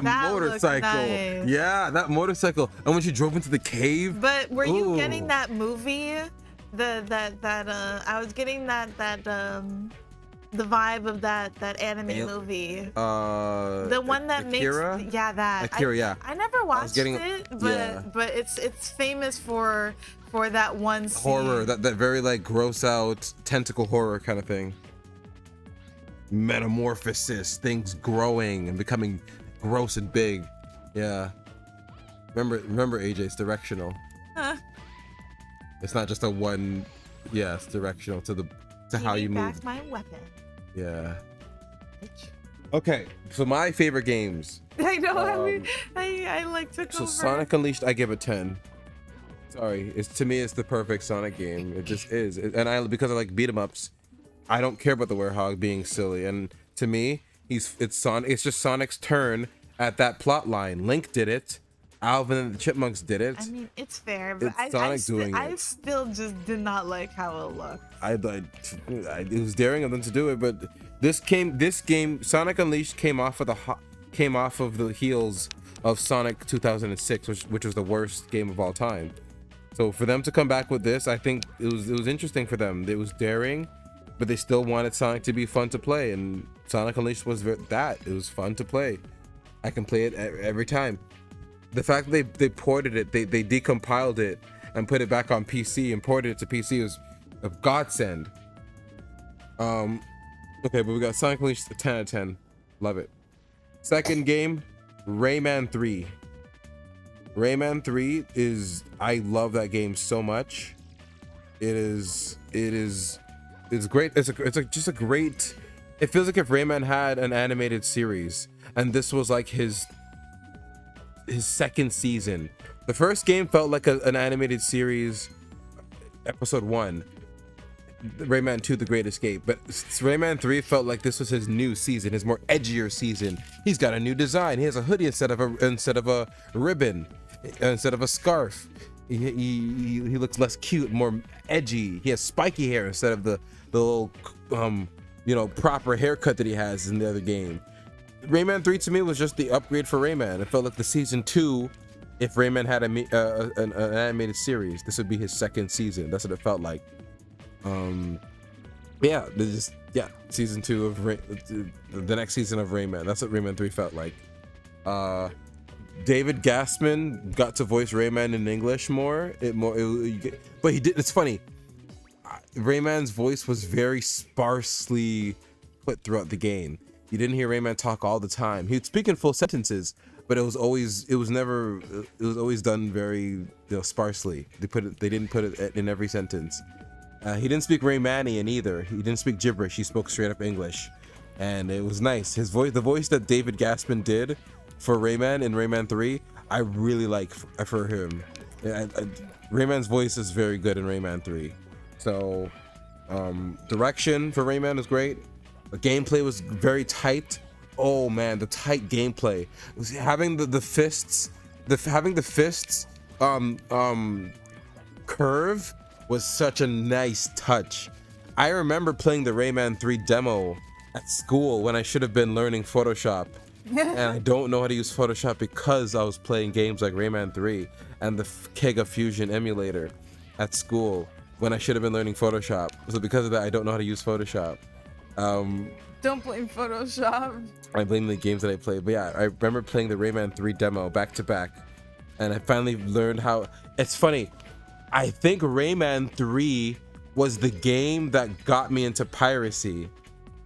motorcycle. looked nice. Yeah, that motorcycle. And when she drove into the cave. But were you Ooh. getting that movie? I was getting the vibe of that anime movie. The one that Akira? makes that. Akira, yeah. I never watched getting- it, yeah. but it's famous for that one scene. Horror, that very like gross out tentacle horror kind of thing. Metamorphosis, things growing and becoming gross and big. Yeah. Remember AJ, it's directional. Huh. It's not just a one. Yeah, it's directional to how you Give me move. back my weapon. Yeah. Okay, so my favorite games. I know. I like took So over. Sonic Unleashed, I give a 10. Sorry, to me it's the perfect Sonic game. It just is, because I like beat 'em ups. I don't care about the Werehog being silly, and to me, it's just Sonic's turn at that plot line. Link did it. Alvin and the Chipmunks did it. I mean, it's fair, but It's Sonic doing I it. still just did not like how it looked. It was daring of them to do it, but this game, Sonic Unleashed, came off of the heels of Sonic 2006, which was the worst game of all time. So for them to come back with this, I think it was interesting for them. It was daring, but they still wanted Sonic to be fun to play, and Sonic Unleashed was that. It was fun to play. I can play it every time. The fact that they ported it, they decompiled it and put it back on PC and ported it to PC was a godsend. Okay, but we got Sonic Unleashed, a 10 out of 10. Love it. Second game, Rayman 3. Rayman 3 is, I love that game so much. It's great. Just a great, it feels like if Rayman had an animated series and this was like his second season. The first game felt like an animated series, episode 1. Rayman 2 The Great Escape, but Rayman 3 felt like this was his new season, his more edgier season. He's got a new design. He has a hoodie instead of a ribbon, instead of a scarf. He looks less cute, more edgy. He has spiky hair instead of the little proper haircut that he has in the other game. Rayman 3 to me was just the upgrade for Rayman. It felt like the season 2. If Rayman had an animated series, this would be his second season. That's what it felt like. Season 2 of the next season of Rayman. That's what Rayman 3 felt like. David Gassman got to voice Rayman in English more. But he did. It's funny. Rayman's voice was very sparsely put throughout the game. You didn't hear Rayman talk all the time. He'd speak in full sentences, but it was always done very sparsely. They didn't put it in every sentence. He didn't speak Raymanian either. He didn't speak gibberish. He spoke straight up English, and it was nice. His voice, the voice that David Gassman did for Rayman in Rayman 3, I really like for him. Rayman's voice is very good in Rayman 3. So, direction for Rayman is great. The gameplay was very tight. Oh man, the tight gameplay. Having the fists curve was such a nice touch. I remember playing the Rayman 3 demo at school when I should have been learning Photoshop. And I don't know how to use Photoshop because I was playing games like Rayman 3 and the Kega Fusion emulator at school when I should have been learning Photoshop. So because of that, I don't know how to use Photoshop. Don't blame Photoshop. I blame the games that I played. But yeah, I remember playing the Rayman 3 demo back to back. And I finally learned how... It's funny. I think Rayman 3 was the game that got me into piracy.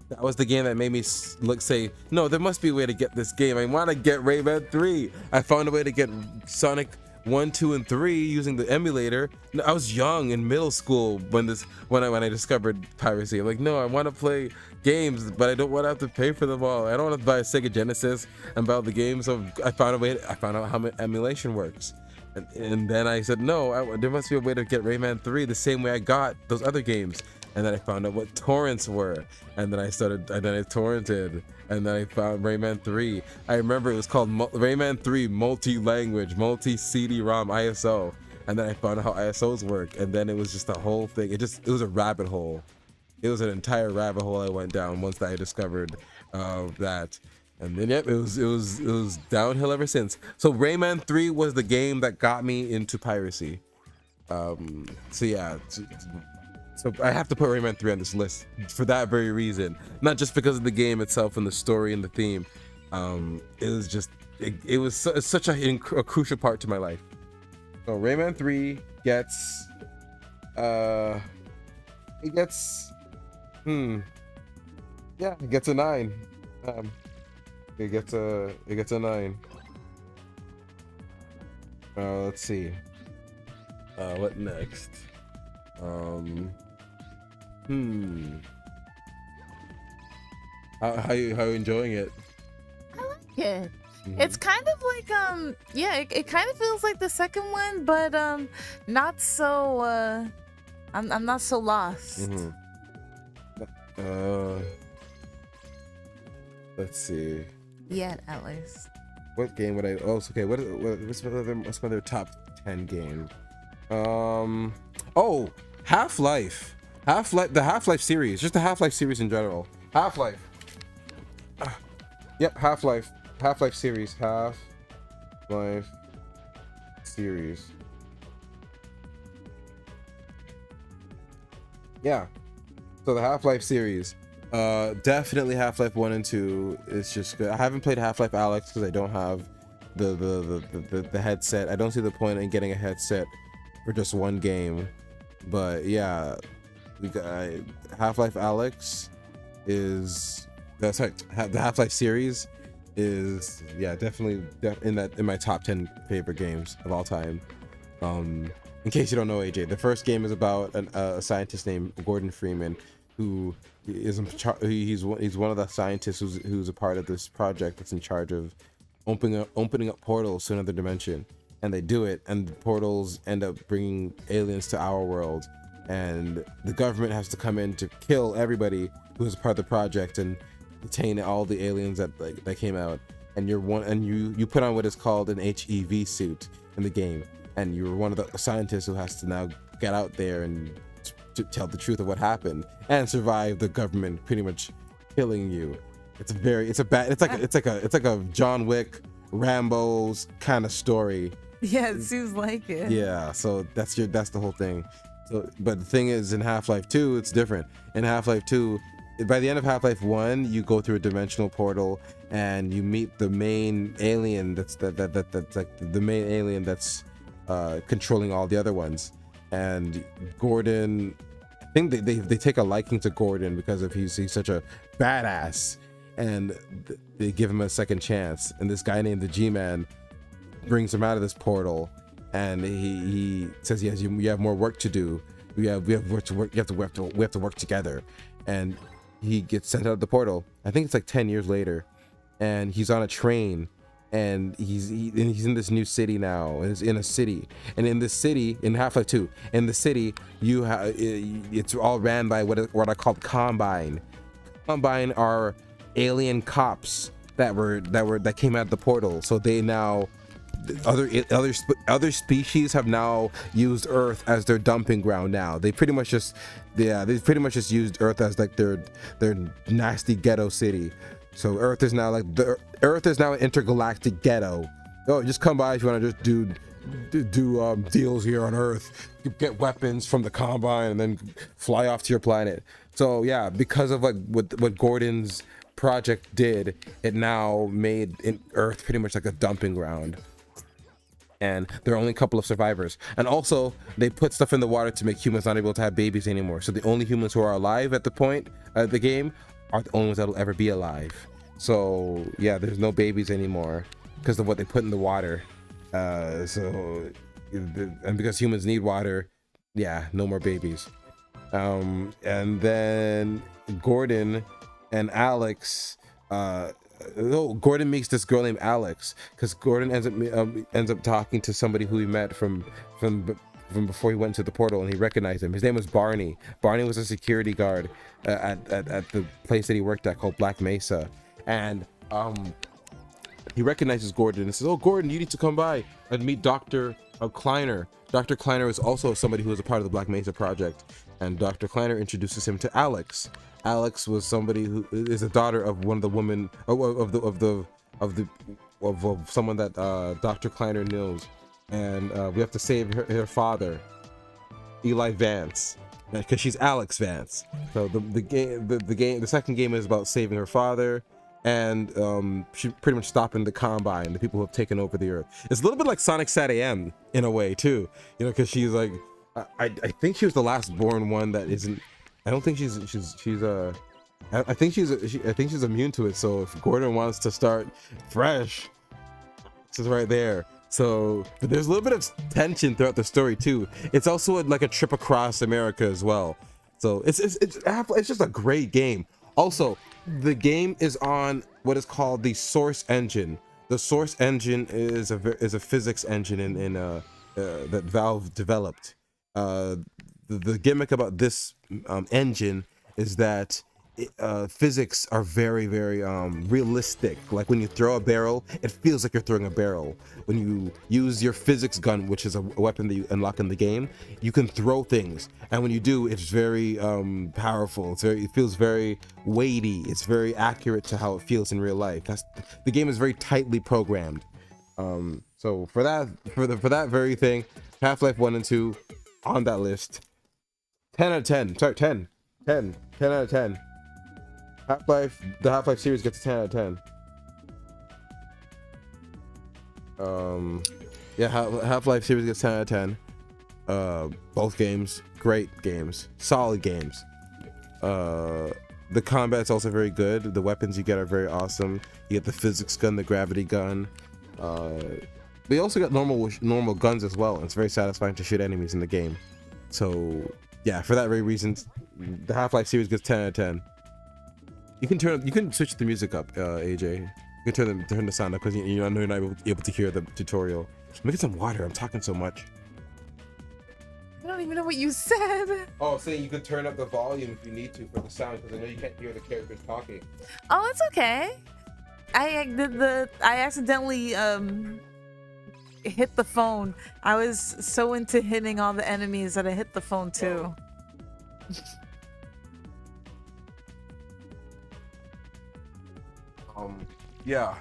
That was the game that made me say, no, there must be a way to get this game. I want to get Rayman 3. I found a way to get Sonic 1, 2, and 3 using the emulator. I was young in middle school when I discovered piracy. I'm like, no, I want to play games, but I don't want to have to pay for them all. I don't want to buy a Sega Genesis and buy all the games. So I found out how emulation works. And then I said, no, there must be a way to get Rayman 3 the same way I got those other games. And then I found out what torrents were. And then I torrented. And then I found Rayman 3. I remember it was called Rayman 3 multi-language, multi-CD-ROM ISO. And then I found out how ISOs work. And then it was just a whole thing. It was a rabbit hole. It was an entire rabbit hole I went down once I discovered that. And then it was downhill ever since. So Rayman 3 was the game that got me into piracy. So I have to put Rayman 3 on this list for that very reason. Not just because of the game itself and the story and the theme. It was such a crucial part to my life. So Rayman 3 gets it gets a 9. It gets a 9. Let's see. What next? How you enjoying it? I like it. It's kind of like it kind of feels like the second one, but not so I'm not so lost. Let's see. Yet, at least. What game would I? Oh, okay. What's my other top 10 game? Half-Life. The Half-Life series. Just the Half-Life series in general. Half-Life. Yep, Half-Life. Half-Life series. Half-Life series. Yeah. So the Half-Life series. Definitely Half-Life 1 and 2. It's just good. I haven't played Half-Life Alyx because I don't have the headset. I don't see the point in getting a headset for just one game. But yeah, we got Half-Life Alyx the Half-Life series is definitely in my top 10 favorite games of all time. In case you don't know, AJ, the first game is about a scientist named Gordon Freeman, who is he's one of the scientists who's a part of this project that's in charge of opening up portals to another dimension. And they do it, and the portals end up bringing aliens to our world, and the government has to come in to kill everybody who was a part of the project and detain all the aliens that came out. And you put on what is called an HEV suit in the game, and you're one of the scientists who has to now get out there and to tell the truth of what happened and survive the government pretty much killing you. It's like a John Wick, Rambo's kind of story. Yeah, it seems like it. Yeah, so that's the whole thing. So, but the thing is, in Half-Life 2, it's different. In Half-Life 2, by the end of Half-Life 1, you go through a dimensional portal and you meet the main alien that's like the main alien that's controlling all the other ones. And Gordon, I think they take a liking to Gordon because of he's such a badass, and they give him a second chance. And this guy named the G-Man brings him out of this portal, and he says, yes, you have more work to do. We have work to work. We have to work together. And he gets sent out of the portal. I think it's like 10 years later, and he's on a train, and he's in this new city now. He's in a city, and in this city, in Half-Life 2, in the city, it's all ran by what I call Combine. Combine are alien cops that came out of the portal. So they now. Other species have now used Earth as their dumping ground. Now they pretty much just used Earth as like their nasty ghetto city. So Earth is now an intergalactic ghetto. Oh, just come by if you want to just do deals here on Earth. You get weapons from the Combine and then fly off to your planet. So yeah, because of like what Gordon's project did, it now made Earth pretty much like a dumping ground. And there are only a couple of survivors. And also, they put stuff in the water to make humans not able to have babies anymore. So the only humans who are alive at the point of the game are the only ones that'll ever be alive. So yeah, there's no babies anymore because of what they put in the water. And because humans need water, yeah, no more babies. And then Gordon and Alex, Gordon meets this girl named Alex because Gordon ends up talking to somebody who he met from before he went to the portal, and he recognized him. His name was Barney. Barney was a security guard at the place that he worked at called Black Mesa, and he recognizes Gordon and says, "Oh, Gordon, you need to come by and meet Dr. Kleiner." Dr. Kleiner is also somebody who was a part of the Black Mesa project, and Dr. Kleiner introduces him to Alex. Alex was somebody who is a daughter of one of the women of someone that Dr. Kleiner knows, and we have to save her father, Eli Vance, because she's Alex Vance. So the second game is about saving her father, and she pretty much stopping the Combine, the people who have taken over the Earth. It's a little bit like Sonic SatAM in a way too, because she's like, I think she was the last born one that isn't. I don't think she's I think she's immune to it. So if Gordon wants to start fresh, this is right there. So but there's a little bit of tension throughout the story too. It's also like a trip across America as well. So it's just a great game. Also, the game is on what is called the Source Engine. The Source Engine is a physics engine that Valve developed. The gimmick about this engine is that physics are very, very realistic. Like when you throw a barrel, it feels like you're throwing a barrel. When you use your physics gun, which is a weapon that you unlock in the game, you can throw things, and when you do, it's very powerful. It feels very weighty. It's very accurate to how it feels in real life. The game is very tightly programmed. So for that very thing, Half-Life 1 and 2 on that list. 10 out of 10. Sorry, 10 out of 10. The Half-Life series gets a 10 out of 10. Yeah, Half-Life series gets 10 out of 10. Both games, great games, solid games. The The combat's also very good. The weapons you get are very awesome. You get the physics gun, the gravity gun. We also got normal guns as well. It's very satisfying to shoot enemies in the game. So yeah, for that very reason, the Half-Life series gets 10 out of 10. You can switch the music up, AJ. You can turn the sound up because you're not able to hear the tutorial. Let me get some water. I'm talking so much. I don't even know what you said. Oh, saying you can turn up the volume if you need to for the sound because I know you can't hear the characters talking. Oh, it's okay. I accidentally hit the phone. I was so into hitting all the enemies that I hit the phone too. Yeah.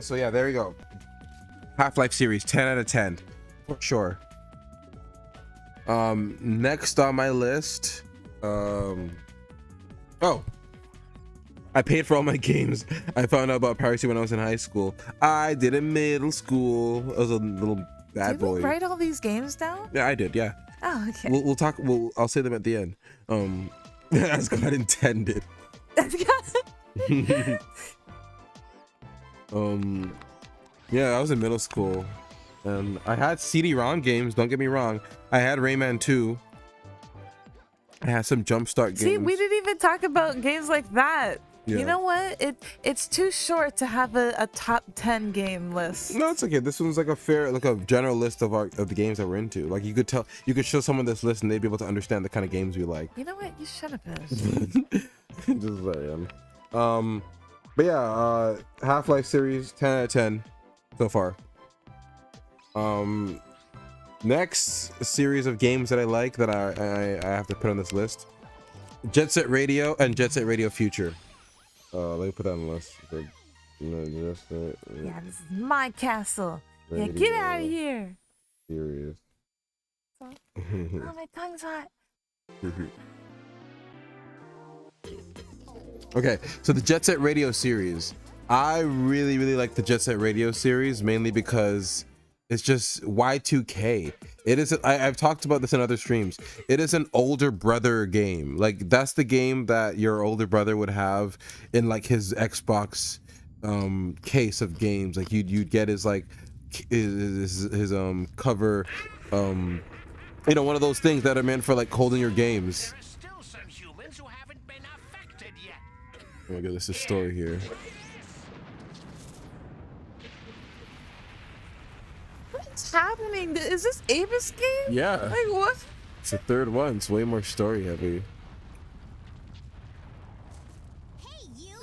So yeah, there you go. Half-Life series, 10 out of 10 for sure. Next on my list, oh, I paid for all my games. I found out about piracy when I was in high school. I did in middle school. I was a little bad boy. Did you write all these games down? Yeah, I did. Yeah. Oh, okay. We'll talk. I'll say them at the end. As God intended. Yeah, I was in middle school, and I had CD-ROM games. Don't get me wrong. I had Rayman 2. I had some Jumpstart games. See, we didn't even talk about games like that. Yeah. You know what? It's too short to have a top 10 game list. No, it's okay. This one's like a general list of the games that we're into. Like you could show someone this list and they'd be able to understand the kind of games we like. You know what? You should have been. Just saying. But yeah, Half-Life series, 10 out of 10 so far. Next series of games that I like that I have to put on this list: Jet Set Radio and Jet Set Radio Future. Let me put that on the list. Yeah, this is my castle. Yeah, get out of here. Serious. Oh, my tongue's hot. Okay, so the Jet Set Radio series. I really, really like the Jet Set Radio series, mainly because it's just Y2K. It is. I've talked about this in other streams. It is an older brother game. Like that's the game that your older brother would have in like his Xbox case of games. Like you'd get his like his cover. One of those things that are meant for like holding your games. There are still some humans who haven't been affected yet. Oh my god, this is a story here. What's happening? Is this Avis game? Yeah. Like what? It's the third one. It's way more story heavy. Hey, you!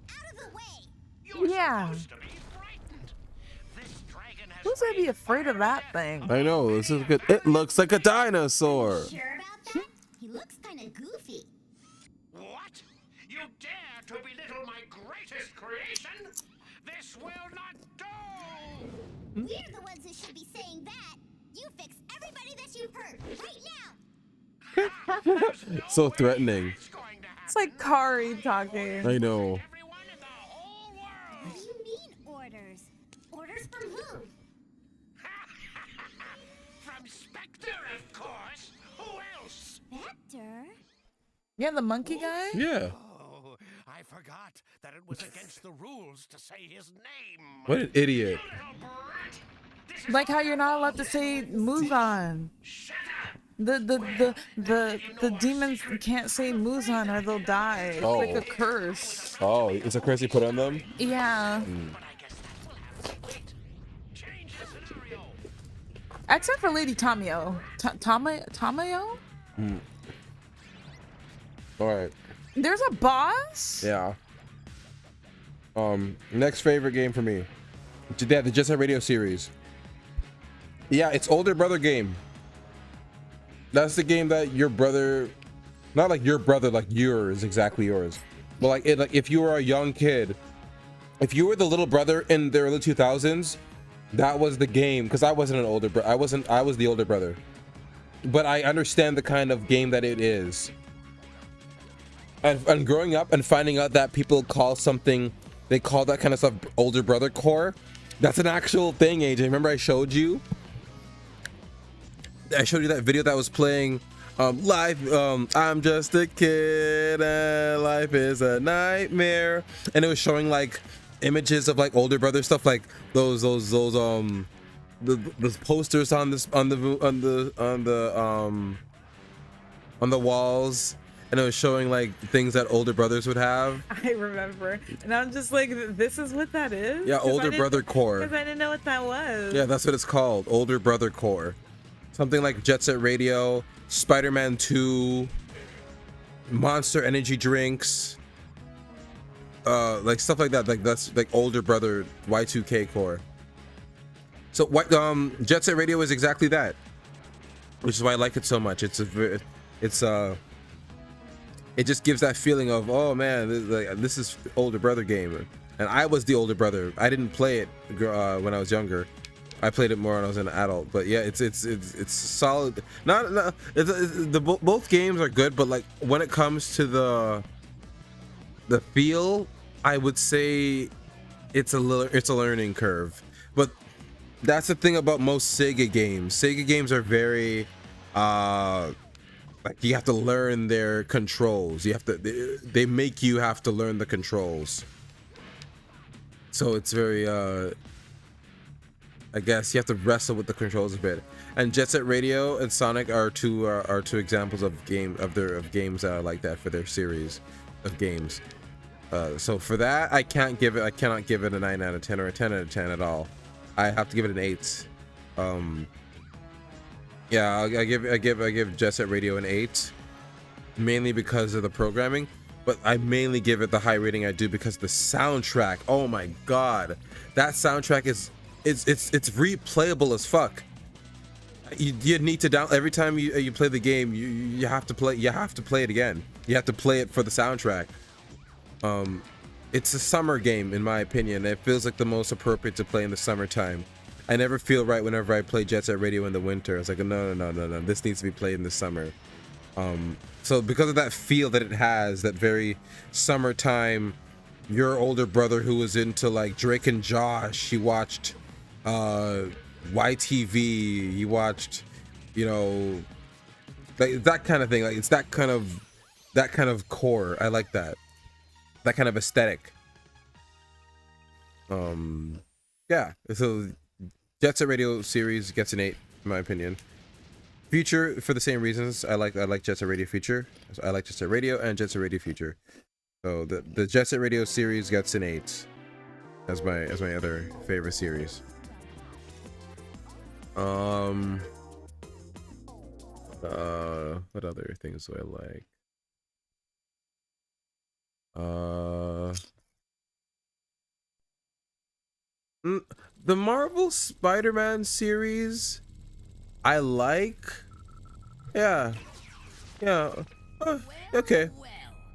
Out of the way! Yeah. Supposed to be frightened. This dragon has Who's gonna be afraid of that thing? I know. This is good. It looks like a dinosaur. Sure about that? He looks kinda goofy. What? You dare to belittle my greatest creation? This will not do! We're the ones who should be saying that. You fix everybody that you've hurt right now. There's no So way threatening. that's going to happen. It's like Kari talking. I know. Everyone in the whole world. What do you mean orders? Orders from who? From Spectre, of course. Who else? Spectre? Yeah, the monkey guy? Yeah. Oh, I forgot that it was against the rules to say his name. What an idiot. Little brat. This is Like how all you're not allowed to say Muzan. Shut up. The demons can't say Muzan or they'll die. It's like a curse. Oh, it's a curse you put on them? Yeah. But I guess that will have to wait. Change the scenario. Except for Lady Tamayo. Tamayo? Alright. There's a boss? Yeah. Next favorite game for me. Yeah, the Jet Set Radio series. Yeah, it's older brother game. That's the game that your brother, not like your brother, like yours, exactly yours. But like if you were a young kid, if you were the little brother in the early 2000s, that was the game. Because I wasn't an older brother. I was the older brother. But I understand the kind of game that it is. And growing up and finding out that people call something, they call that kind of stuff older brother core. That's an actual thing, AJ. Remember I showed you that video that was playing I'm just a kid and life is a nightmare. And it was showing like images of like older brother stuff, like those the posters on the walls, and it was showing like things that older brothers would have. I remember, and I'm just like, this is what that is. Yeah, older brother core. Because I didn't know what that was. Yeah, that's what it's called, older brother core. Something like Jet Set Radio, Spider-Man 2, Monster Energy drinks, like stuff like that. Like that's like older brother Y2K core. So what Jet Set Radio is exactly that, which is why I like it so much. It just gives that feeling of, oh man, this is older brother game, and I was the older brother. I didn't play it when I was younger. I played it more when I was an adult. But yeah, it's solid. Both games are good, but like when it comes to the feel, I would say it's a learning curve. But that's the thing about most Sega games. Sega games are very like you have to learn their controls. They make you have to learn the controls. So it's very I guess you have to wrestle with the controls a bit. And Jet Set Radio and Sonic are two examples of games that are like that for their series of games. So for that, I cannot give it a 9 out of 10 or a 10 out of 10 at all. I have to give it an 8. Yeah, I give Jet Set Radio an 8, mainly because of the programming, but I mainly give it the high rating I do because the soundtrack. Oh my god, that soundtrack is replayable as fuck. You need to down every time you play the game. You have to play it again. You have to play it for the soundtrack. It's a summer game in my opinion. It feels like the most appropriate to play in the summertime. I never feel right whenever I play Jet Set Radio in the winter. It's like no. This needs to be played in the summer. So because of that feel that it has, that very summertime. Your older brother who was into like Drake and Josh, he watched YTV, he watched, like that kind of thing. Like it's that kind of core. I like that kind of aesthetic. Yeah, so Jet Set Radio series gets an 8 in my opinion. Future, for the same reasons, I like Jet Set Radio Future. I like Jet Set Radio and Jet Set Radio Future. So the Jet Set Radio series gets an 8 as my other favorite series. What other things do I like? The Marvel Spider-Man series I like. Yeah. Okay.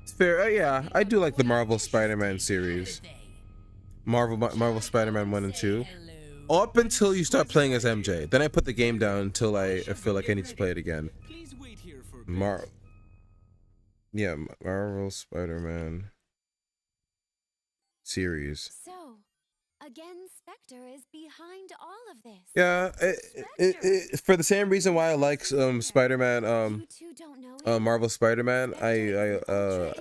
It's fair. Yeah, I do like the Marvel Spider-Man series. Marvel Spider-Man 1 and 2. Up until you start playing as MJ. Then I put the game down until I feel like I need to play it again. Marvel Spider-Man series. So, again, Spectre is behind all of this. Yeah, it for the same reason why I like Spider-Man, Marvel Spider-Man. I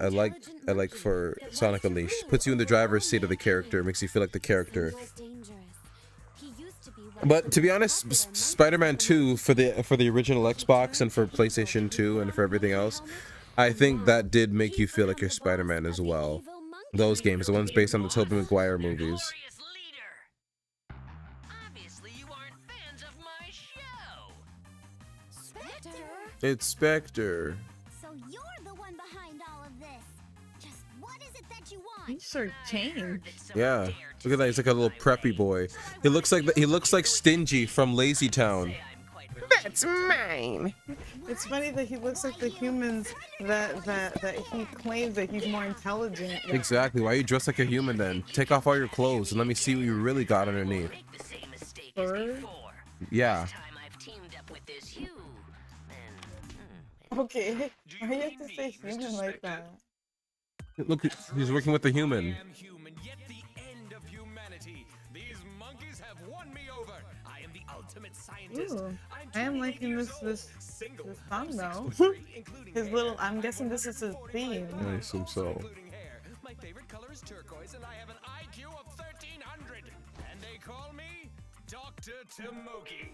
like for Sonic Unleashed. Puts you in the driver's seat of the character, makes you feel like the character. But to be honest, Spider-Man 2 for the original Xbox and for PlayStation 2 and for everything else, I think that did make you feel like you're Spider-Man as well. Those games, the ones based on the Tobey Maguire movies. Obviously, you aren't fans of my show. Spectre? It's Spectre. So you're the one behind all of this. Just what is it that you want? He sure changed. Yeah, look at that. He's like a little preppy boy. He looks like Stingy from Lazy Town. That's mine. It's funny that he looks like the humans that he claims that he's more intelligent. Exactly. Why are you dressed like a human then? Take off all your clothes and let me see what you really got underneath. Fur? Yeah. Okay, why do you have to say human like that? Look, he's working with the human. I am human, yet the end of humanity. These monkeys have won me over. I am the ultimate scientist. Ooh, I'm I am 28 liking years this old, single, song though. homosexual, including His hair. little, I'm I guessing wear this is his 45 theme. pounds, I assume also so. including hair. My favorite color is turquoise, and I have an IQ of 1300. And they call me Dr. Tomoki.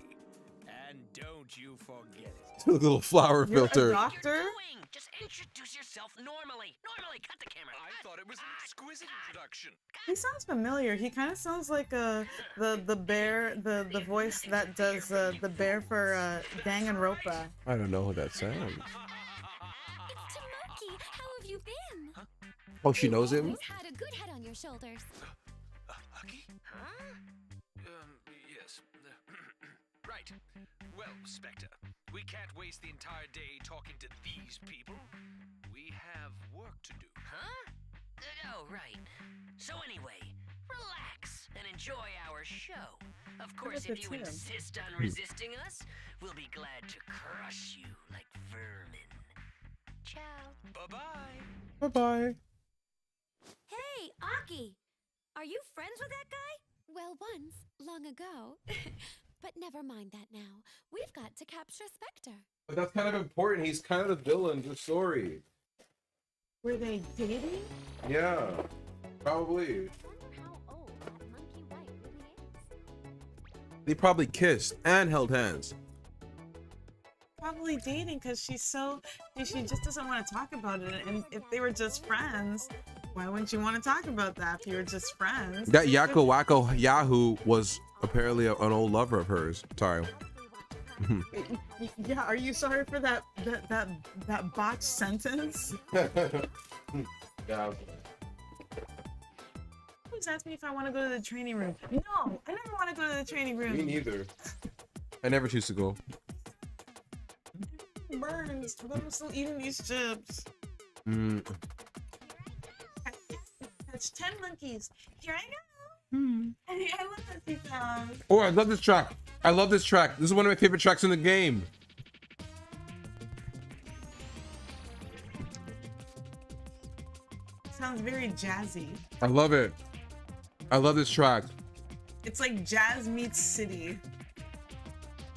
And don't you forget it. Little flower You're a filter. doctor? Just introduce yourself normally. Normally, cut the camera. I thought it was an exquisite introduction. He sounds familiar. He kind of sounds like the bear, the voice that does the bear for Danganronpa. I don't know who that sounds. It's Tomoki. How have you been? Oh, she knows him? Always had a good head on your shoulders. Aki? Yes. Right. Well, Spectre, we can't waste the entire day talking to these people. We have work to do. Huh? Oh, right. So anyway, relax and enjoy our show. Of course, if you insist on resisting us, we'll be glad to crush you like vermin. Ciao. Bye-bye. Bye-bye. Hey, Aki! Are you friends with that guy? Well, once, long ago. But never mind that now. We've got to capture Spectre. But that's kind of important. He's kind of the villain of the story. Were they dating? Yeah, probably. I wonder how old that monkey white really is. They probably kissed and held hands. Probably dating because she just doesn't want to talk about it. And if they were just friends, why wouldn't you want to talk about that if you were just friends? That Yakko Wacko Yahoo was apparently an old lover of hers. Sorry. Yeah, are you sorry for that botched sentence? Yeah. Please ask me if I want to go to the training room. No, I never want to go to the training room. Me neither. I never choose to go. Burns, but I'm still eating these chips. Catch 10 monkeys. Here I go. I love that sound. Oh, I love this track. I love this track. This is one of my favorite tracks in the game. Sounds very jazzy. I love it. I love this track. It's like jazz meets city.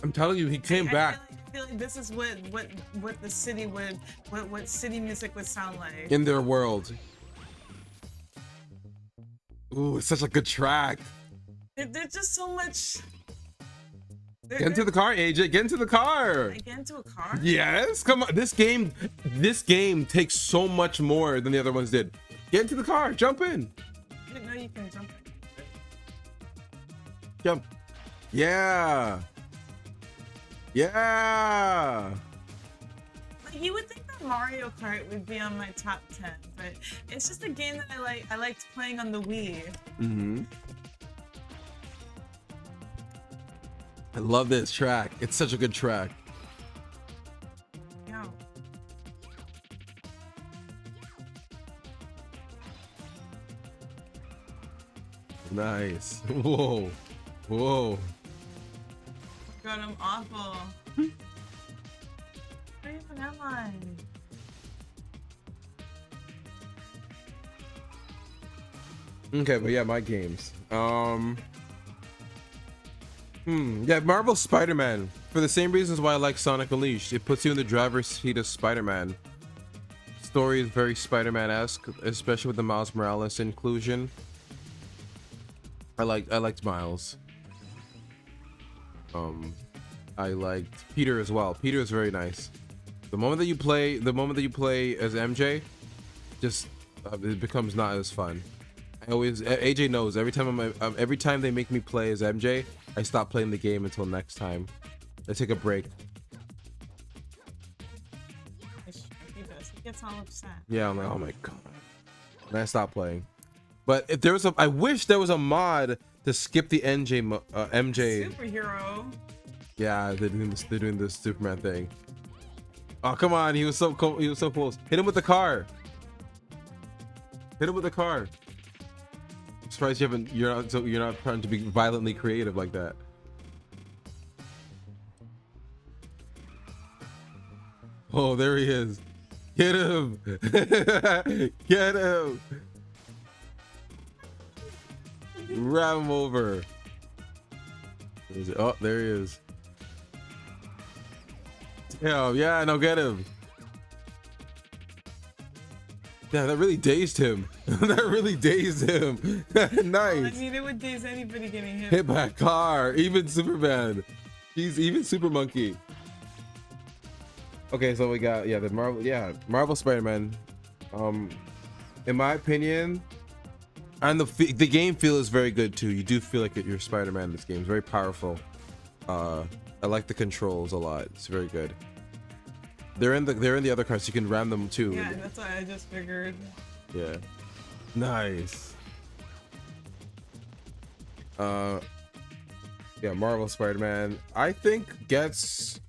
I'm telling you, he came back I feel like this is what the city would what city music would sound like. in their world. Ooh, it's such a good track. There's just so much. Get into the car, AJ. Get into the car. I get into a car. Yes, come on. This game takes so much more than the other ones did. Get into the car. Jump in. I didn't know you can jump. Jump. Yeah. Yeah. Like, you would think that Mario Kart would be on my top 10, but it's just a game that I liked playing on the Wii. Mm-hmm. I love this track. It's such a good track. Yeah. Nice. Whoa. Whoa. God, I'm awful. Where even am I? Okay, but yeah, my games. Yeah, Marvel Spider-Man. For the same reasons why I like Sonic Unleashed. It puts you in the driver's seat of Spider-Man. Story is very Spider-Man-esque, especially with the Miles Morales inclusion. I liked Miles. I liked Peter as well. Peter is very nice. The moment that you play as MJ, just it becomes not as fun. AJ knows every time they make me play as MJ, I stop playing the game until next time. I take a break. He does. He gets all upset. Yeah, I'm like, oh my god. And I stop playing. But if there was I wish there was a mod to skip the MJ. Superhero. Yeah, they're doing this Superman thing. Oh come on, he was so close. Hit him with the car. Hit him with the car. I'm surprised you're not trying to be violently creative like that. Oh, there he is. Get him. Get him. Ram him over. Oh, there he is. Yeah, no, get him. Yeah, that really dazed him. That really dazed him. Nice. I mean, it would daze anybody getting Hit by a car, even Superman. He's even Super Monkey. Okay, so we got the Marvel Spider-Man. In my opinion, and the game feel is very good too. You do feel like you're Spider-Man in this game. It's very powerful. I like the controls a lot. It's very good. They're in the other cars. You can ram them too. Yeah, that's why I just figured. Yeah. Nice. Yeah, Marvel Spider-Man, I think gets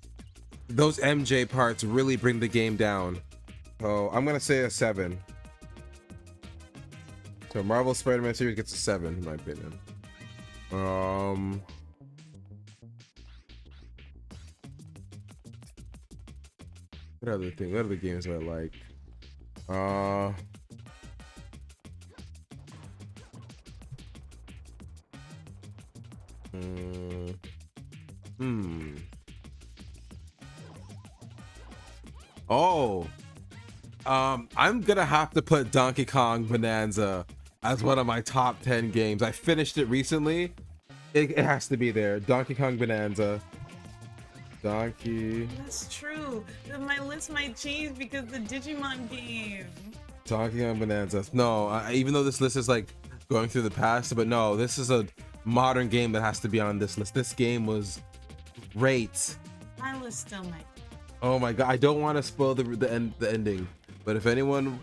those MJ parts really bring the game down. So I'm gonna say a 7. So Marvel Spider-Man series gets a 7 in my opinion. What other games do I like? Oh, I'm gonna have to put Donkey Kong Bonanza as one of my top 10 games. I finished it recently. It has to be there. Donkey Kong Bonanza. That's true. My list might change because the Digimon game. Donkey Kong Bonanza. No, even though this list is like going through the past, but no, this is a modern game that has to be on this list. This game was great. My list still might. Oh my god, I don't want to spoil the ending, but if anyone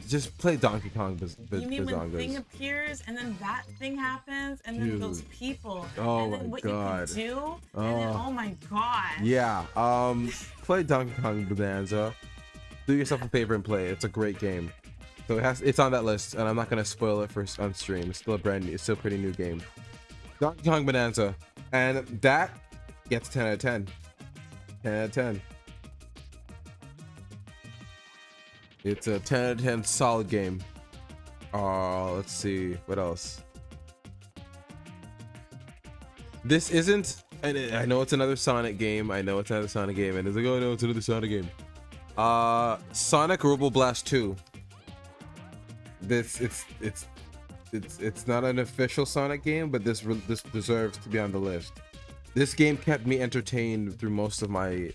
just play Donkey Kong You mean when Bazongas. thing appears and then that thing happens and then those people Oh and then my what god. you can do and then oh my god. Yeah, play Donkey Kong Bonanza. Do yourself a favor and play it. It's a great game. So it's on that list, and I'm not gonna spoil it on stream. It's still it's still a pretty new game. Donkey Kong Bonanza, and that gets 10 out of 10. 10 out of 10. It's a 10 out of 10 solid game. Let's see what else. This isn't, and I know it's another Sonic game. And it's like, oh no, it's another Sonic game. Sonic Robo Blast 2. It's not an official Sonic game, but this deserves to be on the list. This game kept me entertained through most of my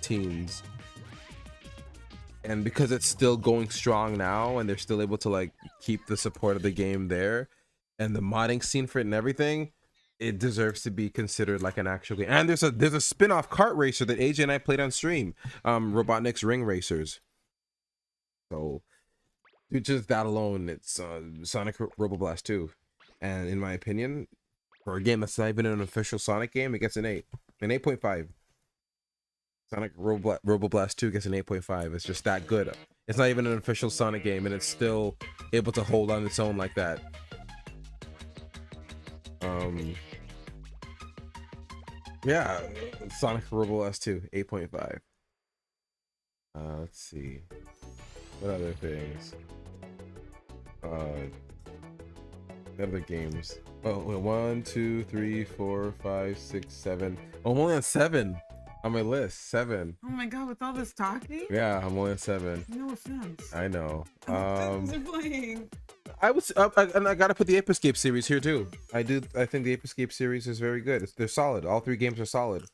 teens. And because it's still going strong now and they're still able to like keep the support of the game there and the modding scene for it and everything, it deserves to be considered like an actual game. And there's a spin-off kart racer that AJ and I played on stream, Robotnik's Ring Racers. So just that alone, it's Sonic Robo Blast 2. And in my opinion, for a game that's not even an official Sonic game, it gets an 8, an 8.5. Sonic Robo Blast 2 gets an 8.5. It's just that good. It's not even an official Sonic game, and it's still able to hold on its own like that. Yeah, Sonic Robo Blast 2, 8.5. Let's see. What other things? What other games? Oh, 1, 2, 3, 4, 5, 6, 7. Oh, I'm only on 7. On my list, 7. Oh my god, with all this talking? Yeah, I'm only at 7. No offense. I know. They're playing. And I gotta put the Ape Escape series here too. I think the Ape Escape series is very good. They're solid. All 3 games are solid.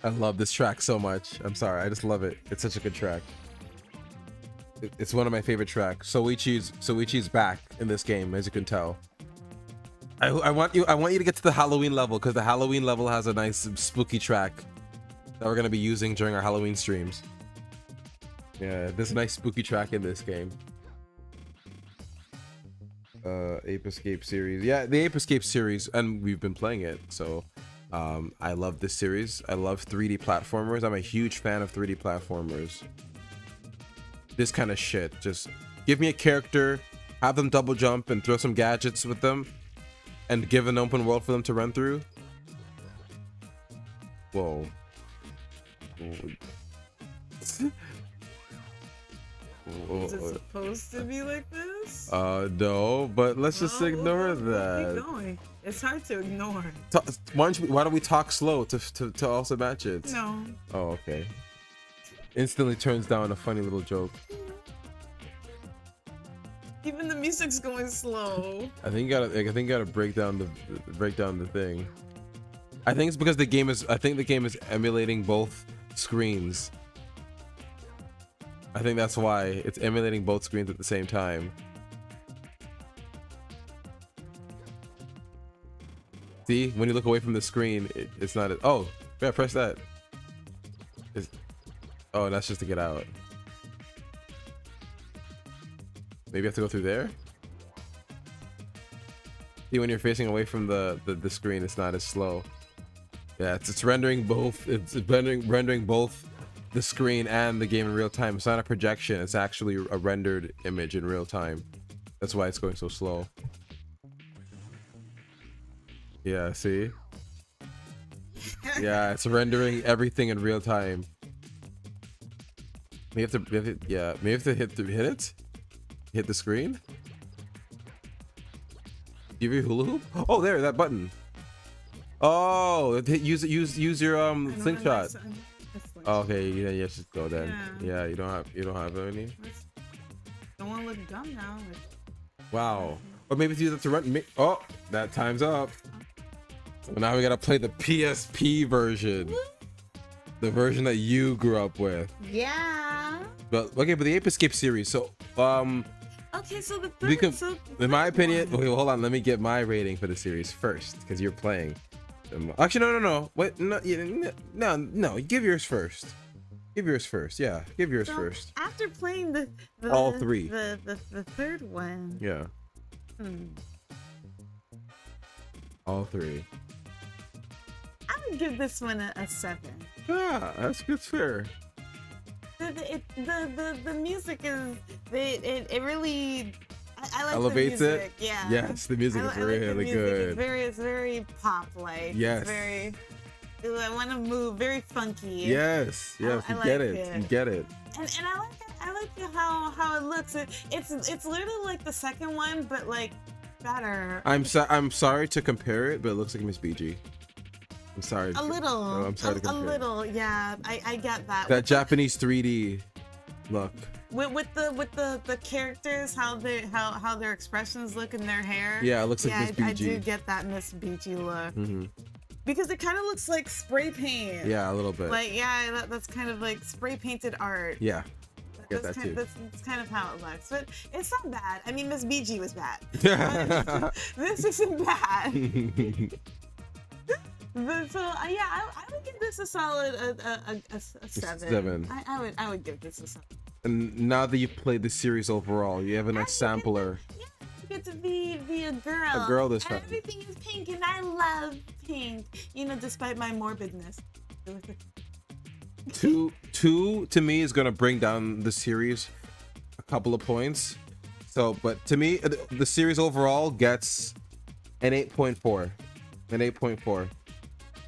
I love this track so much. I'm sorry, I just love it. It's such a good track. It's one of my favorite tracks. Soichi's back in this game, as you can tell. I want you to get to the Halloween level because the Halloween level has a nice spooky track that we're gonna be using during our Halloween streams. Yeah, there's a nice spooky track in this game. Ape Escape series. Yeah, the Ape Escape series, and we've been playing it, so I love this series. I love 3D platformers. I'm a huge fan of 3D platformers. This kind of shit. Just give me a character, have them double jump and throw some gadgets with them, and give an open world for them to run through. Whoa. Is it supposed to be like this? this? No, but let's just ignore Keep that. going. It's hard to ignore. Why don't we talk slow to also match it? No. Oh, okay. Instantly turns down a funny little joke. Even the music's going slow. I think you gotta break down the thing. I think it's because the game is emulating both screens. I think that's why it's emulating both screens at the same time. See, when you look away from the screen, it's not. Oh, yeah, press that. Oh, that's just to get out. Maybe I have to go through there. See, when you're facing away from the screen, it's not as slow. Yeah, it's rendering both. It's rendering both the screen and the game in real time. It's not a projection. It's actually a rendered image in real time. That's why it's going so slow. Yeah, see? Yeah, it's rendering everything in real time. Maybe have to hit it? Hit the screen? Give you hula hoop? Oh, there, that button. Oh, use your slingshot. Oh, okay, yeah, just go then. Yeah, you don't have any. Don't want to look dumb now. Wow. Or maybe use it to run. Oh, that time's up. So now we gotta play the PSP version. The version that you grew up with. Yeah. But okay, but the Ape Escape series. So okay, so the third, in my opinion, okay, well, hold on. Let me get my rating for the series first, because you're playing. Actually, no. Wait, no. Give yours first. Give yours first. Yeah, give yours first. After playing the all three, the third one. Yeah. All three. I would give this one a 7. Yeah, that's good. Fair. The music is it really I like elevates the music. it. Yeah. Yes, the music is really good. It's very pop like. Yes. It's very. I want to move. Very funky. Yes. You get it. You get it. And I like it. I like how it looks. It's literally like the second one, but like better. I'm sorry to compare it, but it looks like Miss BG. I'm sorry. A little. No, I'm sorry to compare. A little, yeah. I get that. That Japanese 3D look. With the characters, how their expressions look in their hair. Yeah, it looks like Miss BG. I do get that Miss BG look. Because it kind of looks like spray paint. Yeah, a little bit. Like, yeah, that's kind of like spray painted art. Yeah. Get that too. That's kind of how it looks, but it's not bad. I mean, Miss BG was bad. This isn't bad. So yeah, I would give this a solid a 7. 7. I would give this a 7. And now that you've played the series overall, you have a nice sampler. Yeah, you get to be a girl. A girl this time. Everything is pink, and I love pink. You know, despite my morbidness. 2 to me is gonna bring down the series a couple of points. So, but to me, the series overall gets an 8.4. An 8.4.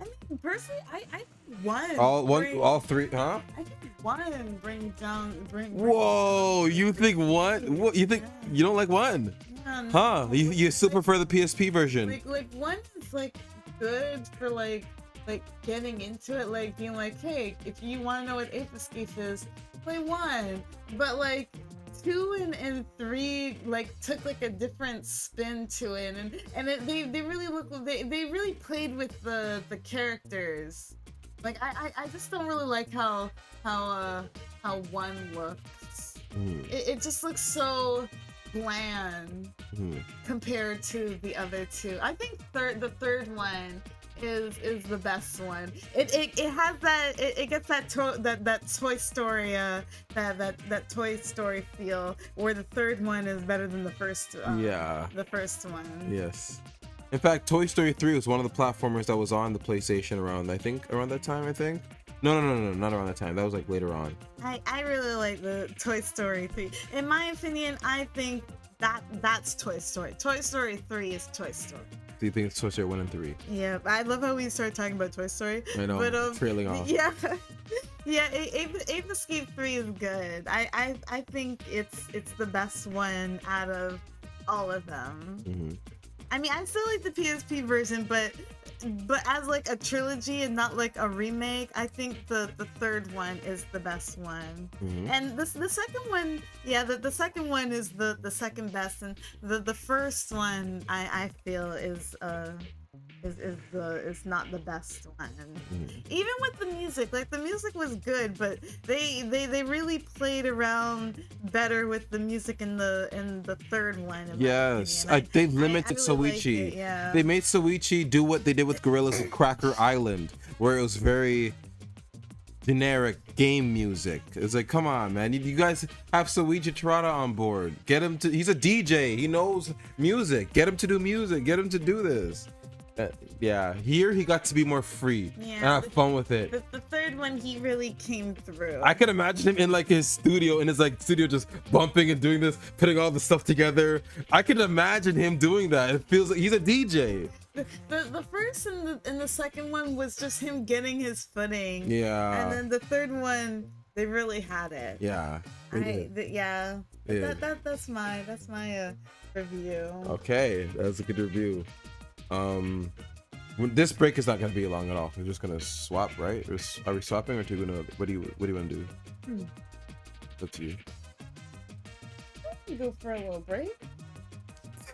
I mean, personally, I won. All three, huh? I think one bring down. Whoa, you think one? What you think? You don't like one? No, huh? You still prefer the PSP version? Like one is like good for like getting into it, like being like, hey, if you want to know what Ape Escape is, play 1. But like 2 and 3 like took like a different spin to it, and they really they really played with the characters. Like I just don't really like how 1 looks. It just looks so bland compared to the other 2. I think the third one is the best one. It has that it gets that Toy Story that Toy Story feel, where the third one is better than the first. The first one. Yes. In fact, Toy Story 3 was one of the platformers that was on the PlayStation around that time. I think. No, not around that time. That was like later on. I really like the Toy Story 3. In my opinion, I think that's Toy Story. Toy Story 3 is Toy Story. you think it's Toy Story 1 and 3. Yeah, I love how we start talking about Toy Story. I know, But trailing off. Yeah, yeah. Ape Escape 3 is good. I think it's the best one out of all of them. Mm-hmm. I mean, I still like the PSP version, but as like a trilogy and not like a remake, I think the third one is the best one. Mm-hmm. And the second one, yeah, the second one is the second best, and the first one I feel is not the best one. Even with the music, like the music was good, but they really played around better with the music in the third one. Yes, they limited Soichi. It, yeah. They made Soichi do what they did with Gorillaz with Cracker Island, where it was very generic game music. It's like, come on, man, you guys have Soichi Terada on board. Get him to. He's a DJ. He knows music. Get him to do music. Get him to do this. Yeah, here he got to be more free and have fun with it. The third one, he really came through. I can imagine him in like his studio, just bumping and doing this, putting all the stuff together. I can imagine him doing that. It feels like he's a DJ. The first and the second one was just him getting his footing. Yeah. And then the third one, they really had it. Yeah. Yeah. That's my review. Okay, that's a good review. This break is not gonna be long at all. We're just gonna swap, right? Are we swapping, or are we gonna? What do you want to do? Up to you. Go for a little break.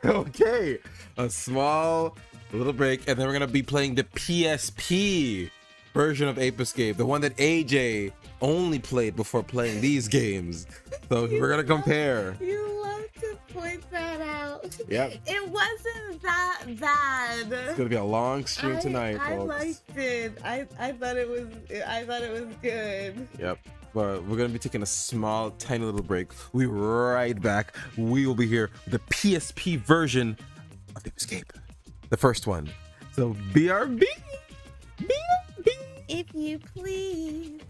Okay, a small little break, and then we're gonna be playing the PSP version of Ape Escape, the one that AJ only played before playing these games. So we're gonna compare. You love to point that out. Yep. It wasn't that bad. It's gonna be a long stream tonight, I folks. liked it. I thought it was good. Yep. But we're gonna be taking a small, tiny little break. We'll be right back. We will be here with the PSP version of Ape Escape, the first one. So BRB, BRB. If you please.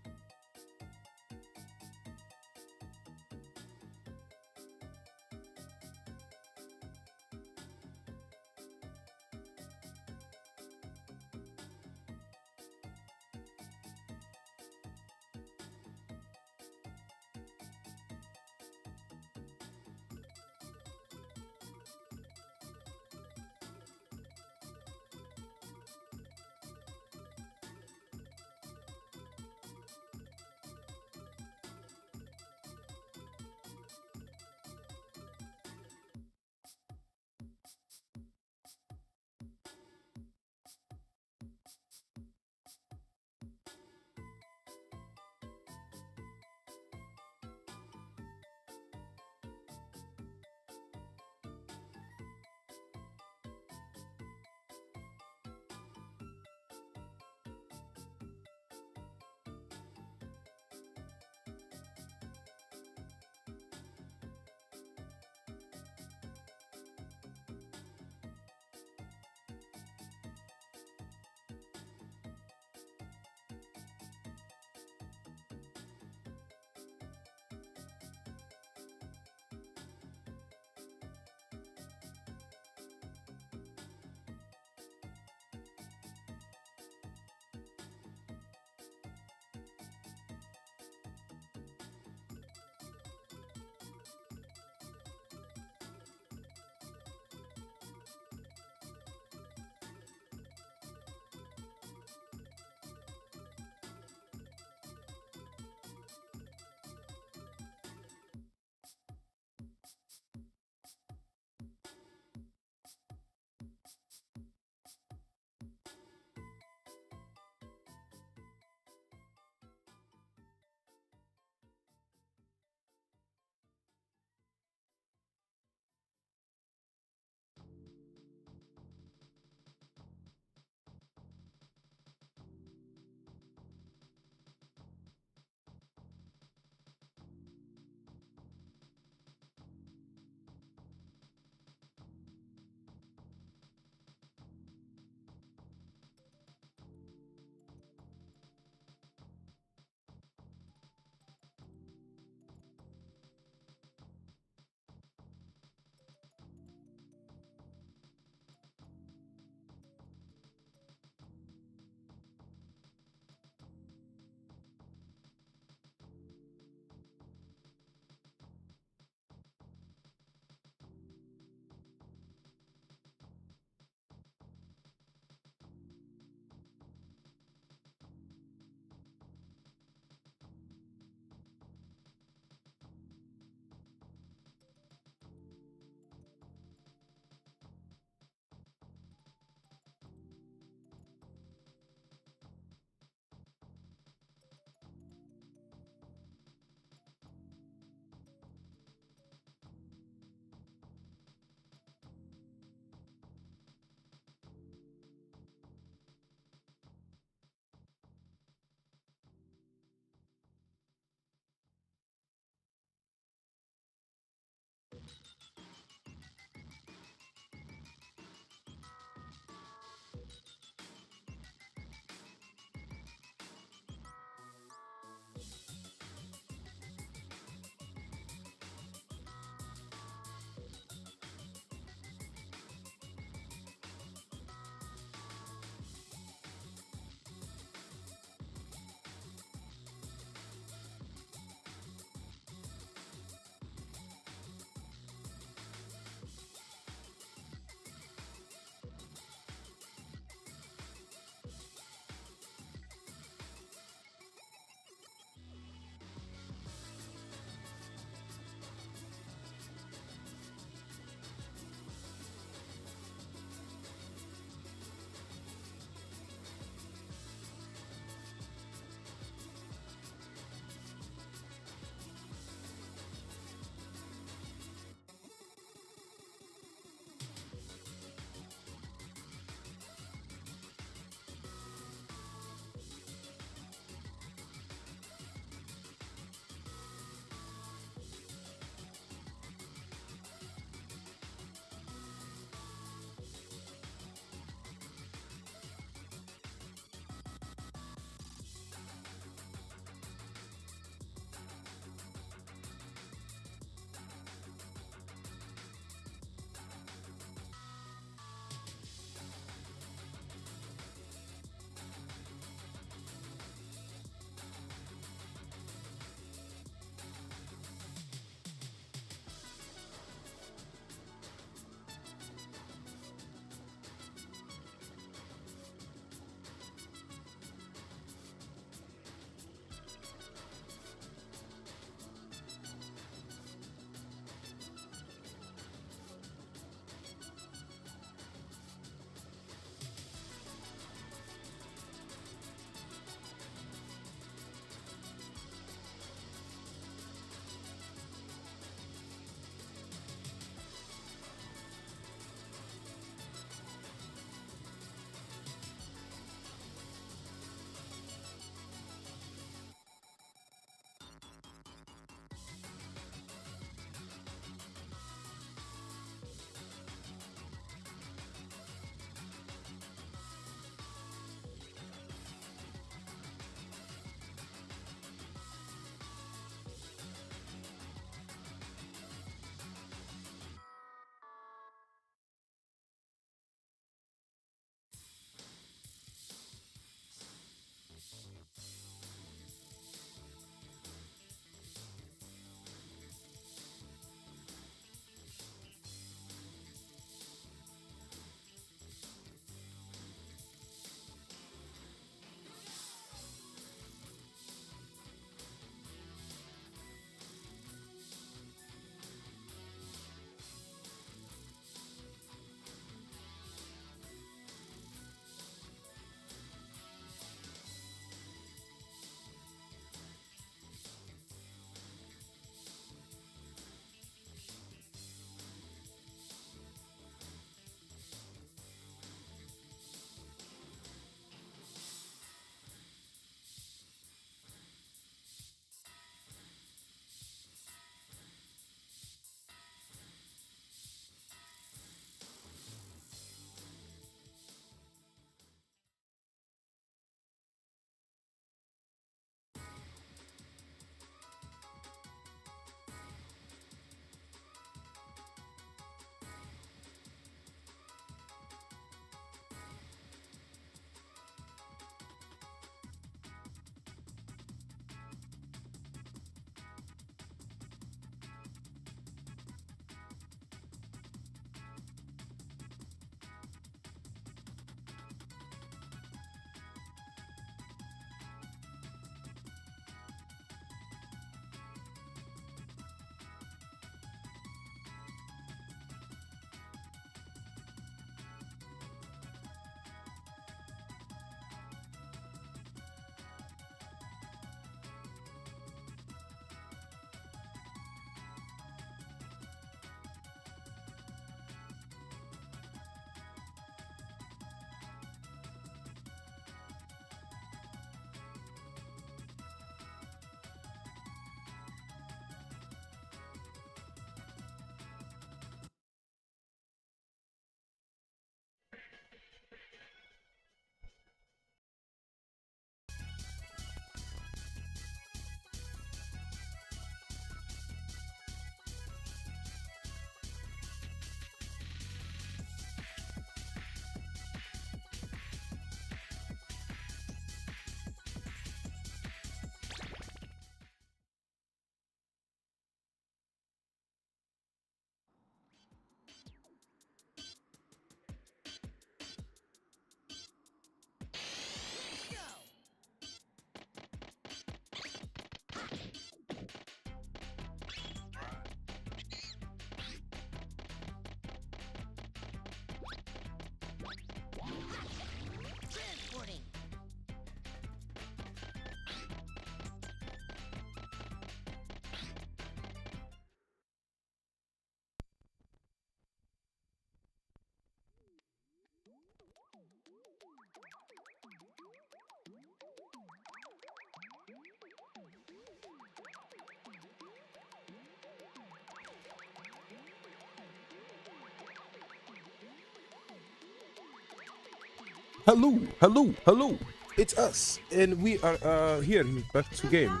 Hello. It's us, and we are here back to game.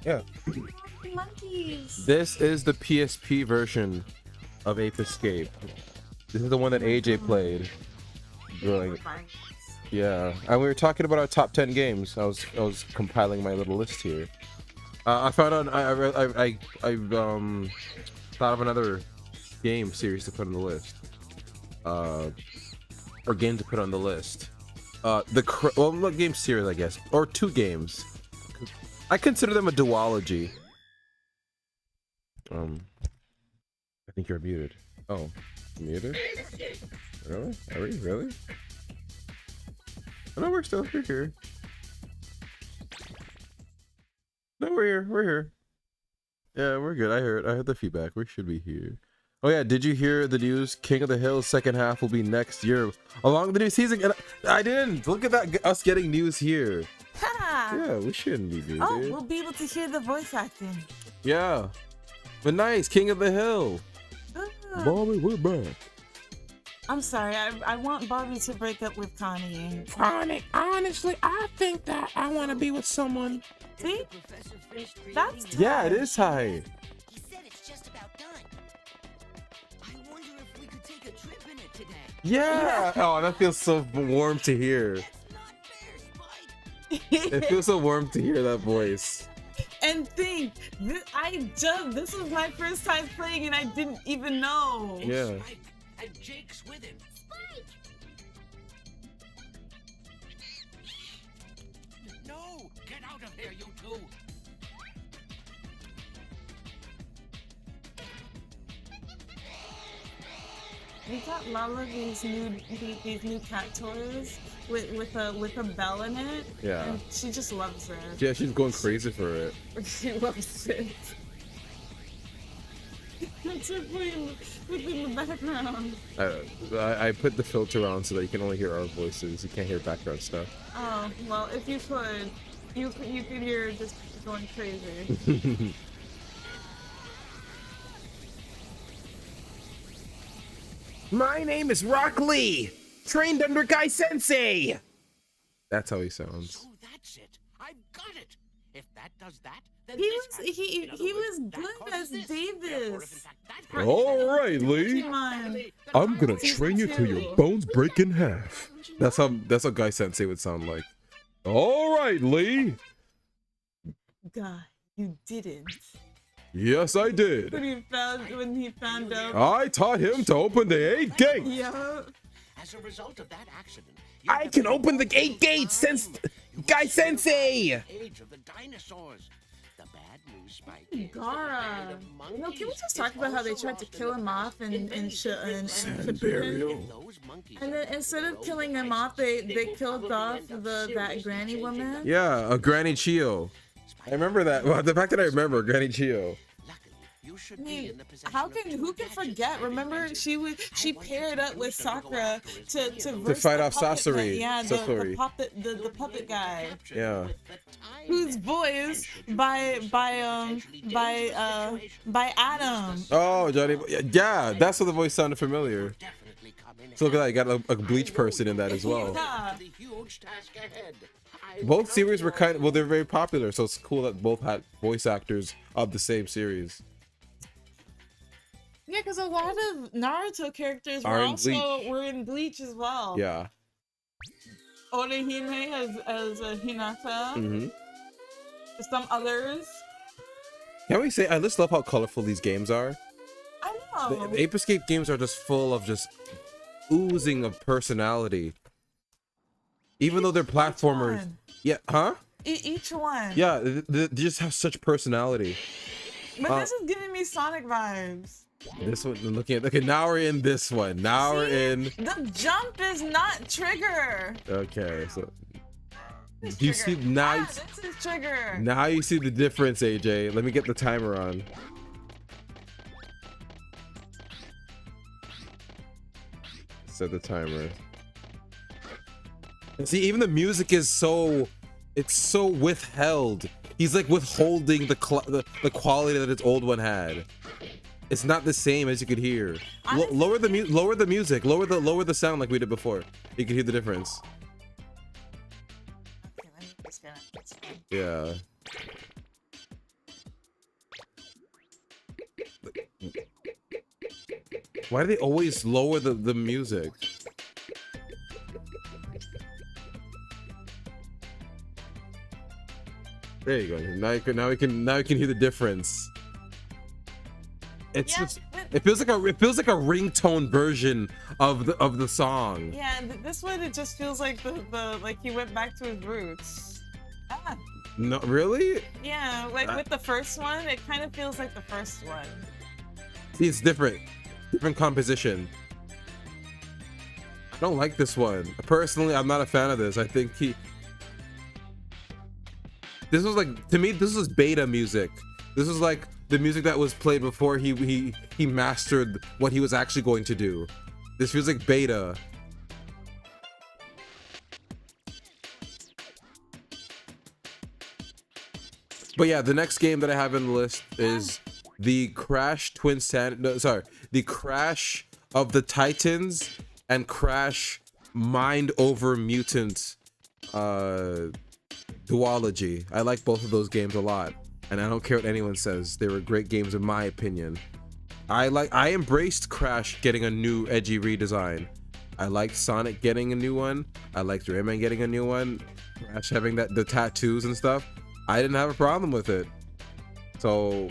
Yeah. Monkeys. This is the PSP version of Ape Escape. This is the one that AJ played. Really. Yeah, and we were talking about our top 10 games. I was compiling my little list here. I found out I thought of another game series to put on the list. Or game to put on the list. Not game series, I guess, or two games. I consider them a duology. I think you're muted. Oh, muted? Really? Are we really? Oh, no, we're here. No, we're here. We're here. Yeah, we're good. I heard the feedback. We should be here. Oh yeah, did you hear the news? King of the Hill second half will be next year, along with the new season. And I didn't look at that. Us getting news here. Yeah, we shouldn't be muted. Oh, we'll be able to hear the voice acting. Yeah, but nice, King of the Hill. Bobby, we're back. I'm sorry, I want Bobby to break up with Connie. Connie, honestly, I think that I want to be with someone. See? That's tight. Yeah, it is tight. He said it's just about done. I wonder if we could take a trip in it today. Yeah. Oh, that feels so warm to hear. It feels so warm to hear that voice. And think, this was my first time playing and I didn't even know. Yeah. Spike, and Jake's with him. Spike! No! Get out of here, you two! We got Lala these new cat toys with a bell in it. Yeah. And she just loves it. Yeah, she's going crazy for it. She loves it. That's her playing within the background. I put the filter on so that you can only hear our voices. You can't hear background stuff. Oh, well, if you could, you could hear just going crazy. My name is Rock Lee, trained under Guy Sensei. That's how he sounds. So that's it. I've got it. If that does that, then He this was has- in other he words, was that good causes as this. Therefore, if in Davis. fact that happens, All then- right, Lee. Come on. Then I'm gonna I- train you till your bones break in half. That's how Guy Sensei would sound like. All right, Lee. God, you didn't. Yes, I did. When he found out. I taught him to open the 8 gates. Yeah. As a result of that accident, you I have can been open the born 8 gates since Guy Sensei. Age of the dinosaurs. The bad news, Spike. is that the Gara. band of You know, can we monkeys just is talk about how they also tried to lost kill in him the off and Sand Shippuden? burial. Those monkeys And are then instead of below killing the him ice, off, they will killed probably off end up that seriously granny changing woman. the- Yeah, a Granny Chio. I remember that. Well, the fact that I remember Granny Chio. Luckily, you should I be mean, in the possession how of can two who can gadgets forget? very Remember, expensive. she paired up with Sakura to verse fight the off puppet Sasori. man. Yeah, Sasori. the puppet guy, Yeah. who's voiced by Adam. Oh, Johnny. Yeah, that's what the voice sounded familiar. So look at that. You got a Bleach person in that as well. Yeah. Both series were they're very popular, so it's cool that both had voice actors of the same series. Yeah, because a lot of Naruto characters Are in were in Bleach as well. Yeah. Orihime as Hinata. Mm-hmm. Some others. Can we say I just love how colorful these games are? I The know. Ape Escape games are just full of just oozing of personality. Even though they're platformers. one. Yeah, huh? Each one. Yeah, they just have such personality. But this is giving me Sonic vibes. This one, okay, now we're in this one. Now we're See? in. The jump is not trigger. Okay, so This do you trigger. see now? This is trigger. Now you see the difference, AJ. Let me get the timer on. Set the timer. And see, even the music is it's so withheld. He's like withholding the quality that his old one had. It's not the same as you could hear. Lower the music. Lower the sound like we did before. You can hear the difference. Yeah. Why do they always lower the music? There you go. Now we can hear the difference. It's Yeah, just it feels like a ringtone version of the song. Yeah, and this one it just feels like the like he went back to his roots. Ah, No, really? Yeah, like with the first one, it kind of feels like the first one. See, it's different composition. I don't like this one. Personally, I'm not a fan of this. I think this was like, to me, this was beta music. This was like the music that was played before he mastered what he was actually going to do. This feels like beta. But yeah, the next game that I have in the list is the Crash the Crash of the Titans and Crash Mind Over Mutant duology. I like both of those games a lot, and I don't care what anyone says. They were great games in my opinion. I embraced Crash getting a new edgy redesign. I liked Sonic getting a new one. I liked Rayman getting a new one. Crash having the tattoos and stuff. I didn't have a problem with it. So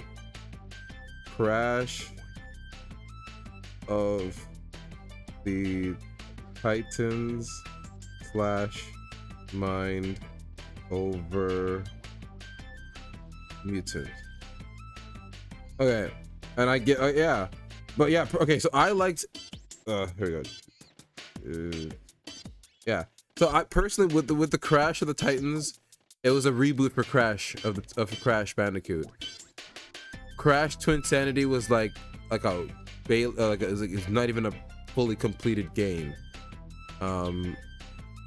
Crash of the Titans / Mind Over Mutant. Okay, and I get yeah, but yeah, okay. So I liked. Here we go. Yeah. So I personally, with the Crash of the Titans, it was a reboot for Crash of Crash Bandicoot. Crash Twinsanity was like it's not even a fully completed game.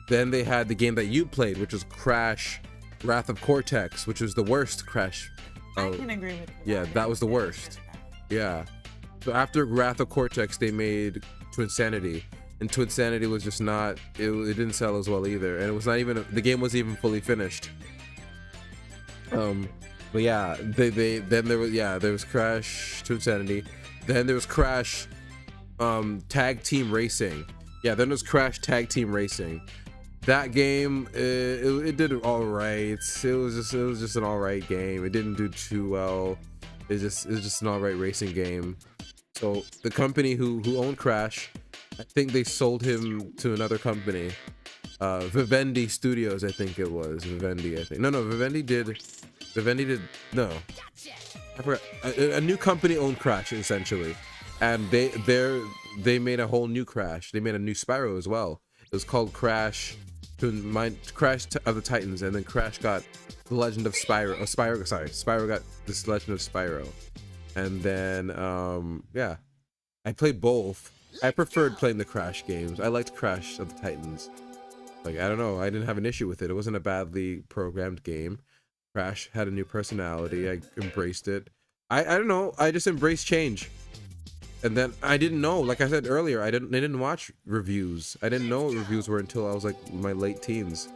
Then they had the game that you played, which was Crash Wrath of Cortex, which was the worst Crash. I can agree with you. Yeah, that was the worst. Yeah. So after Wrath of Cortex, they made Twinsanity, and Twinsanity was just not. It didn't sell as well either, and it was not even. The game wasn't even fully finished. But yeah, then there was Crash Twinsanity, then there was Crash Tag Team Racing. Yeah, then there was Crash Tag Team Racing. That game, it did all right. It was just an all right game. It didn't do too well. It was just an all right racing game. So the company who owned Crash, I think they sold him to another company, Vivendi Studios. I think it was Vivendi. I think no, Vivendi did. No, I forgot. A new company owned Crash essentially, and they made a whole new Crash. They made a new Spyro as well. It was called Crash of the Titans, and then Crash got the Legend of Spyro. Spyro got this Legend of Spyro, and then yeah, I played both. I preferred playing the Crash games. I liked Crash of the Titans. Like, I don't know, I didn't have an issue with it. It wasn't a badly programmed game. Crash had a new personality. I embraced it. I don't know. I just embraced change. And then I didn't know, like I said earlier, I didn't watch reviews. I didn't know what reviews were until I was like my late teens.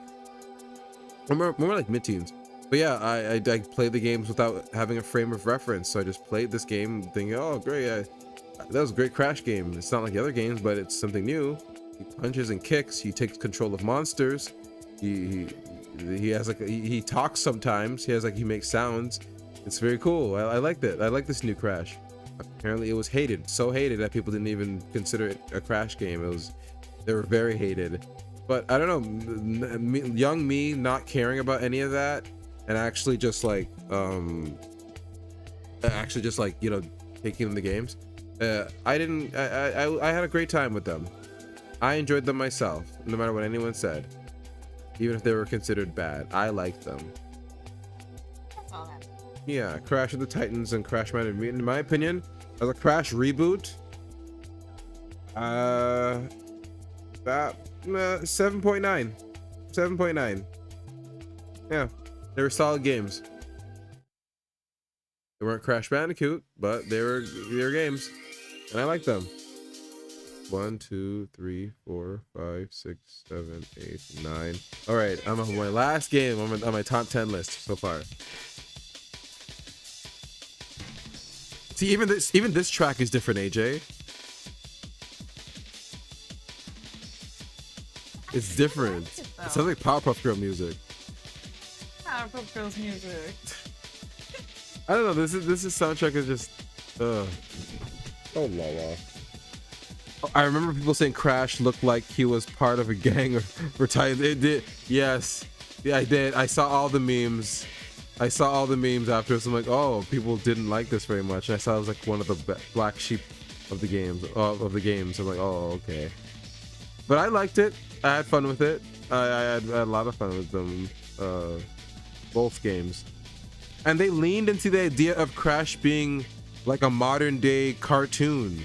Or more like mid-teens. But yeah, I played the games without having a frame of reference. So I just played this game thinking, oh great, that was a great Crash game. It's not like the other games, but it's something new. He punches and kicks. He takes control of monsters. He has like he talks sometimes. He makes sounds. It's very cool. I liked it. I like this new Crash. Apparently it was hated, so hated that people didn't even consider it a Crash game. They were very hated. But I don't know, young me not caring about any of that, and actually just like you know, taking the games. I had a great time with them. I enjoyed them myself, no matter what anyone said. Even if they were considered bad, I liked them. Yeah, Crash of the Titans and Crash Bandicoot. In my opinion, as a Crash reboot, that 7.9. 7.9. Yeah, they were solid games. They weren't Crash Bandicoot, but they were games, and I liked them. 1, 2, 3, 4, 5, 6, 7, 8, 9. All right, I'm on my last game on my top 10 list so far. See, even this track is different, AJ. It's different. It sounds like Powerpuff Girl music. Powerpuff Girls music. I don't know. This soundtrack is just. Oh la la. I remember people saying Crash looked like he was part of a gang or retired. It did. Yes. Yeah, I did. I saw all the memes. Afterwards. I'm like, oh, people didn't like this very much. And I saw it was like one of the black sheep of the games. I'm like, oh, okay. But I liked it. I had fun with it. I had a lot of fun with them. Both games. And they leaned into the idea of Crash being like a modern day cartoon.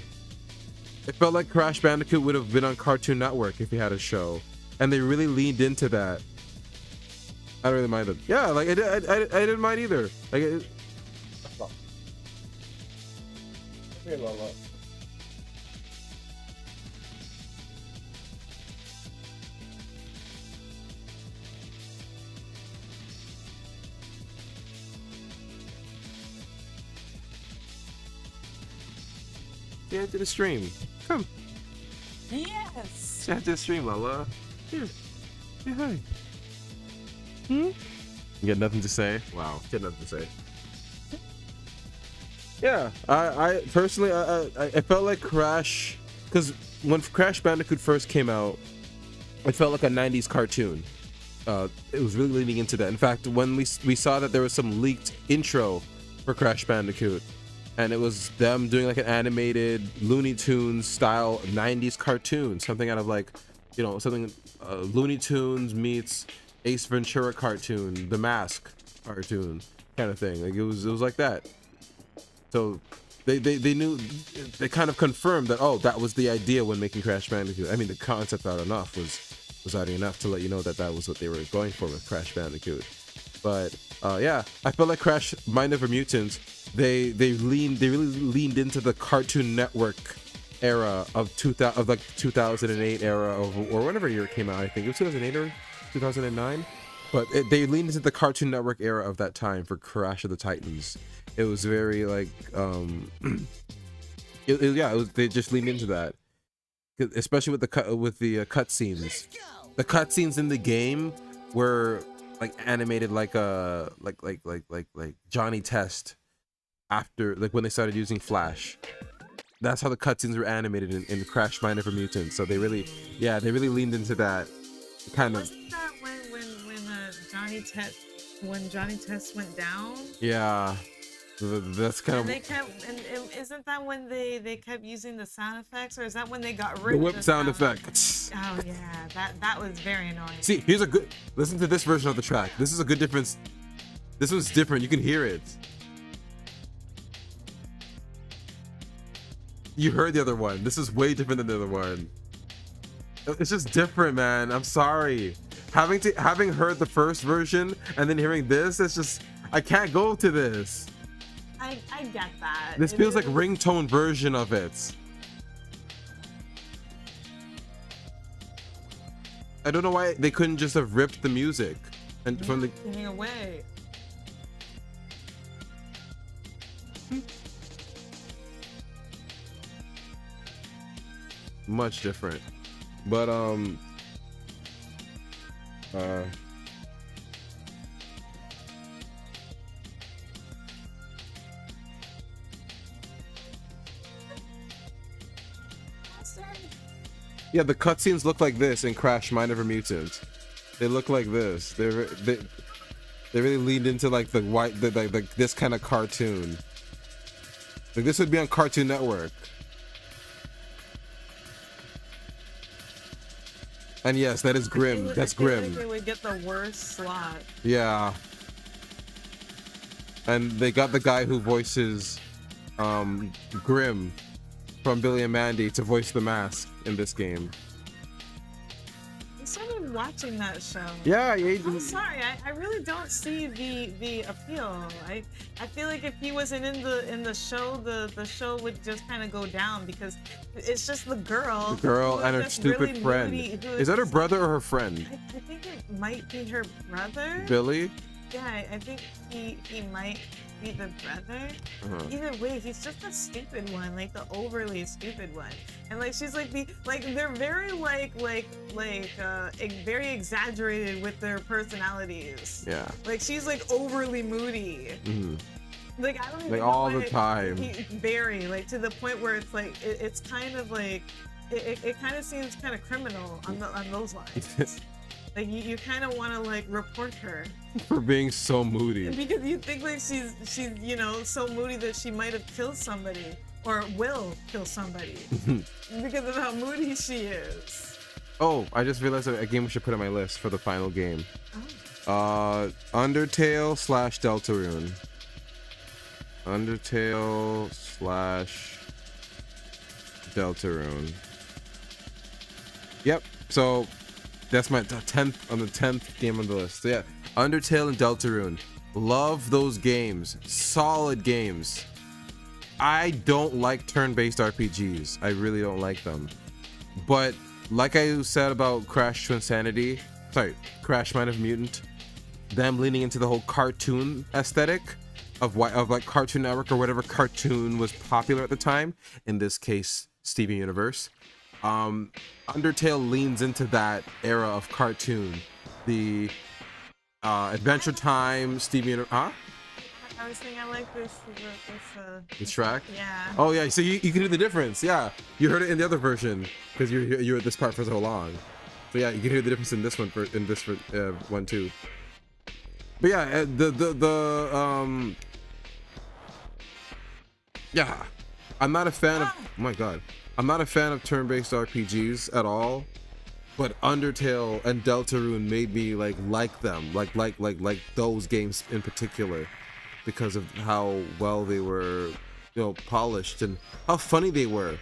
It felt like Crash Bandicoot would have been on Cartoon Network if he had a show, and they really leaned into that. I don't really mind it. Yeah, like I didn't mind either. Like it. Yeah, to the stream. Come. Yes. Chat to the stream, Lala. Here. Say hi. You got nothing to say? Wow. Got nothing to say. Yeah, I personally, I felt like Crash, because when Crash Bandicoot first came out, it felt like a 90s cartoon. It was really leaning into that. In fact, when we saw that there was some leaked intro for Crash Bandicoot, and it was them doing like an animated Looney Tunes style 90s cartoon, something out of like, you know, something Looney Tunes meets Ace Ventura cartoon, The Mask cartoon kind of thing. Like it was like that. So they knew, they kind of confirmed that, oh, that was the idea when making Crash Bandicoot. I mean, the concept art enough was already enough to let you know that that was what they were going for with Crash Bandicoot. But yeah, I felt like Crash Mind Over Mutants, they really leaned into the Cartoon Network era of 2008 era or whenever year it came out. I think it was 2008 or 2009. But they leaned into the Cartoon Network era of that time for Crash of the Titans. It was very like they just leaned into that, especially with the cutscenes. The cutscenes in the game were like animated like Johnny Test after, like when they started using Flash. That's how the cutscenes were animated in Crash Mind Over Mutants. So they really leaned into that kind of. Wasn't that when Johnny Test went down? Yeah, that's kind And of. they kept, and isn't that when they kept using the sound effects, or is that when they got rid The of whip the sound effect. Oh yeah, that was very annoying. See, here's a good. Listen to this version of the track. This is a good difference. This one's different. You can hear it. You heard the other one. This is way different than the other one. It's just different, man. I'm sorry. Having heard the first version and then hearing this, it's just, I can't go to this. I get that. This feels like ringtone version of it. I don't know why they couldn't just have ripped the music and from the. Taking away. Much different, but yeah, the cutscenes look like this in Crash Mind Over Mutants. They look like this. They really leaned into like the white, like this kind of cartoon. Like this would be on Cartoon Network. And yes, that is grim. That's grim. Like they would get the worst slot. Yeah. And they got the guy who voices Grim from Billy and Mandy to voice the Mask in this game. They started been watching that show. Yeah, I'm sorry, I really don't see the appeal. I feel like if he wasn't in the show, the show would just kind of go down because it's just the girl. The girl who is and her just stupid really friend. moody, who Is that her just brother or her friend? I think it might be her brother. Billy? Yeah, I think he might be the brother. Uh-huh. Either way, he's just a stupid one, like the overly stupid one. And like she's like they're very very exaggerated with their personalities. Yeah. Like she's like overly moody. Mm-hmm. Like I don't even Like know all why the time. Very like to the point where it's like it's kind of like it kind of seems kind of criminal on those lines. Like you kind of want to like report her For being so moody. because you think like she's so moody that she might have killed somebody or will kill somebody because of how moody she is. Oh, I just realized a game we should put on my list for the final game. Undertale / Deltarune. Undertale / Deltarune. Yep. So that's my 10th on the 10th game on the list. So yeah, Undertale and Deltarune. Love those games. Solid games. I don't like turn-based RPGs. I really don't like them. But like I said about Crash Mind of Mutant, them leaning into the whole cartoon aesthetic of like Cartoon Network or whatever cartoon was popular at the time. In this case, Steven Universe. Undertale leans into that era of cartoon. The Adventure Time, Steven Universe. Huh? I was saying I like this track. Yeah. Oh yeah, so you can hear the difference. Yeah, you heard it in the other version because you were at this part for so long. So yeah, you can hear the difference in this one one too. But yeah, yeah, I'm not a fan of. Oh my god, I'm not a fan of turn-based RPGs at all. But Undertale and Deltarune made me like them, like those games in particular, because of how well they were, polished and how funny they were.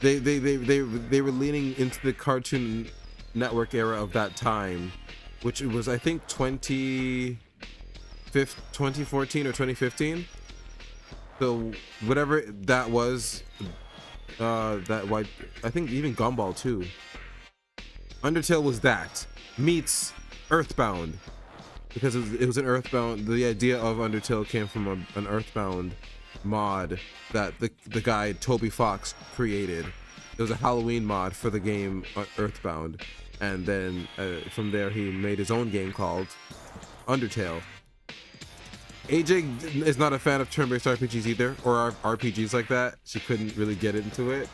They were leaning into the Cartoon Network era of that time, which was I think 2014 or 2015. So whatever that was, I think even Gumball too. Undertale was that meets Earthbound, because it was an Earthbound. The idea of Undertale came from an Earthbound mod that the guy Toby Fox created. It was a Halloween mod for the game Earthbound, and then from there he made his own game called Undertale. AJ is not a fan of turn-based RPGs either, or RPGs like that. She couldn't really get into it.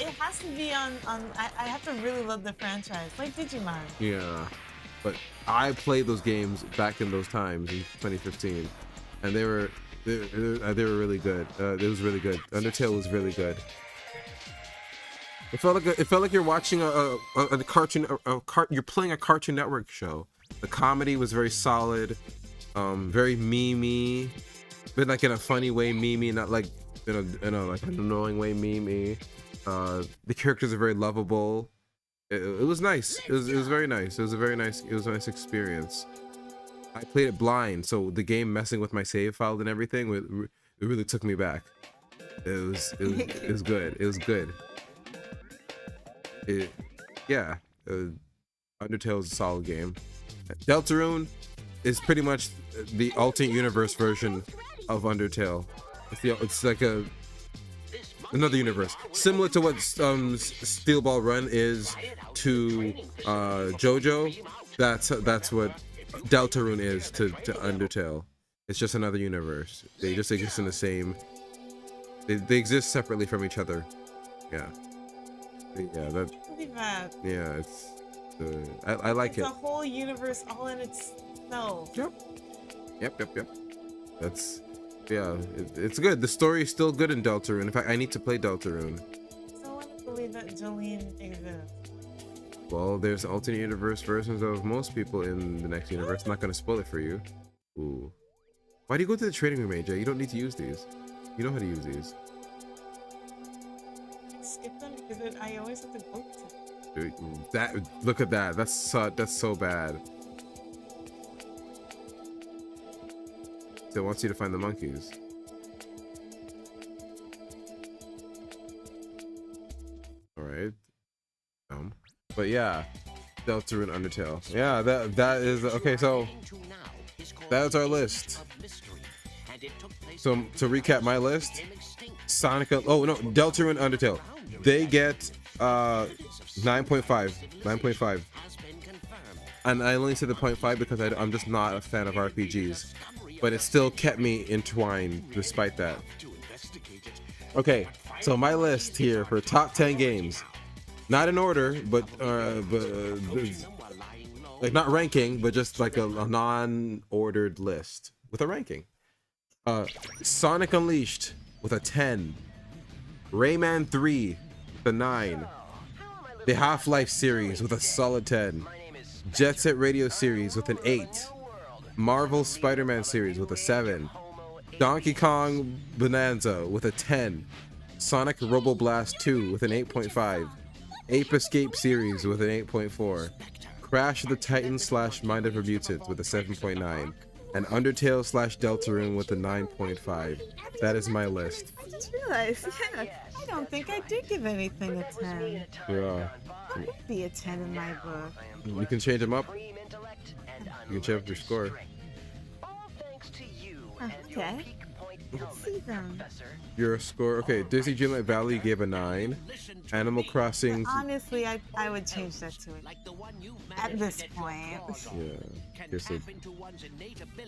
It has to be on. I have to really love the franchise, like Digimon. Yeah, but I played those games back in those times in 2015, and they were really good. It was really good. Undertale was really good. It felt like you're watching a cartoon. You're playing a Cartoon Network show. The comedy was very solid, very memey, but like in a funny way, memey, not like in a like an annoying way, memey. The characters are very lovable. It was nice. It was very nice. It was a nice experience. I played it blind, so the game messing with my save file and everything, it really took me back. It was good. It was good. Undertale is a solid game. Deltarune is pretty much the alternate universe version of Undertale. It's like another universe, similar to what Steel Ball Run is to JoJo. That's what Deltarune is to Undertale. It's just another universe. They just exist in the same. They exist separately from each other. Yeah. Yeah, it's. I like it. It's a whole universe all in itself. Yep. That's. Yeah, it's good. The story is still good in Deltarune. In fact, I need to play Deltarune. So I want to believe that Jolene exists. Well, there's alternate universe versions of most people in the next universe. I'm not going to spoil it for you. Ooh. Why do you go to the trading room, AJ? You don't need to use these. You know how to use these. I skip them because I always have to go to them. Dude, look at that. That's so bad. So it wants you to find the monkeys. All right. But yeah, Deltarune Undertale. Yeah, that is okay. So that's our list. So to recap my list, Sonic. Oh no, Deltarune Undertale. They get 9.5, and I only said the 0.5 because I'm just not a fan of RPGs, but it still kept me entwined despite that. Okay, so my list here for top 10 games, not in order, but like not ranking, but just like a non-ordered list with a ranking. Sonic Unleashed with a 10, Rayman 3 with a 9, the Half-Life series with a solid 10, Jet Set Radio series with an 8, Marvel Spider-Man series with a 7, Donkey Kong Bonanza with a 10, Sonic Robo Blast 2 with an 8.5, Ape Escape series with an 8.4, Crash of the Titans / Mind of a Mutant with a 7.9, and Undertale / Deltarune with a 9.5. That is my list. I just realized, yeah, I don't think I did give anything a 10. Yeah. That would be a 10 in my book. You can change them up. You can change up your score. Okay. Let's see them. Your score, okay. Disney Dreamlight Valley gave a 9. Animal Crossing. Honestly, I would change that to it. At this point. Yeah. Guess it,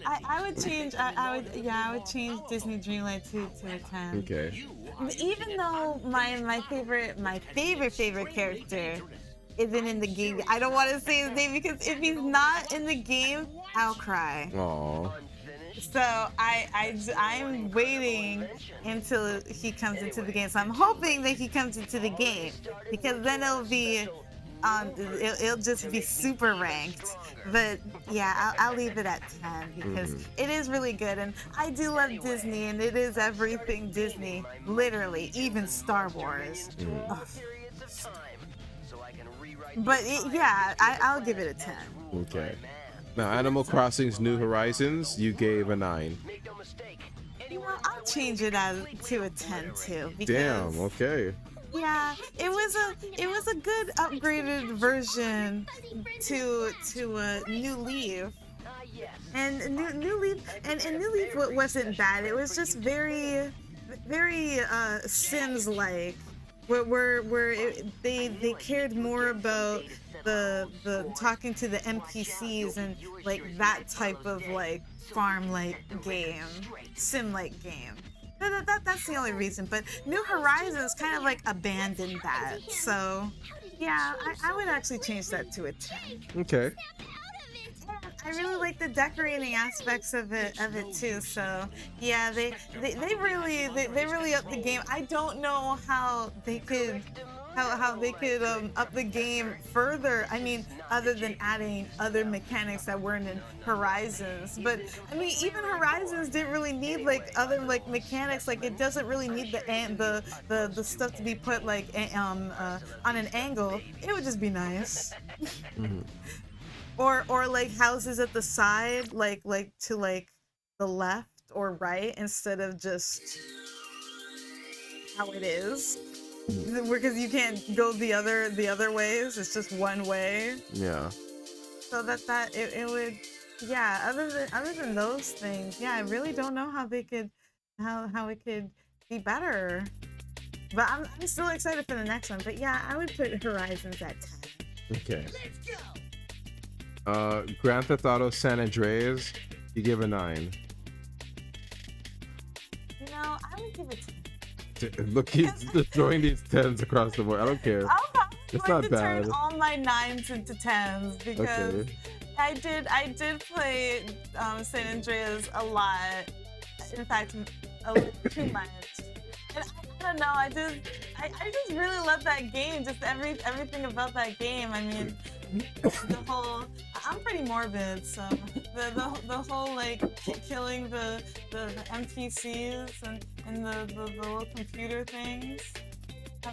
I would change. I would change Disney Dreamlight to a 10. okay. Even though my favorite character isn't in the game, I don't want to say his name because if he's not in the game, I'll cry. Aww. So I'm waiting until he comes into the game. So I'm hoping that he comes into the game because then it'll be it'll just be super ranked. But yeah, I'll leave it at 10 because it is really good, and I do love Disney, and it is everything Disney, literally, even Star Wars. But I'll give it a 10. Okay. Now, Animal Crossing's New Horizons, you gave a 9. You know, I'll change it to a 10 too. Because, Damn. Okay. yeah, it was a good upgraded version to New Leaf. And New Leaf and New Leaf wasn't bad. It was just very Sims like, where they cared more about the talking to the NPCs and like that type of like farm like game, sim like game. That's the only reason. But New Horizons kind of like abandoned that. So yeah, I would actually change that to a 10. Okay. I really like the decorating aspects of it too. So yeah, they really upped the game. I don't know how they could up the game further. I mean, other than adding other mechanics that weren't in Horizons. But I mean, even Horizons didn't really need like other like mechanics. Like it doesn't really need the stuff to be put like on an angle. It would just be nice. Or like houses at the side, like to like the left or right instead of just how it is. Because you can't go the other ways. It's just one way. Yeah. So it would, yeah. Other than those things, yeah. I really don't know how they could, how it could be better. But I'm still excited for the next one. But yeah, I would put Horizons at 10. Okay. Grand Theft Auto San Andreas, you give a 9. You know, I would give it 10. Look, he's just throwing these 10s across the board. I don't care. I'll probably It's not bad. turn all my 9s into 10s because Okay. I did play San Andreas a lot. In fact, a little too much. And I don't know. I just really love that game. Just everything about that game. I mean, the whole. I'm pretty morbid, so the whole like killing the NPCs and the little computer things.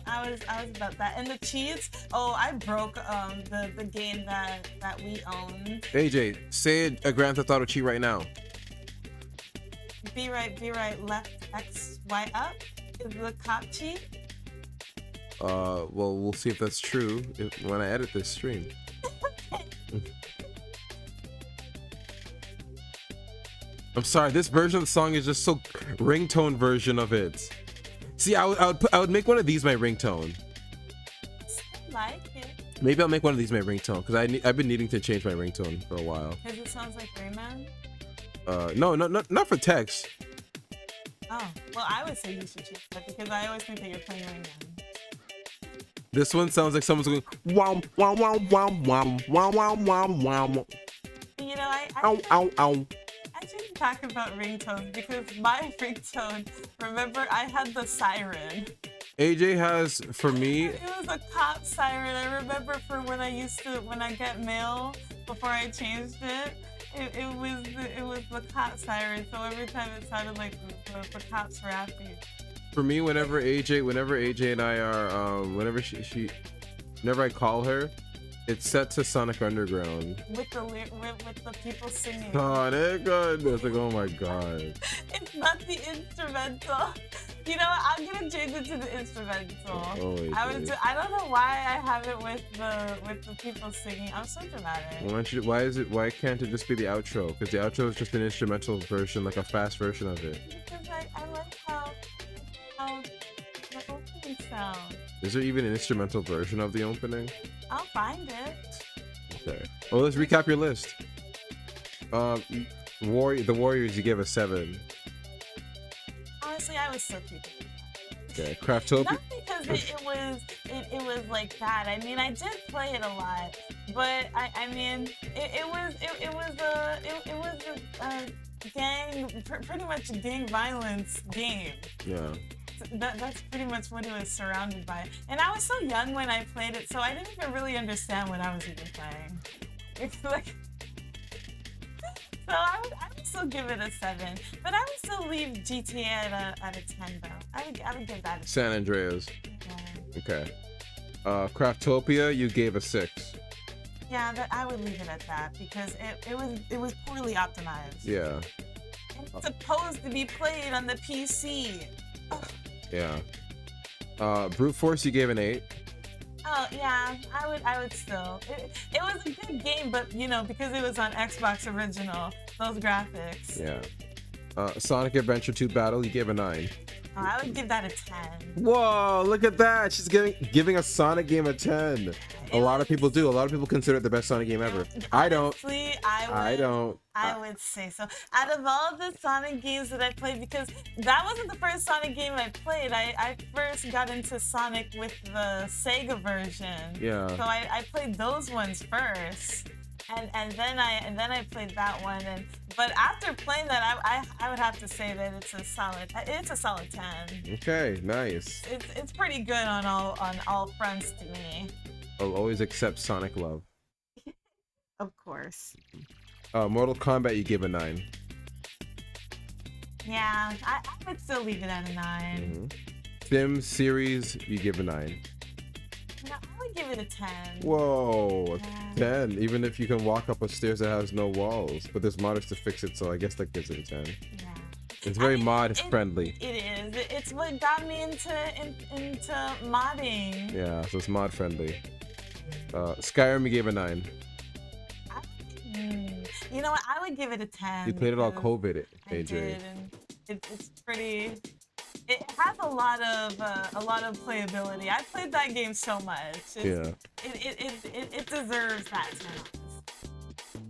I was about that. And the cheats. Oh, I broke the game that we own. AJ, say a Grand Theft Auto cheat right now. Be right, left, X, Y up is the cop cheat. Well, we'll see if that's true when I edit this stream. I'm sorry, this version of the song is just so ringtone version of it. See, I would make one of these my ringtone. Like it. Maybe I'll make one of these my ringtone because I've been needing to change my ringtone for a while. Because it sounds like Rayman. No, not for text. Oh, well, I would say you should choose that because I always think that you're playing Rayman. This one sounds like someone's going wow wow wow wow wow wow wow wow wow. You know, Ow ow ow. I shouldn't talk about ringtones because my ringtone. Remember, I had the siren. AJ has for me. It was a cop siren. I remember for when I get mail before I changed it. It was the cop siren. So every time it sounded like the cops rapping. For me, whenever AJ and I are whenever whenever I call her, it's set to Sonic Underground. With the people singing. Sonic Underground. It's like, oh my god. It's not the instrumental. You know what? I'm gonna change it to the instrumental. Oh, I don't know why I have it with the people singing. I'm so dramatic. Why can't it just be the outro? Because the outro is just an instrumental version, like a fast version of it. Because I like how the opening sounds. Is there even an instrumental version of the opening? I'll find it. Okay. Well, let's recap your list. The Warriors, you gave a 7. Honestly, I was so cute. Okay. Craftopia. Not because it was like that. I mean, I did play it a lot, but I mean, it was a gang, pretty much a gang violence game. Yeah. That's pretty much what it was surrounded by. And I was so young when I played it, so I didn't even really understand what I was even playing. It's like, so I would still give it a 7, but I would still leave GTA at a 10 though. I would give that a 10. San Andreas. Yeah. Okay. Craftopia, you gave a 6. Yeah, I would leave it at that because it was poorly optimized. Yeah. And it's supposed to be played on the PC. Ugh. Yeah. Brute Force, you gave an 8. Oh yeah, I would still. It was a good game, but you know, because it was on Xbox original, those graphics. Yeah. Sonic Adventure 2 Battle, you gave a 9. Oh, I would give that a 10. Whoa, look at that. She's giving a Sonic game a 10. A lot of people do. A lot of people consider it the best Sonic game ever. I don't. Honestly, I don't. I would say so. Out of all the Sonic games that I played, because that wasn't the first Sonic game I played. I first got into Sonic with the Sega version. Yeah. So I played those ones first. And then I played that one, but after playing that, I would have to say that it's a solid 10. Okay, nice. It's pretty good on all fronts to me. I'll always accept Sonic love. Of course. Mortal Kombat, you give a 9. Yeah, I would still leave it at a 9. Sim series, you give a 9. No, I would give it a 10. Whoa, Yeah. 10. Even if you can walk up a stairs that has no walls, but there's modders to fix it, so I guess that gives it a 10. Yeah. It's very mod friendly. It is. It's what got me into modding. Yeah, so it's mod friendly. Skyrim, you gave a 9. You know what? I would give it a 10. You played it all because COVID, I AJ. did, and it's pretty. It has a lot of playability. I played that game so much. It deserves that 10.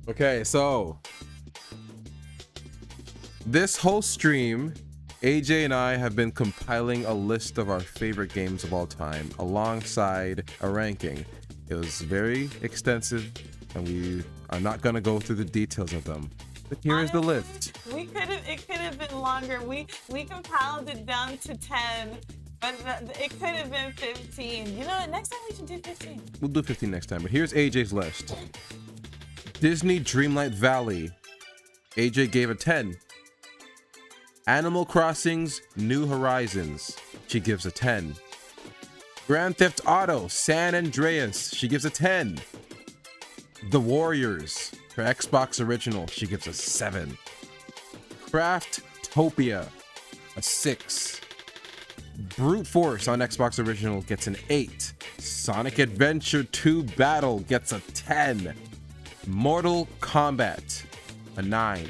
Okay, so this whole stream, AJ and I have been compiling a list of our favorite games of all time alongside a ranking. It was very extensive, and we are not going to go through the details of them. But here is the list. It could have been longer. We compiled it down to 10, but it could have been 15. You know what? Next time we should do 15. We'll do 15 next time, but here's AJ's list. Disney Dreamlight Valley. AJ gave a 10. Animal Crossing's New Horizons. She gives a 10. Grand Theft Auto San Andreas, she gives a 10. The Warriors, her Xbox original, she gives a 7. Craftopia, a 6. Brute Force on Xbox original gets an 8. Sonic Adventure 2 Battle gets a 10. Mortal Kombat, a 9.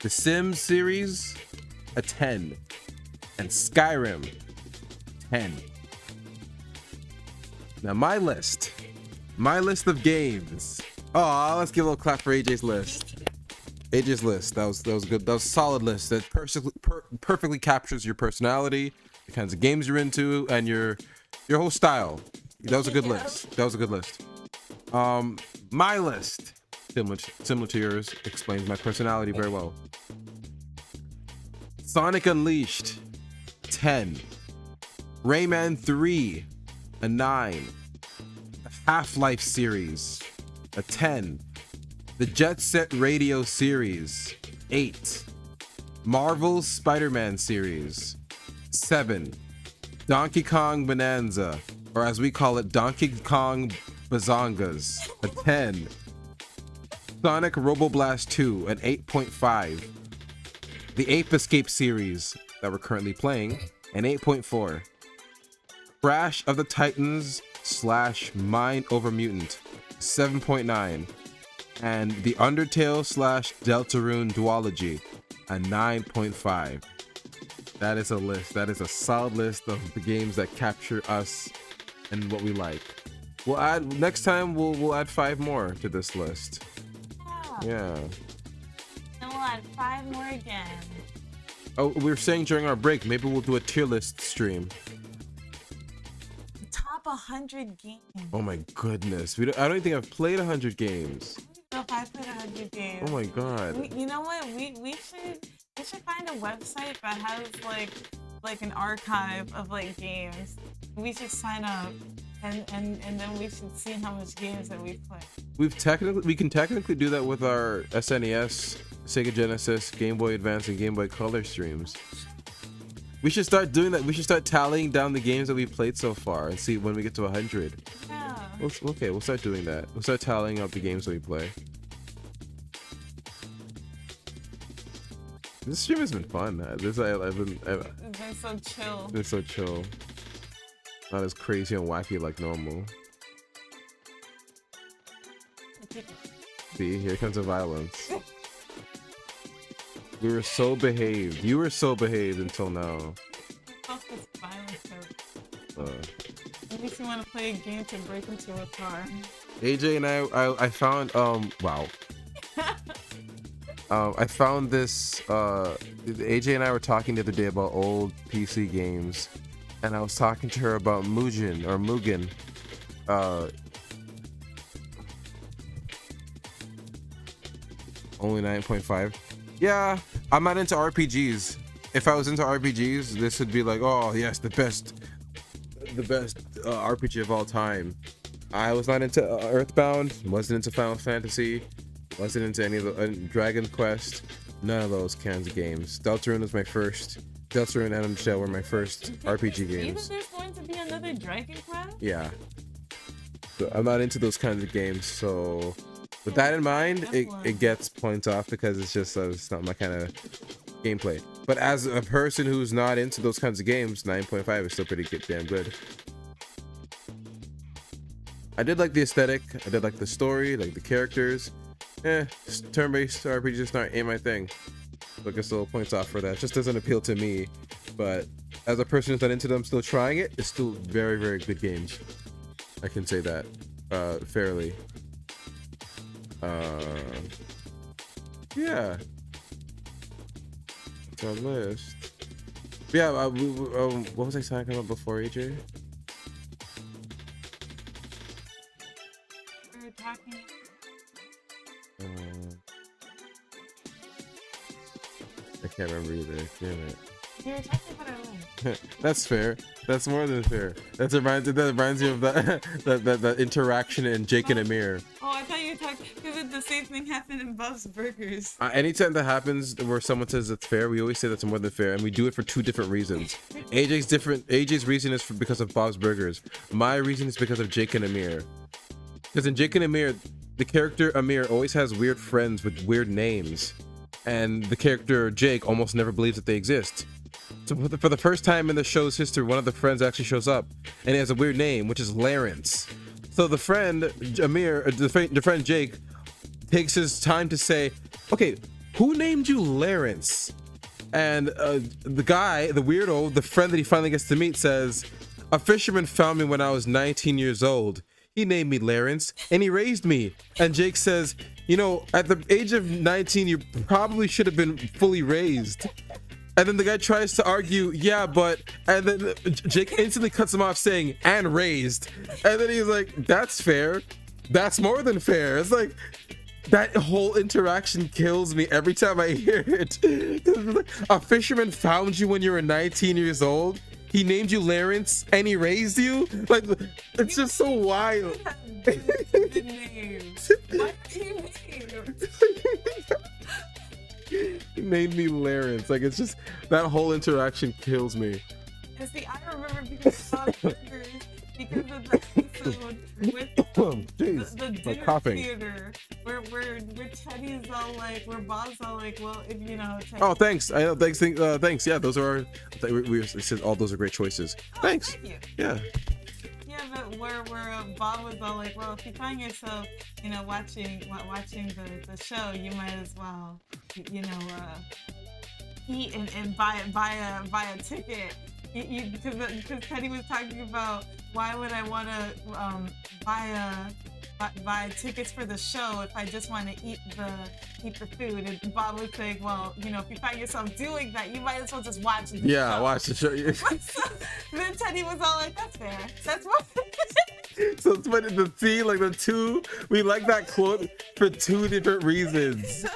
The Sims series, a 10. And Skyrim, 10. Now my list of games. Oh, let's give a little clap for AJ's list. AJ's list, that was good. That was a solid list. That perfectly captures your personality, the kinds of games you're into, and your whole style. That was a good list. That was a good list. My list, similar to yours, explains my personality very well. Sonic Unleashed, 10. Rayman 3, a 9. The Half-Life series, a 10. The Jet Set Radio series, 8. Marvel's Spider-Man series, 7. Donkey Kong Bonanza, or as we call it, Donkey Kong Bazongas, a 10. Sonic Roboblast 2, an 8.5. The Ape Escape series that we're currently playing, an 8.4. Crash of the Titans / Mind Over Mutant, 7.9. And the Undertale / Deltarune Duology, a 9.5. That is a list. That is a solid list of the games that capture us and what we like. We'll add next time. We'll add 5 more to this list. Yeah. And we'll add 5 more again. Oh, we were saying during our break, maybe we'll do a tier list stream. Top 100 games. Oh my goodness, I don't think I've played 100 games. I don't know if I played 100 games. Oh my god. You know what? We should find a website that has like an archive of like games. We should sign up and then we should see how much games that we've played. We can technically do that with our SNES, Sega Genesis, Game Boy Advance, and Game Boy Color streams. We should start doing that. We should start tallying down the games that we've played so far and see when we get to 100. Yeah. Okay, we'll start doing that. We'll start tallying up the games that we play. This stream has been fun. I've been so chill. It's been so chill. Not as crazy and wacky like normal. See, here comes the violence. We were so behaved. You were so behaved until now. At least you want to play a game to break into a car. AJ and I found wow. I found this. AJ and I were talking the other day about old PC games, and I was talking to her about Mugen. Only 9.5. Yeah, I'm not into RPGs. If I was into RPGs, this would be like, oh yes, the best RPG of all time. I was not into Earthbound, wasn't into Final Fantasy, wasn't into any of the Dragon Quest, none of those kinds of games. Deltarune was my first. Deltarune and Undertale were my first RPG games. There's going to be another Dragon Quest? Yeah. So I'm not into those kinds of games, so with that in mind, it gets points off because it's not my kind of gameplay. But as a person who's not into those kinds of games, 9.5 is still pretty damn good. I did like the aesthetic, I did like the story, like the characters. Turn-based RPGs ain't my thing. So I guess a little points off for that. It just doesn't appeal to me. But as a person who's not into them, still trying it, it's still very, very good games. I can say that fairly. Yeah. It's our list. Yeah, what was I talking about before, AJ? We were talking. I can't remember either. Damn it. You were talking about it earlier. That's fair. That's more than fair. That reminds you of that interaction in Jake and Amir. Oh, I thought you were talking because the same thing happened in Bob's Burgers. Anytime that happens where someone says it's fair, we always say that's more than fair, and we do it for two different reasons. AJ's reason is because of Bob's Burgers. My reason is because of Jake and Amir. Because in Jake and Amir, the character Amir always has weird friends with weird names, and the character Jake almost never believes that they exist. So for the first time in the show's history, one of the friends actually shows up, and he has a weird name, which is Lawrence. So the friend Amir, the friend Jake, takes his time to say, "Okay, who named you Lawrence?" And the guy, the weirdo, the friend that he finally gets to meet says, "A fisherman found me when I was 19 years old. He named me Lawrence, and he raised me." And Jake says, "You know, at the age of 19, you probably should have been fully raised." And then the guy tries to argue, "Yeah, but," and then Jake instantly cuts him off saying, "and raised." And then he's like, "That's fair. That's more than fair." It's like, that whole interaction kills me every time I hear it. A fisherman found you when you were 19 years old. He named you Lawrence and he raised you? Like, it's just so wild. Good names. What do you mean? He made me Lawrence. Like, it's just, that whole interaction kills me. And see, I remember because of Bob's Burgers, because of the episode with the dinner coughing. theater, where Teddy's all like, where Bob's all like, well, if you know. Teddy, Oh, thanks. I know. Thanks. Yeah, those are we said all those are great choices. Thanks. Thank you. Yeah. Yeah, but where Bob was all like, well, if you find yourself, you know, watching the show, you might as well, you know, eat and buy a ticket. Because Teddy was talking about why would I want to buy tickets for the show if I just want to eat the food, and Bob was saying, well, you know, if you find yourself doing that, you might as well just watch the show. Watch the show. Then Teddy was all like, that's fair. That's what. So it's funny to see, like, the two, we like that quote for two different reasons,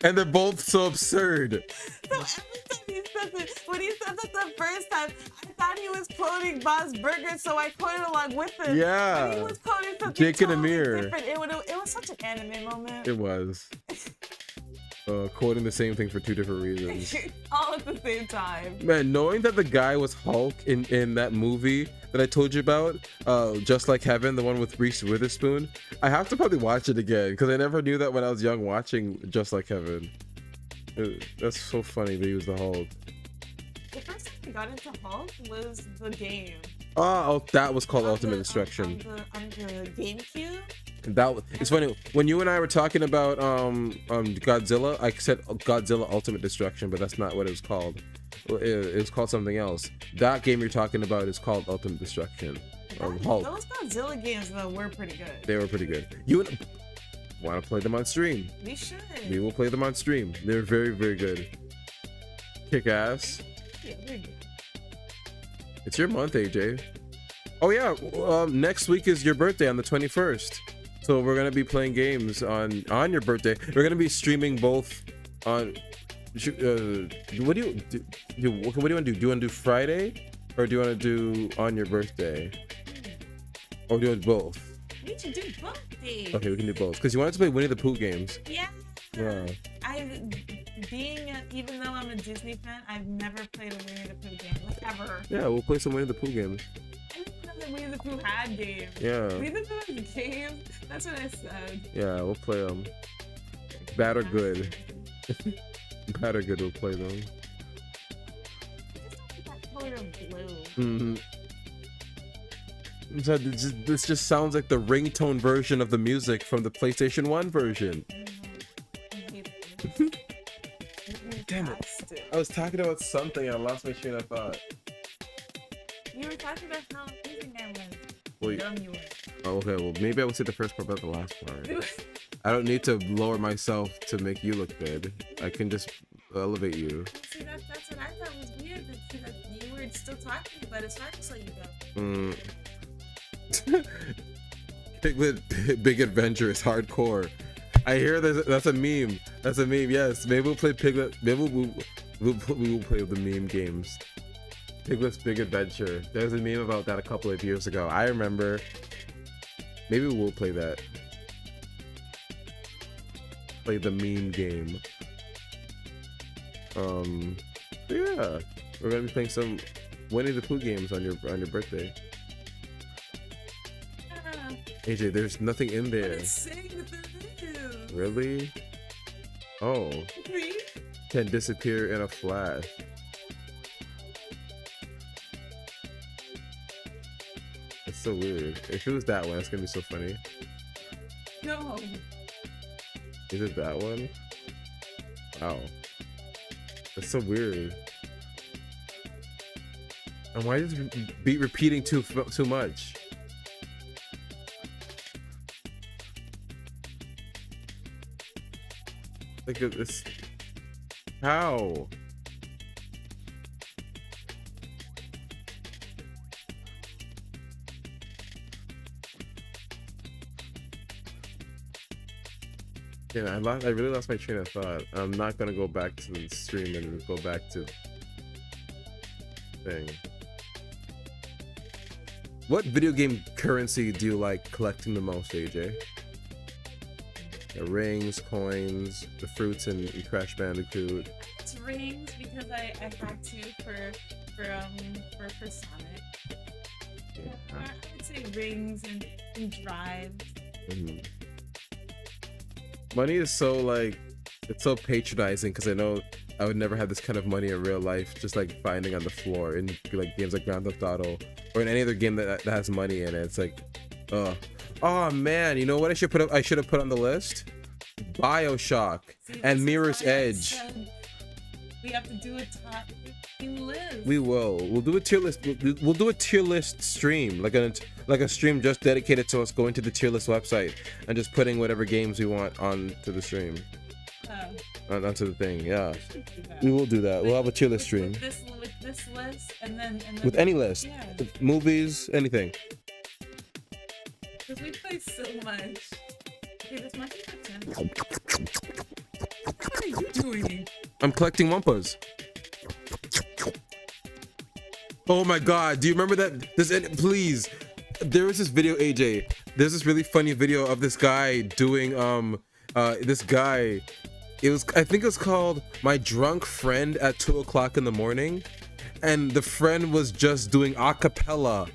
and they're both so absurd. So every time he says it, when he said that the first time, I thought he was quoting Bob's Burgers, so I quoted along with him. Yeah. But he was quoting something Jake and totally Amir. different. It was such an anime moment. It was. Quoting the same thing for two different reasons. All at the same time. Man, knowing that the guy was Hulk in that movie that I told you about, Just Like Heaven, the one with Reese Witherspoon, I have to probably watch it again because I never knew that when I was young watching Just Like Heaven. That's so funny that he was the Hulk. The first time I got into Hulk was the game. Oh, that was called Ultimate Destruction. On the GameCube. It's funny when you and I were talking about Godzilla. I said Godzilla Ultimate Destruction, but that's not what it was called. It was called something else. That game you're talking about is called Ultimate Destruction. Hulk. Those Godzilla games though were pretty good. They were pretty good. You want to play them on stream? We should. We will play them on stream. They're very, very good. Kick ass. Yeah, they're good. It's your month, AJ. Oh yeah, next week is your birthday on the 21st. So we're gonna be playing games on your birthday. We're gonna be streaming both on. What do you do? What do you want to do? Do you want to do Friday, or do you want to do on your birthday, or do you want both? We should do both days. Okay, we can do both because you wanted to play Winnie the Pooh games. Yeah. Yeah. Even though I'm a Disney fan, I've never played a Winnie the Pooh game, like ever. Yeah, we'll play some Winnie the Pooh games. I didn't know that Winnie the Pooh had games. Yeah. Winnie the Pooh had games? That's what I said. Yeah, we'll play them. Bad or good. Bad or good, we'll play them. I just don't like that color of blue. Mm-hmm. So this just sounds like the ringtone version of the music from the PlayStation 1 version. Damn it. I was talking about something and I lost my train of thought. You were talking about how amazing I was. Well, Dumb you were. Oh, okay, well, maybe I would say the first part about the last part. I don't need to lower myself to make you look good. I can just elevate you. See, that's what I thought was weird. That you were still talking about it, so I just let you go. Piglet Big Adventure is hardcore. I hear that's a meme. That's a meme. Yes, maybe we'll play Piglet. Maybe We will play the meme games. Piglet's Big Adventure. There was a meme about that a couple of years ago. I remember. Maybe we'll play that. Play the meme game. Yeah, we're gonna be playing some Winnie the Pooh games on your birthday. AJ, there's nothing in there. It's saying that there is. Really? Oh. Really? Can disappear in a flash. It's so weird. If it was that one, it's gonna be so funny. No. Is it that one? Wow. That's so weird. And why does it be repeating too much? Like this. How? Yeah, I really lost my train of thought. I'm not gonna go back to the stream and go back to thing. What video game currency do you like collecting the most, AJ? The rings, coins, the fruits in Crash Bandicoot. It's rings because I had to for Sonic. Yeah, I would say rings and drives. Mm-hmm. Money is so like, it's so patronizing because I know I would never have this kind of money in real life, just like finding on the floor in like games like Grand Theft Auto or in any other game that has money in it. It's like, oh man, you know what I should have put on the list? BioShock and Mirror's Edge. We have to do a top 15 list. We will. We'll do a tier list. We'll do a tier list stream, like a stream just dedicated to us going to the tier list website and just putting whatever games we want onto the stream. Onto the thing, yeah. We will do that. We'll have a tier list stream. With this list and then with any list, yeah. Movies, anything. Because we play so much. Okay, this might be 10. What are you doing? I'm collecting Wumpas. Oh my god, do you remember that? Please, there was this video, AJ. There's this really funny video of this guy doing this guy. I think it was called My Drunk Friend at 2 o'clock in the morning, and the friend was just doing a cappella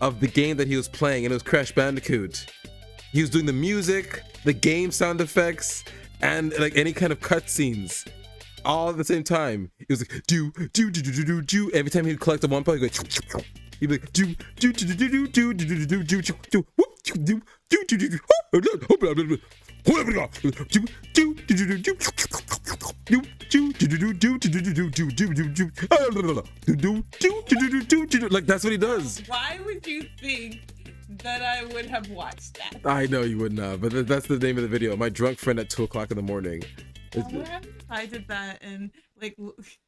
of the game that he was playing, and it was Crash Bandicoot. He was doing the music, the game sound effects, and like any kind of cutscenes, all at the same time. It was like do. Every time he'd collect a Wumpa, he'd be like do. Like that's what he does. Why would you think that I would have watched that? I know you would not, but that's the name of the video. My Drunk Friend at 2 o'clock in the morning. I did that and like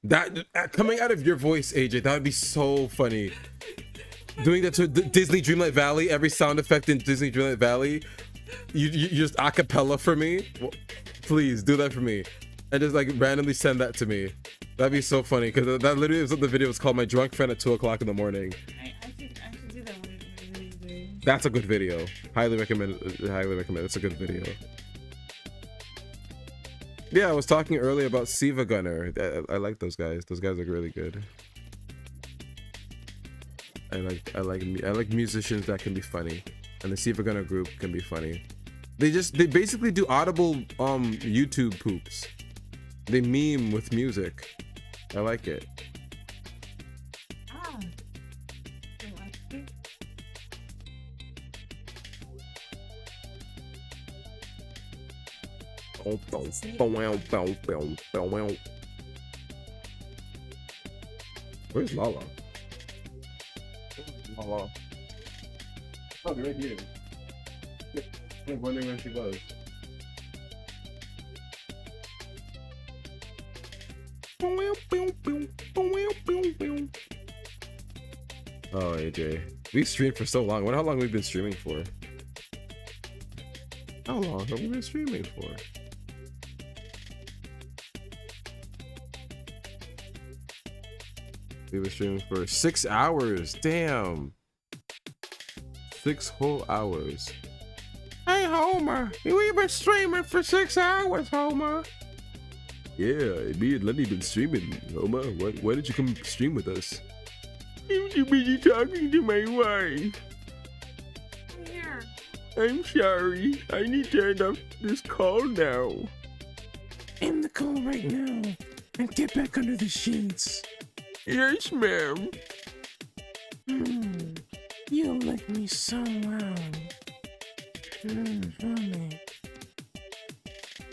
that coming out of your voice, AJ, that would be so funny. Doing that to Disney Dreamlight Valley, every sound effect in Disney Dreamlight Valley, you just a cappella for me. Well, please do that for me, and just like randomly send that to me. That'd be so funny because that literally is what the video was called. My Drunk Friend at 2 o'clock in the morning. I should do that one. That's a good video. Highly recommend. Highly recommend. It's a good video. Yeah, I was talking earlier about Siva Gunner. I like those guys. Those guys are really good. I like musicians that can be funny, and the Siva Gunner group can be funny. They basically do audible YouTube poops. They meme with music. I like it. Where's Lala? Lala. Oh, right here. I'm wondering where she was. Oh, AJ. We've streamed for so long. I wonder how long we've been streaming for. How long have we been streaming for? We were streaming for 6 hours. Damn. 6 whole hours. Hey, Homer. We've been streaming for 6 hours, Homer. Yeah, me and Lenny been streaming. Homer, why did you come stream with us? I was too busy talking to my wife. Here. I'm sorry. I need to end off this call now. End the call right now and get back under the sheets. Yes, ma'am. You like me so well. Honey.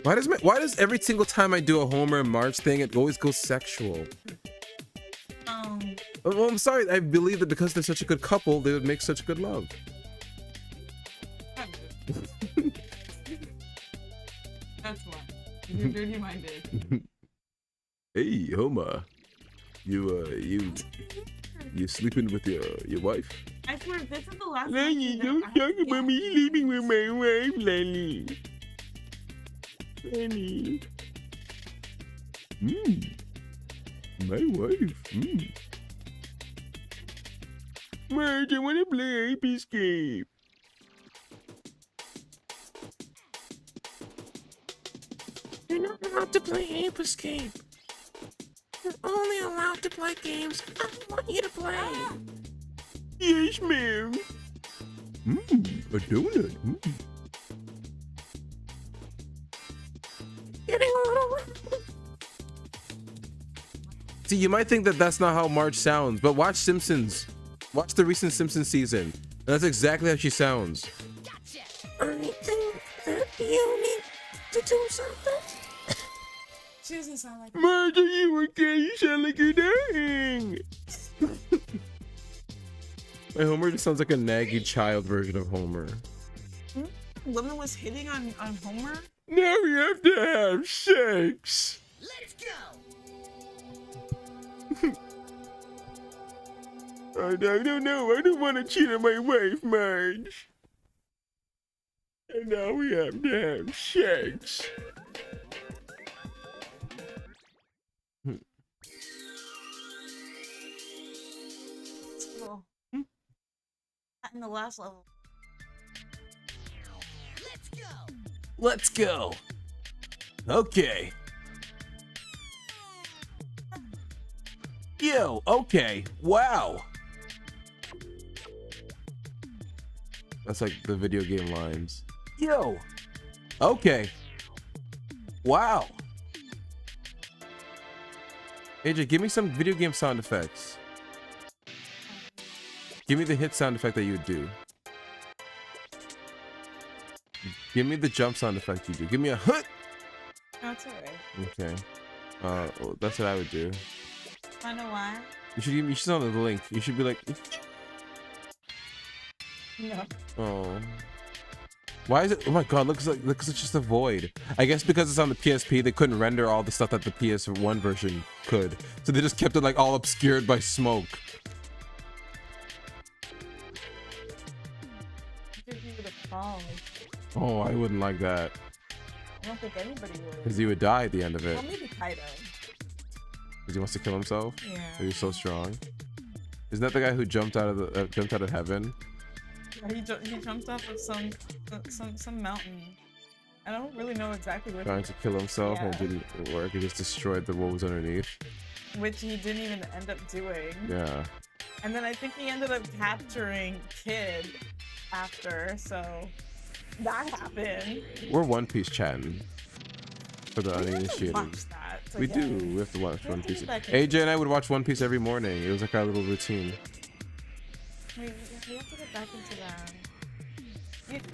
Why does every single time I do a Homer and Marge thing, it always goes sexual? Well, I'm sorry. I believe that because they're such a good couple, they would make such good love. That's why. You're dirty-minded. Hey, Homer. You sleeping with your wife? I swear, this is the last Lenny, time don't talk about me sleeping with my wife, Lenny. Lenny. My wife. Marge, I want to play Ape Escape. You're not allowed to play Ape Escape. You're only allowed to play games I want you to play. Yes, ma'am. A donut. Getting a little. See, you might think that that's not how Marge sounds, but watch Simpsons. Watch the recent Simpsons season. And that's exactly how she sounds. Gotcha. I think that you need to do something. She doesn't sound like Marge, are you okay? You sound like you're dying. My Homer just sounds like a naggy child version of Homer. Woman was hitting on Homer. Now we have to have sex. Let's go. I don't know. I don't want to cheat on my wife, Marge. And now we have to have sex. Cool. Not in the last level. Let's go. Okay. Yo, okay. Wow. That's like the video game lines. Yo. Okay. Wow. AJ, give me some video game sound effects. Give me the hit sound effect that you would do. Give me the jump sound effect you do. Give me a hut. That's alright. Okay. Well, that's what I would do. I know why. You should sound the link. You should be like, No. oh. Why is it? Oh my god, looks like it's just a void. I guess because it's on the PSP, they couldn't render all the stuff that the PS1 version could. So they just kept it like all obscured by smoke. If you would have fallen. Oh, I wouldn't like that. I don't think anybody would. Because he would die at the end of it. Well, maybe Kaido. Because he wants to kill himself. Yeah. He's so strong. Isn't that the guy who jumped out of heaven? He jumped off of some mountain. I don't really know exactly what. Trying to kill himself and Yeah. it didn't work. He just destroyed the what was underneath. Which he didn't even end up doing. Yeah. And then I think he ended up capturing Kid after, so that happened. We're One Piece chatting for the We have to uninitiated. watch that. We do. again. We have to watch We One have to Piece. get back AJ and I would watch One Piece every morning. It was like our little routine. We have to get back into that.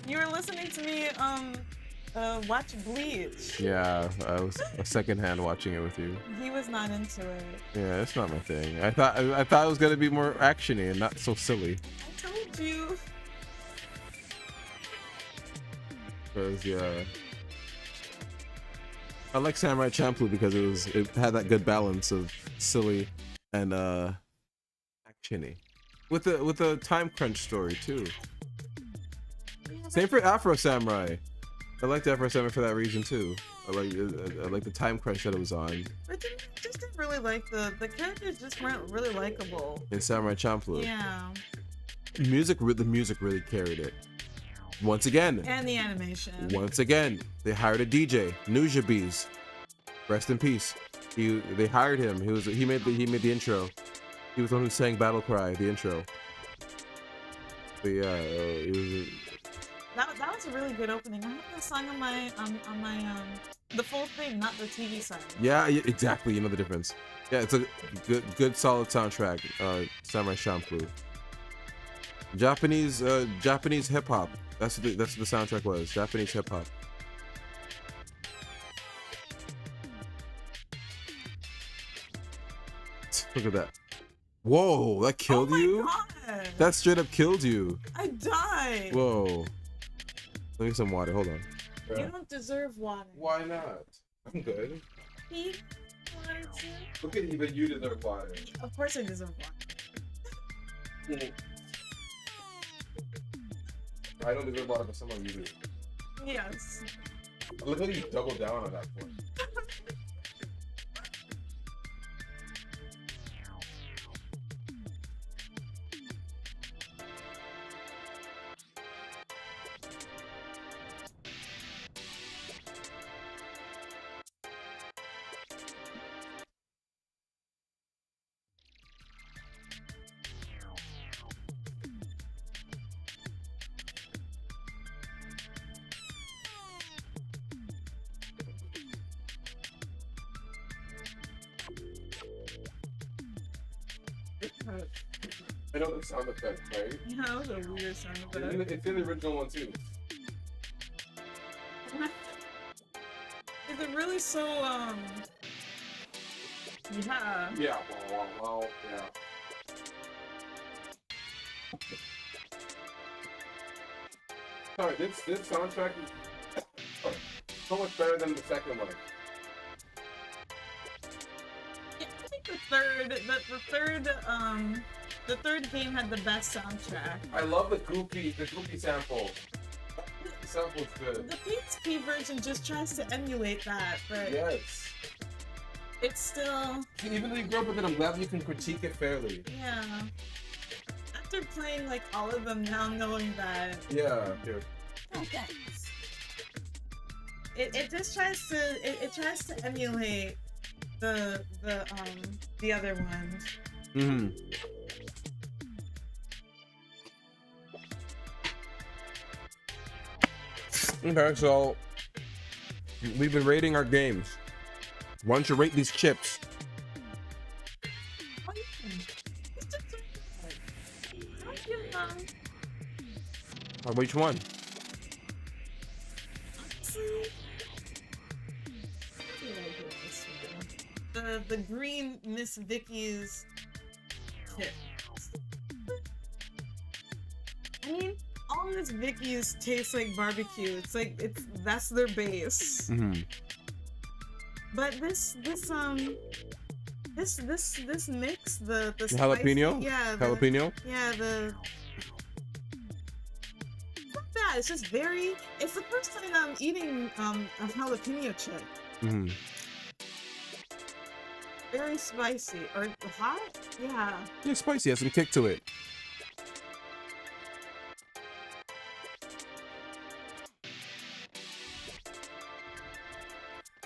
You were listening to me watch Bleach. Yeah, I was a secondhand watching it with you. He was not into it. Yeah, it's not my thing. I thought it was gonna be more actiony and not so silly. I told you. Cause yeah, I like Samurai Champloo because it had that good balance of silly and actiony, with a time crunch story too. Same for Afro Samurai. I liked Afro Samurai for that reason too. I like the time crunch that it was on. I just didn't really like the characters. Just weren't really likable. In Samurai Champloo. Yeah. The music really carried it. Once again. And the animation. Once again, they hired a DJ, Nujabes. Rest in peace. They hired him. He made the intro. He was the one who sang Battle Cry, the intro. But yeah, that was a really good opening. I have that song on my the full thing, not the TV song. Yeah, exactly. You know the difference. Yeah, it's a good solid soundtrack. Samurai Champloo. Japanese hip hop. That's what the soundtrack was. Japanese hip hop. Look at that. Whoa, that killed you? God. That straight up killed you. I died. Whoa. Let me some water. Hold on. You don't deserve water. Why not? I'm good. He wanted to. Look at you, but you deserve water. Of course I deserve water. I don't deserve water, but someone you do. Yes. Look how you double down on that point. I know the sound effect, right? Yeah, that was a weird sound effect. It's in the original one too. Is it really so, yeah. Yeah, well, yeah. Sorry, this soundtrack is so much better than the second one. Yeah, I think the third game had the best soundtrack. I love the goofy sample. The sample's good. The PSP version just tries to emulate that, but Yes. it's still, Even though you grew up with it, I'm glad you can critique it fairly. yeah. After playing like all of them now, knowing that Yeah, here. it just tries to it tries to emulate the other ones. Mm-hmm. Okay, so we've been rating our games. Why don't you rate these chips? Oh, yeah. It's just don't give them. Which one? Honestly, the green Miss Vicky's tip. I mean, all Miss Vicky's taste like barbecue. It's like that's their base. Mm-hmm. But this mix, the jalapeno? Spicy, yeah, Jalapeno? Yeah, it's not bad. It's just very. It's the first time I'm eating a jalapeno chip. Mm-hmm. Very spicy or hot. Yeah. Yeah, spicy. Has some kick to it.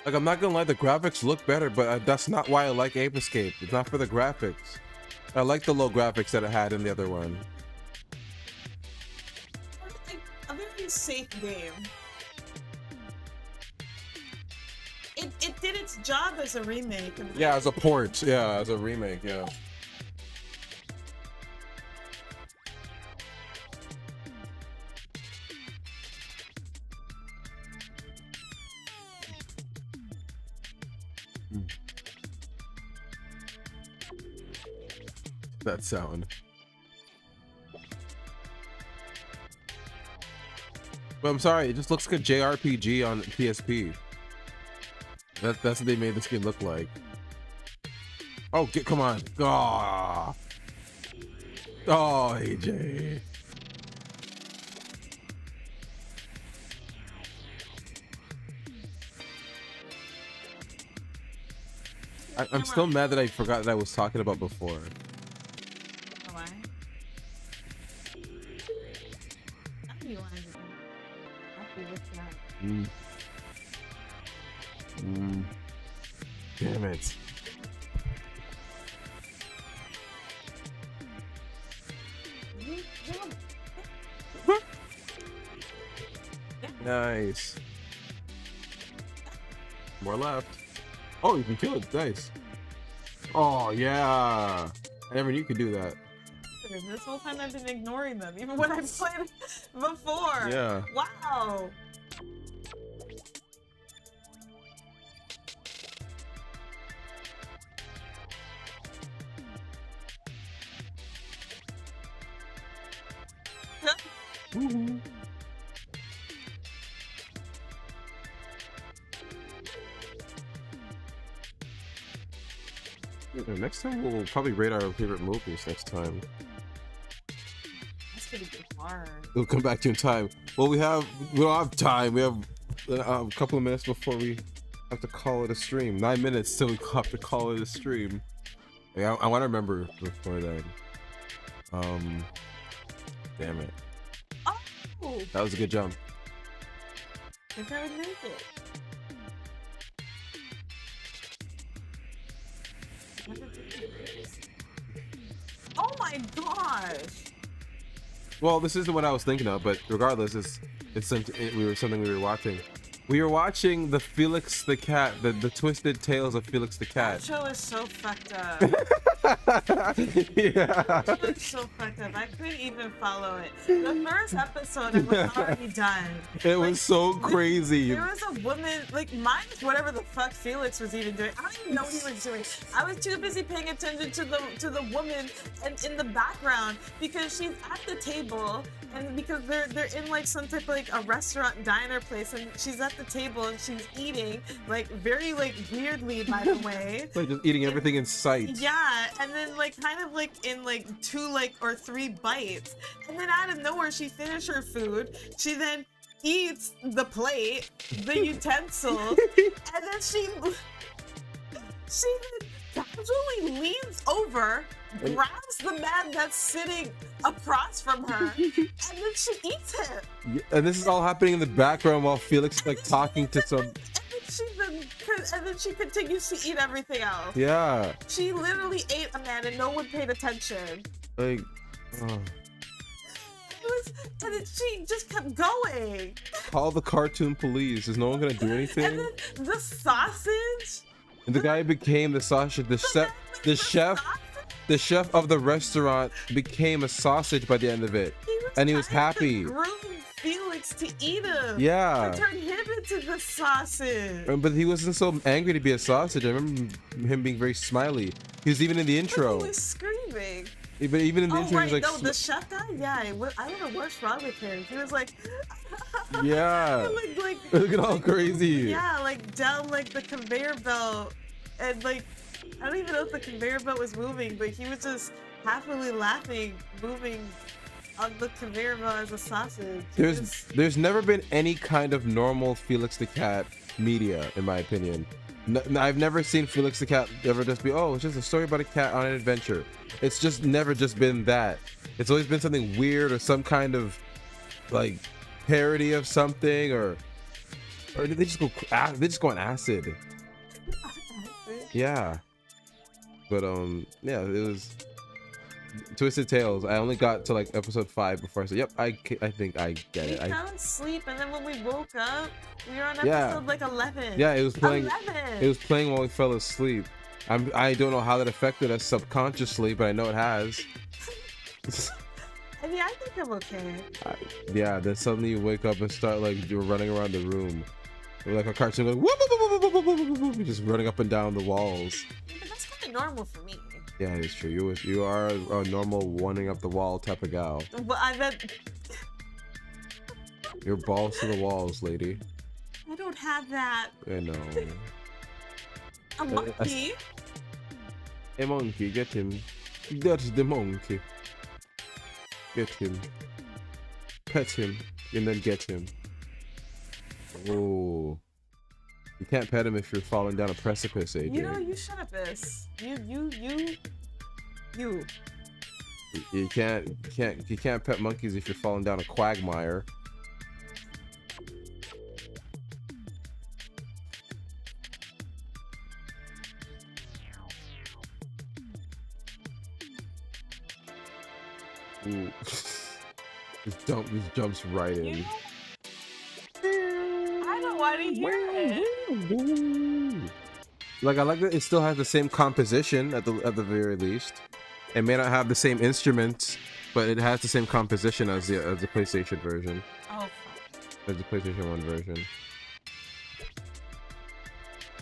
Like, I'm not gonna lie, the graphics look better, but that's not why I like Ape Escape. It's not for the graphics. I like the low graphics that it had in the other one. A very safe game. It did its job as a remake. Yeah, as a port. Yeah, as a remake. Yeah. That sound. But I'm sorry, it just looks like a JRPG on PSP. That's what they made this game look like. Oh, come on. Oh, AJ. I'm still mad that I forgot that I was talking about before. Why? I knew I was happy with that. Damn it. Nice. More left. Oh, you can kill it. Nice. Oh, yeah. I never knew you could do that. This whole time I've been ignoring them, even when I've played before. Yeah. Wow. Next time we'll probably rate our favorite movies next time. That's gonna be hard. We'll come back to you in time. Well, we don't have time. We have a couple of minutes before we have to call it a stream. 9 minutes till we have to call it a stream. Yeah, I want to remember before then. Damn it. Oh! That was a good jump. I think I would make it. Oh my gosh! Well, this isn't what I was thinking of, but regardless, it's something we were watching. We were watching the Felix the Cat, the Twisted Tales of Felix the Cat. That show is so fucked up. Yeah. That show is so fucked up. I couldn't even follow it. The first episode I was already done. It was so crazy. There was a woman, like, minus whatever the fuck Felix was even doing. I don't even know what he was doing. I was too busy paying attention to the woman and in the background because she's at the table and because they're in like some type of like a restaurant diner place and she's at the table and she's eating like very like weirdly, by the way. Like just eating everything in sight. Yeah, and then like kind of like in like 2 like or 3 bites, and then out of nowhere she finished her food. She then eats the plate, the utensil, and then she casually leans over, grabs the man that's sitting across from her, and then she eats it. Yeah, and this is all happening in the background while Felix is like talking to some. And then she continues to eat everything else. Yeah. She literally ate a man and no one paid attention. Like, And then she just kept going. call the cartoon police. Is no one gonna do anything? And then the sausage. And the guy became the sausage. The chef of the restaurant became a sausage by the end of it, and he was happy. Grooming Felix to eat him. Yeah. To turn him into the sausage. But he wasn't so angry to be a sausage. I remember him being very smiley. He was even in the intro. He was screaming. But even in the intro, right, he was like, no, the chef guy. Yeah, I don't know what's wrong with him. He was like, yeah, like looking all crazy. Yeah, like down like the conveyor belt, and like I don't even know if the conveyor belt was moving, but he was just happily laughing, moving on the conveyor belt as a sausage. There's never been any kind of normal Felix the Cat media, in my opinion. I've never seen Felix the Cat ever just be, oh, it's just a story about a cat on an adventure. It's just never just been that. It's always been something weird or some kind of like parody of something, or they just go on acid. Yeah. But yeah, it was Twisted Tales. I only got to like episode 5 before I said, yep, I think I get it. We fell asleep, and then when we woke up, we were on episode Yeah. like 11. Yeah, it was playing. 11. It was playing while we fell asleep. I don't know how that affected us subconsciously, but I know it has. I mean, I think I'm okay. Yeah, then suddenly you wake up and start like you're running around the room, like a cartoon, like whoop, whoop, whoop, whoop, whoop, whoop, whoop, just running up and down the walls. But that's kind of normal for me. Yeah, it's true. You are a normal running up the wall type of gal. But I bet You're balls to the walls, lady. I don't have that. I know. A monkey. A monkey, get him. That's the monkey. Get him. Pet him, and then get him. Oh. You can't pet him if you're falling down a precipice, AJ. You know, you shut up this. You. You can't pet monkeys if you're falling down a quagmire. Ooh. Just jumps right in. I don't want to hear it. Like, I like that it still has the same composition at the very least. It may not have the same instruments, but it has the same composition as the PlayStation version. Oh, As the PlayStation 1 version.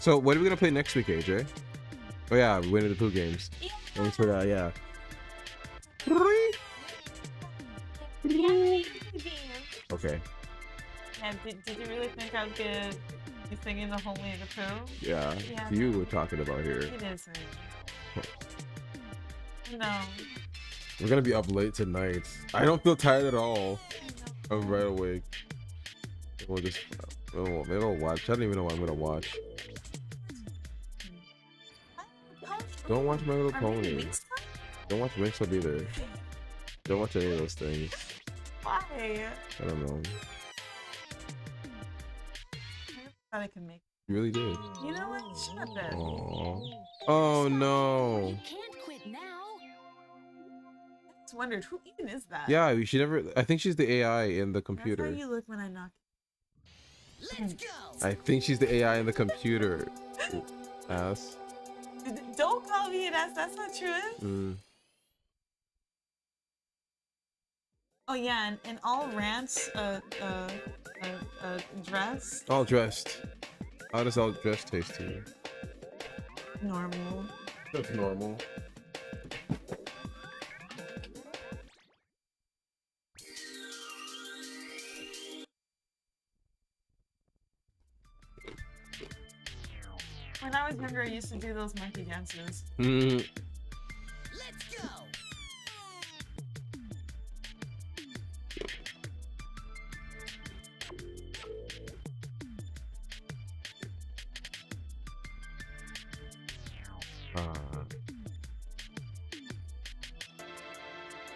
So, what are we gonna play next week, AJ? Oh yeah, Winnie the Pooh games. Thanks for that. Yeah. Okay. Yeah, did you really think I was gonna be singing the whole Winnie the Pooh? Yeah. Yeah. You were talking about here. It isn't. No. We're gonna be up late tonight. I don't feel tired at all. I'm right awake. We'll just maybe I'll watch. I don't even know what I'm gonna watch. Don't watch My Little Pony. Don't watch Winx Club either. Don't watch any of those things. Why? I don't know. I thought I could make. You really did. You know what? Shut up then. Aww. Oh no. You can't quit now. I just wondered who even is that? Yeah, she never. I think she's the AI in the That's computer. how you look when I knock. Let's go. I think she's the AI in the computer. Ass. Don't call me an ass. That's not true. Mm. Oh yeah, and all rants dress All dressed. How does all dressed taste to you? normal. That's normal. When I was younger, I used to do those monkey dances. Mm. Let's go.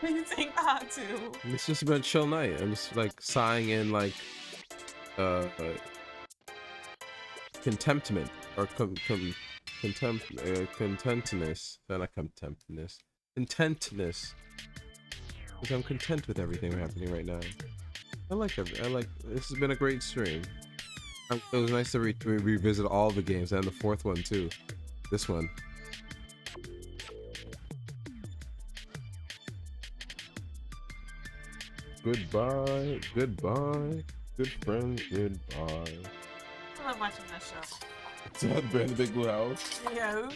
What do you think that too? It's just been a chill night. I'm just like sighing in like contentment or contentness. Not contentness. Contentness. Because I'm content with everything happening right now. I like this has been a great stream. It was nice to revisit all the games and the fourth one too. This one. Goodbye, goodbye, good friend, goodbye. I love watching that show. It's not Brand the Big Blue House. Yeah.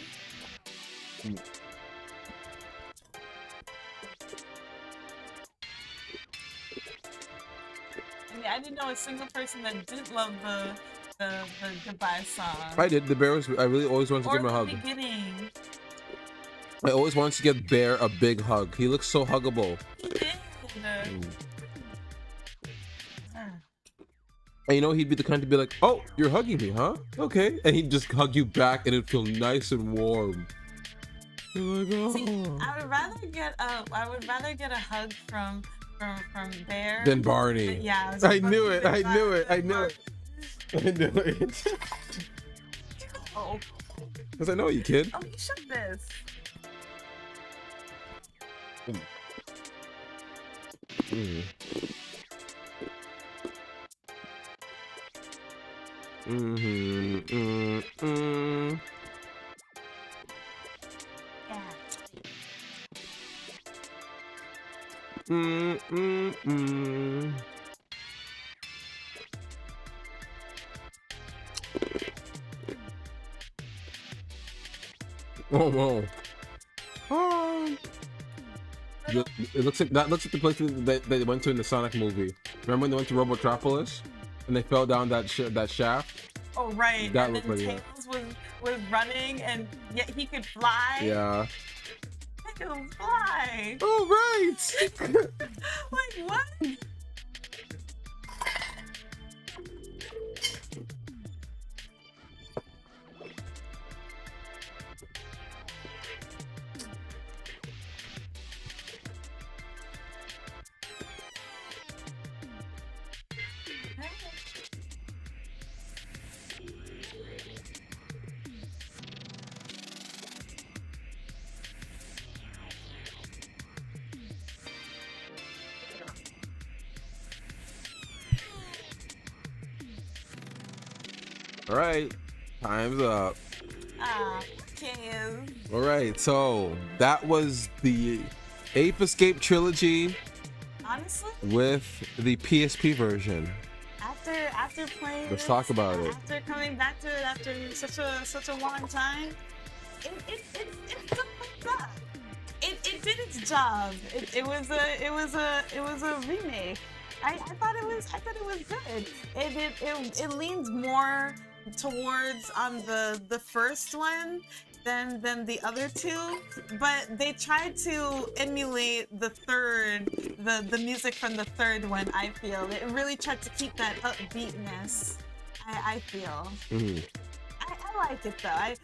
Yeah, I didn't know a single person that didn't love the goodbye song. I did. The bear was. I really always wanted to give him a hug. Beginning. I always wanted to give Bear a big hug. He looks so huggable. He did. And you know, he'd be the kind to be like, "Oh, you're hugging me, huh? Okay," and he'd just hug you back, and it'd feel nice and warm. You're like, "Oh." See, I would rather get a hug from Bear Than Barney. But yeah, I knew it. I knew it. I knew it. I knew it. Oh. Because I know you, kid. Oh, you shut this. Mm. Mm-hmm. Mm-mm. Mm-mm-mm. Oh no. It looks like that. Looks like the place that they went to in the Sonic movie. Remember when they went to Robotropolis and they fell down that shaft? Oh right. That and looked then like Tails was running and yet he could fly. Yeah. Tails fly. Oh right. Like what? All right, time's up. Ah, okay. All right, so that was the Ape Escape trilogy Honestly, with the PSP version. after playing Let's this, talk about it. after coming back to it after such a long time, it took my job. It did its job. It was a remake. I thought it was good. It leans more towards on the first one than the other two, but they tried to emulate the music from the third one. I feel it really tried to keep that upbeatness. I feel. Mhm. I like it though. I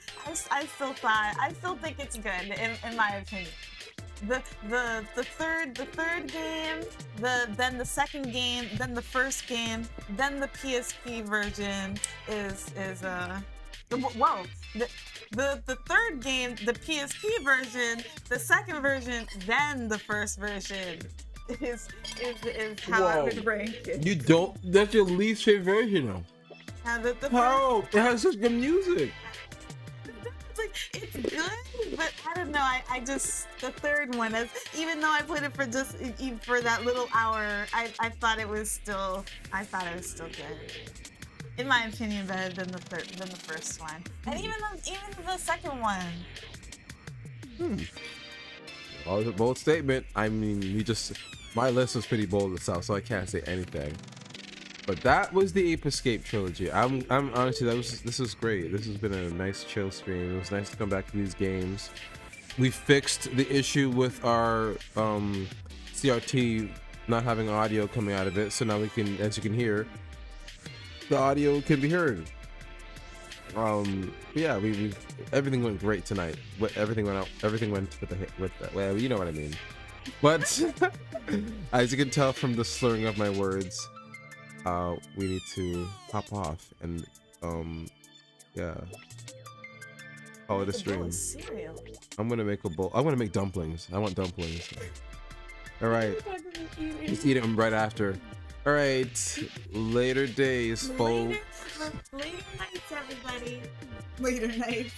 still think it's good in my opinion. The third game, then the second game, then the first game, then the PSP version is whoa. The third game, the PSP version, the second version, then the first version is how I would rank it. You don't. That's your least favorite version, though. The How? It has such good music. it's good, but I don't know. I just the third one, even though I played it for that little hour, I thought it was still good. In my opinion, better than the first one, and even the second one. Well, it's a bold statement. I mean, my list was pretty bold itself, so I can't say anything. But that was the Ape Escape trilogy. I'm honestly, this was great. This has been a nice chill stream. It was nice to come back to these games. We fixed the issue with our CRT not having audio coming out of it, so now we can, as you can hear, the audio can be heard. Yeah, we everything went great tonight. Everything went with the well, you know what I mean. But as you can tell from the slurring of my words, we need to hop off and yeah, call it a stream. I'm gonna make a bowl. I'm gonna make dumplings. I want dumplings. All right, just eat them right after. All right, later days, folks. Later nights, everybody. Later nights.